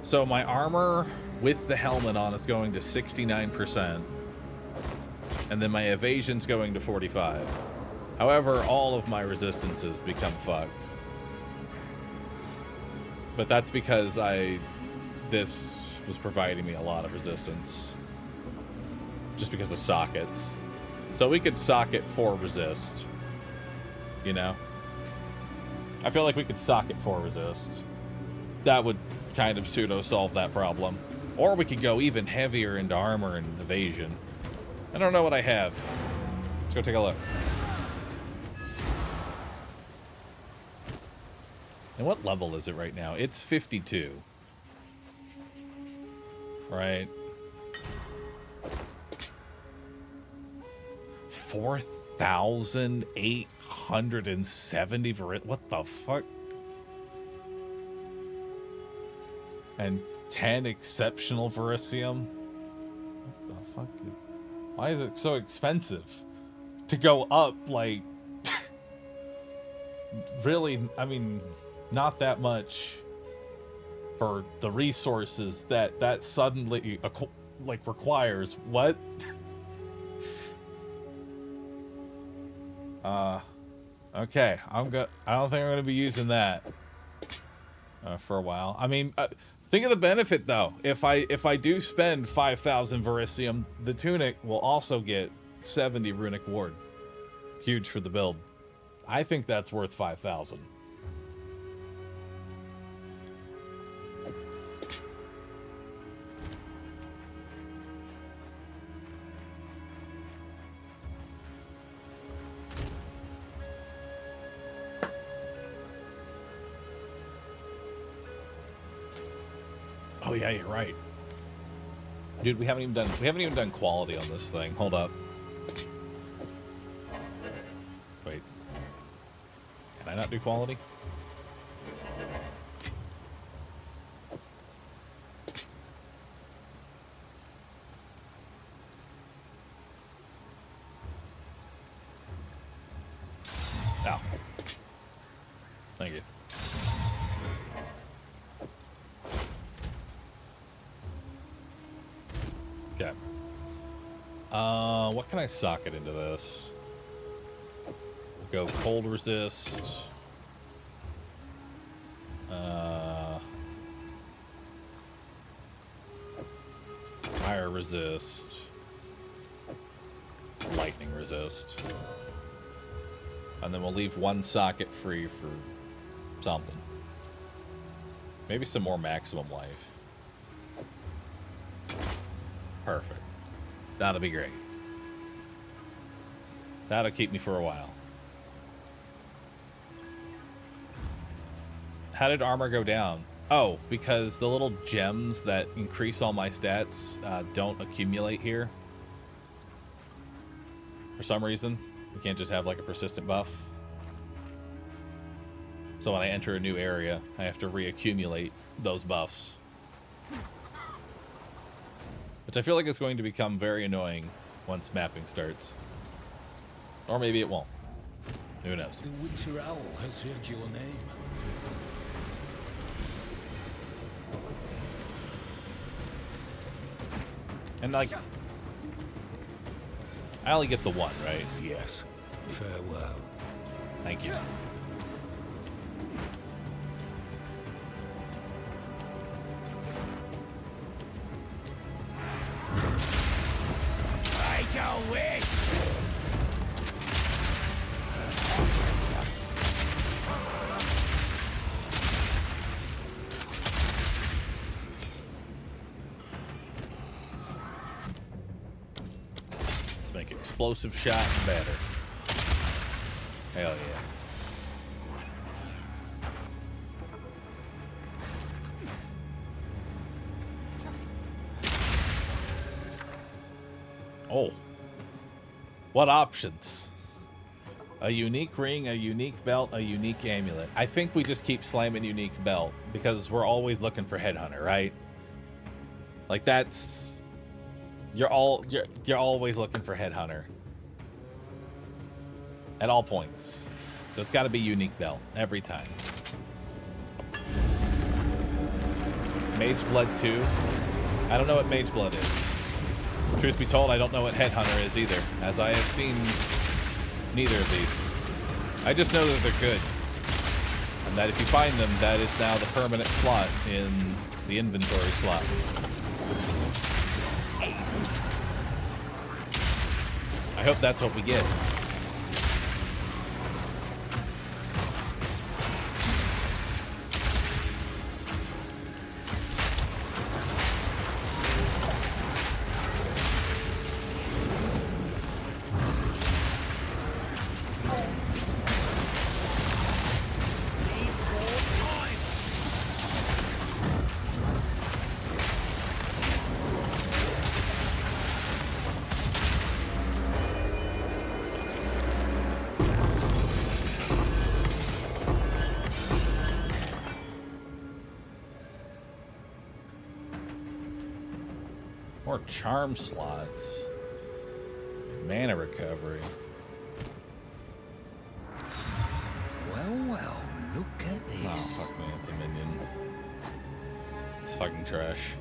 So my armor with the helmet on is going to 69%. And then my evasion's going to 45. However, all of my resistances become fucked. But that's because this was providing me a lot of resistance. Just because of sockets. So we could socket 4 resist. You know? I feel like we could socket 4 resist. That would kind of pseudo-solve that problem. Or we could go even heavier into armor and evasion. I don't know what I have. Let's go take a look. And what level is it right now? It's 52. Right. 4,870 for it. What the fuck? And 10 exceptional Verisium. What the fuck is... Why is it so expensive to go up, like... really, I mean, not that much for the resources that suddenly, like, requires. What? Okay, I don't think I'm gonna be using that for a while. I mean, think of the benefit though. If I do spend 5,000 Verisium, the tunic will also get 70 runic ward. Huge for the build. I think that's worth 5,000. Oh yeah, you're right. Dude, we haven't even done quality on this thing. Hold up. Wait. Can I not do quality? No. Thank you. Okay. What can I socket into this? We'll go cold resist. Fire resist. Lightning resist. And then we'll leave one socket free for something. Maybe some more maximum life. Perfect. That'll be great. That'll keep me for a while. How did armor go down? Oh, because the little gems that increase all my stats don't accumulate here. For some reason. We can't just have like a persistent buff. So when I enter a new area, I have to reaccumulate those buffs. Which I feel like is going to become very annoying once mapping starts. Or maybe it won't. Who knows? The Winter Owl has heard your name. And like, I only get the one, right? Yes. Farewell. Thank you. Make a wish! Let's make explosive shot better. Hell yeah. Oh. What options? A unique ring, a unique belt, a unique amulet. I think we just keep slamming unique belt because we're always looking for headhunter, right? Like that's you're always looking for headhunter. At all points. So it's got to be unique belt every time. Mage Blood 2. I don't know what Mage Blood is. Truth be told, I don't know what Headhunter is either, as I have seen neither of these. I just know that they're good. And that if you find them, that is now the permanent slot in the inventory slot. I hope that's what we get. More charm slots. Mana recovery. Well, look at this. Oh, fuck me, it's a minion. It's fucking trash.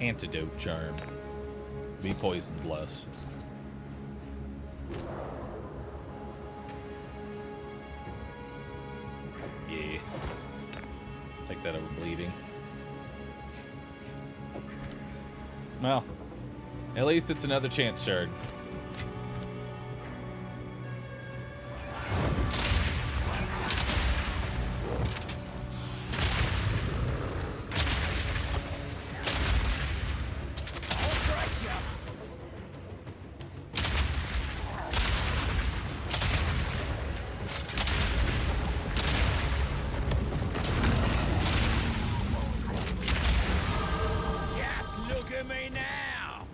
Antidote charm. Be poisoned less. Yeah. Take that over bleeding. Well, at least it's another chance shard. Just look at me now.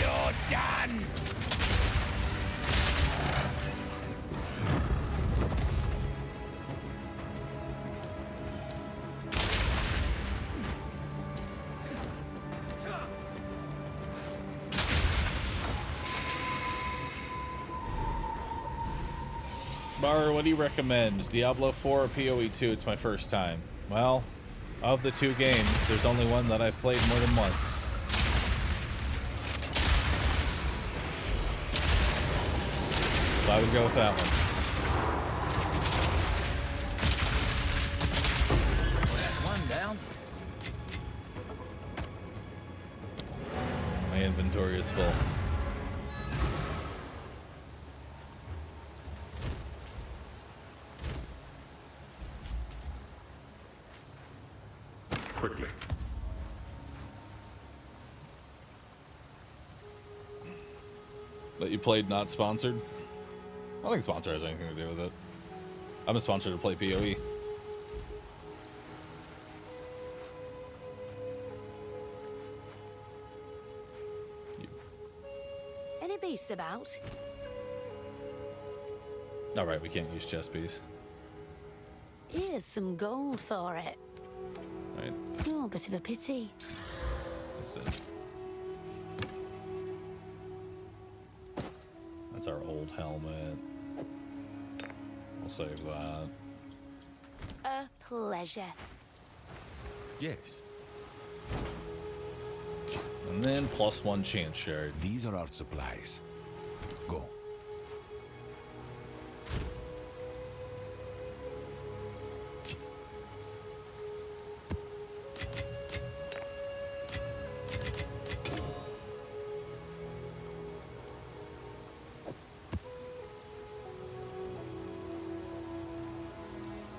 You're done. Bahroo, what do you recommend? Diablo 4 or PoE2? It's my first time. Well, of the two games, there's only one that I've played more than once. So I would go with that one. That's one down. My inventory is full. Quickly. That you played not sponsored? I don't think sponsor has anything to do with it. I'm a sponsor to play PoE. Any beasts about? Alright, we can't use chess piece. Here's some gold for it. Right. Oh, bit of a pity. That's it. That's our old helmet. I'll save that. A pleasure. Yes. And then +1 chance shard. These are our supplies. Go.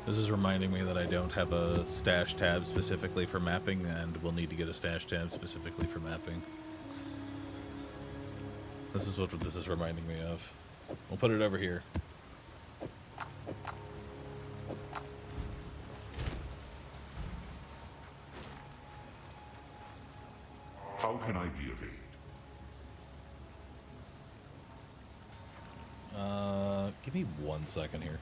This is reminding me that I don't have a stash tab specifically for mapping, and we'll need to get a stash tab specifically for mapping. This is what this is reminding me of. We'll put it over here. How can I be of aid? Give me 1 second here.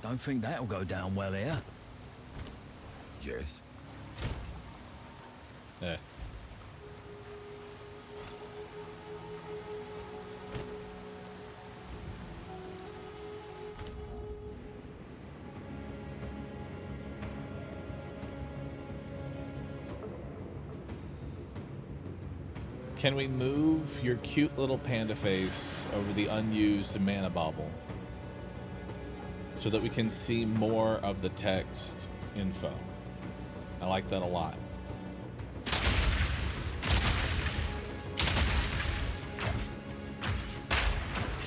Don't think that'll go down well here. Yes. Yeah. Can we move your cute little panda face over the unused mana bauble so that we can see more of the text info? I like that a lot.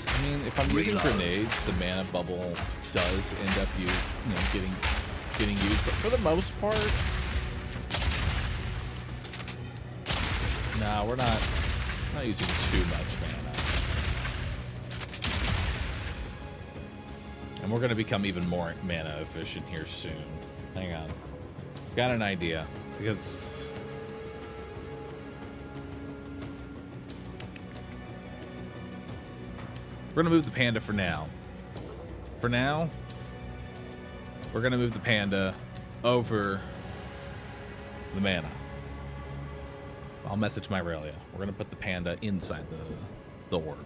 I mean, if I'm using grenades, the mana bubble does end up getting used, but for the most part, nah, we're not using too much mana. And we're going to become even more mana efficient here soon. Hang on. I've got an idea. Because... we're going to move the panda for now. For now, we're going to move the panda over the mana. I'll message my Aurelia. We're going to put the panda inside the orb.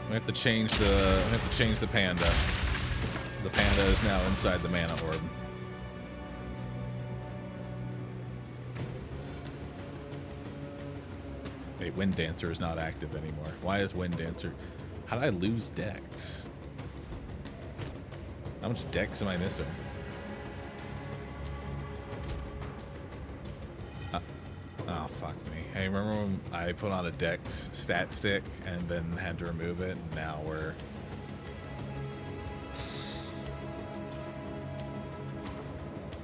We have to change the panda. The panda is now inside the mana orb. Wait, Wind Dancer is not active anymore. Why is Wind Dancer? How did I lose Dex? How much Dex am I missing? Oh, fuck me. Hey, remember when I put on a Dex stat stick and then had to remove it? And now we're...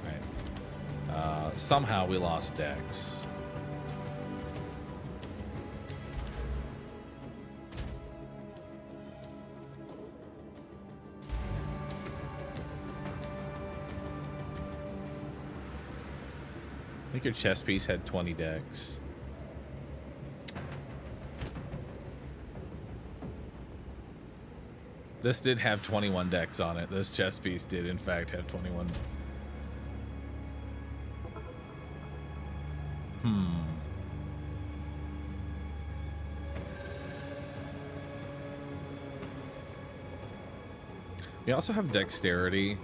Right. Somehow we lost Dex. I think your chess piece had 20 Dex. This did have 21 Dex on it. This chess piece did, in fact, have 21. We also have Dexterity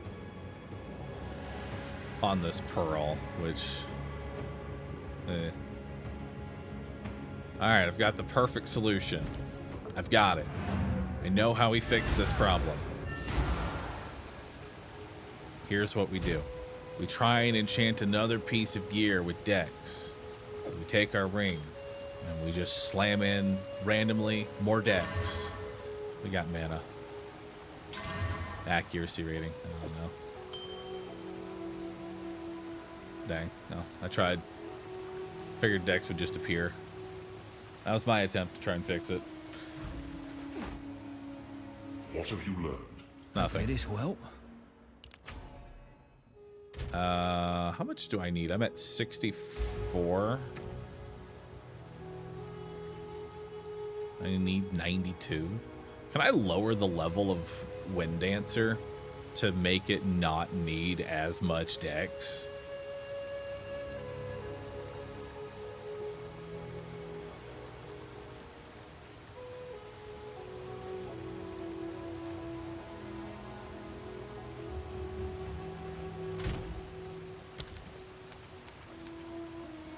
on this Pearl, which... Alright, I've got the perfect solution. I've got it. I know how we fix this problem. Here's what we do. We try and enchant another piece of gear with Dex. We take our ring, and we just slam in, randomly, more Dex. We got mana. Accuracy rating. I don't know. Dang. No, I tried. Figured Dex would just appear. That was my attempt to try and fix it. What have you learned? Nothing. This will help. How much do I need? I'm at 64. I need 92. Can I lower the level of Wind Dancer to make it not need as much Dex?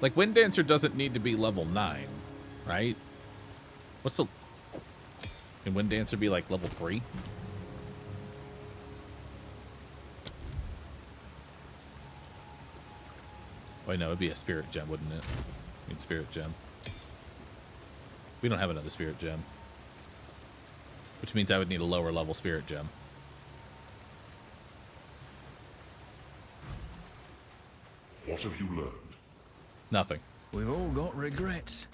Like, Wind Dancer doesn't need to be level 9, right? What's the... Can Wind Dancer be like level 3? Wait, no, it'd be a spirit gem, wouldn't it? I mean, spirit gem. We don't have another spirit gem. Which means I would need a lower level spirit gem. What have you learned? Nothing. We've all got regrets.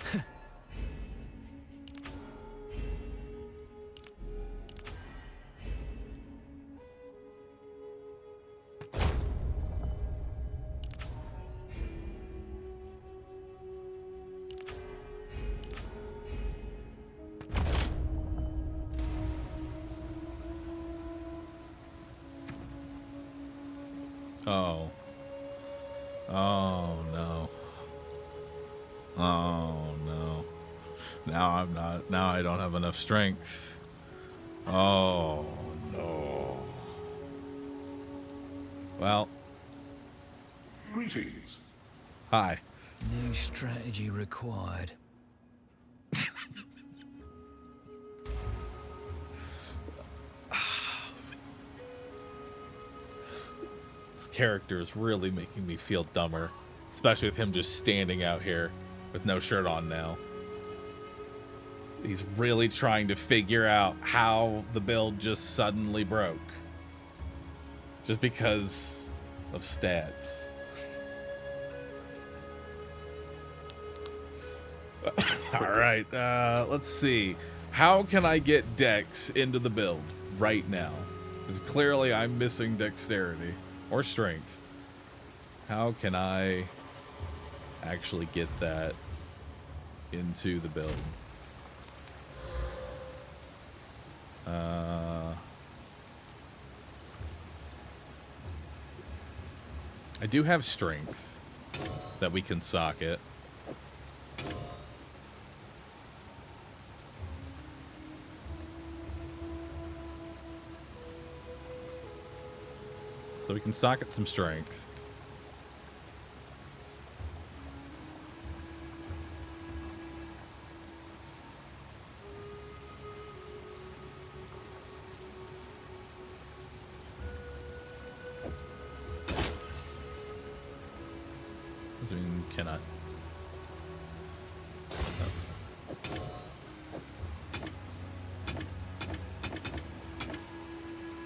Oh. Oh, no. Oh, no. Now I don't have enough strength. Oh, no. Well. Greetings. Hi. New strategy required. This character is really making me feel dumber. Especially with him just standing out here with no shirt on now. He's really trying to figure out how the build just suddenly broke. Just because of stats. Alright, let's see. How can I get Dex into the build right now? Because clearly I'm missing dexterity or strength. How can I actually get that into the build? I do have strength that we can socket. So we can socket some strength. I mean, cannot.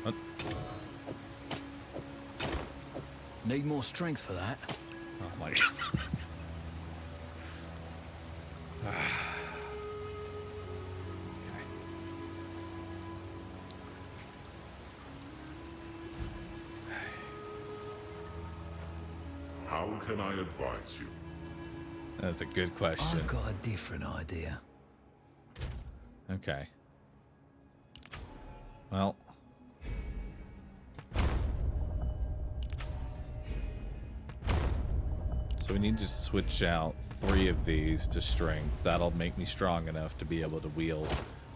What? Need more strength for that. Oh my god. How can I advise you? That's a good question. I've got a different idea. Okay. Well. So we need to switch out 3 of these to strength. That'll make me strong enough to be able to wield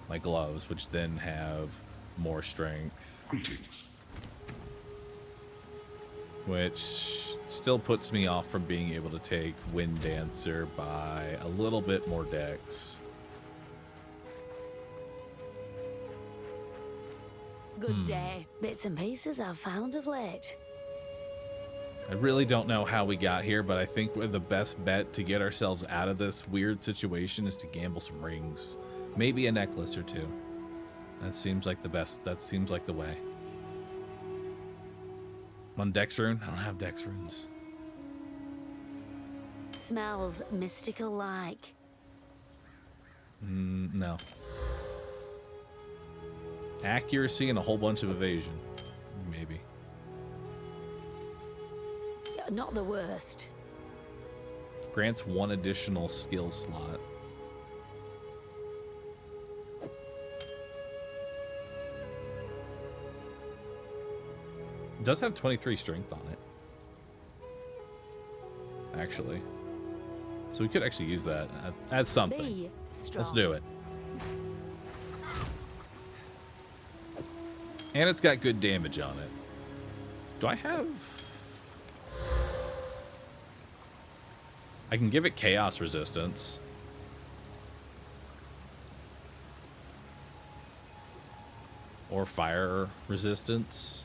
my gloves, which then have more strength. Greetings. Which still puts me off from being able to take Wind Dancer by a little bit more dex. Good day. Bits and pieces I've found of late. I really don't know how we got here, but I think the best bet to get ourselves out of this weird situation is to gamble some rings. Maybe a necklace or 2. That seems like the best. That seems like the way. On Dex rune? I don't have Dex runes. Smells mystical-like. No. Accuracy and a whole bunch of evasion. Maybe. Not the worst. Grants 1 additional skill slot. It does have 23 strength on it. Actually. So we could actually use that as something. Let's do it. And it's got good damage on it. Do I have... I can give it chaos resistance. or fire resistance.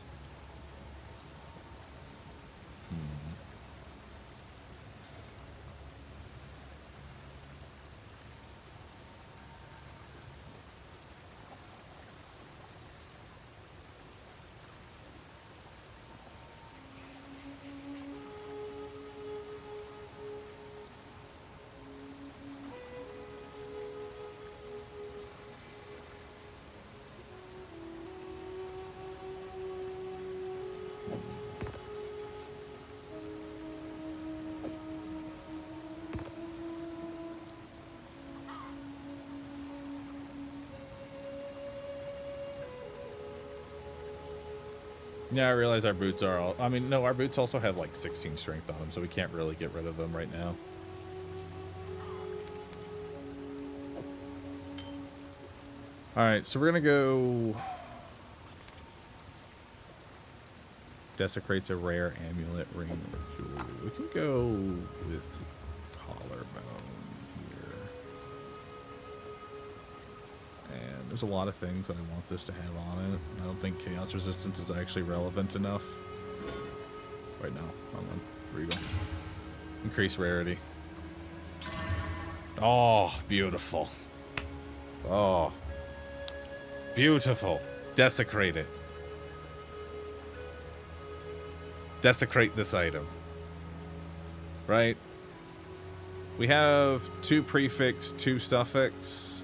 Yeah, I realize our boots are all... I mean, no, our boots also have like 16 strength on them, so we can't really get rid of them right now. Alright, so we're gonna go... Desecrates a rare amulet, ring, or jewelry. We can go with collarbone here. And there's a lot of things that I want this to have on it. I don't think chaos resistance is actually relevant enough. Right now, wrong one. Regal. Increase rarity. Oh, beautiful. Oh. Beautiful. Desecrate it. Desecrate this item. Right? We have 2 prefix, 2 suffix.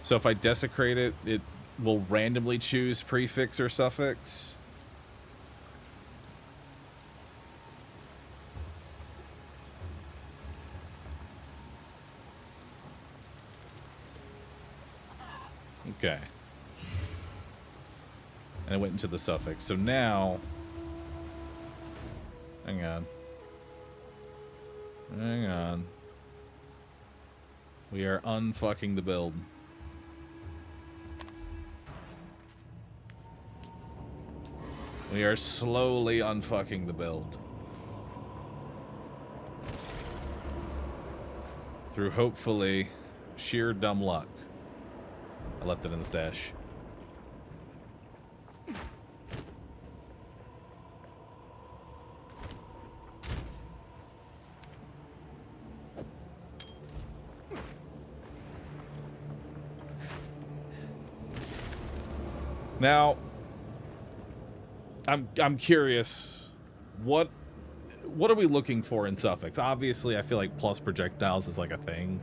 So if I desecrate it, it will randomly choose prefix or suffix. Okay. And I went into the suffix. So now... Hang on. Hang on. We are unfucking the build. We are slowly unfucking the build. Through hopefully sheer dumb luck. I left it in the stash. Now, I'm curious, what are we looking for in suffix? Obviously, I feel like plus projectiles is like a thing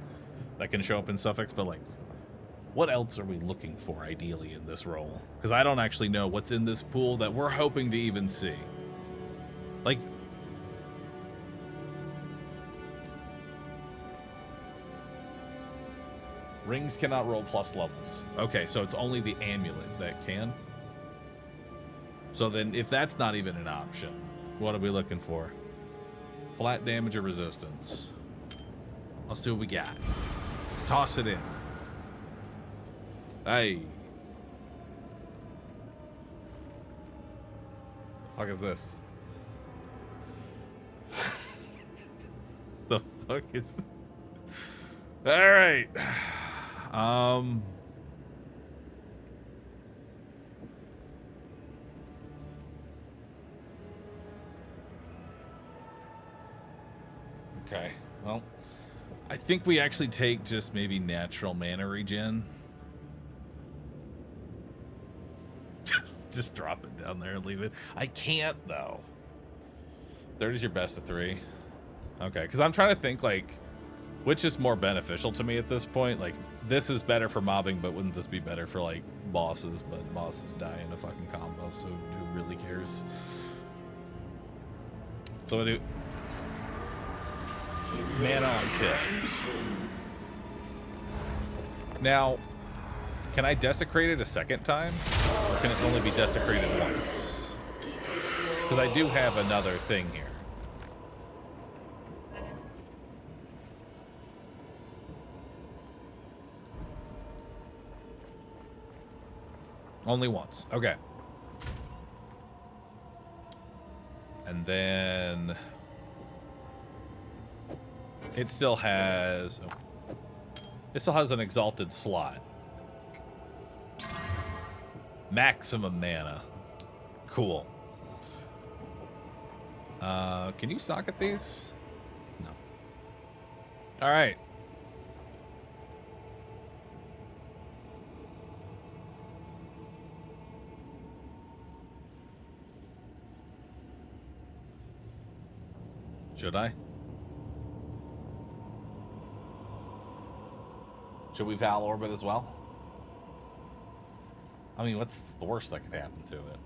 that can show up in suffix, but like, what else are we looking for ideally in this role? Because I don't actually know what's in this pool that we're hoping to even see. Like, rings cannot roll plus levels. Okay, so it's only the amulet that can. So then, if that's not even an option, what are we looking for? Flat damage or resistance? Let's see what we got. Toss it in. Hey. The fuck is this? The fuck is... Alright. Okay, well, I think we actually take just maybe natural mana regen. Just drop it down there and leave it. I can't, though. 30 is your best of 3. Okay, because I'm trying to think, like, which is more beneficial to me at this point. Like, this is better for mobbing, but wouldn't this be better for, like, bosses? But bosses die in a fucking combo, so who really cares? So I do... Mana on tip. Now, can I desecrate it a second time? Or can it only be desecrated once? Because I do have another thing here. Only once. Okay. And then... it still has... oh. It still has an exalted slot. Maximum mana. Cool. Can you socket these? No. All right. Should I? Should we Val Orbit as well? I mean, what's the worst that could happen to it?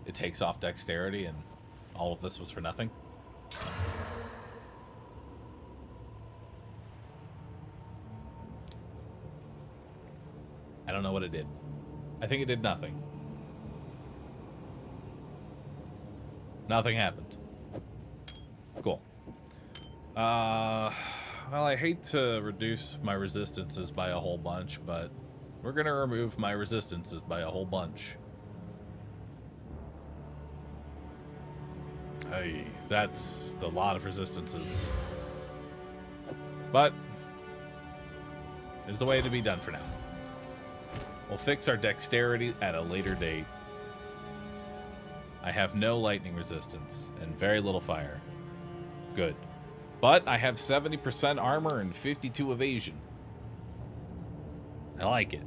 It takes off dexterity and all of this was for nothing? I don't know what it did. I think it did nothing. Nothing happened. Cool. Well, I hate to reduce my resistances by a whole bunch, but we're going to remove my resistances by a whole bunch. Hey, that's a lot of resistances. But it's the way to be done for now. We'll fix our dexterity at a later date. I have no lightning resistance and very little fire. Good. But I have 70% armor and 52 evasion. I like it.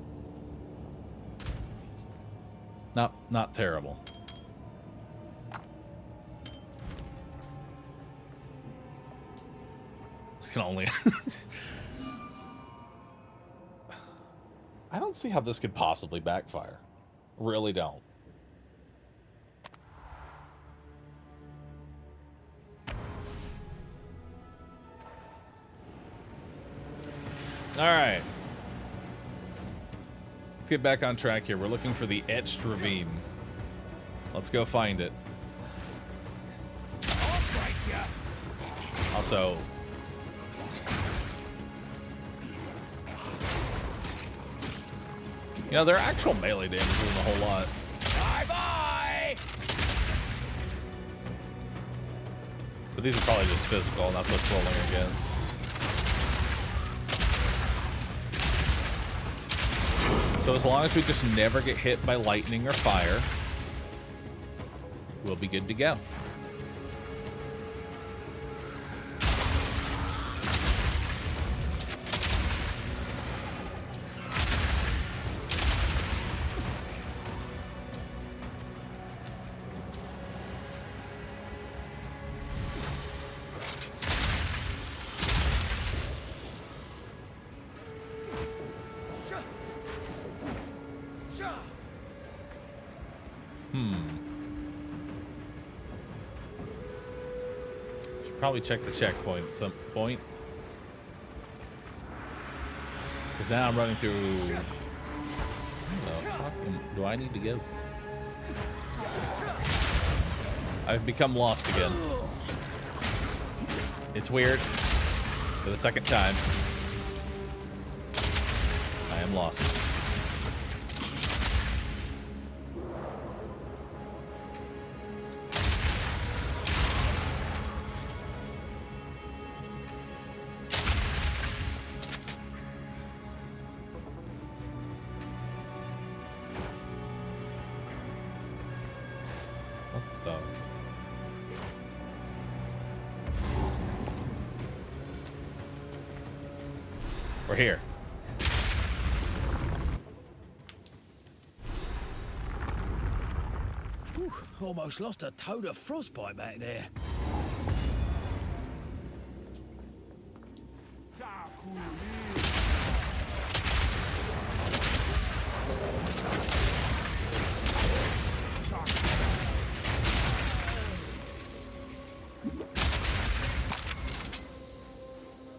Not terrible. This can only... I don't see how this could possibly backfire. Really don't. All right. Let's get back on track here. We're looking for the Etched Ravine. Let's go find it. Also, you know, their actual melee damage isn't a whole lot. Bye-bye! But these are probably just physical, not what's rolling against. So as long as we just never get hit by lightning or fire, we'll be good to go. Probably check the checkpoint at some point. Because now I'm running through... Where the fuck do I need to go? I've become lost again. It's weird. For the second time, I am lost. We're here. Whew, almost lost a toad of frostbite back there.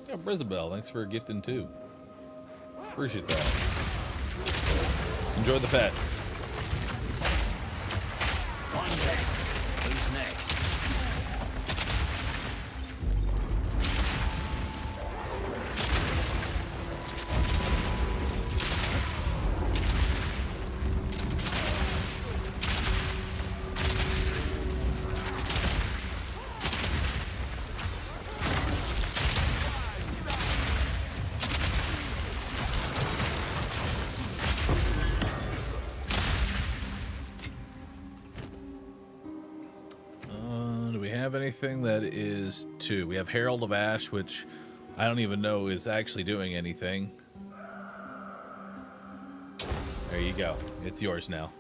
Yeah, Brisabelle, thanks for gifting too. Appreciate that. Enjoy the pet. On deck. Who's next? we have anything that is 2? We have Herald of Ash, which I don't even know is actually doing anything. There you go. It's yours now.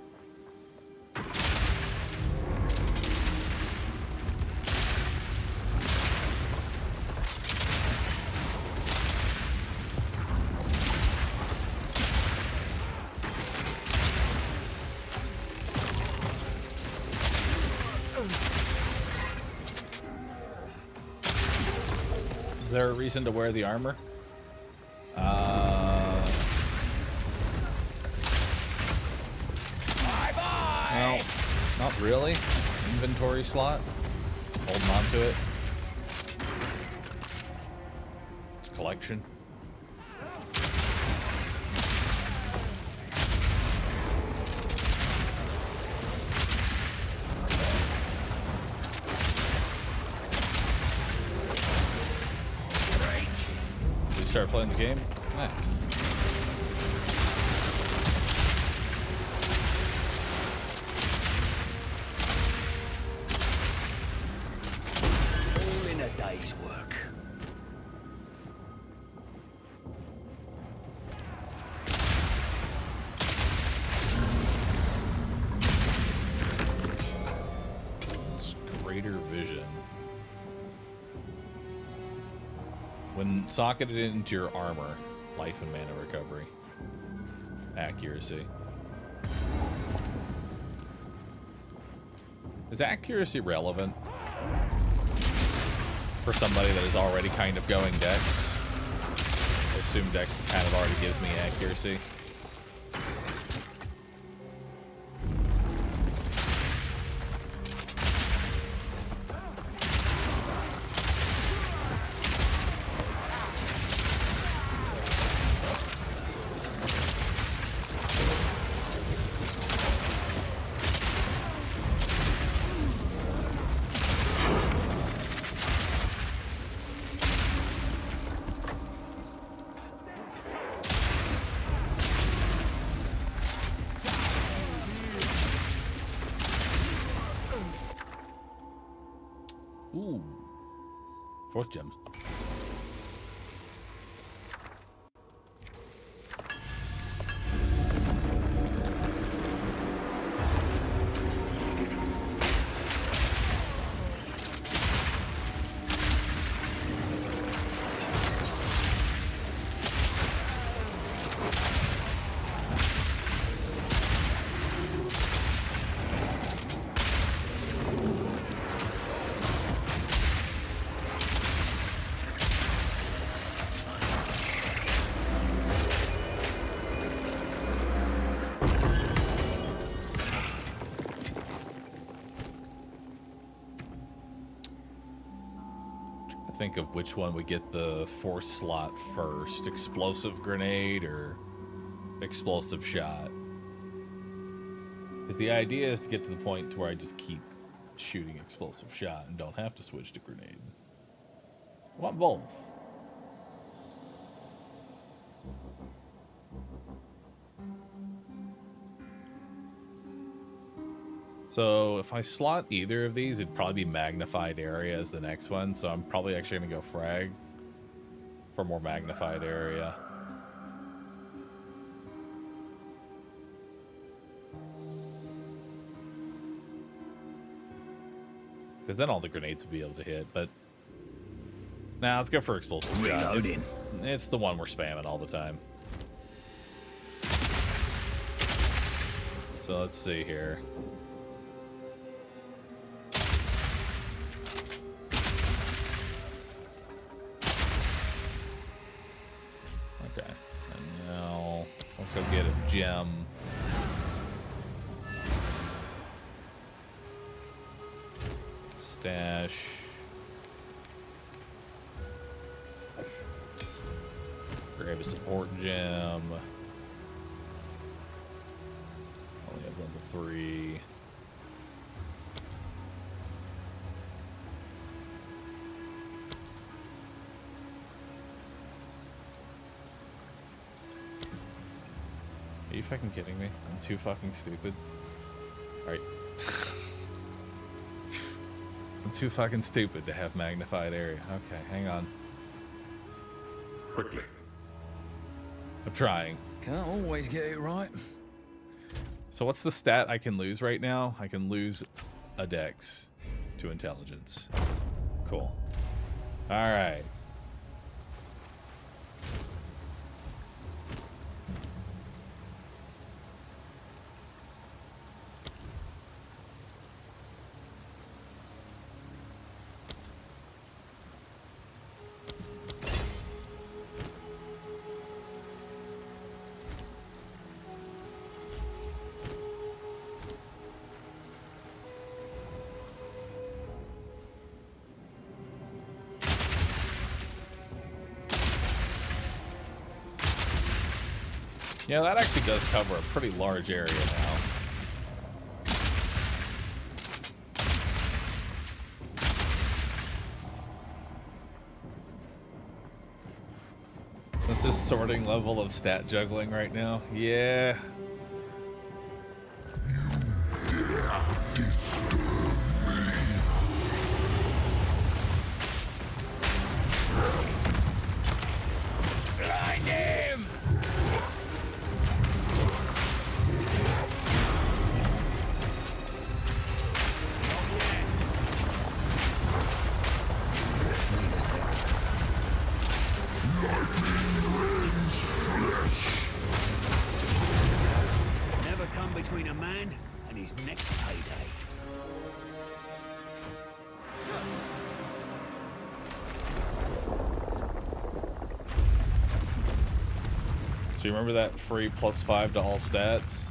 Is there a reason to wear the armor? No, not really. Inventory slot. Holding on to it. It's collection. We start playing the game. Nice. Day's work. It's greater vision. When socketed into your armor, life and mana recovery. Accuracy. Is accuracy relevant for somebody that is already kind of going Dex? I assume Dex kind of already gives me accuracy. Ooh. 4th gems. Think of which one would get the 4th slot first. Explosive grenade or explosive shot? Because the idea is to get to the point to where I just keep shooting explosive shot and don't have to switch to grenade. I want both. So if I slot either of these, it'd probably be magnified area as the next one. So I'm probably actually going to go frag for more magnified area. Because then all the grenades would be able to hit. But now let's go for explosive shot. It's the one we're spamming all the time. So let's see here. Okay, and now let's go get a gem. Stash. Grab a support gem. Only have level 3. Are you fucking kidding me? I'm too fucking stupid. Alright. I'm too fucking stupid to have magnified area. Okay, hang on. Quickly. I'm trying. Can't always get it right. So what's the stat I can lose right now? I can lose a dex to intelligence. Cool. All right. Yeah, that actually does cover a pretty large area now. What's this sorting level of stat juggling right now? Yeah. Blind him! Never come between a man and his next payday. So you remember that free +5 to all stats?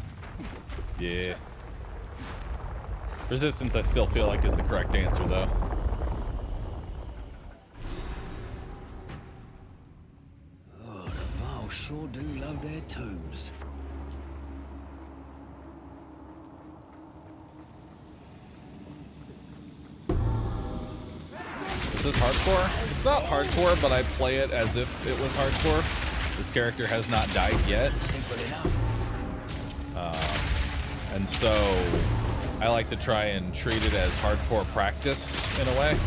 Yeah. Resistance I still feel like is the correct answer though. Oh, the Vaal sure do love their tombs. Is this hardcore? It's not hardcore, but I play it as if it was hardcore. This character has not died yet. Simple enough. And so I like to try and treat it as hardcore practice in a way.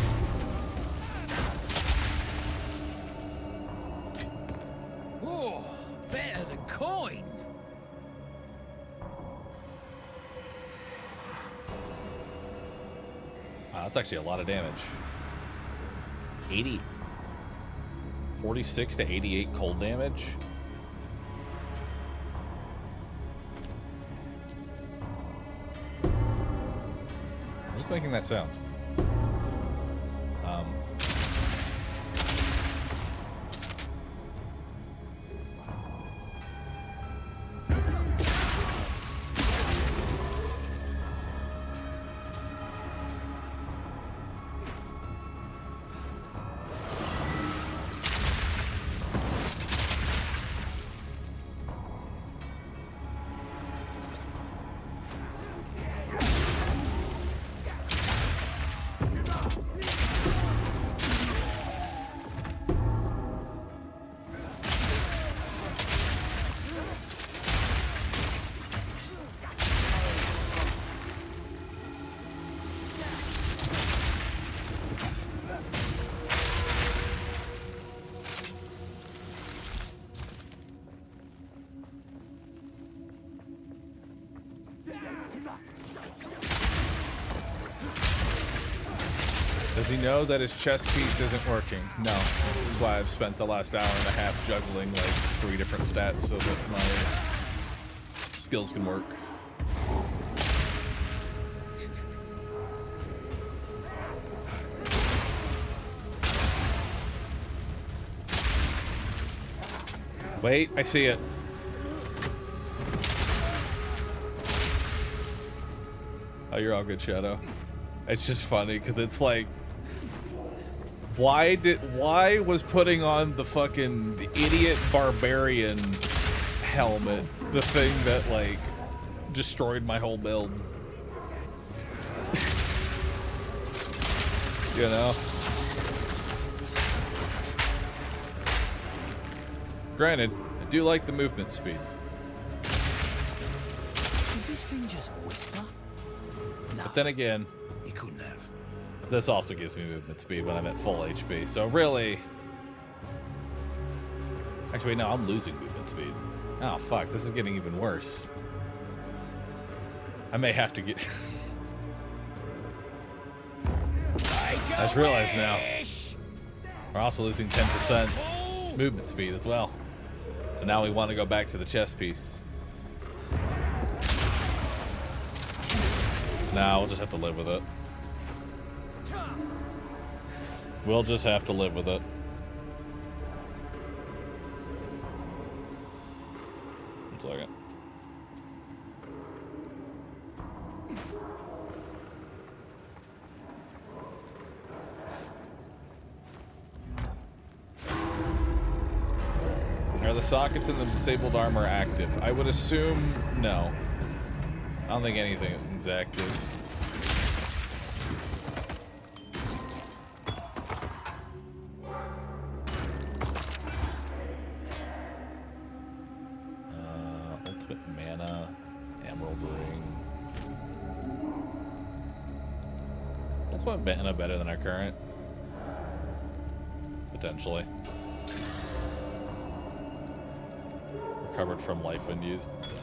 Oh, better than coin. Wow, that's actually a lot of damage. 46 to 88 cold damage. I'm just making that sound. Does he know that his chess piece isn't working? No. That's why I've spent the last hour and a half juggling like 3 different stats so that my skills can work. Wait, I see it. Oh, you're all good, Shadow. It's just funny because it's like, why was putting on the fucking idiot barbarian helmet the thing that like destroyed my whole build? You know? Granted, I do like the movement speed. Did this thing just whisper? No. But then again, he couldn't have. this also gives me movement speed when I'm at full HP. So really... Actually, no, I'm losing movement speed. Oh, fuck. This is getting even worse. I may have to get... I just realized now. We're also losing 10% movement speed as well. So now we want to go back to the chess piece. Nah, we'll just have to live with it. We'll just have to live with it. One second. Are the sockets in the disabled armor active? I would assume no. I don't think anything's active. Ultimate mana, Emerald Ring. Ultimate mana better than our current? Potentially. Recovered from life when used instead.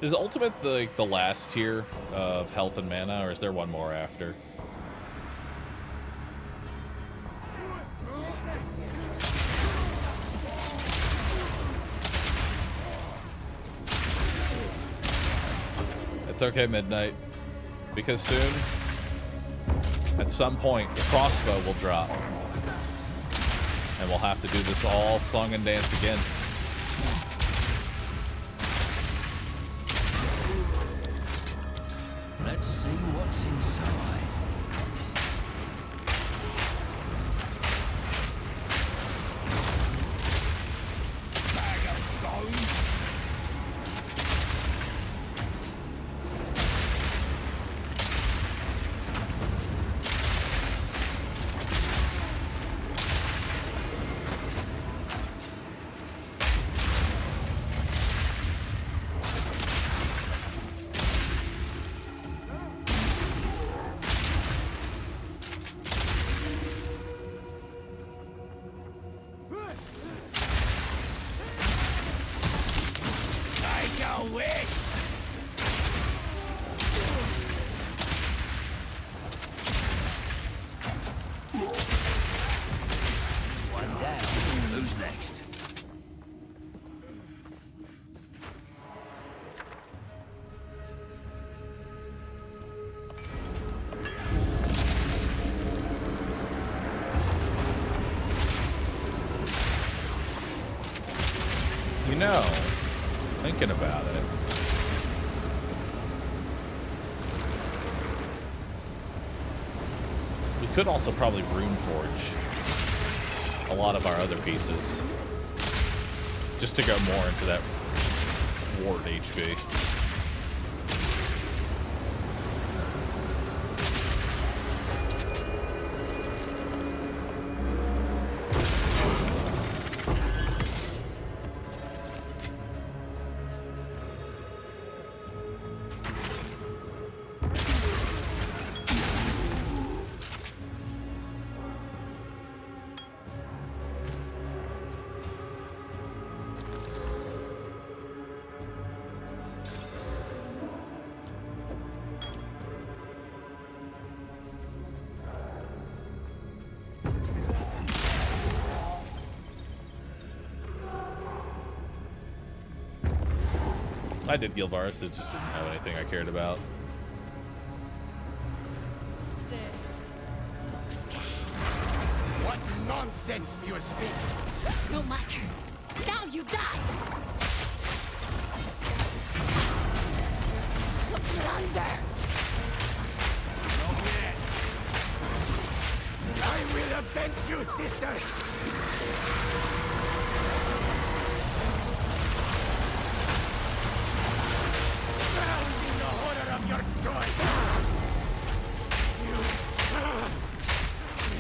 Is ultimate the last tier of health and mana, or is there one more after? It's okay, Midnight, because soon, at some point, the crossbow will drop. And we'll have to do this all song and dance again. Let's see what's inside. Bag of bones. You know, thinking about it, we could also probably rune forge a lot of our other pieces, just to go more into that ward HP. I did Gilvaris, it just didn't have anything I cared about. What nonsense do you speak? No matter. Now you die! Thunder! Not yet. I will avenge you, sister! Drown in the horror of your joy!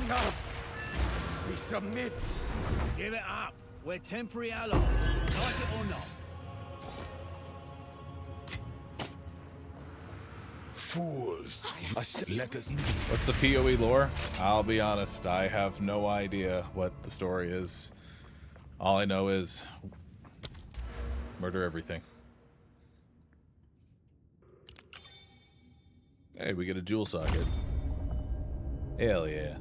Enough! We submit! Give it up. We're temporary allies, like it or not. fools. Let us. What's the PoE lore? I'll be honest, I have no idea what the story is. All I know is murder everything. Hey, we get a jewel socket. Hell yeah.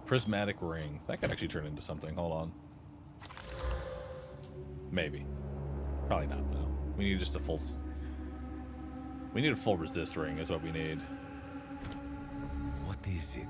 Prismatic ring. That could actually turn into something. Hold on. Maybe. Probably not, though. We need just a full... We need a full resist ring is what we need. What is it?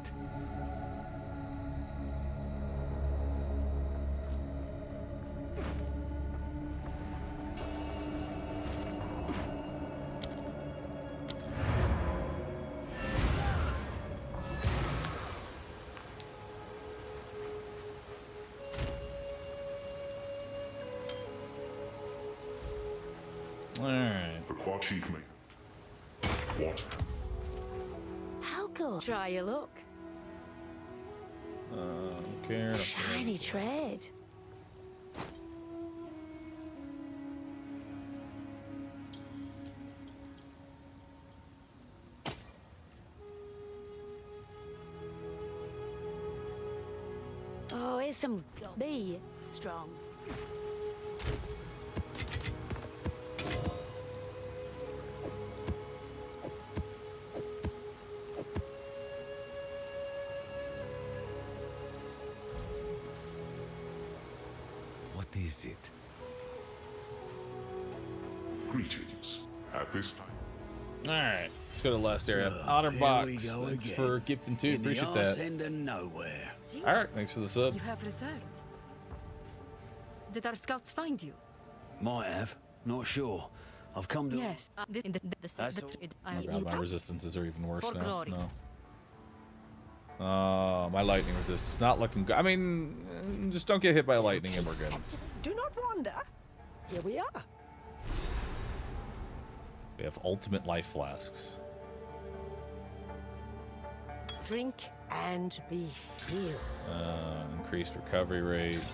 How cool. Try your luck. Okay. Shiny trade. Oh, here's some be strong. What is it? Greetings. At this time. Alright, let's go to the last area. Otter box. Thanks for gifting too. Appreciate that. End of nowhere. Alright, thanks for the sub. You have returned. Did our scouts find you? Might have. Not sure. I've come to. Yes. Oh god, my resistances are even worse For now. glory. No. My lightning resistance not looking good. I mean, just don't get hit by lightning and we're good. Do not wander. Here we are. We have ultimate life flasks. Drink and be healed. Increased recovery rate.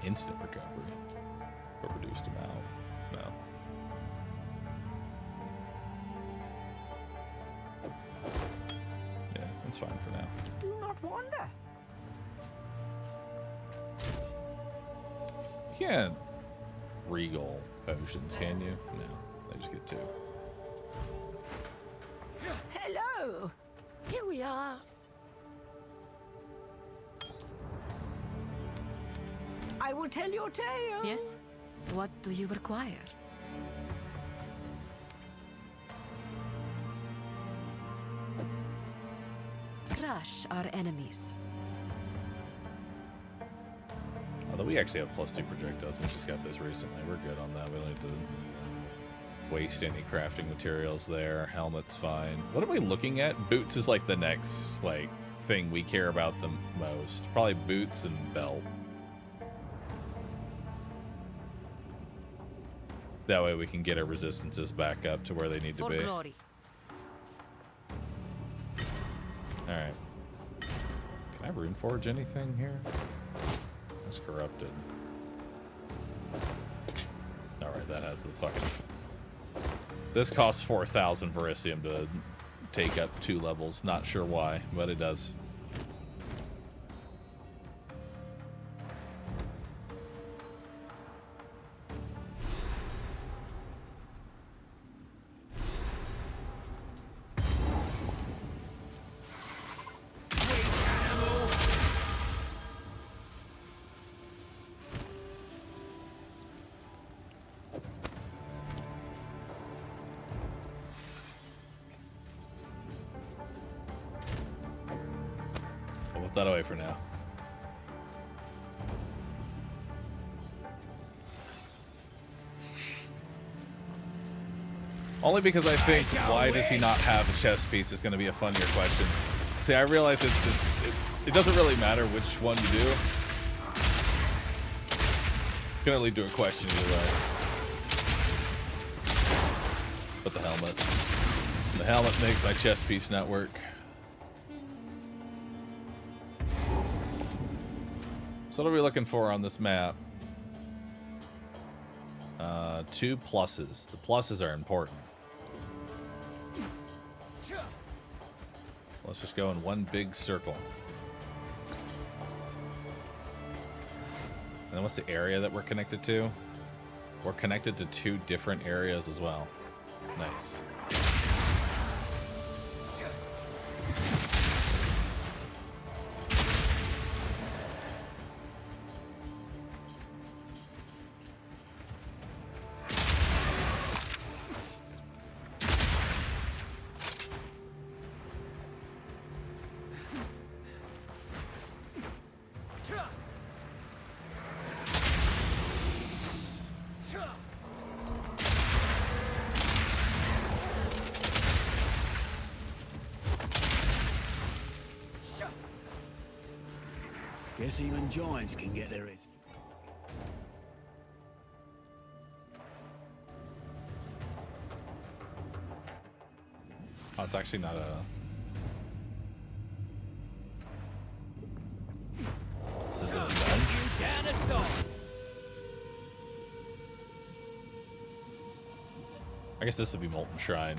Instant recovery. But reduced amount. No. Yeah, that's fine for now. Do not wander. You can't regal potions, can you? No, they just get 2. Hello. Here we are. I will tell your tale. Yes. What do you require? Crush our enemies. Although we actually have +2 projectiles, we just got this recently. We're good on that. We don't need to waste any crafting materials there. Helmet's fine. What are we looking at? Boots is like the next thing we care about the most. Probably boots and belt. That way we can get our resistances back up to where they need to be. Glory. Alright. Can I rune forge anything here? It's corrupted. Alright, that has the fucking... This costs 4,000 Verisium to take up 2 levels. Not sure why, but it does. That away for now. Only because I think why does he not have a chest piece is going to be a funnier question. See, I realize it doesn't really matter which one you do. It's going to lead to a question either way. But the helmet. The helmet makes my chest piece not work. So what are we looking for on this map? 2 pluses. The pluses are important. Let's just go in one big circle. And then what's the area that we're connected to? We're connected to 2 different areas as well. Nice. Guess even giants can get their heads. Oh, it's actually not a... This isn't a gun? I guess this would be Molten Shrine.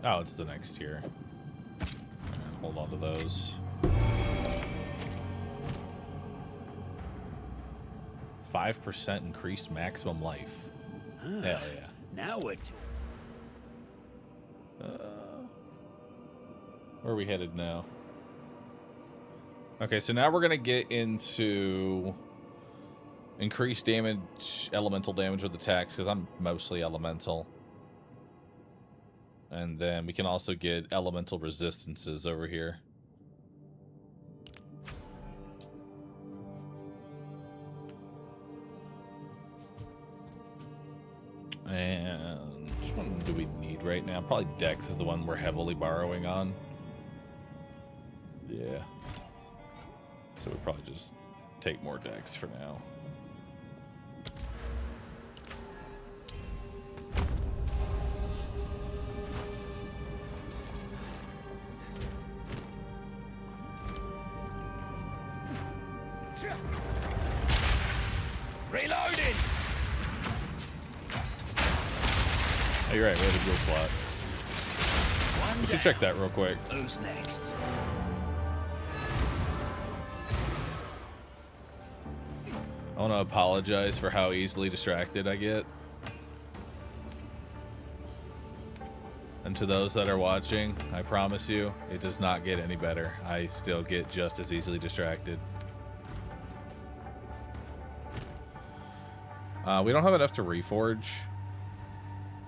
Oh, it's the next tier. Hold on to those. 5% increased maximum life. Hell yeah. Now what? Where are we headed now? Okay, so now we're gonna get into increased damage, elemental damage with attacks, because I'm mostly elemental. And then we can also get elemental resistances over here. And which one do we need right now? Probably Dex is the one we're heavily borrowing on. Yeah. So we probably just take more Dex for now. Reloading. Oh, you're right, we have a dual slot. We should check that real quick. Who's next? I want to apologize for how easily distracted I get. And to those that are watching, I promise you, it does not get any better. I still get just as easily distracted. We don't have enough to reforge.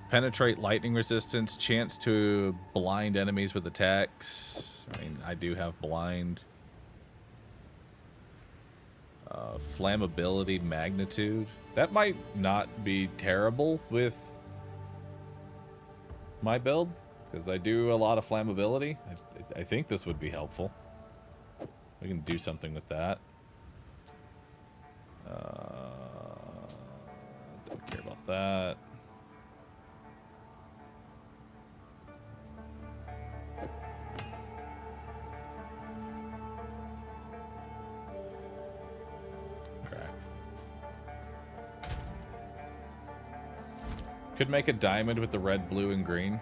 Penetrate lightning resistance, chance to blind enemies with attacks. I mean, I do have blind. Flammability, magnitude. That might not be terrible with my build, because I do a lot of flammability. I think this would be helpful. We can do something with that. Don't care about that. Okay. Could make a diamond with the red, blue, and green.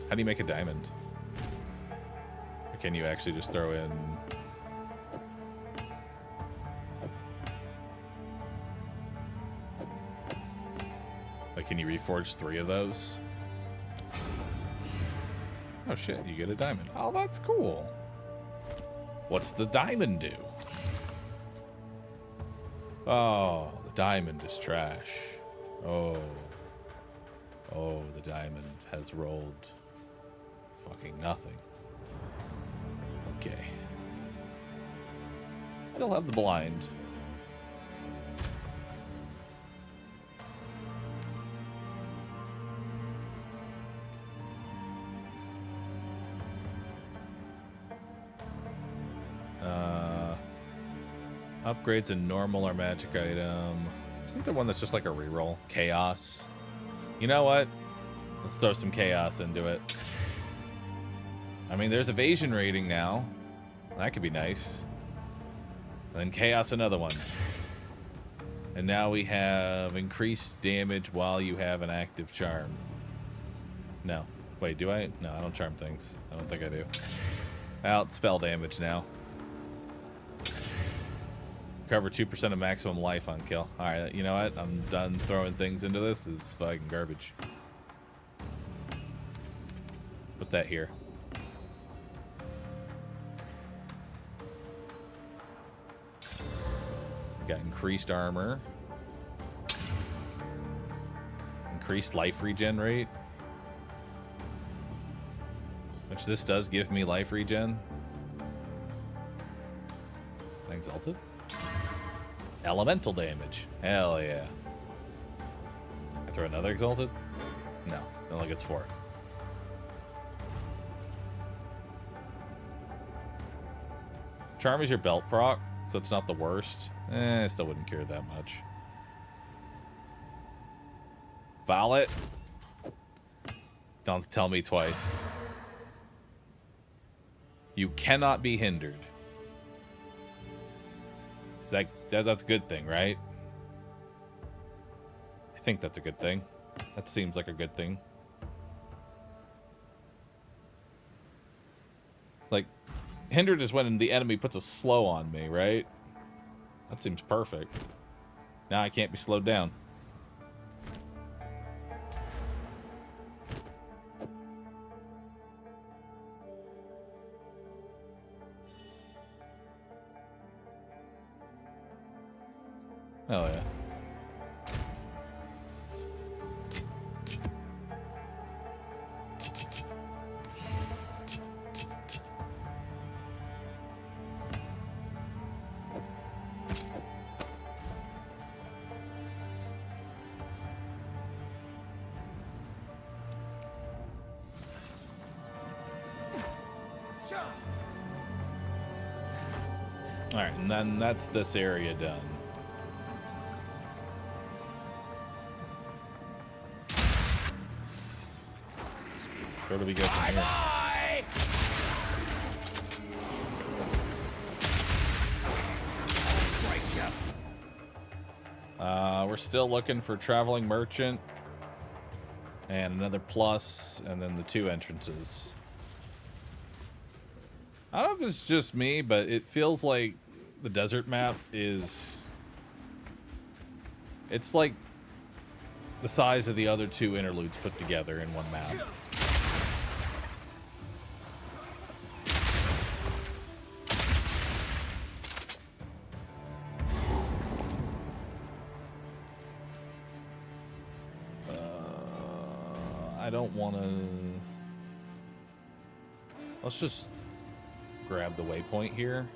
How do you make a diamond? Or can you actually just throw in... Like, can you reforge 3 of those? Oh shit, you get a diamond. Oh, that's cool. What's the diamond do? Oh, the diamond is trash. Oh. Oh, the diamond has rolled fucking nothing. Okay. Still have the blind. Upgrades in normal or magic item. Isn't there one that's just like a reroll? Chaos. You know what? Let's throw some chaos into it. I mean, there's evasion rating now. That could be nice. And then chaos, another one. And now we have increased damage while you have an active charm. No. Wait, do I? No, I don't charm things. I don't think I do. Out spell damage now. Cover 2% of maximum life on kill. Alright, you know what? I'm done throwing things into this. It's fucking garbage. Put that here. Got increased armor. Increased life regen rate. Which this does give me life regen. Exalted. Elemental damage. Hell yeah. I throw another exalted? No. It only gets 4. Charm is your belt proc, so it's not the worst. I still wouldn't care that much. Violet. Don't tell me twice. You cannot be hindered. Is that's a good thing, right? I think that's a good thing. That seems like a good thing. Like, hindered is when the enemy puts a slow on me, right? That seems perfect. Now I can't be slowed down. Oh yeah. All right, and then that's this area done. Where do we go from here? We're still looking for Traveling Merchant and another plus, and then the 2 entrances. I don't know if it's just me, but it feels like the desert map is... It's like the size of the other 2 interludes put together in one map. I don't want to... Let's just grab the waypoint here.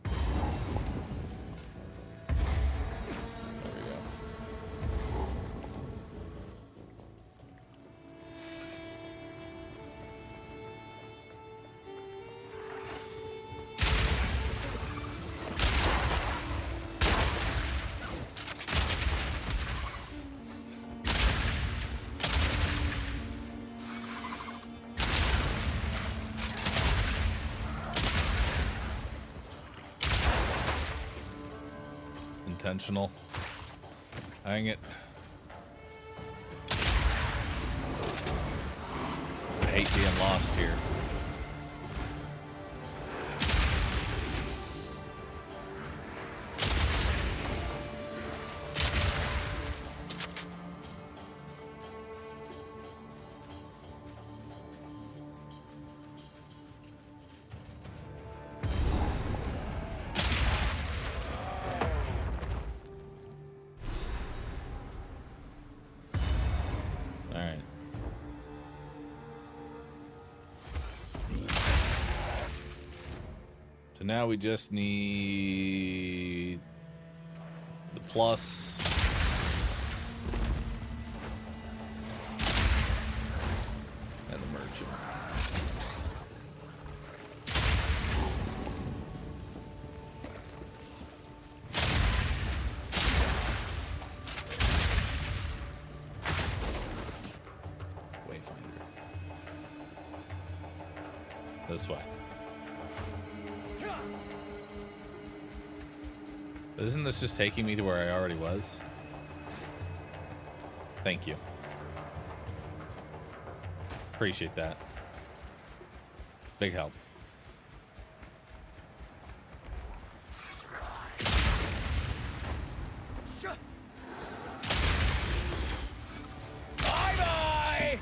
There we go. Intentional. Hang it. I hate being lost here. So now we just need the plus. And the merchant. Wayfinder. This way. Isn't this just taking me to where I already was? Thank you. Appreciate that. Big help. Bye-bye!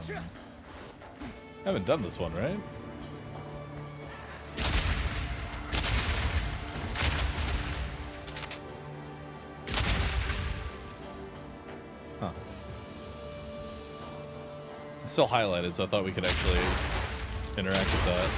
I haven't done this one, right? Huh. It's still highlighted, so I thought we could actually interact with that.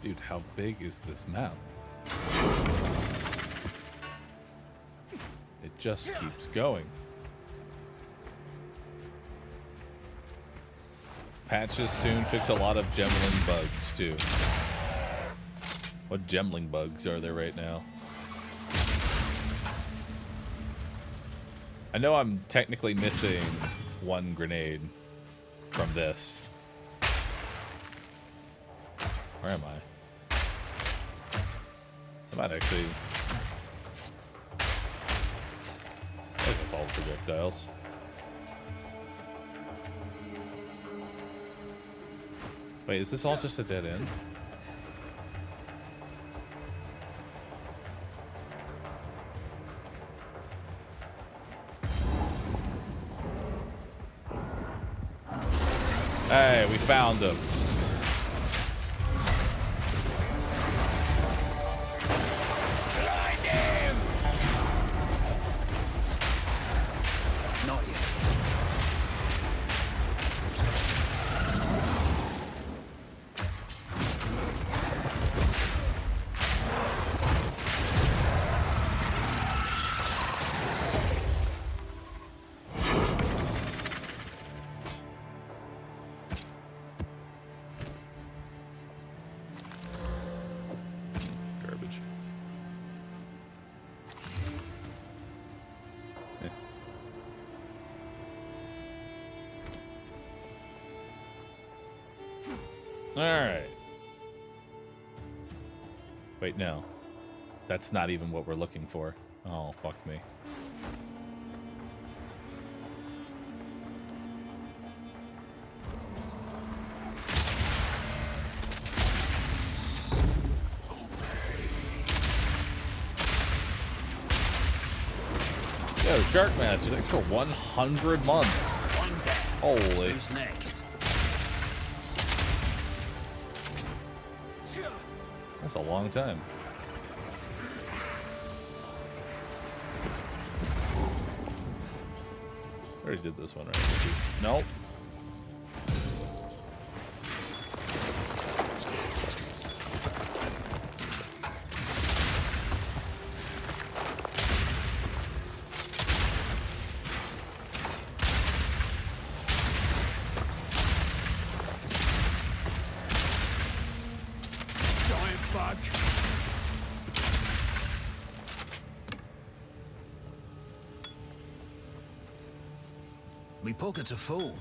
Dude, how big is this map? It just keeps going. Patches soon fix a lot of gemling bugs too. What gemling bugs are there right now? I know I'm technically missing one grenade from this. Where am I? I might actually... Like fall projectiles. Wait, is this all just a dead end? Hey, we found him. Blind him! Not yet. Garbage. All right. Wait, no. That's not even what we're looking for. Oh, fuck me. Yo, Sharkmaster, thanks for 100 months. Holy. Who's next? That's a long time. I already did this one, right? Nope. Giant bug. Me pockets are full.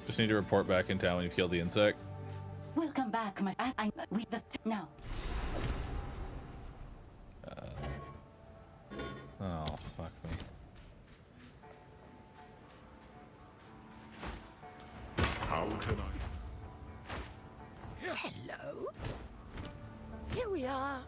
Just need to report back in town when you've killed the insect. Welcome back, my. I'm with the now. Oh, fuck me. How can I? Hello. Here we are.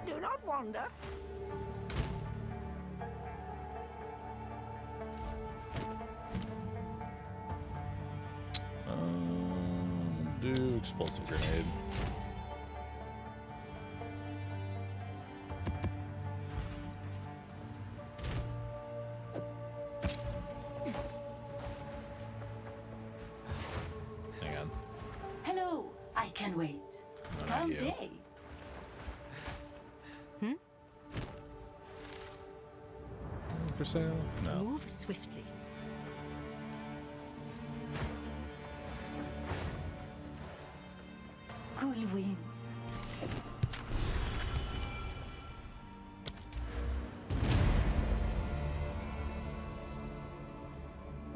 Do not wander. Do explosive grenade. Hang on. Hello, I can wait. No, not Come you. day. For sale? No. Move swiftly. Cool winds.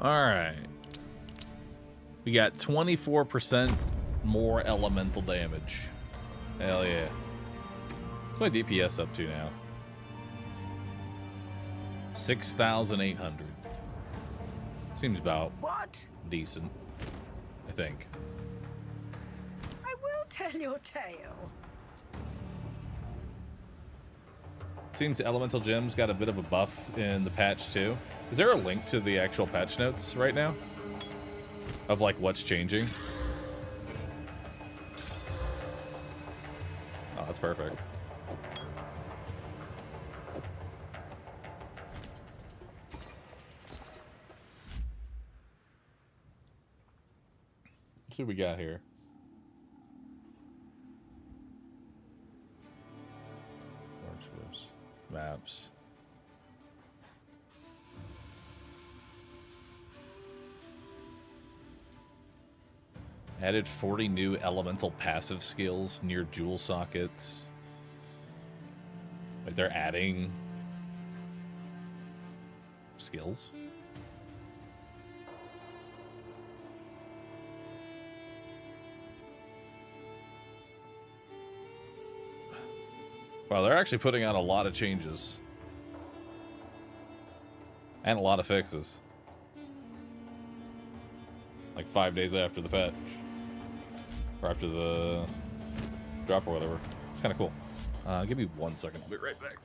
All right. We got 24% more elemental damage. Hell yeah. What's my DPS up to now? 6,800. Seems about decent, I think. I will tell your tale. Seems elemental gems got a bit of a buff in the patch too. Is there a link to the actual patch notes right now? Of like what's changing? Oh, that's perfect. Let's see what we got here. Warships, maps. Added 40 new elemental passive skills near jewel sockets. Like they're adding skills. Wow, they're actually putting out a lot of changes. And a lot of fixes. Like 5 days after the patch. Or after the drop or whatever. It's kind of cool. Give me 1 second. I'll be right back.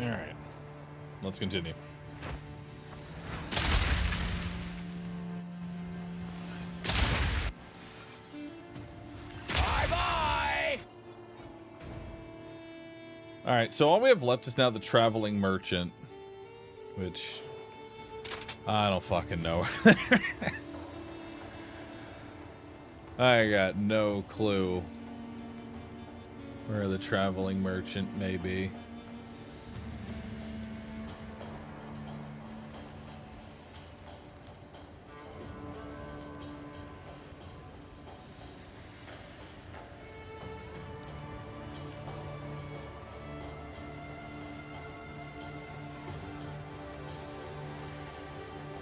Alright. Let's continue. Bye-bye! Alright, so all we have left is now the traveling merchant. Which... I don't fucking know. I got no clue where the traveling merchant may be.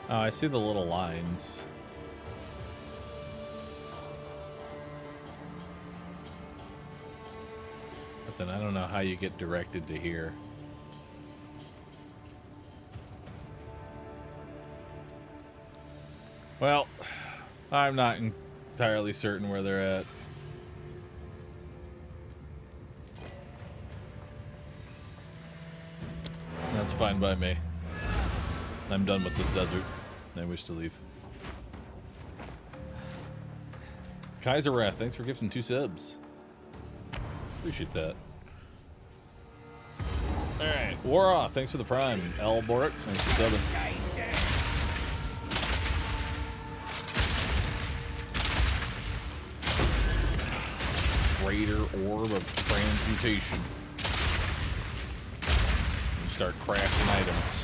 Oh, I see the little lines. But then I don't know how you get directed to here. Well, I'm not entirely certain where they're at. That's fine by me. I'm done with this desert. I wish to leave. Kaiser Wrath, thanks for gifting 2 subs. Appreciate that. Alright, War Off, thanks for the prime. L. Boric, thanks for subbing. Greater Orb of Transmutation. And start crafting items.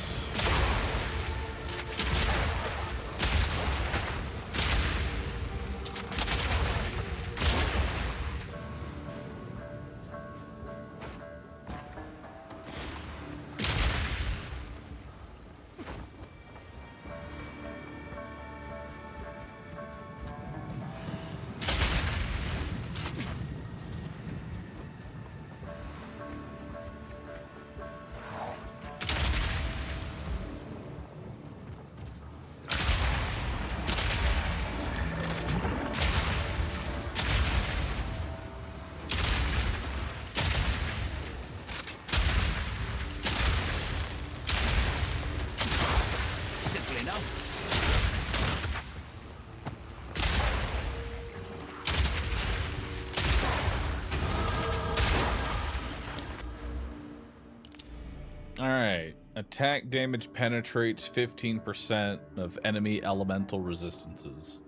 Alright. Attack damage penetrates 15% of enemy elemental resistances.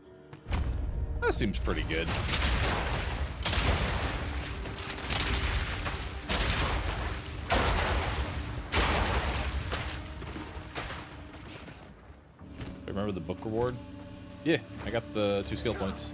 That seems pretty good. Remember the book reward? Yeah, I got the 2 skill points.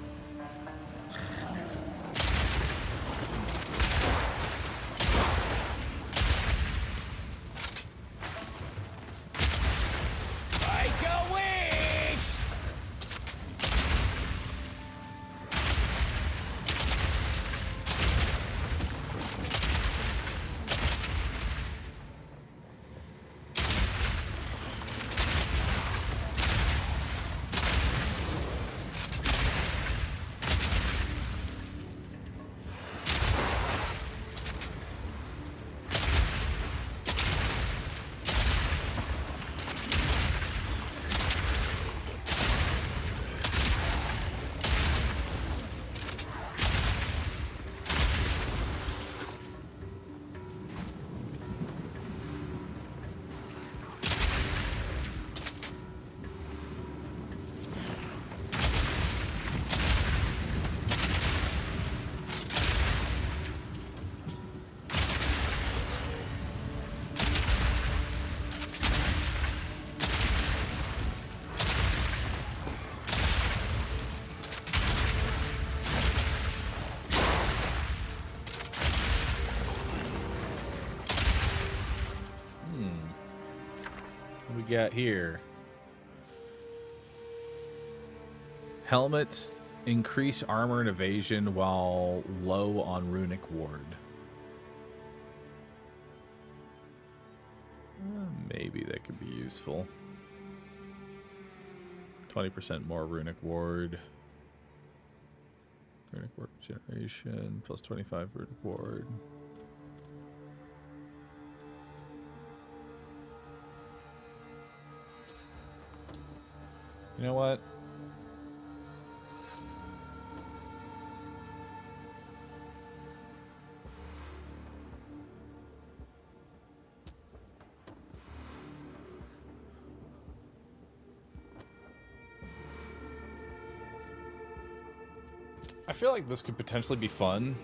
What we got here? Helmets increase armor and evasion while low on runic ward. Maybe that could be useful. 20% more runic ward. Runic ward generation plus 25 runic ward. You know what? I feel like this could potentially be fun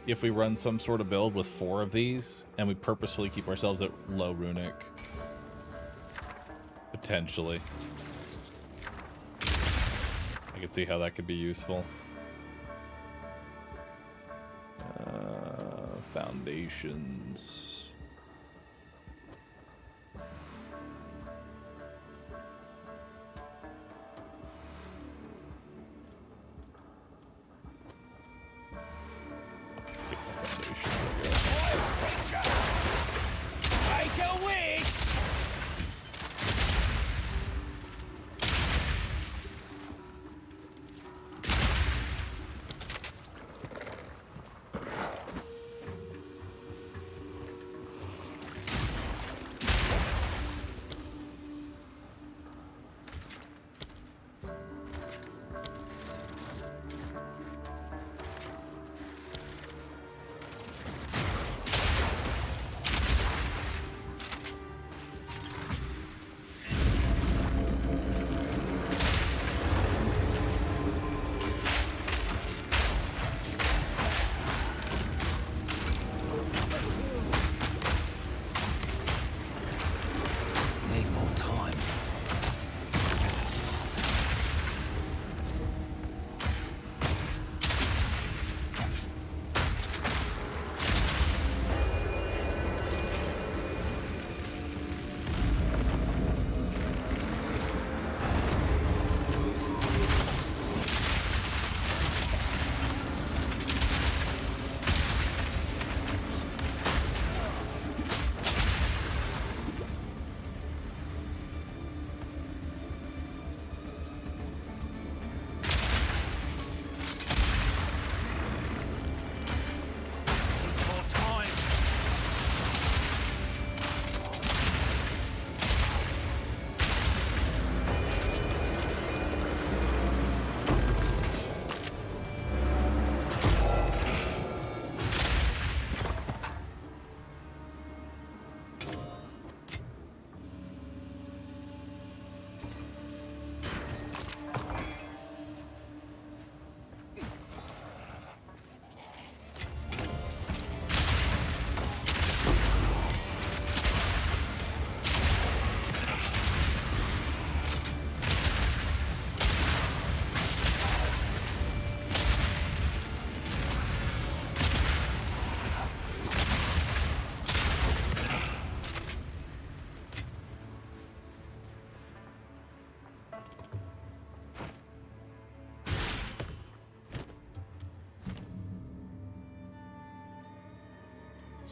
if we run some sort of build with 4 of these and we purposefully keep ourselves at low runic. Potentially. I could see how that could be useful. Foundations.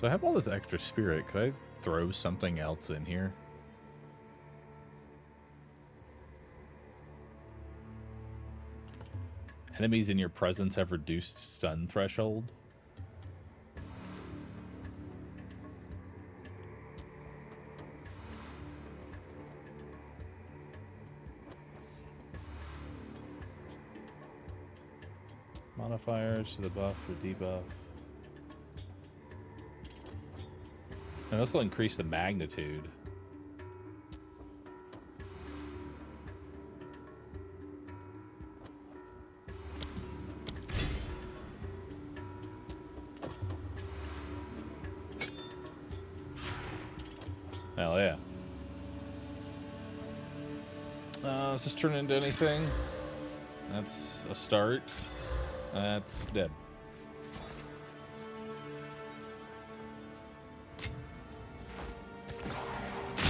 So I have all this extra spirit. Could I throw something else in here? Enemies in your presence have reduced stun threshold. Modifiers to the buff or debuff. And this will increase the magnitude. Hell yeah. Does this turn into anything? That's a start. That's dead.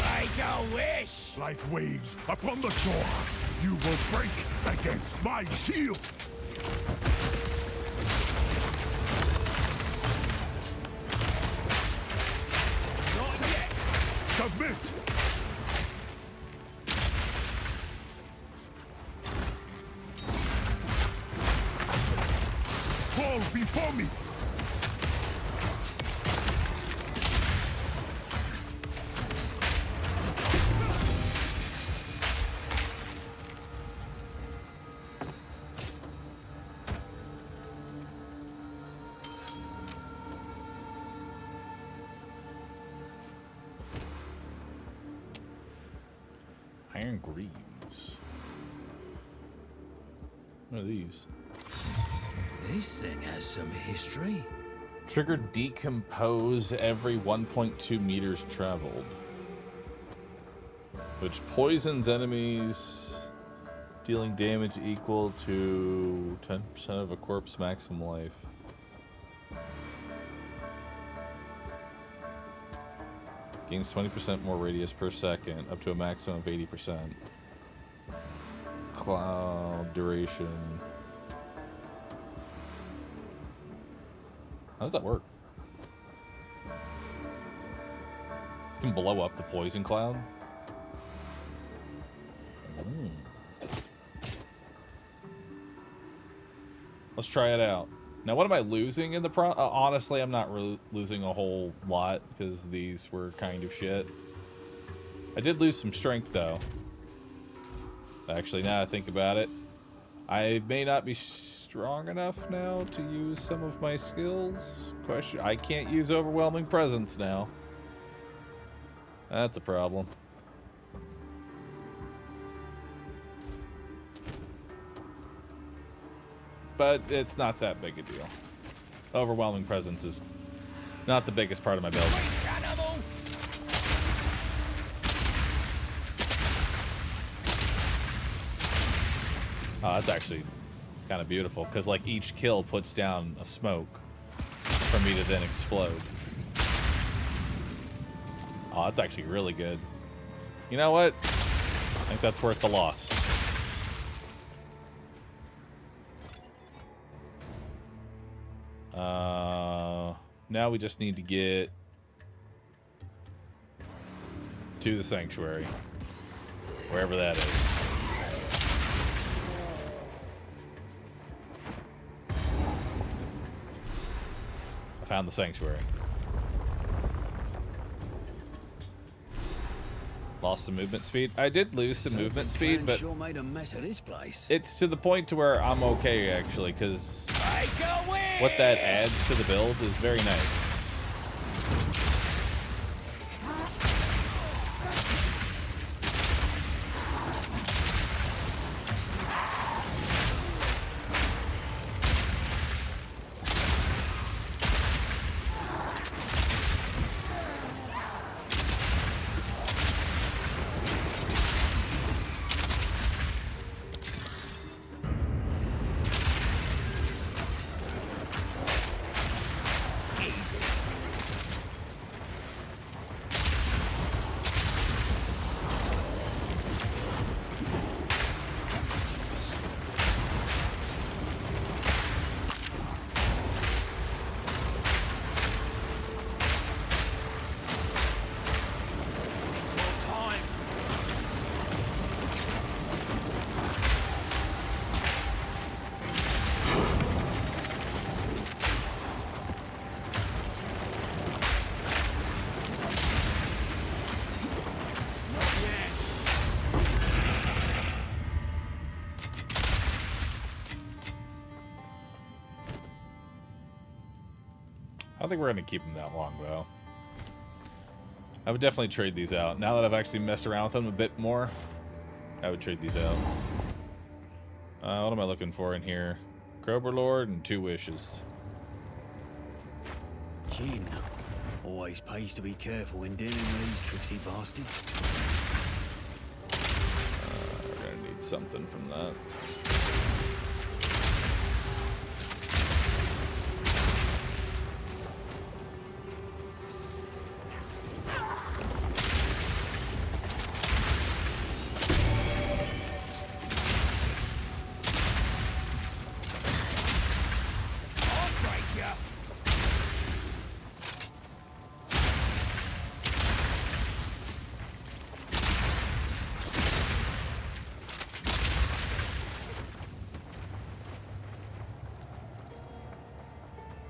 Like a wish! Like waves upon the shore, you will break against my shield! Not yet! Submit! Fall before me! Iron Greaves. What are these? This thing has some history. Trigger decompose every 1.2 meters traveled, which poisons enemies, dealing damage equal to 10% of a corpse maximum life. Gains 20% more radius per second, up to a maximum of 80%. Cloud duration. How does that work? You can blow up the poison cloud? Let's try it out. Now, what am I losing in the honestly, I'm not really losing a whole lot because these were kind of shit. I did lose some strength, though. Actually, now I think about it, I may not be strong enough now to use some of my skills. Question: I can't use overwhelming presence now. That's a problem. But it's not that big a deal. Overwhelming presence is not the biggest part of my build. Oh, that's actually kind of beautiful, because like each kill puts down a smoke for me to then explode. Oh, that's actually really good. You know what? I think that's worth the loss. Now we just need to get to the sanctuary, wherever that is. I found the sanctuary. Lost some movement speed. I did lose some movement speed, but sure made a mess of this place. It's to the point to where I'm okay, actually, because what that adds to the build is very nice. think we're going to keep them that long, though. I would definitely trade these out. Now that I've actually messed around with them a bit more, I would trade these out. What am I looking for in here? Crober Lord and 2 wishes. Jin. Always pays to be careful when dealing with these tricksy bastards. We're gonna need something from that.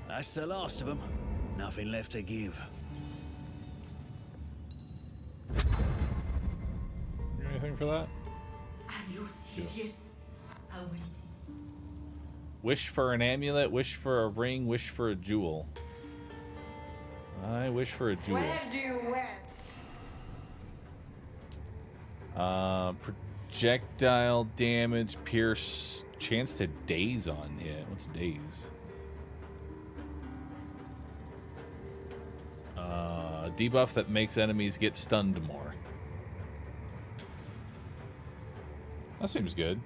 That's the last of them. Nothing left to give. Anything for that? Are you serious? Wish for an amulet, wish for a ring, wish for a jewel. I wish for a jewel. Where do you went? Projectile damage, pierce, chance to daze on hit. What's daze? Debuff that makes enemies get stunned more. That seems good.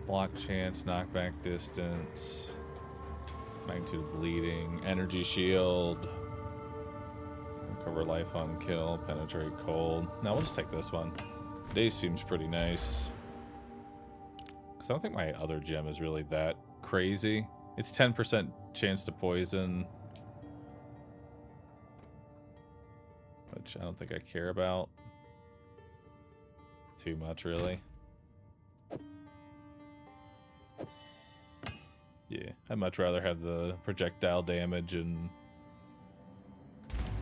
Block chance, knockback distance, magnitude of bleeding, energy shield, recover life on kill, penetrate cold. Now let's take this one. Daze seems pretty nice. I don't think my other gem is really that crazy. It's 10% chance to poison, which I don't think I care about too much, really. Yeah, I'd much rather have the projectile damage and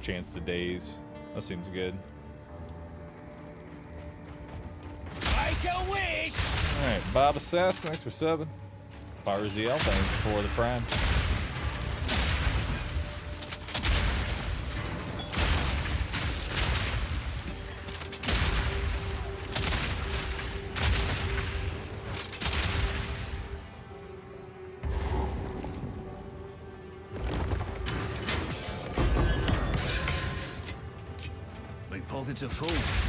chance to daze. That seems good. Make a wish! Alright, Bob Assassin, thanks for subbing. Fire ZL, thanks for the prime. My pockets are full.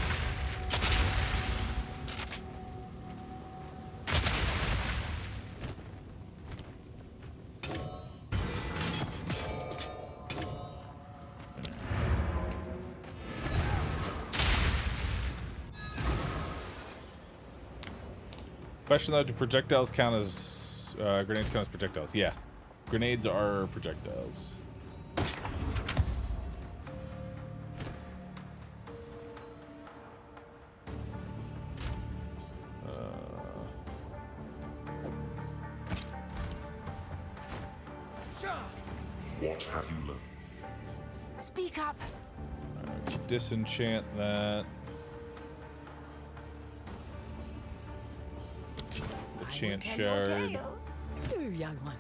Question though, do projectiles count as grenades count as projectiles? Yeah, grenades are projectiles. What have you learned? Speak up. Disenchant that. Chant shard. You young one.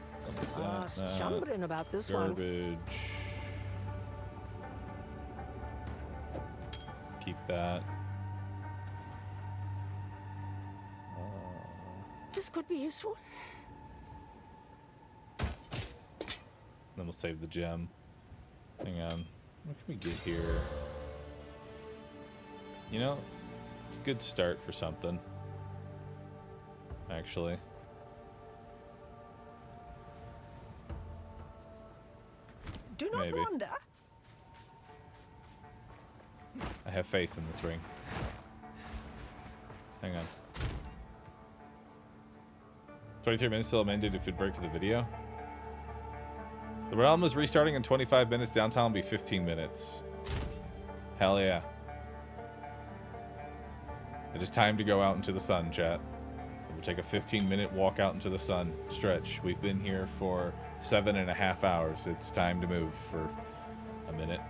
Stumbling about this garbage. Keep that. This could be useful. Then we'll save the gem. Hang on. What can we get here? You know, it's a good start for something. Actually. Do not Maybe. wander. I have faith in this ring. Hang on. 23 minutes till amended if it break the video. The realm is restarting in 25 minutes. Downtown will be 15 minutes. Hell yeah. It is time to go out into the sun, chat. We'll take a 15-minute walk out into the sun. Stretch. We've been here for 7.5 hours. It's time to move for a minute.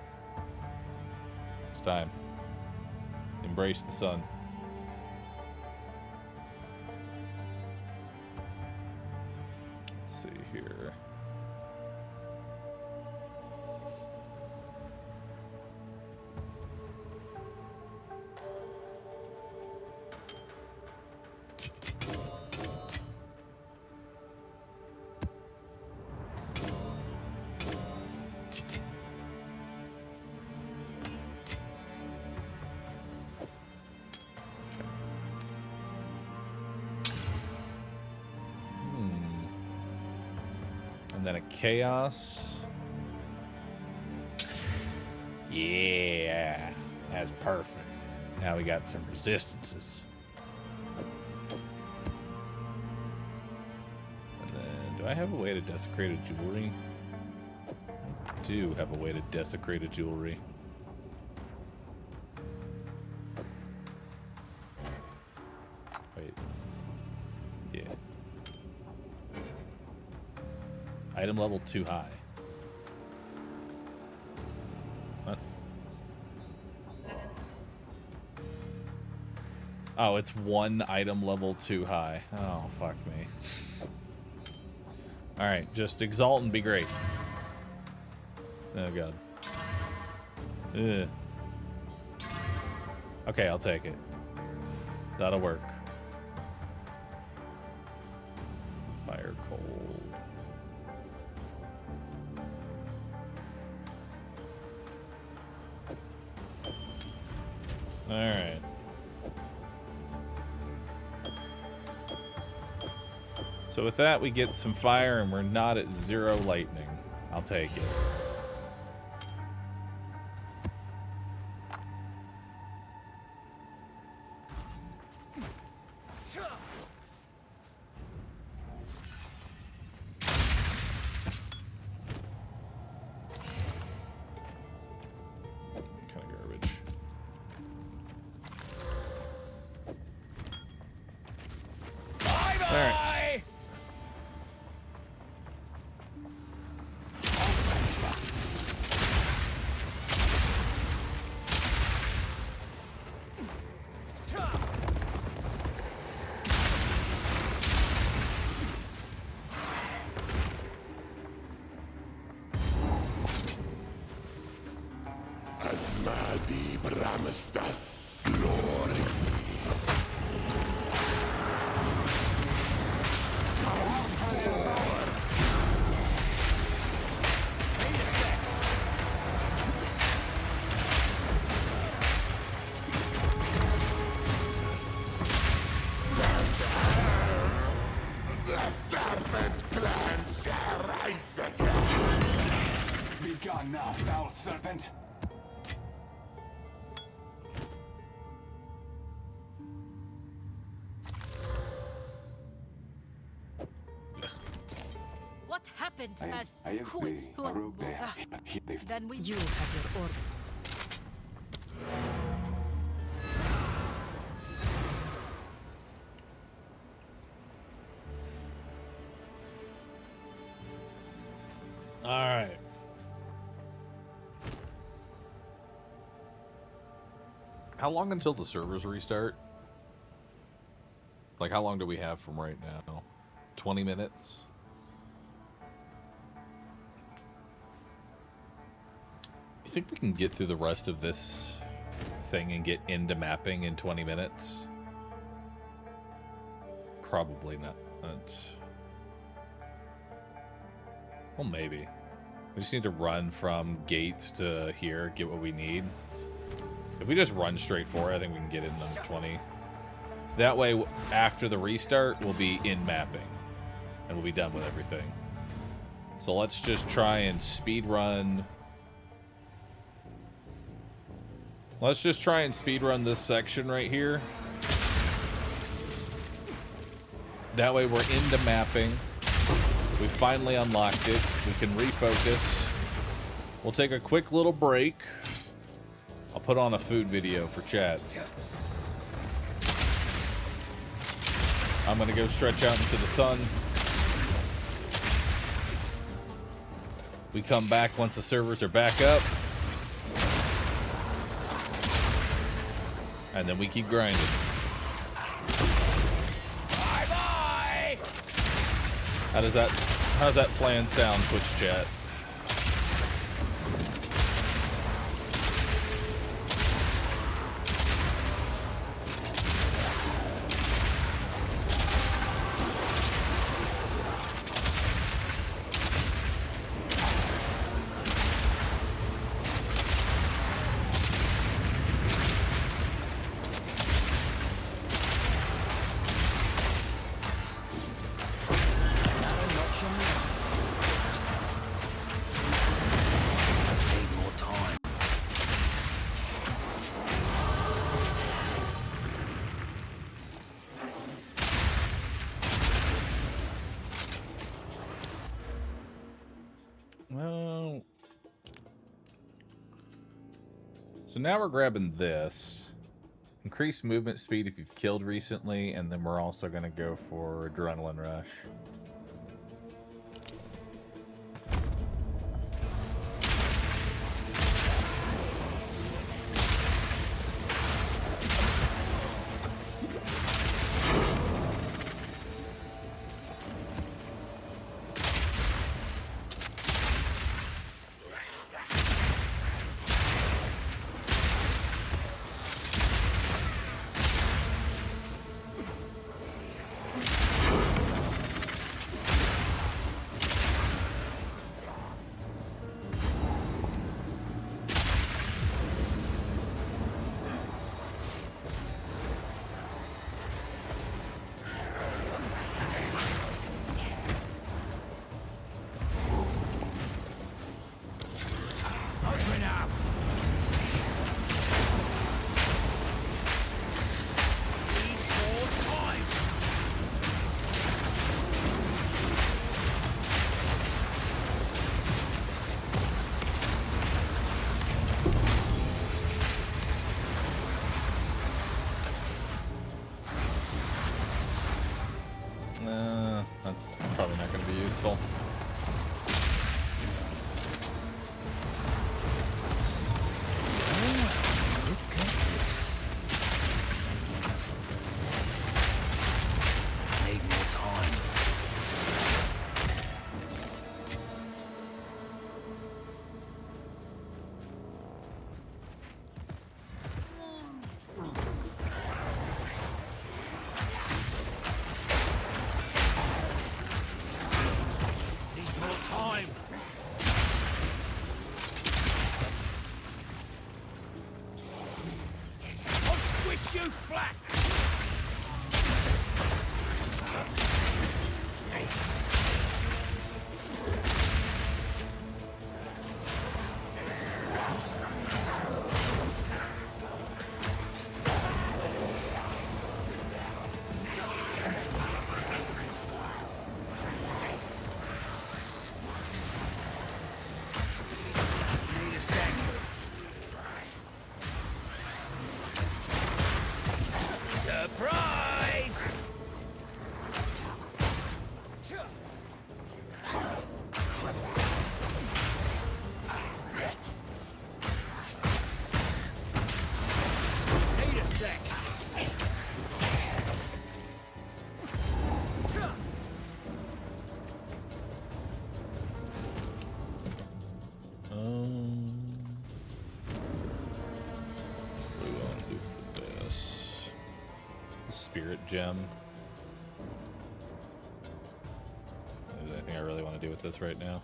It's time. Embrace the sun. And then a chaos. Yeah, that's perfect. Now we got some resistances. And then, do I have a way to desecrate a jewelry? I do have a way to desecrate a jewelry. Wait. Yeah. Item level too high. What? Oh, it's one item level too high. Oh, fuck me. Alright, just exalt and be great. Oh, God. Ugh. Okay, I'll take it. That'll work. Fire cold. Alright. So with that, we get some fire, and we're not at 0 lightning. I'll take it. Kind of garbage. All right. Asmadi Brahmastas glory. The serpent clan shall rise again. Be gone now, foul serpent. What happened to us? Who is Then we You have your orders. All right. How long until the servers restart? Like, how long do we have from right now? 20 minutes? You think we can get through the rest of this thing and get into mapping in 20 minutes? Probably not. Well, maybe. We just need to run from gates to here, get what we need. If we just run straight for it, I think we can get it in under 20. That way, after the restart, we'll be in mapping. And we'll be done with everything. So let's just try and speed run. Let's just try and speed run this section right here. That way we're into mapping. We finally unlocked it. We can refocus. We'll take a quick little break. I'll put on a food video for chat. I'm gonna go stretch out into the sun. We come back once the servers are back up. And then we keep grinding. Bye-bye! How does that plan sound, Twitch chat? Well, so now we're grabbing this. Increase movement speed if you've killed recently, and then we're also going to go for Adrenaline Rush. That's probably not going to be useful. Need more time. Need more time. I'll switch you flat. Need a sec. Surprise! Need a sec. What do we want to do for this? Spirit Gem. Is there anything I really want to do with this right now?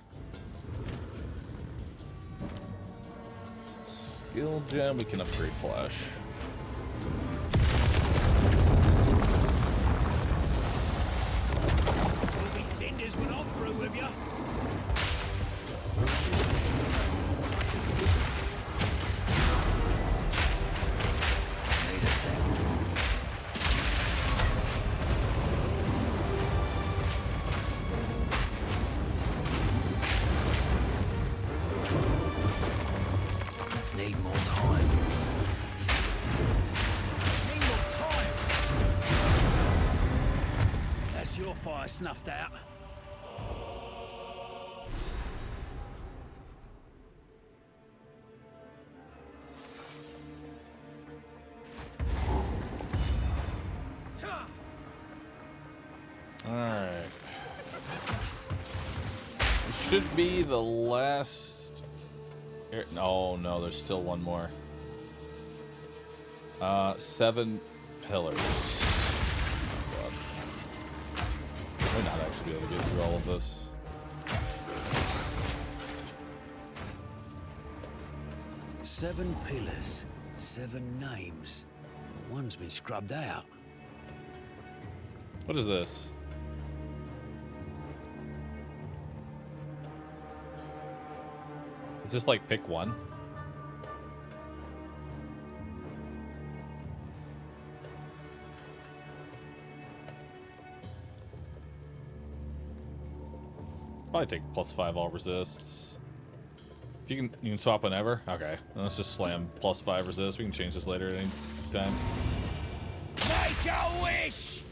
Skill Gem, we can upgrade Flash. You'll be cinders when I'm through with you. Need a sec. Need more time. Need more time. That's your fire snuffed out. Alright. This should be the last... Oh no, there's still one more. 7 pillars. Oh, God. I might not actually be able to get through all of this. Seven pillars, 7 names. But one's been scrubbed out. What is this? Is this like pick one? Probably take +5 all resists. If you can swap whenever. Okay, then let's just slam +5 resist. We can change this later at any time. Make a wish!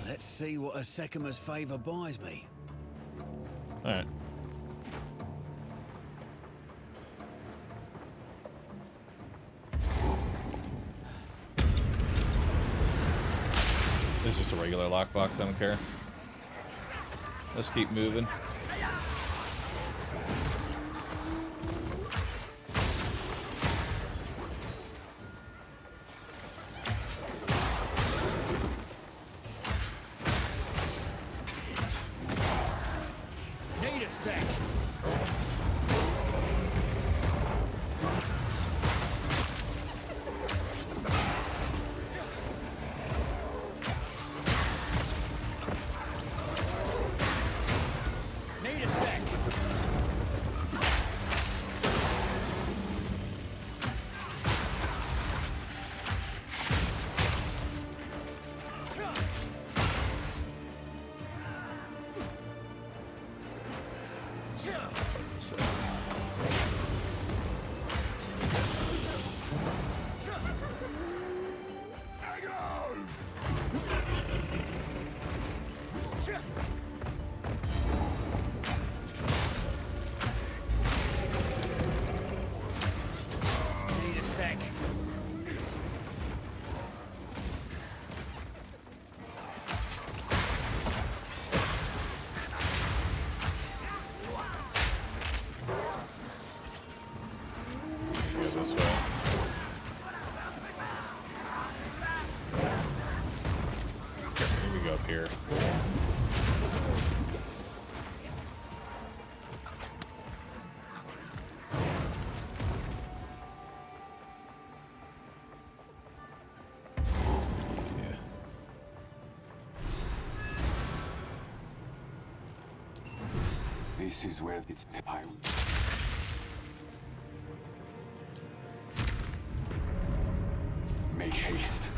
Let's see what a Sekima's favor buys me. Alright. This is just a regular lockbox, I don't care. Let's keep moving. Need a sec. Need a sec. Need a sec. Go this way. Maybe go up here. This is where it's time. Make haste.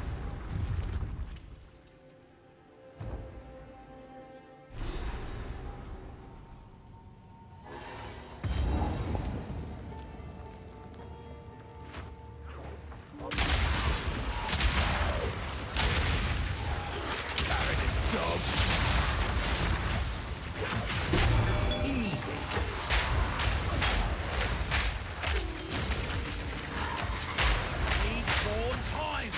Easy. Need more time.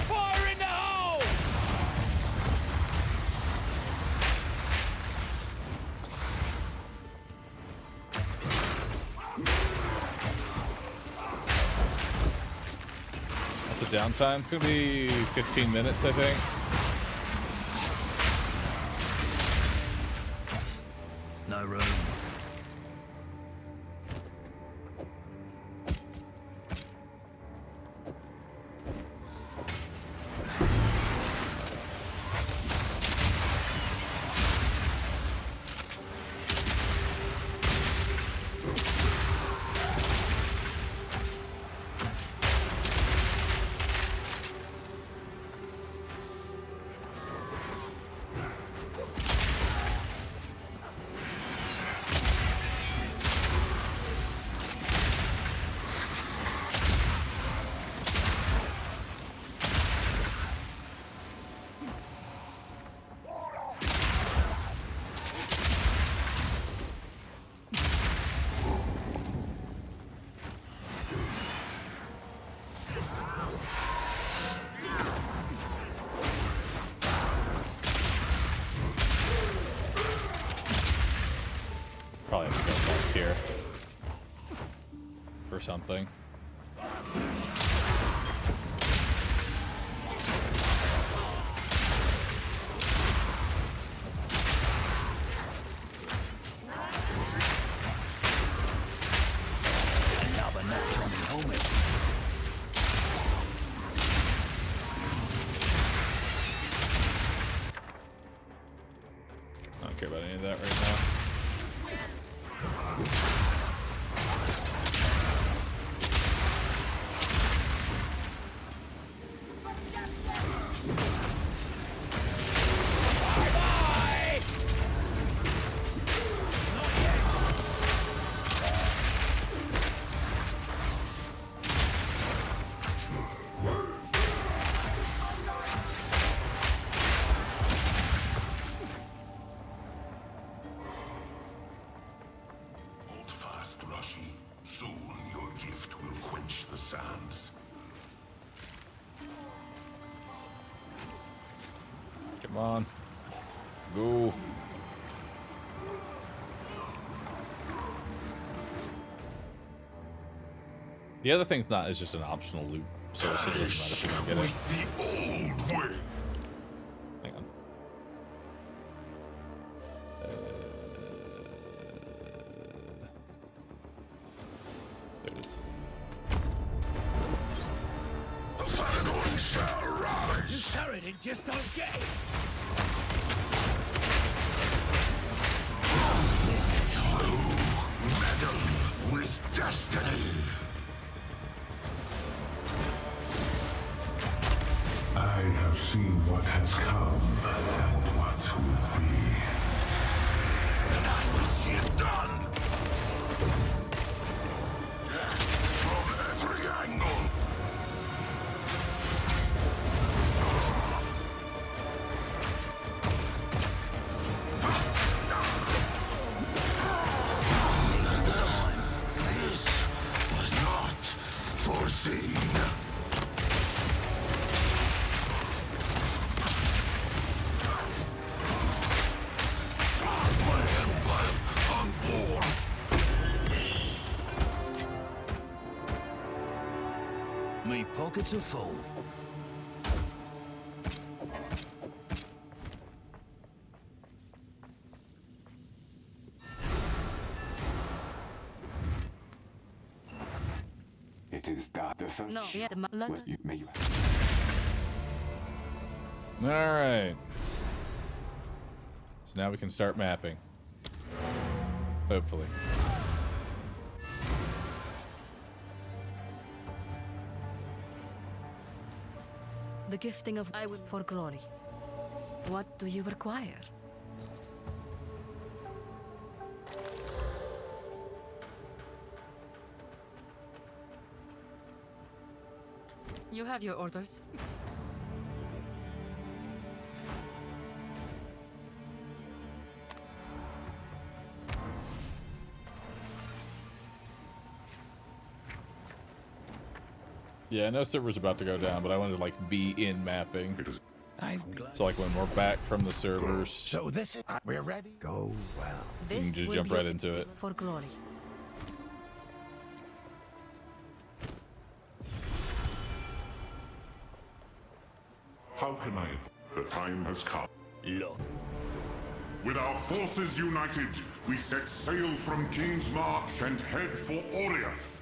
Fire in the hole! That's a downtime. It's gonna be 15 minutes, I think. No room. something. Another natural helmet. I don't care about any of that right now. Hold fast, Rashi. Soon your gift will quench the sands. Come on. Go. The other thing's not is just an optional loot, so it doesn't matter if you don't get it. The old way. Hang on. There it is. The Paladin shall rise. You carried it, just don't get it. Meddle with destiny. I have seen what has come and what will be. And I will see it done. From every angle. This was not foreseen. Me pockets are full. It is that the first. No, yeah, You may you. All right. So now we can start mapping. Hopefully. The gifting of I would for glory. What do you require? You have your orders. Yeah, I know server's about to go down, but I wanted to like be in mapping. So like when we're back from the servers, So this is we're ready. Go well. you can This just will jump be right into it. for glory. How can I? The time has come. Look. With our forces united, we set sail from King's March and head for Oriath.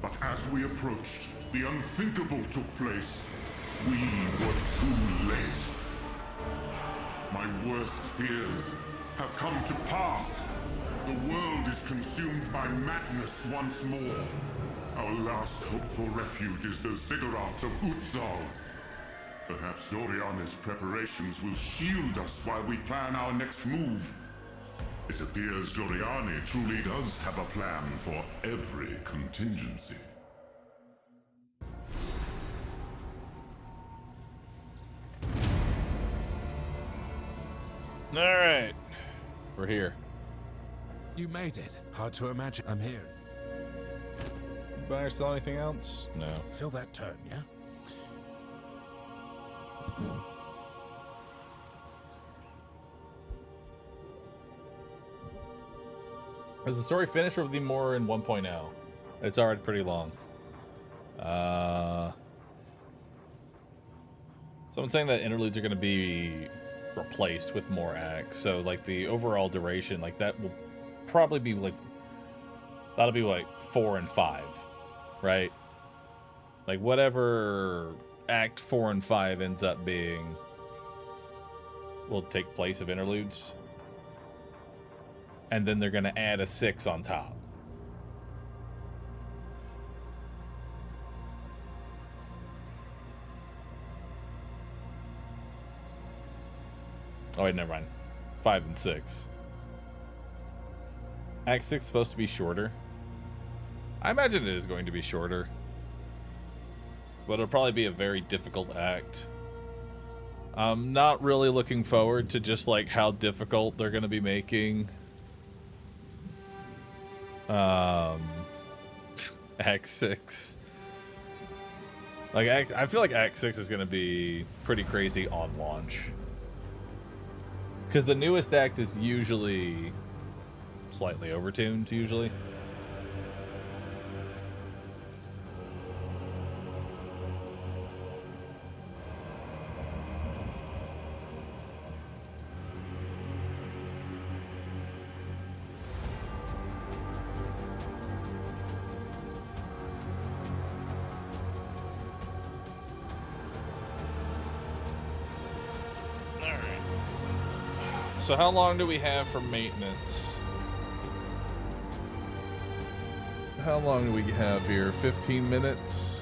But as we approached, the unthinkable took place. We were too late. My worst fears have come to pass. The world is consumed by madness once more. Our last hope for refuge is the ziggurat of Utzal. Perhaps Doriana's preparations will shield us while we plan our next move. It appears Doriani truly does have a plan for every contingency. All right, we're here. You made it. Hard to imagine. I'm here. Buy or sell anything else? No. Fill that turn, yeah? Is the story finished or will there be more in 1.0? It's already pretty long. Someone's saying that interludes are going to be replaced with more acts. So, like, the overall duration, like, that will probably be, like, that'll be, like, 4 and 5, right? Like, whatever Act 4 and 5 ends up being will take place of interludes. And then they're going to add a 6 on top. Oh, wait, never mind. 5 and 6. Act 6 is supposed to be shorter. I imagine it is going to be shorter. But it'll probably be a very difficult act. I'm not really looking forward to just, like, how difficult they're going to be making Act 6. Like, I feel like Act 6 is going to be pretty crazy on launch. Because the newest act is usually slightly overtuned, usually. So how long do we have for maintenance? How long do we have here? 15 minutes?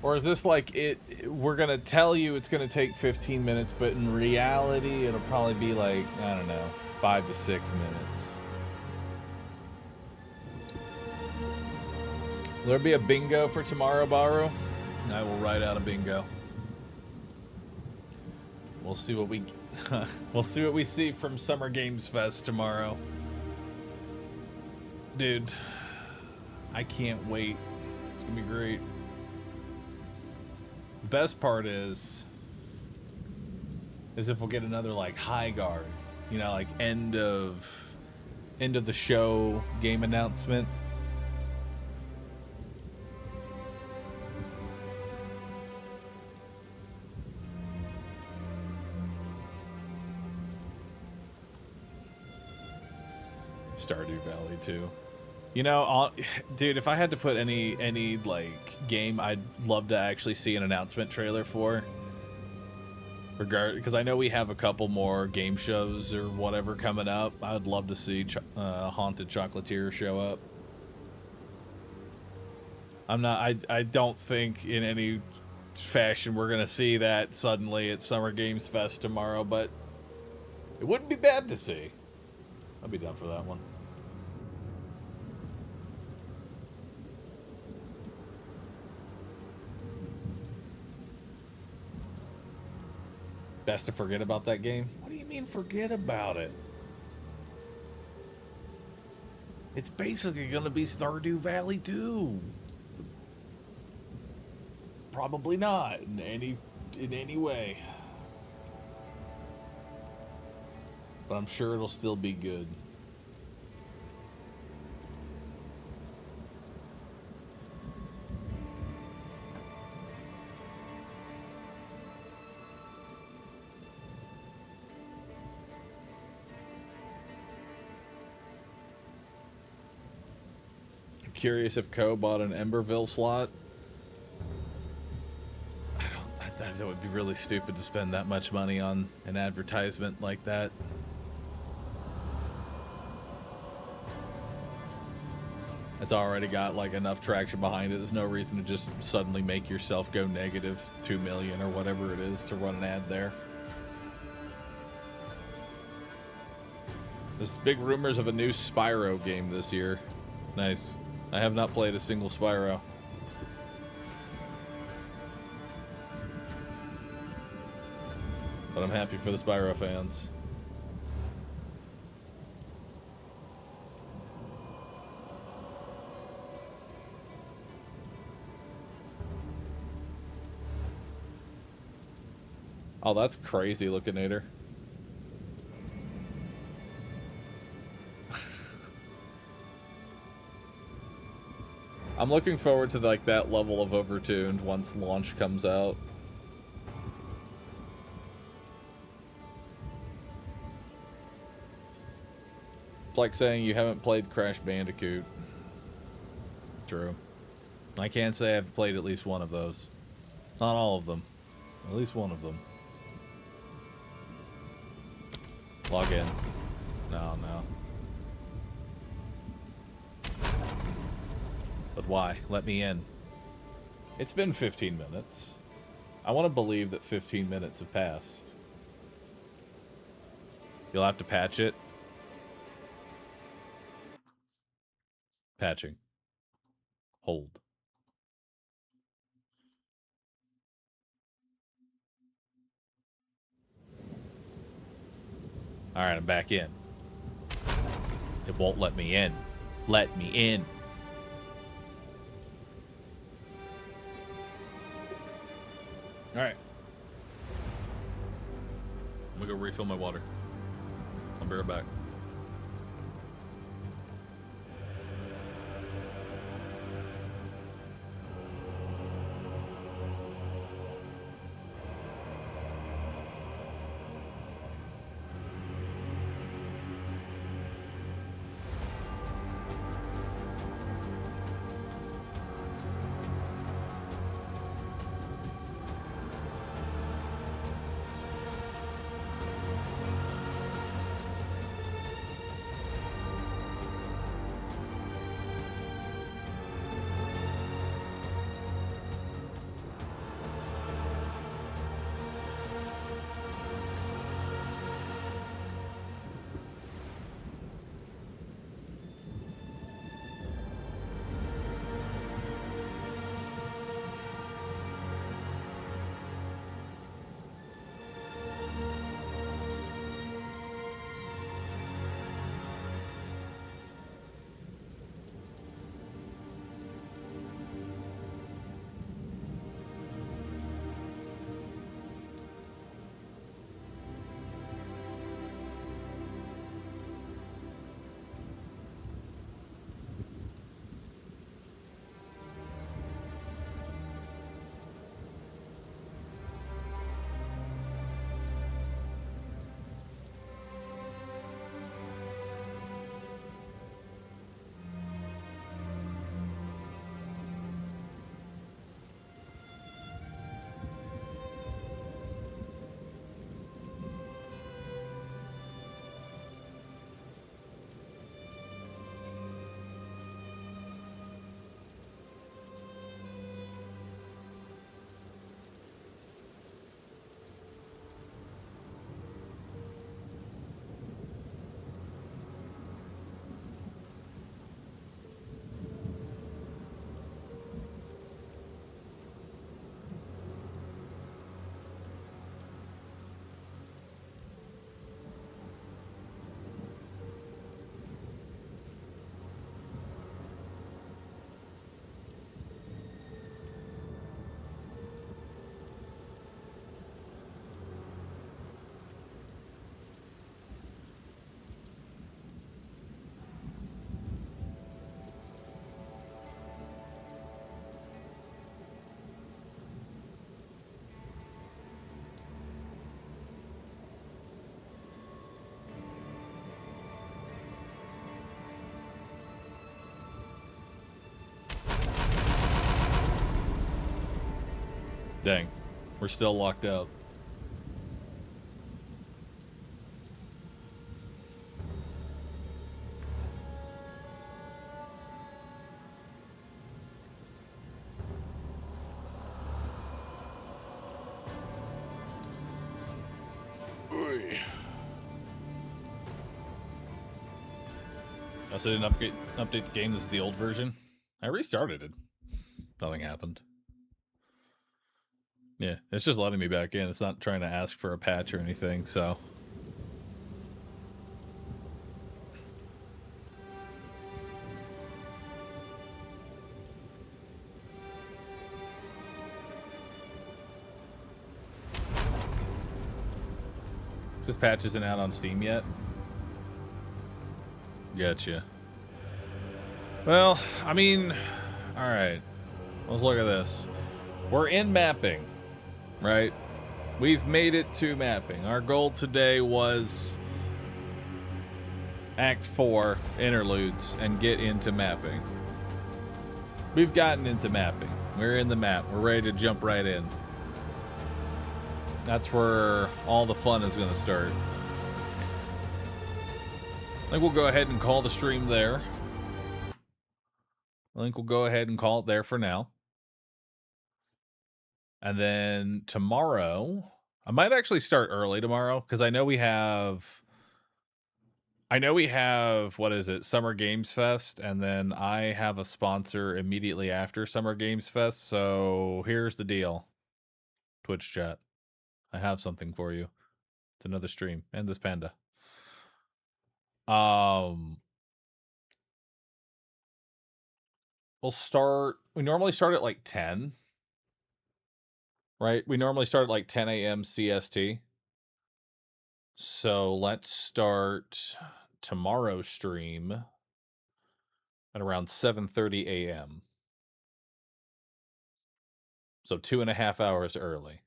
Or is this like we're gonna tell you it's gonna take 15 minutes, but in reality it'll probably be like, I don't know, 5 to 6 minutes. Will there be a bingo for tomorrow, Bahroo? I will write out a bingo. We'll see what we we'll see what we see from Summer Games Fest tomorrow. Dude, I can't wait. It's gonna be great. The best part is if we'll get another like high guard, you know, like end of the show game announcement. Stardew Valley 2. You know, dude, if I had to put any like game I'd love to actually see an announcement trailer for, because I know we have a couple more game shows or whatever coming up. I'd love to see Haunted Chocolatier show up. I don't think in any fashion we're gonna see that suddenly at Summer Games Fest tomorrow, but it wouldn't be bad to see. I'd be down for that one. Best to forget about that game? What do you mean forget about it? It's basically gonna be Stardew Valley 2. Probably not in any way. But I'm sure it'll still be good. I'm curious if Co bought an Emberville slot. That would be really stupid to spend that much money on an advertisement like that. It's already got like enough traction behind it. There's no reason to just suddenly make yourself go negative 2 million or whatever it is to run an ad there. There's big rumors of a new Spyro game this year. Nice. I have not played a single Spyro. But I'm happy for the Spyro fans. Oh, that's crazy looking at her. I'm looking forward to like that level of overtuned once launch comes out. It's like saying you haven't played Crash Bandicoot. True. I can't say I've played at least one of those. Not all of them. At least one of them. Log in. No. But why? Let me in. It's been 15 minutes. I want to believe that 15 minutes have passed. You'll have to patch it. Patching. Hold. Alright, I'm back in. It won't let me in. Let me in. Alright. I'm gonna go refill my water. I'll be right back. Dang. We're still locked out. I also didn't update the game. This is the old version. I restarted it. Nothing happened. Yeah, it's just letting me back in. It's not trying to ask for a patch or anything, so. This patch isn't out on Steam yet. Gotcha. Well, I mean, all right. Let's look at this. We're in mapping, right? We've made it to mapping. Our goal today was Act 4, interludes, and get into mapping. We've gotten into mapping. We're in the map. We're ready to jump right in. That's where all the fun is going to start. I think we'll go ahead and call the stream there. I think we'll go ahead and call it there for now. And then tomorrow, I might actually start early tomorrow because I know we have, what is it, Summer Games Fest, and then I have a sponsor immediately after Summer Games Fest. So here's the deal, Twitch chat. I have something for you. It's another stream and this panda. We normally start at like 10, right? We normally start at like 10 a.m. CST. So let's start tomorrow's stream at around 7:30 a.m. So 2.5 hours early.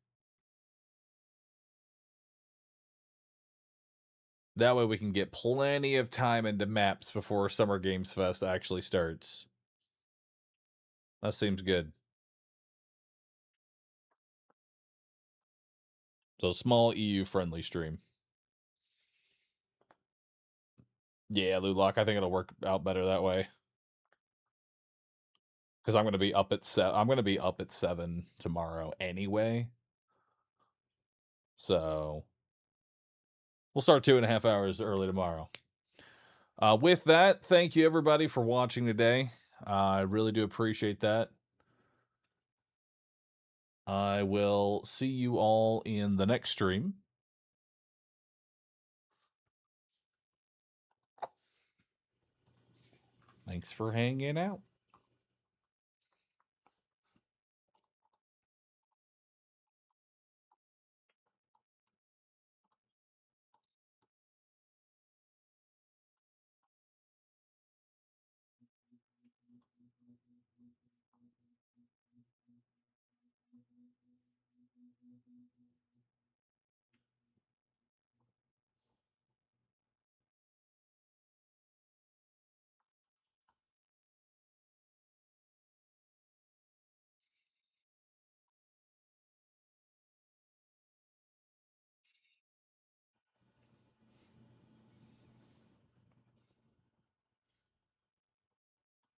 That way we can get plenty of time into maps before Summer Games Fest actually starts. That seems good. So small EU-friendly stream. Yeah, Lulock, I think it'll work out better that way. Because I'm going to be up at 7 tomorrow anyway. So we'll start 2.5 hours early tomorrow. With that, thank you everybody for watching today. I really do appreciate that. I will see you all in the next stream. Thanks for hanging out.